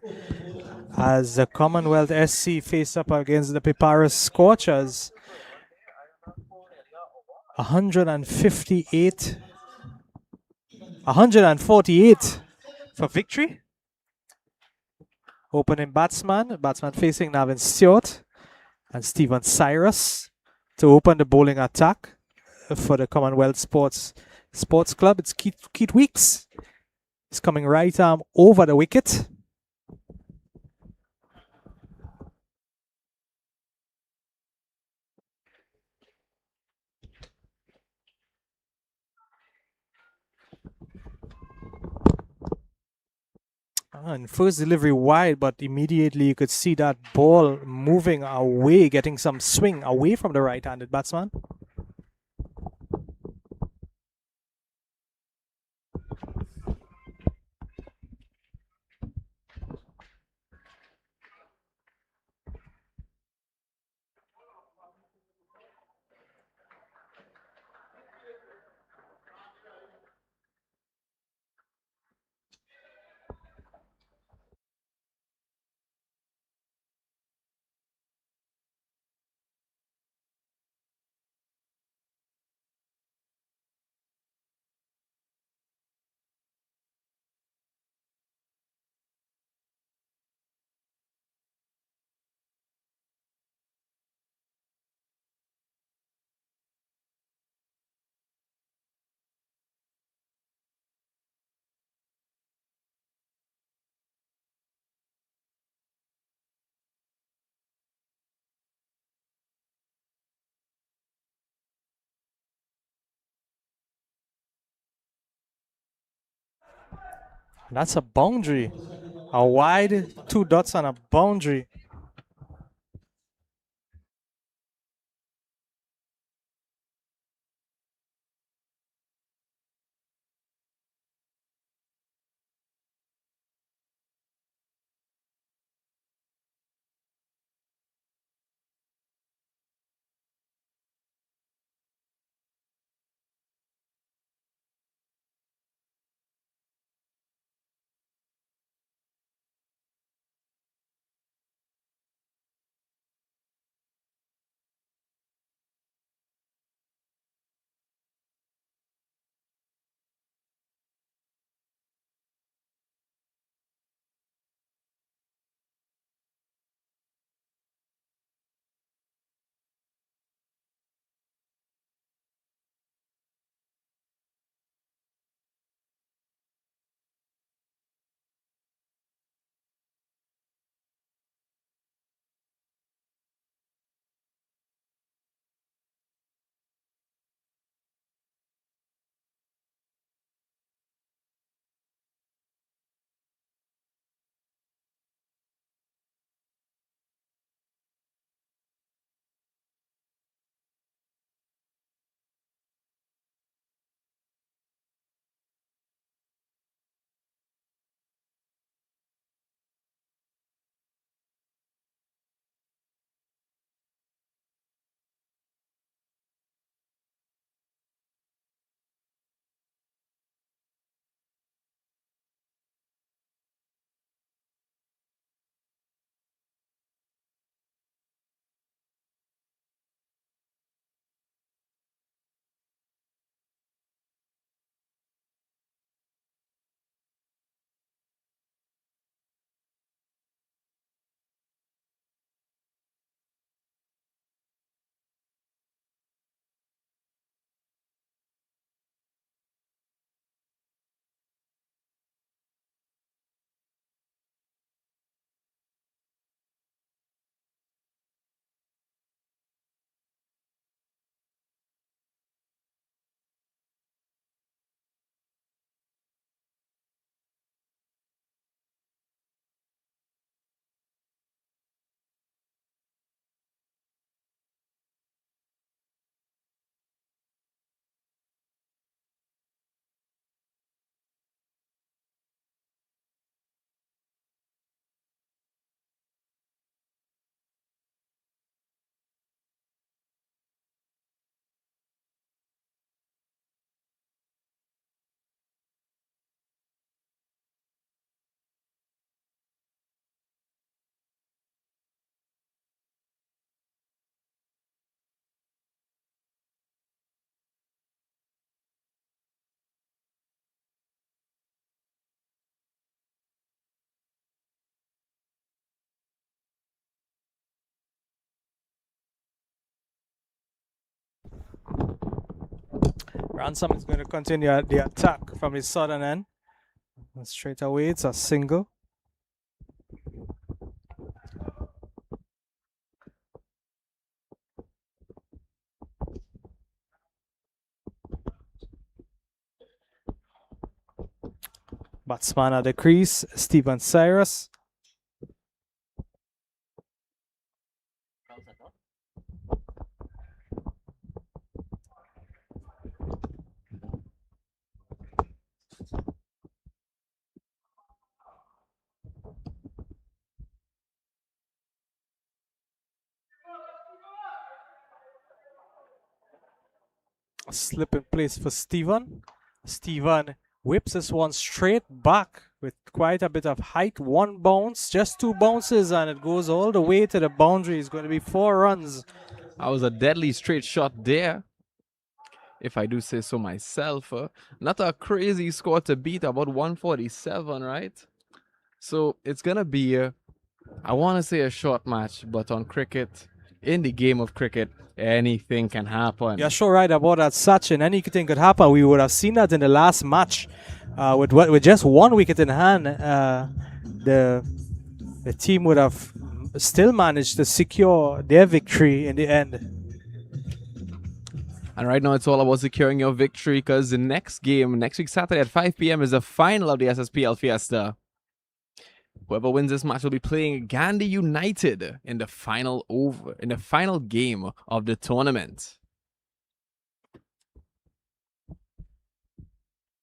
as the Commonwealth SC face up against the Piparo Scorchers. 158, 148 for victory. Opening batsman facing Navin Stewart and Stephen Cyrus to open the bowling attack for the Commonwealth Sports Club. It's Keith Weeks. He's coming right arm over the wicket. And first delivery wide, but immediately you could see that ball moving away, getting some swing away from the right-handed batsman. That's a boundary. A wide, 2 dots on a boundary. Ransom is going to continue the attack from his southern end. And straight away, it's a single. Batsman at the crease, Stephen Cyrus. A slip in place for Stephen. Stephen whips this one straight back with quite a bit of height. One bounce, just two bounces, and it goes all the way to the boundary. It's going to be 4 runs. That was a deadly straight shot there, if I do say so myself. Not a crazy score to beat, about 147, right? So it's going to be, I want to say a short match, but on cricket, in the game of cricket, anything can happen. You're sure right about that, Sachin. Anything could happen. We would have seen that in the last match. With just 1 wicket in hand, the team would have still managed to secure their victory in the end. And right now it's all about securing your victory, because the next game, next week Saturday at 5 p.m. is the final of the Sspl Fiesta. Whoever wins this match will be playing Gandhi United in the final game of the tournament.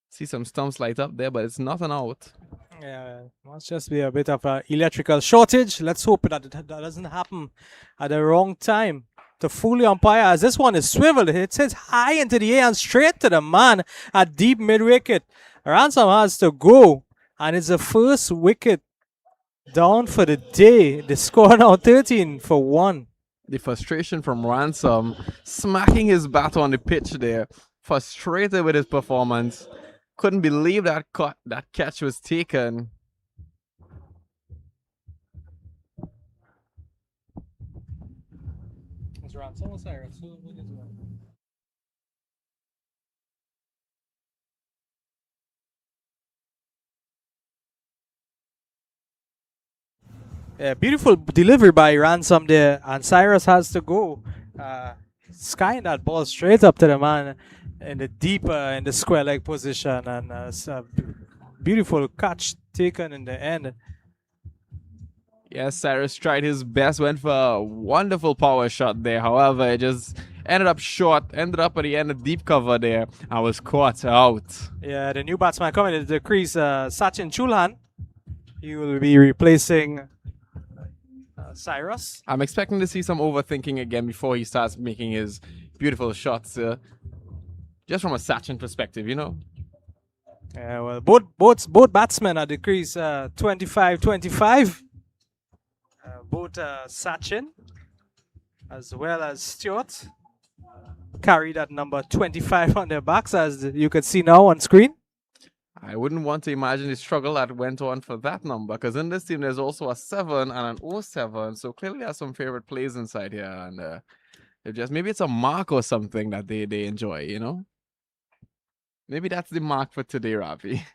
See some stumps light up there, but it's not an out. Yeah, must just be a bit of an electrical shortage. Let's hope that that doesn't happen at the wrong time to fool the umpire, as this one is swiveled. It hits high into the air and straight to the man at deep mid-wicket. Ransom has to go, and it's the first wicket down for the day. The score now 13 for 1. The frustration from Ransom, smacking his bat on the pitch there, frustrated with his performance. Couldn't believe that catch was taken. Yeah, beautiful delivery by Ransom there, and Cyrus has to go. Skying that ball straight up to the man in the deeper in the square leg position, and it's a beautiful catch taken in the end. Yes, Cyrus tried his best, went for a wonderful power shot there. However, it just ended up short, ended up at the end of deep cover there, and was caught out. Yeah, the new batsman coming into the crease, Sachin Chulhan. He will be replacing Cyrus. I'm expecting to see some overthinking again before he starts making his beautiful shots. Just from a Sachin perspective, you know. Yeah, well, both batsmen at the crease, 25-25. Both Sachin as well as Stewart carry that number 25 on their backs, as you can see now on screen. I wouldn't want to imagine the struggle that went on for that number, because in this team there's also a 7 and an 07, so clearly there's some favorite plays inside here, and maybe it's a mark or something that they enjoy, you know. Maybe that's the mark for today, Ravi.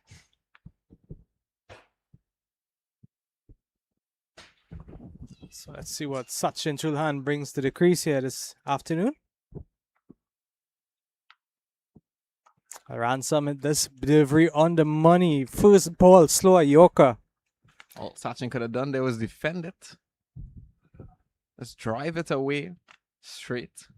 So let's see what Sachin Chulhan brings to the crease here this afternoon. Ransom, this delivery on the money. First ball, slower Yorker. All Sachin could have done there was defend it. Let's drive it away straight.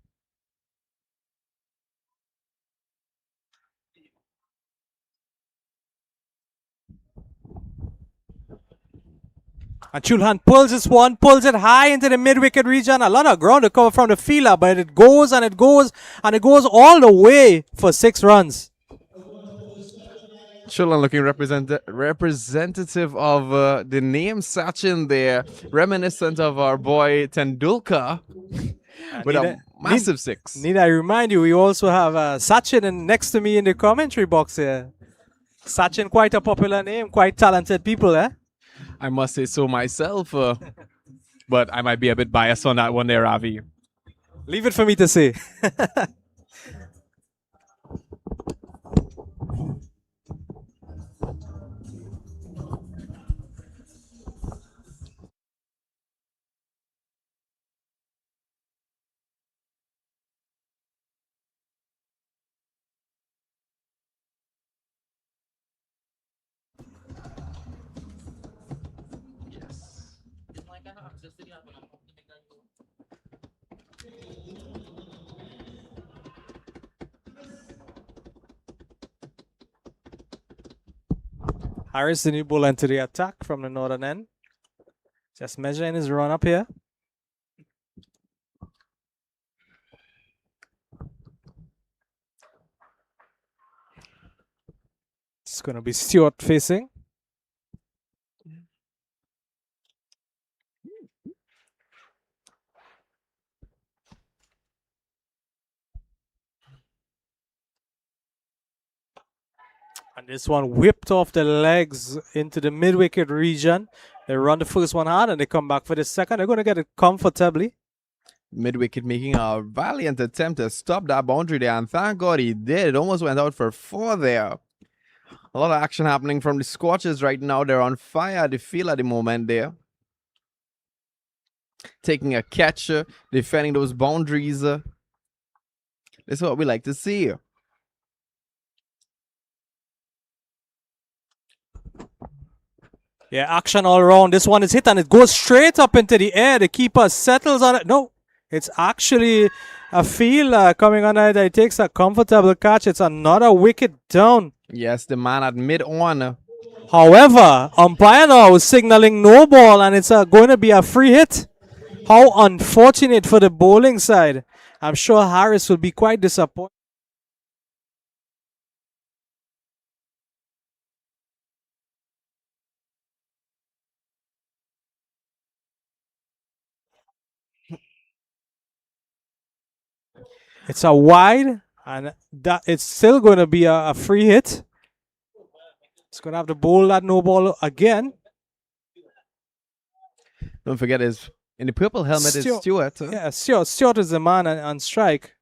And Chulhan pulls this one, pulls it high into the mid-wicket region. A lot of ground to cover from the fielder, but it goes and it goes and it goes all the way for 6 runs. Chulhan looking representative of the name Sachin there, reminiscent of our boy Tendulkar with a massive 6. Need I remind you, we also have Sachin next to me in the commentary box here. Sachin, quite a popular name, quite talented people, eh? I must say so myself, but I might be a bit biased on that one there, Ravi. Leave it for me to say. Harris, the new ball into the attack from the northern end. Just measuring his run up here. It's going to be Stewart facing. And this one whipped off the legs into the mid-wicket region. They run the first one hard and they come back for the second. They're going to get it comfortably. Mid-wicket making a valiant attempt to stop that boundary there, and thank God he did. It almost went out for 4 there. A lot of action happening from the Scorchers right now. They're on fire at the field at the moment there. Taking a catch, defending those boundaries. This is what we like to see. Yeah, action all around. This one is hit and it goes straight up into the air. The keeper settles on it. No, it's actually a field coming on it. He takes a comfortable catch. It's another wicket down. Yes, the man at mid-on. However, umpire now is signaling no ball and it's going to be a free hit. How unfortunate for the bowling side. I'm sure Harris will be quite disappointed. It's a wide, and that it's still going to be a free hit. It's going to have to bowl that no ball again. Don't forget, in the purple helmet is Stewart. Yeah, Stewart is the man on strike.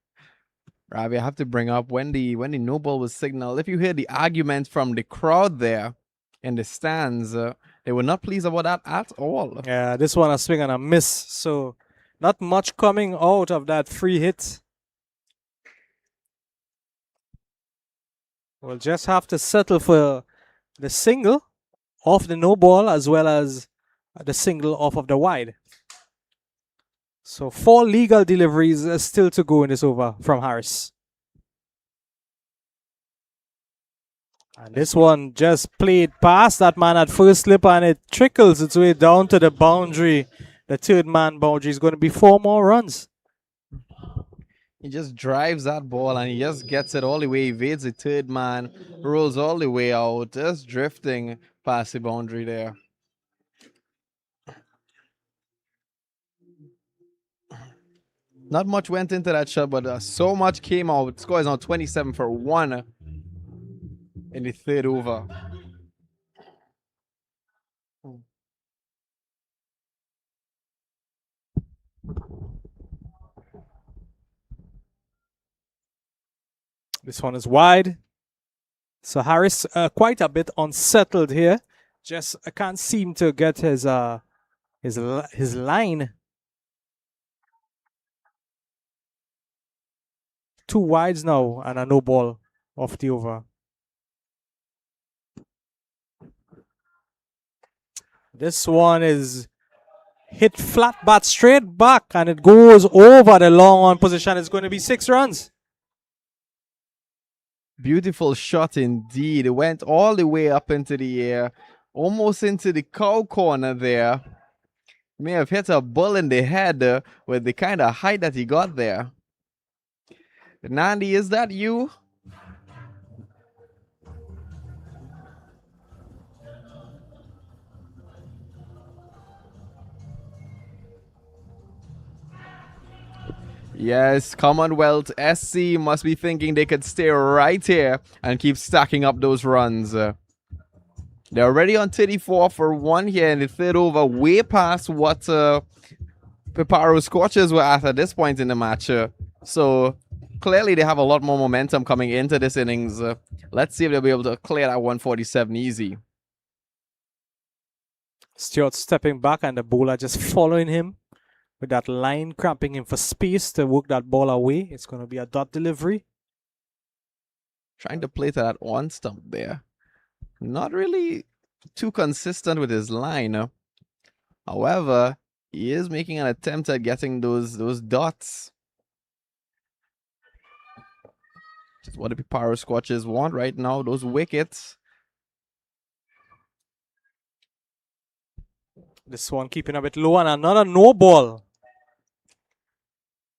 Ravi, I have to bring up when the no ball was signaled. If you hear the argument from the crowd there in the stands, they were not pleased about that at all. Yeah, this one a swing and a miss. So not much coming out of that free hit. We'll just have to settle for the single off the no ball as well as the single off of the wide. So 4 legal deliveries still to go in this over from Harris. And this one just played past that man at first slip and it trickles its way down to the boundary. The third man boundary is going to be 4 more runs. He just drives that ball and he just gets it all the way, evades the third man, rolls all the way out, just drifting past the boundary there. Not much went into that shot, but so much came out. Score is now 27 for 1 in the third over. This one is wide. So Harris quite a bit unsettled here. Just can't seem to get his line. 2 wides now and a no ball off the over. This one is hit flat bat straight back and it goes over the long on position. It's going to be 6 runs. Beautiful shot indeed. It went all the way up into the air, almost into the cow corner there. May have hit a bull in the head with the kind of height that he got there. Nandi, is that you? Yes, Commonwealth SC must be thinking they could stay right here and keep stacking up those runs. They're already on 34 for 1 here in the third over, way past what Piparo Scorchers were at this point in the match. So clearly they have a lot more momentum coming into this innings. Let's see if they'll be able to clear that 147 easy. Stewart stepping back and the bowler just following him with that line, cramping him for space to work that ball away. It's going to be a dot delivery. Trying to play to that on stump there. Not really too consistent with his line. However, He is making an attempt at getting those dots. Just what the Piparo Scorchers want right now, those wickets. This one keeping a bit low and another no ball.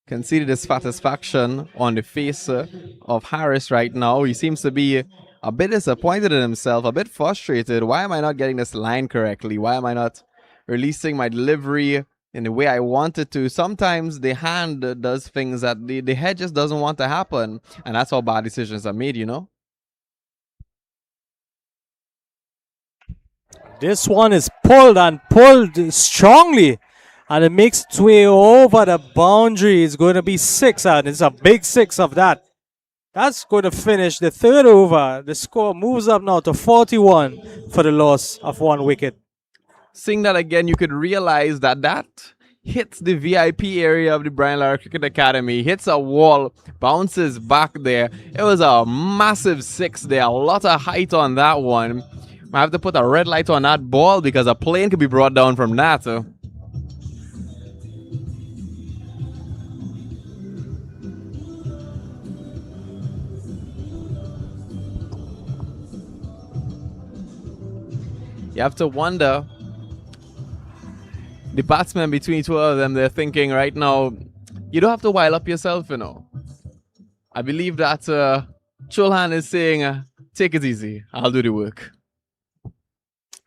Can see the dissatisfaction on the face of Harris right now. He seems to be a bit disappointed in himself, a bit frustrated. Why am I not getting this line correctly? Why am I not releasing my delivery in the way I want it to? Sometimes the hand does things that the head just doesn't want to happen. And that's how bad decisions are made, you know? This one is pulled and pulled strongly. And it makes its way over the boundary. It's going to be 6, and it's a big 6 of that. That's going to finish the third over. The score moves up now to 41 for the loss of 1 wicket. Seeing that again, you could realize that that hits the VIP area of the Brian Lara Cricket Academy, hits a wall, bounces back there. It was a massive 6 there, a lot of height on that one. I have to put a red light on that ball because a plane could be brought down from that. You have to wonder, the batsmen between two of them, they're thinking right now, you don't have to wild up yourself, you know. I believe that Chulhan is saying, take it easy, I'll do the work.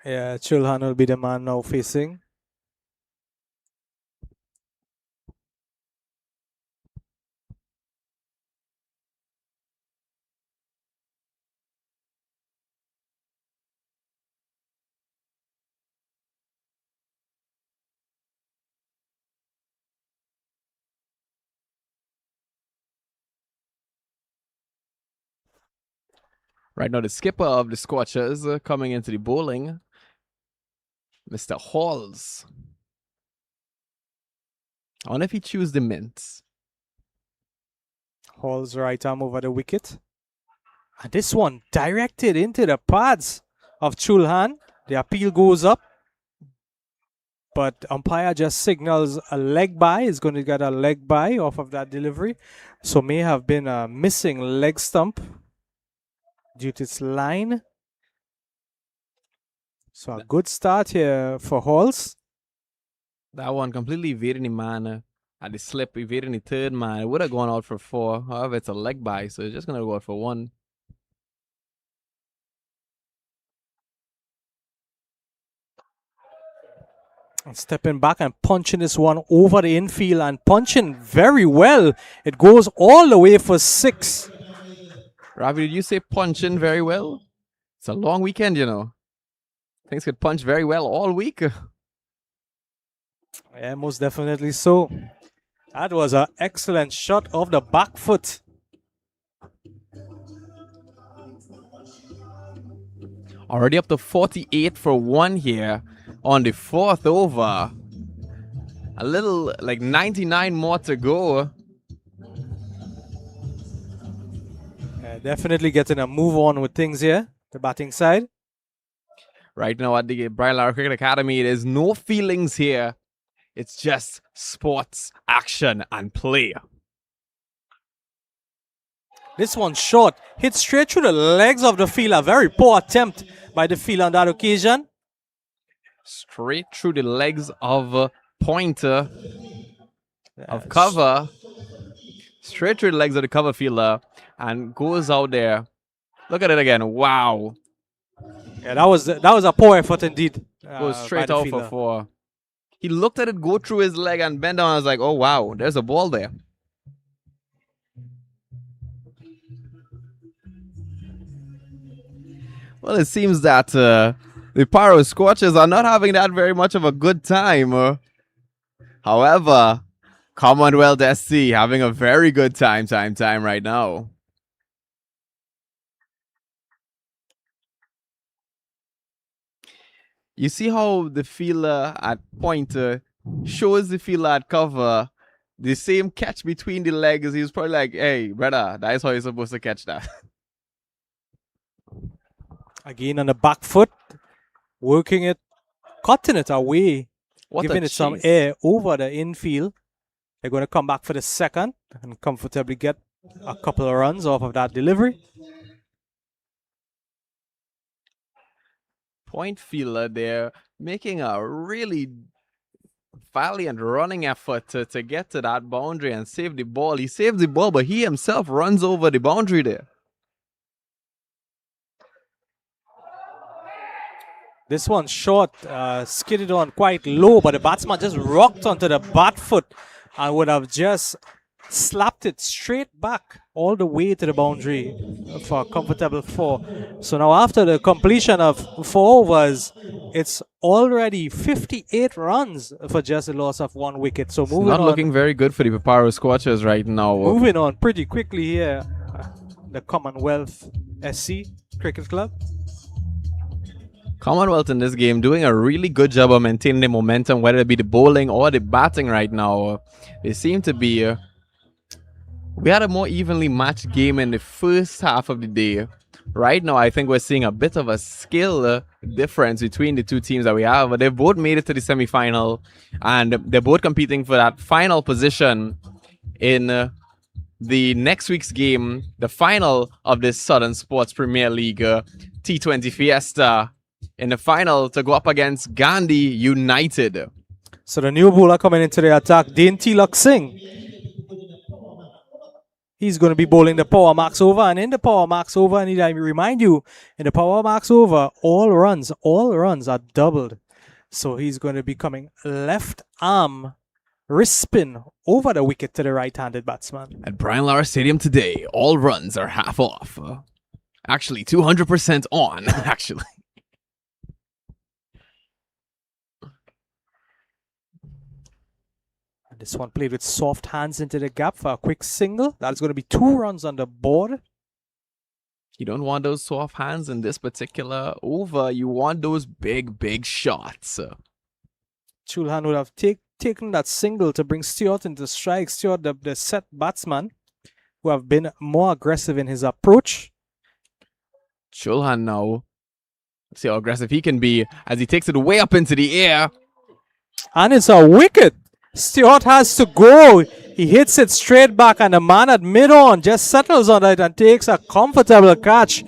Yeah, Chulhan will be the man now facing. Right now, the skipper of the Scorchers coming into the bowling, Mr. Halls. I wonder if he chooses the mints. Hall's right arm over the wicket. And this one directed into the pads of Chulhan. The appeal goes up. But umpire just signals a leg by. He's going to get a leg by off of that delivery. So may have been a missing leg stump due to its line. So a good start here for Halls. That one completely evading the man at the slip, evading the third man. It would have gone out for 4. However, it's a leg by, so it's just going to go out for 1. And stepping back and punching this one over the infield and punching very well. It goes all the way for 6. Ravi, did you say punching very well? It's a long weekend, you know. Things could punch very well all week. Yeah, most definitely so. That was an excellent shot of the back foot. Already up to 48 for 1 here on the 4th over. A little, like 99 more to go. Definitely getting a move on with things here, the batting side. Right now at the Brian Lara Cricket Academy, there's no feelings here. It's just sports, action, and play. This one short, hit straight through the legs of the fielder. Very poor attempt by the fielder on that occasion. Straight through the legs of Pointer of cover. Straight through the legs of the cover fielder and goes out there. Look at it again. Wow. Yeah, that was a poor effort indeed. Goes straight out for 4. He looked at it go through his leg and bend down. I was like, oh, wow, there's a ball there. Well, it seems that the Piparo Scorchers are not having that very much of a good time. However, Commonwealth SC having a very good time right now. You see how the fielder at pointer shows the fielder at cover the same catch between the legs. He was probably like, hey, brother, that's how you're supposed to catch that. Again on the back foot, working it, cutting it away. What giving a it some chase. air over the infield. They're going to come back for the second and comfortably get a couple of runs off of that delivery. Point fielder there making a really valiant running effort to get to that boundary and save the ball. He saves the ball, but he himself runs over the boundary there. This one short, skidded on quite low, but the batsman just rocked onto the bat foot and would have just slapped it straight back all the way to the boundary for a comfortable 4. So now after the completion of 4 overs, it's already 58 runs for just a loss of 1 wicket. So moving Not on, looking very good for the Piparo Scorchers right now. moving on pretty quickly here. The Commonwealth SC Cricket Club. Commonwealth in this game doing a really good job of maintaining the momentum, whether it be the bowling or the batting right now. They seem to be... we had a more evenly matched game in the first half of the day. Right now, I think we're seeing a bit of a skill difference between the two teams that we have. But they've both made it to the semi-final, and they're both competing for that final position in the next week's game, the final of this Southern Sports Premier League T20 Fiesta, in the final to go up against Gandhi United. So the new bowler coming into the attack, Dane Tilak Singh. He's going to be bowling the Power Max over, and in the Power Max over, I need to remind you, in the Power Max over, all runs are doubled. So he's going to be coming left arm wrist spin over the wicket to the right-handed batsman. At Brian Lara Stadium today, all runs are half off. Actually, 200% on, actually. This one played with soft hands into the gap for a quick single. That's going to be 2 runs on the board. You don't want those soft hands in this particular over. You want those big shots. Chulhan would have taken that single to bring Stewart into strike. Stewart, the set batsman, who have been more aggressive in his approach. Chulhan now. See how aggressive he can be as he takes it way up into the air. And it's a wicket. Stewart has to go. He hits it straight back, and the man at mid-on just settles on it and takes a comfortable catch.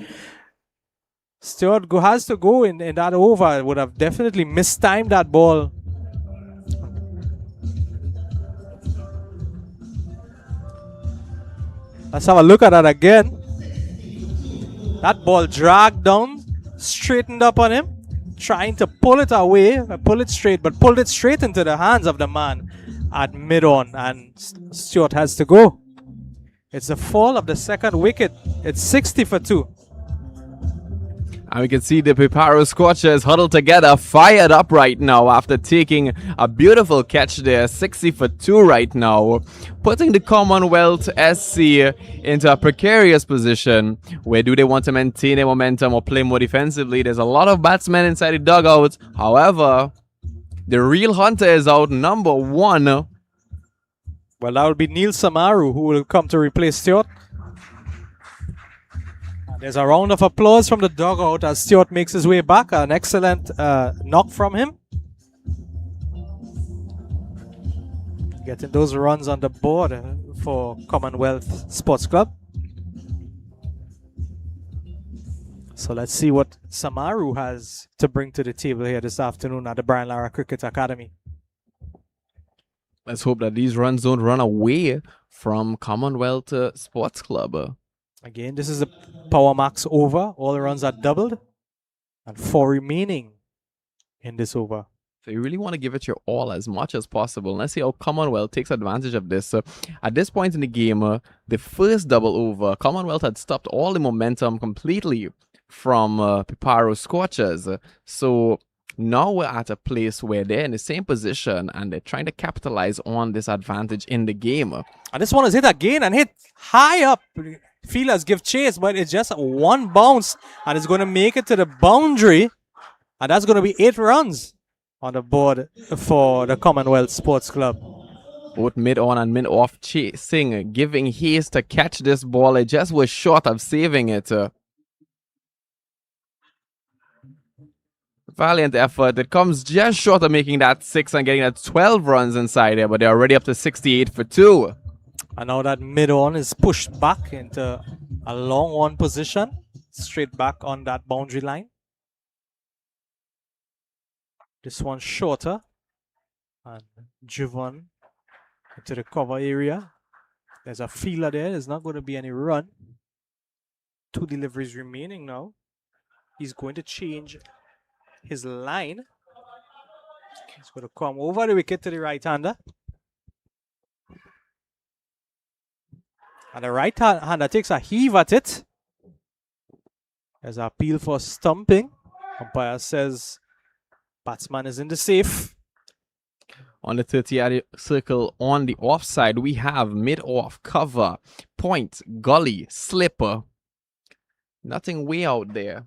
Stewart has to go in that over. Would have definitely mistimed that ball. Let's have a look at that again. That ball dragged down, straightened up on him, trying to pull it away, pull it straight, but pulled it straight into the hands of the man at mid-on, and Stewart has to go. It's the fall of the second wicket. It's 60 for 2. And we can see the Piparo Scorchers huddled together, fired up right now after taking a beautiful catch there. 60 for 2 right now, putting the Commonwealth SC into a precarious position. Where do they want to maintain their momentum or play more defensively? There's a lot of batsmen inside the dugout. However, the real hunter is out, number 1. Well, that will be Neil Samaru, who will come to replace Stewart. There's a round of applause from the dugout as Stewart makes his way back. An excellent knock from him. Getting those runs on the board for Commonwealth Sports Club. So let's see what Samaru has to bring to the table here this afternoon at the Brian Lara Cricket Academy. Let's hope that these runs don't run away from Commonwealth Sports Club. Again, this is a Power Max over. All the runs are doubled. And 4 remaining in this over. So you really want to give it your all as much as possible. And let's see how Commonwealth takes advantage of this. At this point in the game, the first double over, Commonwealth had stopped all the momentum completely from Piparo Scorchers. So now we're at a place where they're in the same position and they're trying to capitalize on this advantage in the game. And this one is hit again and hit high up. Fielders give chase, but it's just one bounce and it's going to make it to the boundary. And that's going to be 8 runs on the board for the Commonwealth Sports Club. Both mid-on and mid-off chasing, giving haste to catch this ball. It just was short of saving it. Valiant effort. It comes just short of making that 6 and getting that 12 runs inside there, but they're already up to 68 for 2. And now that mid-on is pushed back into a long on position, straight back on that boundary line. This one shorter and driven into the cover area. There's a fielder there. There's not going to be any run. 2 deliveries remaining now. He's going to change his line. He's going to come over the wicket to the right-hander. And the right-hander takes a heave at it. There's an appeal for stumping. Umpire says batsman is in the safe. On the 30-yard circle on the offside, we have mid-off, cover, point, gully, slipper. Nothing way out there.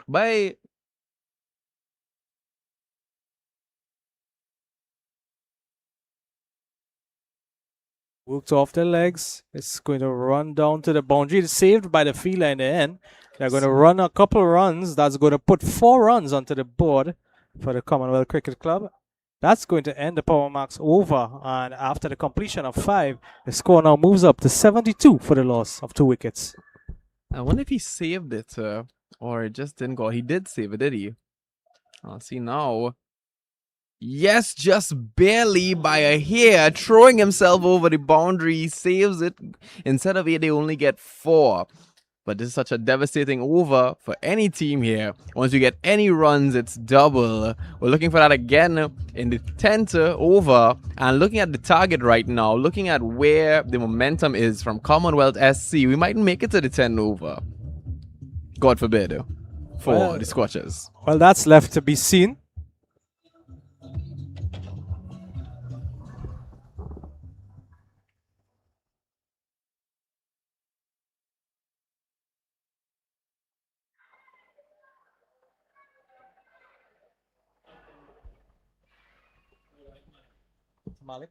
By Worked off the legs. It's going to run down to the boundary. It's saved by the fielder in the end. They're going to run a couple runs. That's going to put 4 runs onto the board for the Commonwealth Cricket Club. That's going to end the power marks over. And after the completion of 5, the score now moves up to 72 for the loss of 2 wickets. I wonder if he saved it or it just didn't go. He did save it, did he? I'll see now. Yes, just barely by a hair, throwing himself over the boundary. He saves it. Instead of 8, they only get 4. But this is such a devastating over for any team here. Once you get any runs, it's double. We're looking for that again in the 10th over. And looking at the target right now, looking at where the momentum is from Commonwealth SC, we might make it to the 10th over. God forbid for the Scorchers. Well, that's left to be seen. Malik.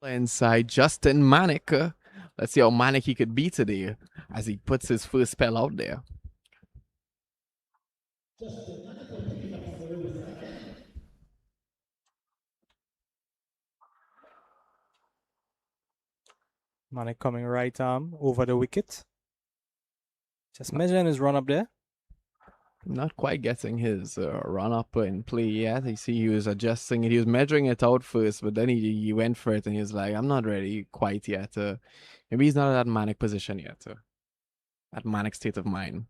Inside Justin Manick. Let's see how Manick he could be today as he puts his first spell out there. Manick coming right arm over the wicket. Just measuring his run up there. Not quite getting his run up in play yet. You see, he was adjusting it. He was measuring it out first, but then he went for it and he was like, I'm not ready quite yet. Maybe he's not in that manic position yet. That manic state of mind.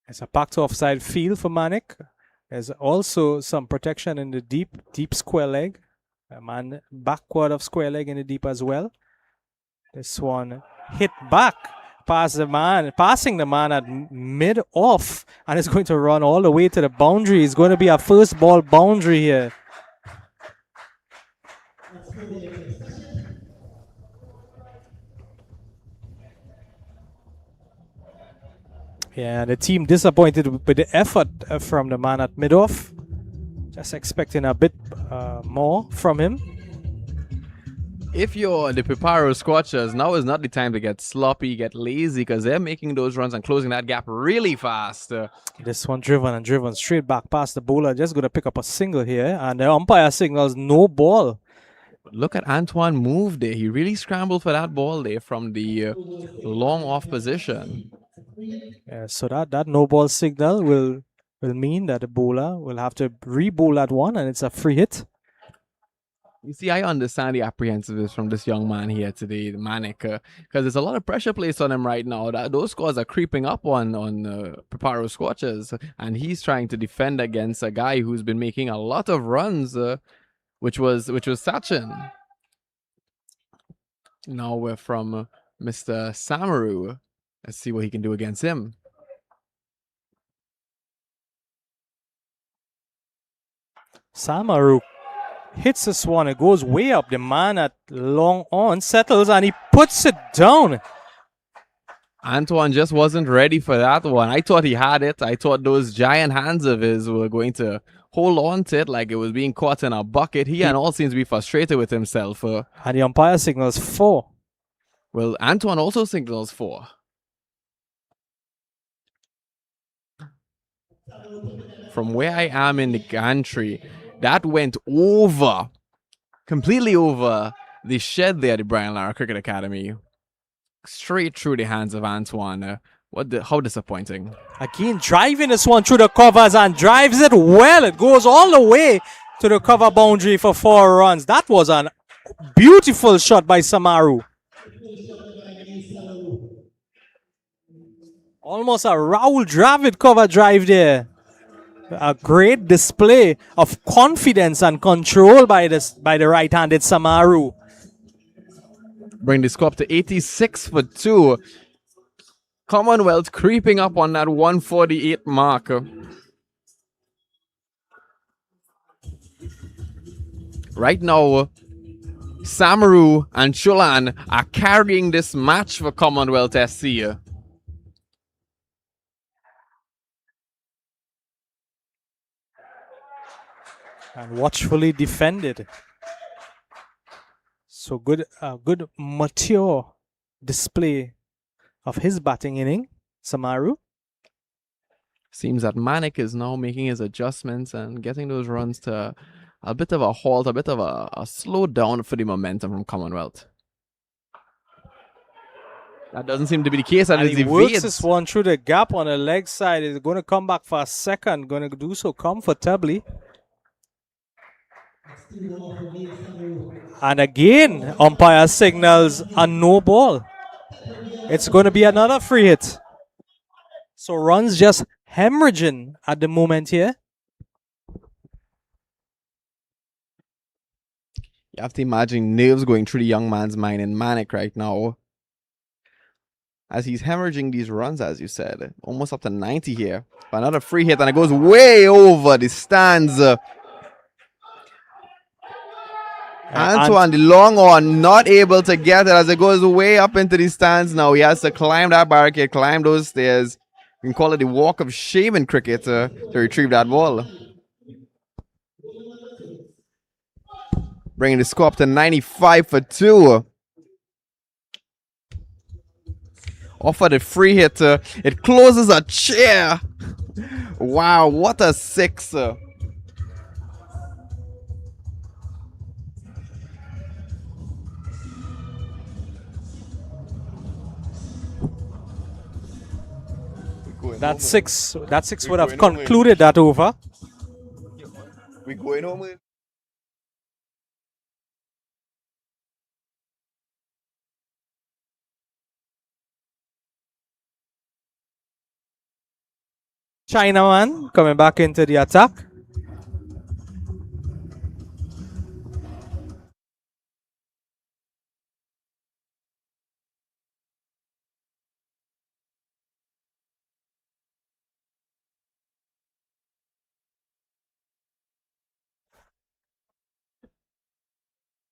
It's a back to offside field for Manick. There's also some protection in the deep square leg. A man backward of square leg in the deep as well. This one hit back past the man, passing the man at mid-off, and it's going to run all the way to the boundary. It's going to be a first ball boundary here. Yeah, the team disappointed with the effort from the man at mid-off. Just expecting a bit more from him. If you're the Piparo Scorchers, now is not the time to get sloppy, get lazy, because they're making those runs and closing that gap really fast. This one driven straight back past the bowler. Just going to pick up a single here, and the umpire signals no ball. Look at Antoine move there. He really scrambled for that ball there from the long off position. Yeah, so that no ball signal will mean that the bowler will have to re-bowl that one, and it's a free hit. You see, I understand the apprehensiveness from this young man here today, the Manick, because there's a lot of pressure placed on him right now. Those scores are creeping up on Piparo Scorchers, and he's trying to defend against a guy who's been making a lot of runs, which was Sachin. Now we're from Mr. Samaru. Let's see what he can do against him. Samaru hits this one. It goes way up. The man at long on settles and he puts it down. Antoine just wasn't ready for that one. I thought he had it. I thought those giant hands of his were going to hold on to it like it was being caught in a bucket. He and all seems to be frustrated with himself. And the umpire signals 4. Well, Antoine also signals 4. From where I am in the gantry, that went over, completely over the shed there at the Brian Lara Cricket Academy. Straight through the hands of Antoine. How disappointing. Again, driving this one through the covers and drives it well. It goes all the way to the cover boundary for 4 runs. That was a beautiful shot by Samaru. Almost a Rahul Dravid cover drive there. A great display of confidence and control by the right-handed Samaru. Bring the score up to 86 for 2. Commonwealth creeping up on that 148 mark. Right now, Samaru and Chulan are carrying this match for Commonwealth SC. And watchfully defended. So good mature display of his batting inning, Samaru. Seems that Manik is now making his adjustments and getting those runs to a bit of a halt, a bit of a slow down for the momentum from Commonwealth. That doesn't seem to be the case. And he works this one through the gap on the leg side. He's going to come back for a second. Going to do so comfortably. And again, umpire signals a no ball. It's going to be another free hit. So runs just hemorrhaging at the moment here. You have to imagine nerves going through the young man's mind in Manik right now. As he's hemorrhaging these runs, as you said. Almost up to 90 here. But another free hit, and it goes way over the stands. Antoine, the long on, not able to get it as it goes way up into the stands now. He has to climb that barricade, climb those stairs. You can call it the walk of shame in cricket to retrieve that ball. Bringing the score up to 95 for 2. Off of the free hit. It closes a chair. Wow, what a 6. That six would have concluded that over. We going home with. Chinaman coming back into the attack.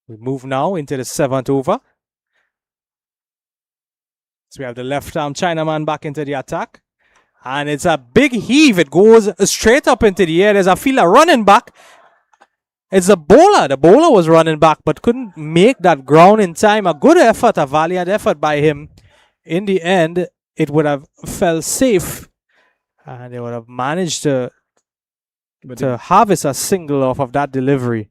We move now into the 7th over. So we have the left arm Chinaman back into the attack. And it's a big heave. It goes straight up into the air. There's a fielder running back. It's a bowler. The bowler was running back but couldn't make that ground in time. A good effort, a valiant effort by him. In the end, it would have fell safe. And they would have managed to harvest a single off of that delivery.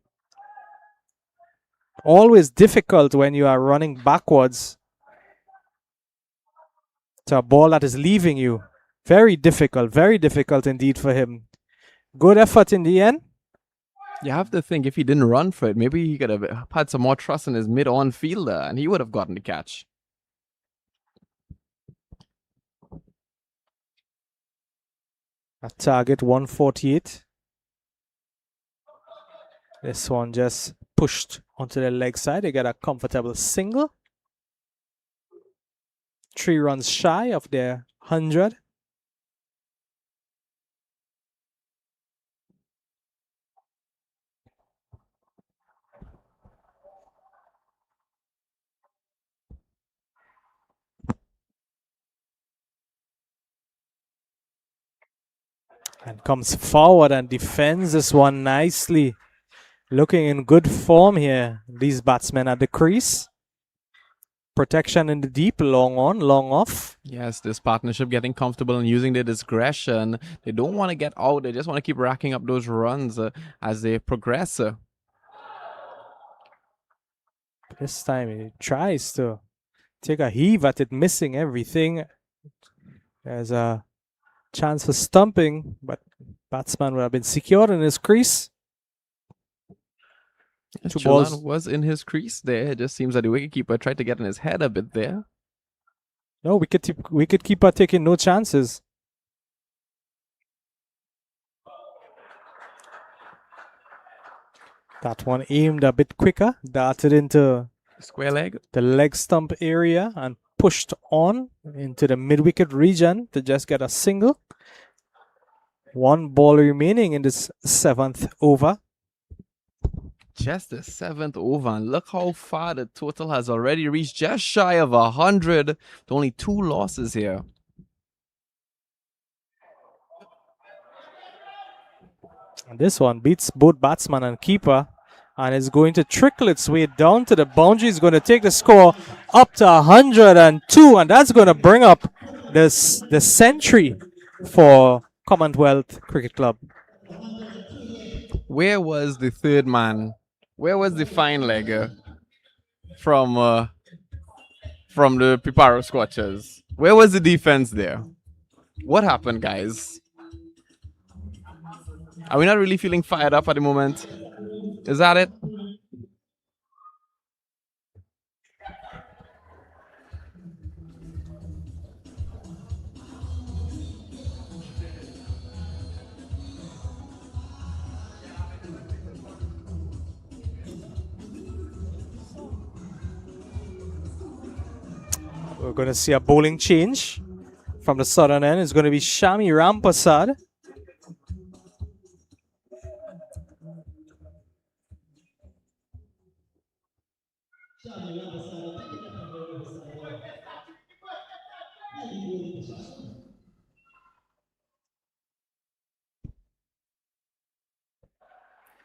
Always difficult when you are running backwards to a ball that is leaving you. Very difficult indeed for him. Good effort in the end. You have to think if he didn't run for it, maybe he could have had some more trust in his mid-on fielder and he would have gotten the catch. At target 148. This one just pushed onto the leg side. They get a comfortable single. 3 runs shy of their 100. And comes forward and defends this one nicely. Looking in good form here, these batsmen at the crease. Protection in the deep, long on, long off. Yes, this partnership getting comfortable and using their discretion. They don't want to get out. They just want to keep racking up those runs as they progress. This time he tries to take a heave at it, missing everything. There's a chance for stumping, but batsman would have been secured in his crease. Yes, Two balls. Chulan was in his crease there. It just seems that the wicketkeeper tried to get in his head a bit there. No, wicketkeeper taking no chances. That one aimed a bit quicker, darted into Square leg. the leg stump area and pushed on into the mid-wicket region to just get a single. One ball remaining in this 7th over. Just the 7th over, and look how far the total has already reached, just shy of 100 with only 2 losses here. And this one beats both batsman and keeper and is going to trickle its way down to the boundary. It's going to take the score up to 102, and that's going to bring up the century for Commonwealth Cricket Club. Where was the third man? Where was the fine legger from the Piparo Scorchers? Where was the defense there? What happened, guys? Are we not really feeling fired up at the moment? Is that it? We're going to see a bowling change from the southern end. It's going to be Shami Rampasad.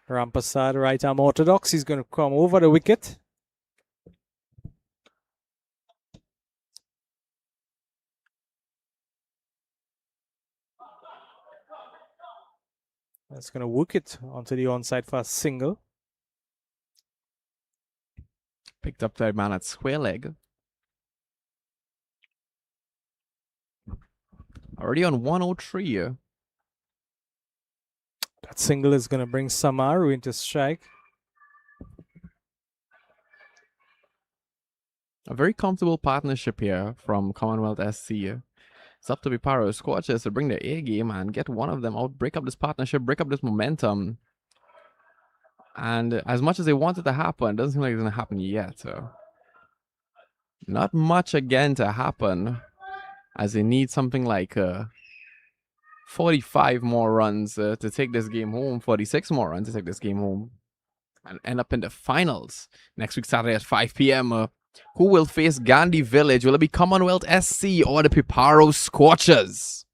Rampasad, right arm orthodox. He's going to come over the wicket. That's going to work it onto the onside for a single. Picked up their man at square leg. Already on 103 here. That single is going to bring Samaru into strike. A very comfortable partnership here from Commonwealth SC. It's up to Piparo Scorchers to bring their A game and get one of them out, break up this partnership, break up this momentum. And as much as they want it to happen, it doesn't seem like it's going to happen yet. So not much again to happen, as they need something like 45 more runs to take this game home, 46 more runs to take this game home, and end up in the finals next week, Saturday at 5 p.m. Who will face Gandhi Village? Will it be Commonwealth SC or the Piparo Scorchers?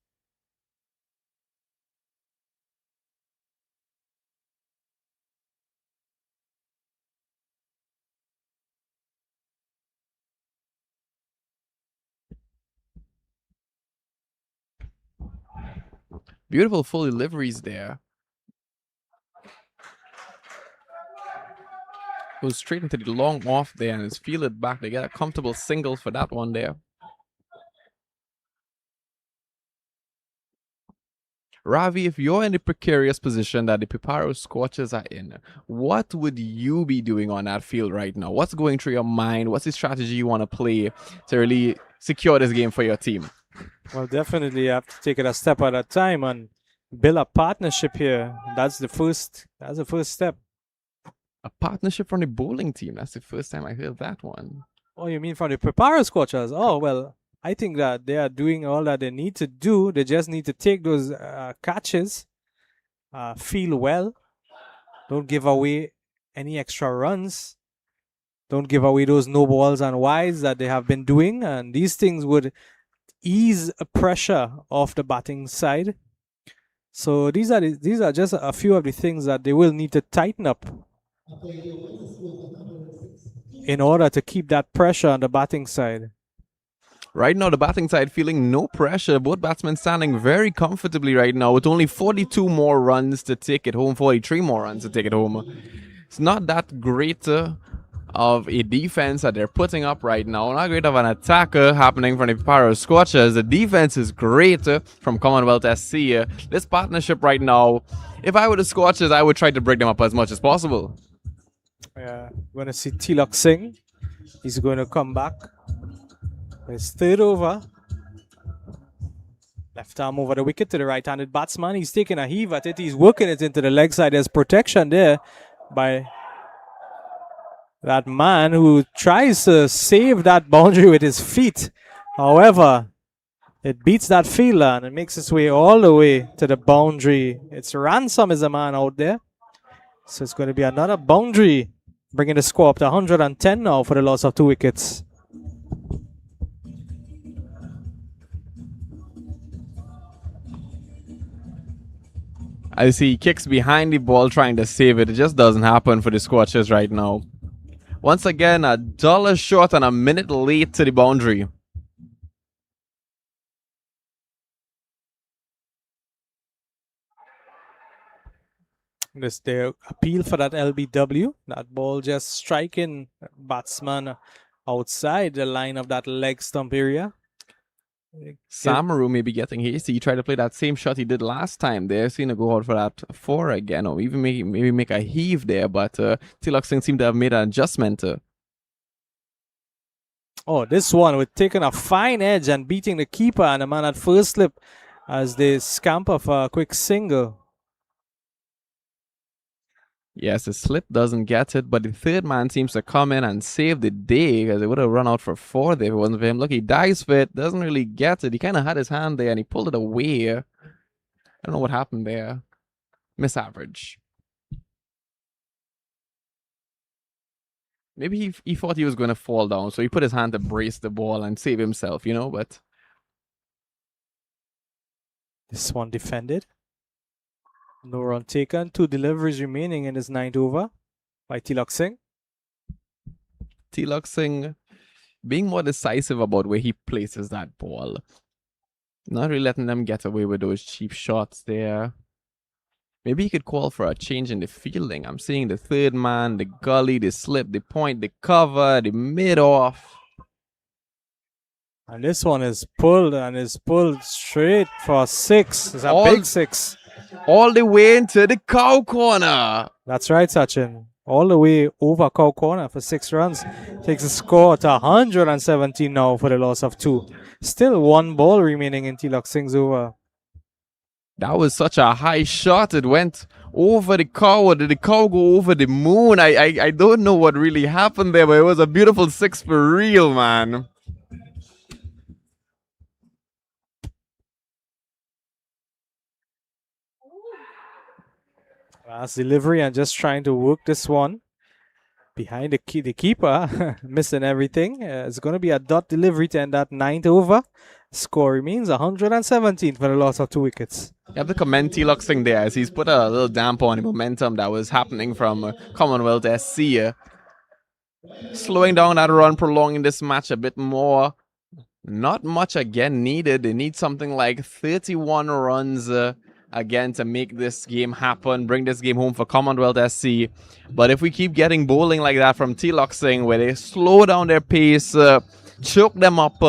Beautiful full deliveries there. Goes straight into the long off there and is fielded back. They get a comfortable single for that one there. Ravi, if you're in the precarious position that the Piparo Scorchers are in, what would you be doing on that field right now? What's going through your mind? What's the strategy you want to play to really secure this game for your team? Well, definitely you have to take it a step at a time and build a partnership here. That's the first step. A partnership from the bowling team. That's the first time I heard that one. Oh, you mean from the Piparo Scorchers? Oh, well, I think that they are doing all that they need to do. They just need to take those catches, feel well, don't give away any extra runs, don't give away those no balls and wides that they have been doing, and these things would ease pressure off the batting side. So these are just a few of the things that they will need to tighten up in order to keep that pressure on the batting side. Right now, the batting side feeling no pressure. Both batsmen standing very comfortably right now with only 42 more runs to take it home, 43 more runs to take it home. It's not that great of a defense that they're putting up right now. Not great of an attacker happening from the Piparo Scorchers. The defense is great from Commonwealth SC. This partnership right now, if I were the Scorchers, I would try to break them up as much as possible. Yeah, we're going to see Tilak Singh. He's going to come back. His third over. Left arm over the wicket to the right-handed batsman. He's taking a heave at it. He's working it into the leg side. There's protection there by that man who tries to save that boundary with his feet. However, it beats that fielder and it makes its way all the way to the boundary. It's Ransom is the man out there. So it's going to be another boundary, bringing the score up to 110 now for the loss of 2 wickets. I see kicks behind the ball trying to save it. It just doesn't happen for the Scorchers right now. Once again, a dollar short and a minute late to the boundary. This their appeal for that LBW. That ball just striking batsman outside the line of that leg stump area. Samaru may be getting hasty. He tried to play that same shot he did last time there. Seen to go out for that 4 again, or even maybe make a heave there, but Tilak Singh seemed to have made an adjustment. Oh, this one with taking a fine edge and beating the keeper and the man at first slip as they scamper for a quick single. Yes, the slip doesn't get it, but the third man seems to come in and save the day because it would have run out for 4 there if it wasn't for him. Look, he dives for it, doesn't really get it. He kind of had his hand there and he pulled it away. I don't know what happened there. Miss average. Maybe he thought he was going to fall down, so he put his hand to brace the ball and save himself, you know, but... This one defended. No run taken. 2 deliveries remaining in this 9th over by Tilak Singh. Tilak Singh being more decisive about where he places that ball. Not really letting them get away with those cheap shots there. Maybe he could call for a change in the fielding. I'm seeing the third man, the gully, the slip, the point, the cover, the mid-off. And this one is pulled and is pulled straight for 6. It's a big 6. All the way into the cow corner. That's right, Sachin. All the way over cow corner for 6 runs. Takes the score to 117 now for the loss of 2. Still 1 ball remaining in Tilak Singh's over. That was such a high shot. It went over the cow. Or did the cow go over the moon? I don't know what really happened there, but it was a beautiful 6 for real, man. Last delivery and just trying to work this one behind the keeper, missing everything. It's going to be a dot delivery to end that 9th over. Score remains 117 for the loss of 2 wickets. You have to commend Tilak Singh there as he's put a little damper on the momentum that was happening from Commonwealth SC. Slowing down that run, prolonging this match a bit more. Not much again needed. They need something like 31 runs again to make this game happen, bring this game home for Commonwealth SC. But if we keep getting bowling like that from Tilak Singh, where they slow down their pace, choke them up,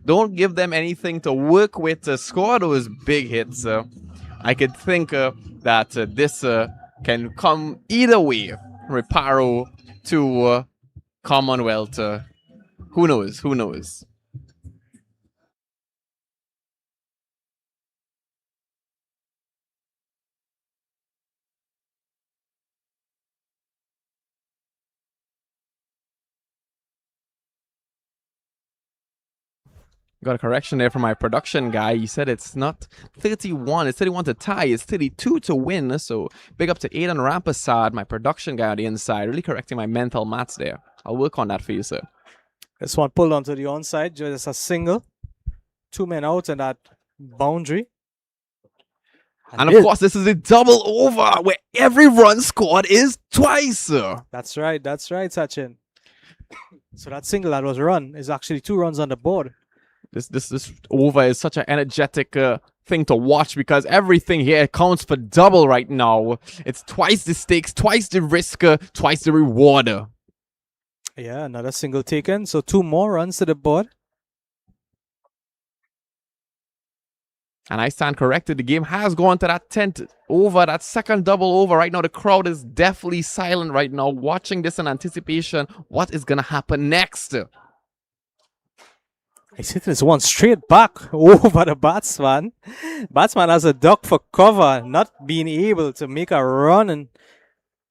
don't give them anything to work with to score those big hits, I could think that this can come either way. Piparo to Commonwealth. Who knows? Who knows? Got a correction there from my production guy. He said it's not 31. It's 31 to tie. It's 32 to win. So big up to Aidan Rampasad, my production guy on the inside. Really correcting my mental maths there. I'll work on that for you, sir. This one pulled onto the onside. Just a single. 2 men out and that boundary. And of course, this is a double over where every run scored is twice. That's right, Sachin. So that single that was run is actually 2 runs on the board. This over is such an energetic thing to watch because everything here counts for double right now. It's twice the stakes, twice the risk, twice the reward. Yeah, another single taken. So 2 more runs to the board. And I stand corrected. The game has gone to that 10th over, that second double over. Right now, the crowd is definitely silent right now, watching this in anticipation. What is going to happen next? He's hitting this one straight back over the batsman. Batsman has a duck for cover, not being able to make a run, and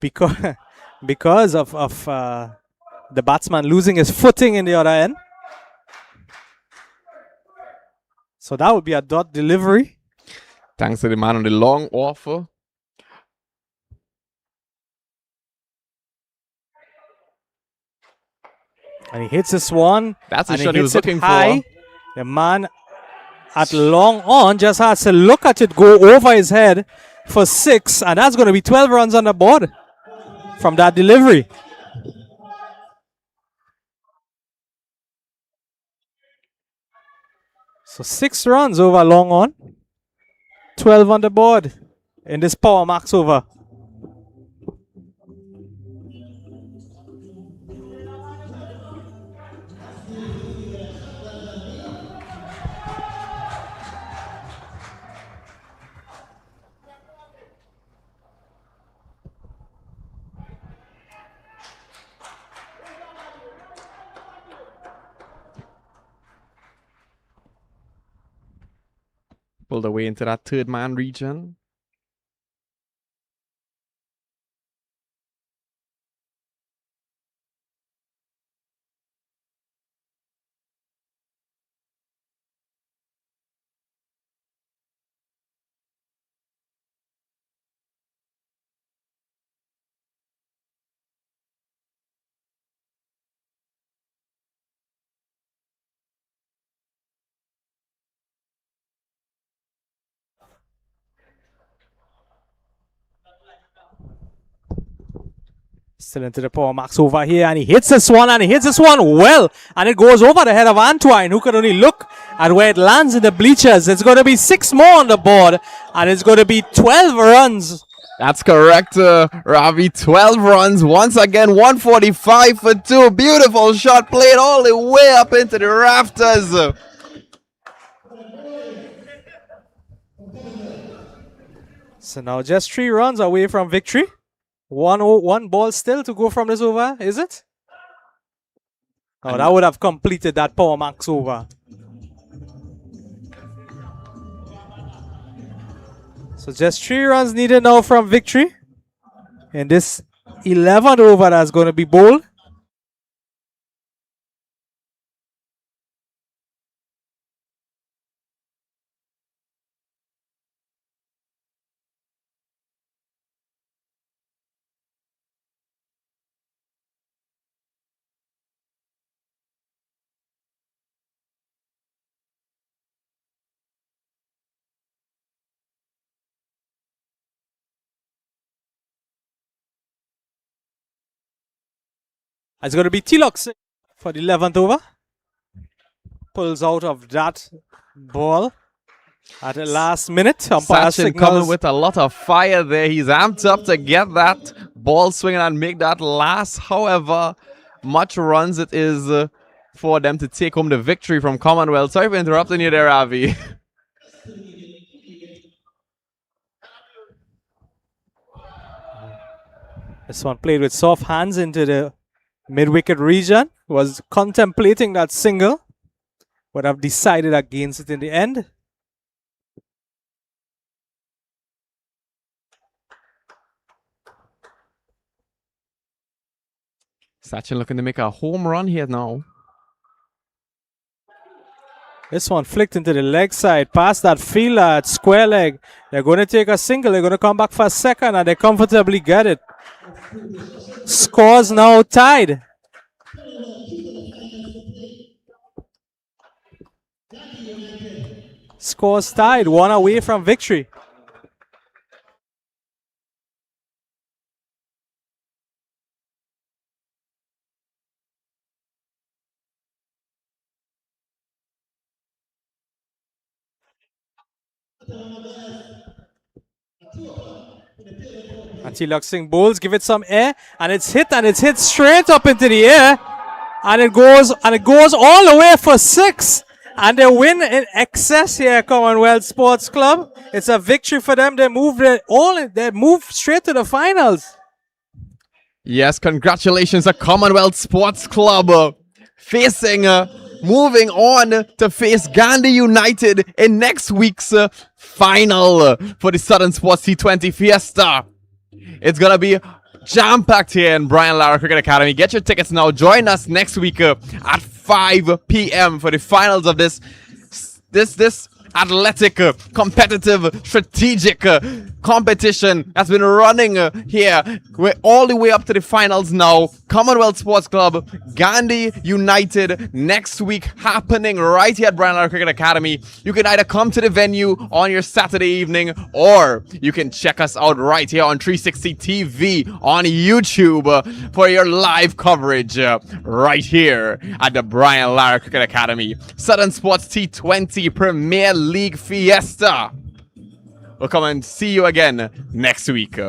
because of the batsman losing his footing in the other end. So that would be a dot delivery. Thanks to the man on the long offer. And he hits this one. That's the and shot he was hits it looking high. for. The man at long on just has to look at it go over his head for 6. And that's going to be 12 runs on the board from that delivery. So 6 runs over long on. 12 on the board in this power max over. Pulled away into that third man region. Still into the power max over here, and he hits this one, well, and it goes over the head of Antoine, who can only look at where it lands in the bleachers. It's going to be 6 more on the board, and it's going to be 12 runs. That's correct, Ravi. 12 runs. Once again, 145 for 2. Beautiful shot played all the way up into the rafters. So now just 3 runs away from victory. One ball still to go from this over, is it? Oh, that would have completed that power max over. So just 3 runs needed now from victory. And this 11th over that's going to be bowled. It's going to be Tilok for the 11th over. Pulls out of that ball at the last minute. Umpire Sachin coming with a lot of fire there. He's amped up to get that ball swinging and make that last. However, much runs it is for them to take home the victory from Commonwealth. Sorry for interrupting you there, Ravi. This one played with soft hands into the mid-wicket region. Was contemplating that single, but have decided against it in the end. Sachin looking to make a home run here now. This one flicked into the leg side, past that fielder at square leg. They're going to take a single. They're going to come back for a second, and they comfortably get it. Scores now tied. Scores tied, 1 away from victory. And Tilak Singh bowls, give it some air, and it's hit straight up into the air, and it goes all the way for 6, and they win in excess here, Commonwealth Sports Club. It's a victory for them. They move straight to the finals. Yes, congratulations to Commonwealth Sports Club moving on to face Gandhi United in next week's final for the Southern Sports T20 Fiesta. It's going to be jam-packed here in Brian Lara Cricket Academy. Get your tickets now. Join us next week at 5 p.m. for the finals of this athletic, competitive, strategic competition that's been running here. We're all the way up to the finals now. Commonwealth Sports Club, Gandhi United, next week happening right here at Brian Lara Cricket Academy. You can either come to the venue on your Saturday evening, or you can check us out right here on 360 TV on YouTube for your live coverage right here at the Brian Lara Cricket Academy. Southern Sports T20 Premier League Fiesta. We'll come and see you again next week.